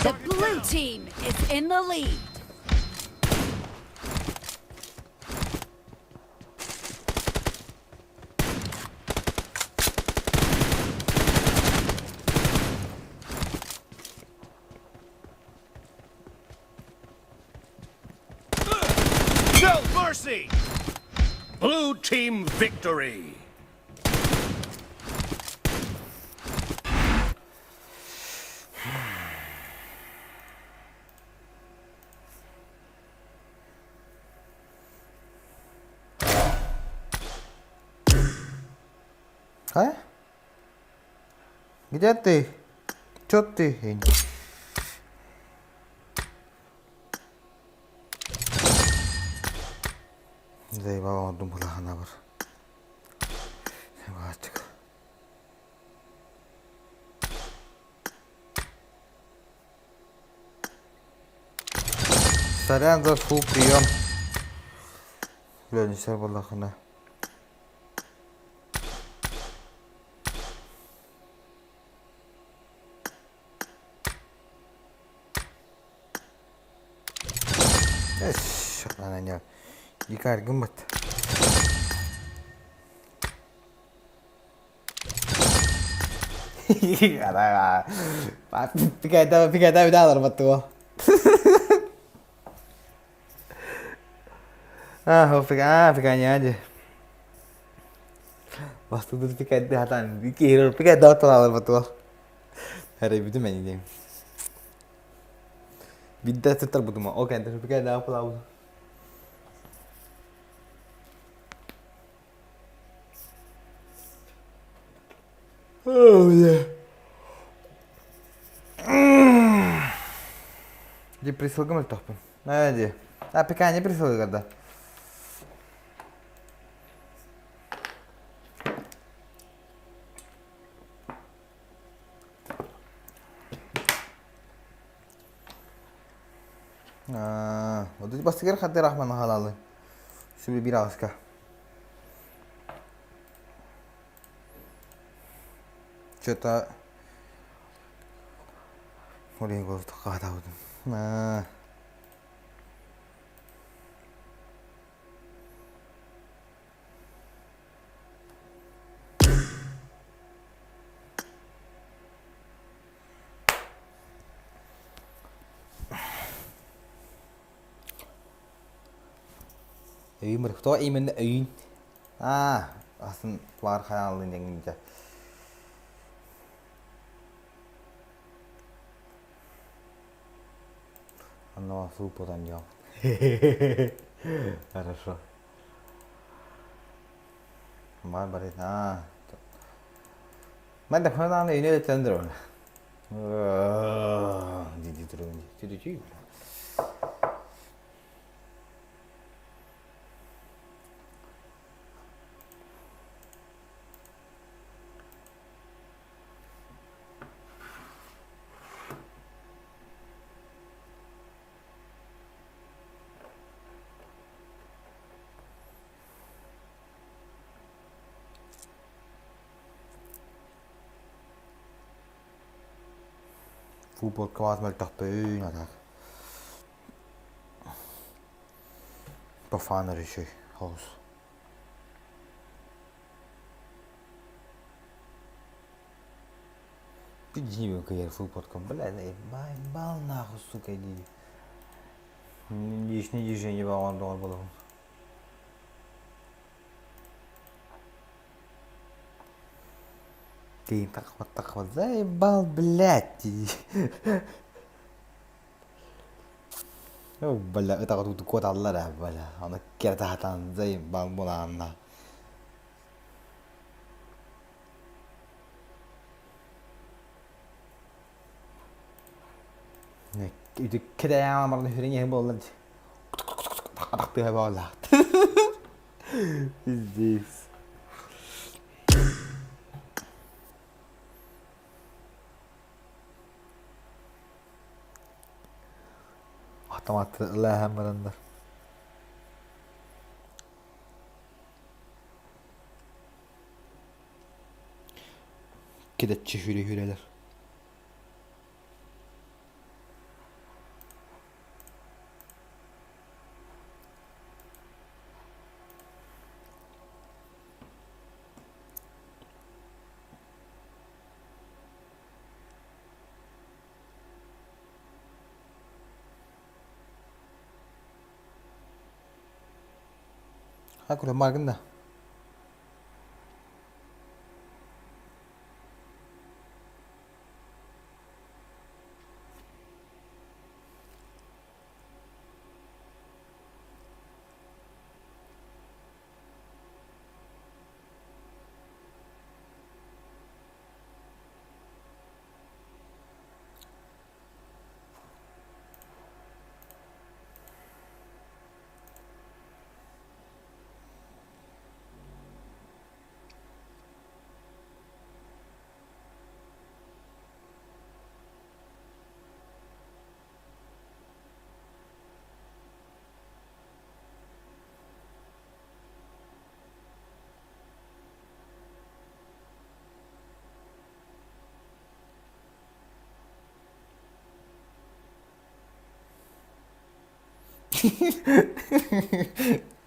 The blue team is in the lead. No mercy! Blue team victory! А? Где ты? Чё ты? Заебал, он думал, она бар. Заебатик. Сорян за фул прием. Бля, не все было хана. Shut up, Daniel. You can't go with. Pikettä pitää arvattua. Pikanya aja. Waktu itu piket hatan, pikir piket dah telah arvattua. Hari itu main game. Bidda tetap butuh mah. Oke, terus piket dah apa lau? Oh yeah. Dia присылка мэл тохпын. Найди. Пикание присылка да. Вот эти бастигер хатты рахман халалы. Себе бирауска. Что-то... Блин, голос такая вот. Mà tôi im mình in. Aslında var hayalin yanınca. Оно супу там делал. Хорошо. Мать болит. Мать так надо и не тендер. Диди трудно. Диди. Voetbalkwaad met toch puin attack. Profaner is je hoos. Пиди вы кайер футболком, блядь, бал нахуй, сука, иди. Лишнее движение вам было. Ты так вот заебал, блядь. О, бля, это вот кот аллара, бля. Она керта там заебал была она. Itu kita yang malah hurinya bola. Tak tu bola. Is this? Автомат ләһәм барандар. Кидетче hürelер. Aku udah makan dah.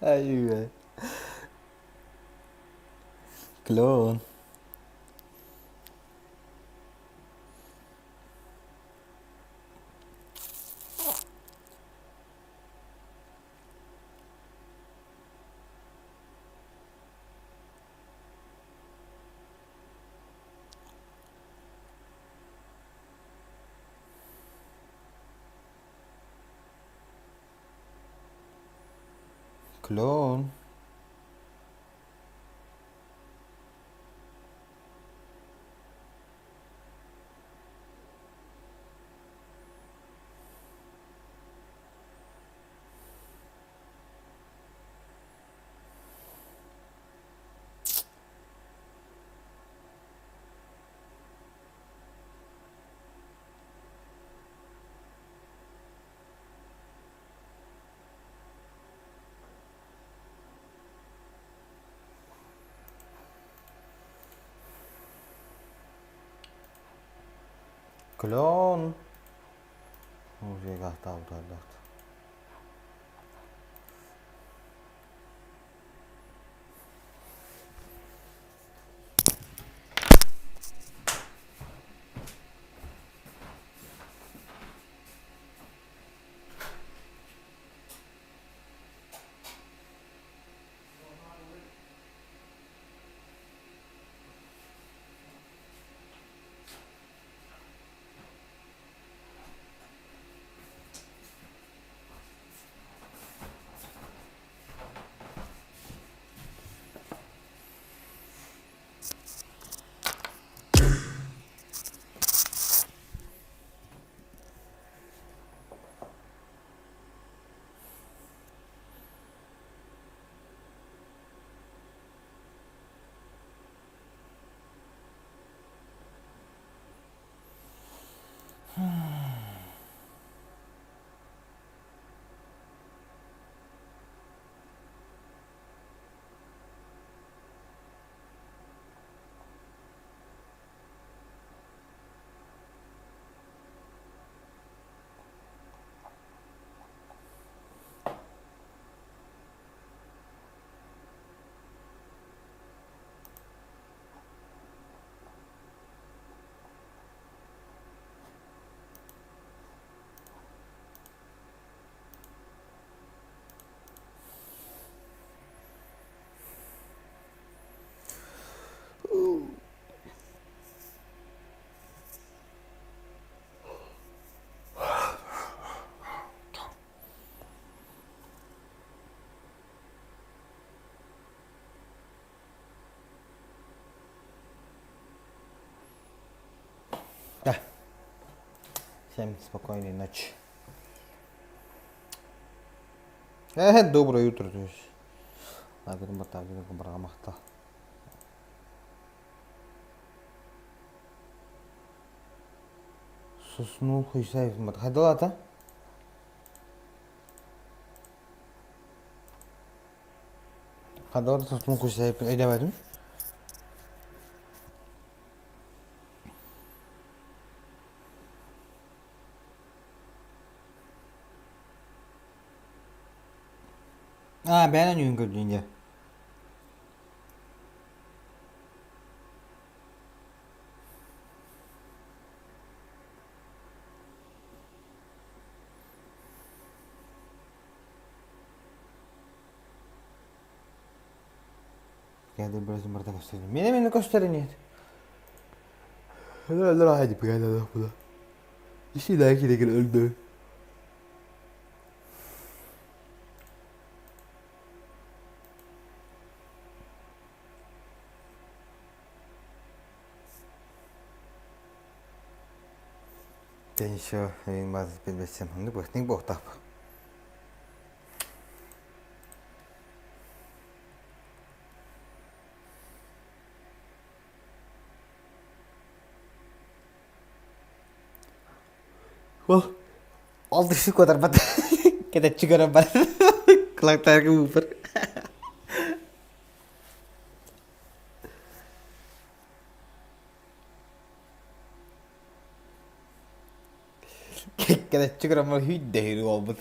Ayo. Clone. Clone. Clone. Уже готов, да. Да. Всем спокойной ночи. Доброе утро, то есть. Агрим бата, агрим брамахта. Соснул хуйсаев мат. Хадалата? Хадалата соснул хуйсаев. Эй, давай. Ben oynuyorum gördüğünde. Geldi biraz yumurta göstereyim. Beni gösterin. Hadi bir gel bu da. İşi daha ki de öldü. Ben şu yayın bazı bilmesem hangi baktık bu tap. Wah, all this kadar bata. Kita çıkarım ben. Kulaklar ke ऊपर. Kita çıkarım hüdde hero oldu.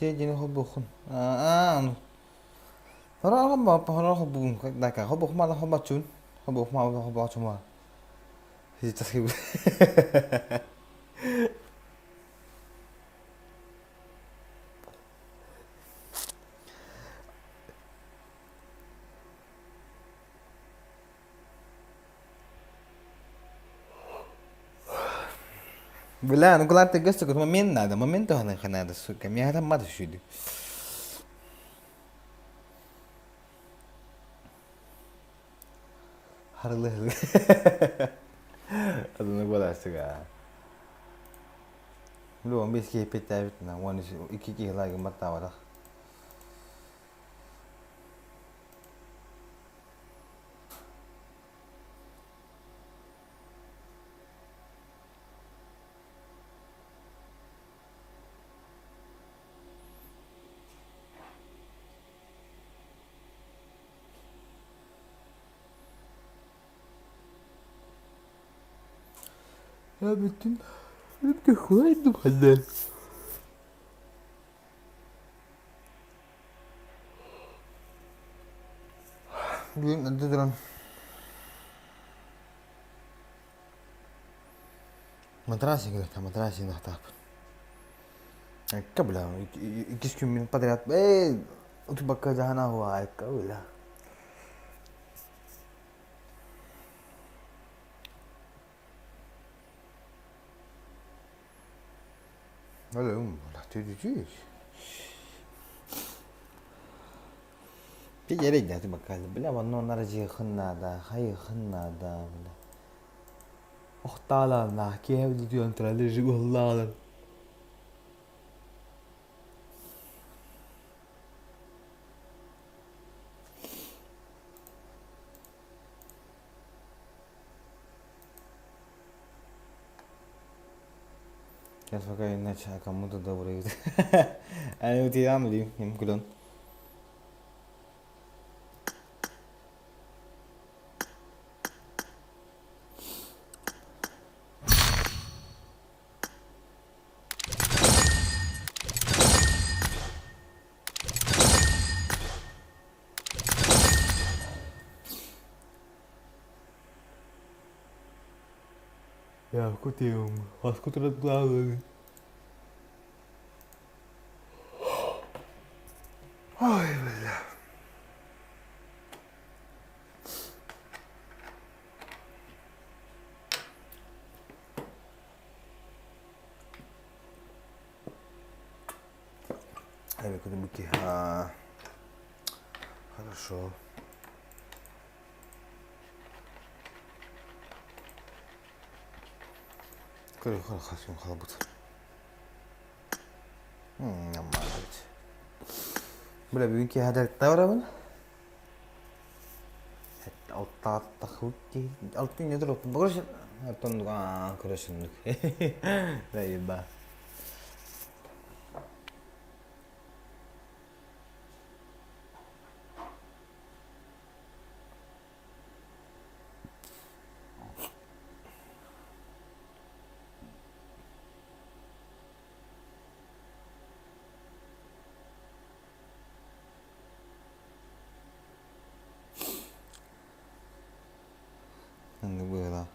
Sejini hobukun. Anu. Orang hobuk đại cả hobuk mà hobuk chun. Hobuk mà hobuk chun mà. Thì chắc hiểu. Bila nu kelar tegas tu moment tu hana khana da su kami hada ma da shudi. Harlı. Adını bulaştık ha. Lu biz ki peta bitna wani iki lagi mata wala. Ya bütün kolaydım hadi. Bugün adı duran. Madrasah gitu, madrasah dah tak. Kabla, किस क्यों min padrat, उठ बक्का जाना हुआ है kabla. Öyle mi? Tüyücüyüz. Bir yere gidiyordu bakalım. Bile bana onlara cihınna da, hayıhınna da. Ohtala na, ki evde diyor antrenörler jigullalar. Сейчас пока иначе кому-то добрый. Они у тебя мли, им кулон. Ya aku tium, aku terus tahu. Ay bela. Ай, куда буки? Хорошо. Кое хасим халбут. Нормально. Bile bugünkü hadaretler var mı? Altta takıp altın nedir o? Bakış. Altın kırışınlık. Değil ba. Hangi bu ya?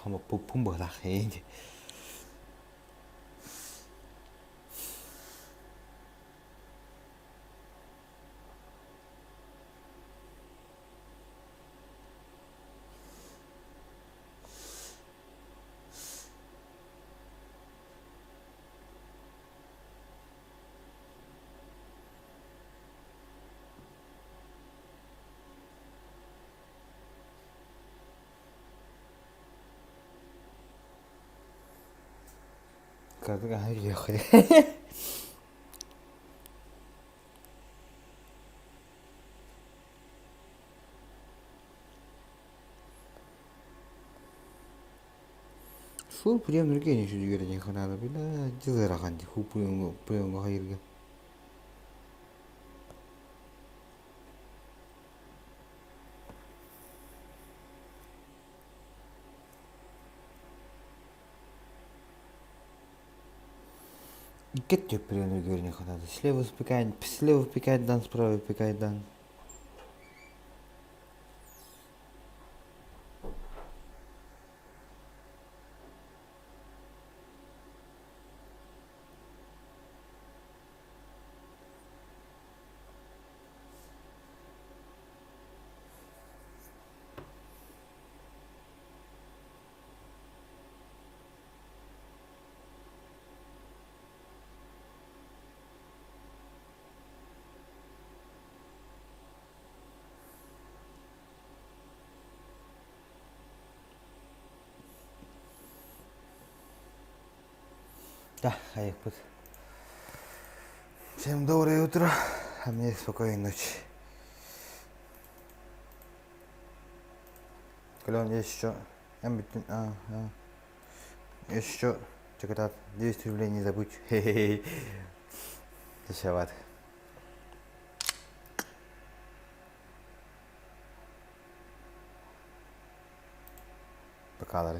Ama bu bırak iyi. Kata kahve yok. Шул прям нурге не шуды göreceğin kadar bile cızıra kandı. Hu priyongo hayırga. Get your прiyongo göreceğin kadar. Слева впекает дан, справа впекает дан. Да, хаякпыт. Всем доброе утро, а мне спокойной ночи. Клен, есть еще... Есть еще... Чекатат, 200 рублей не забудь. Хе-хе-хе. Дешеват. Пока,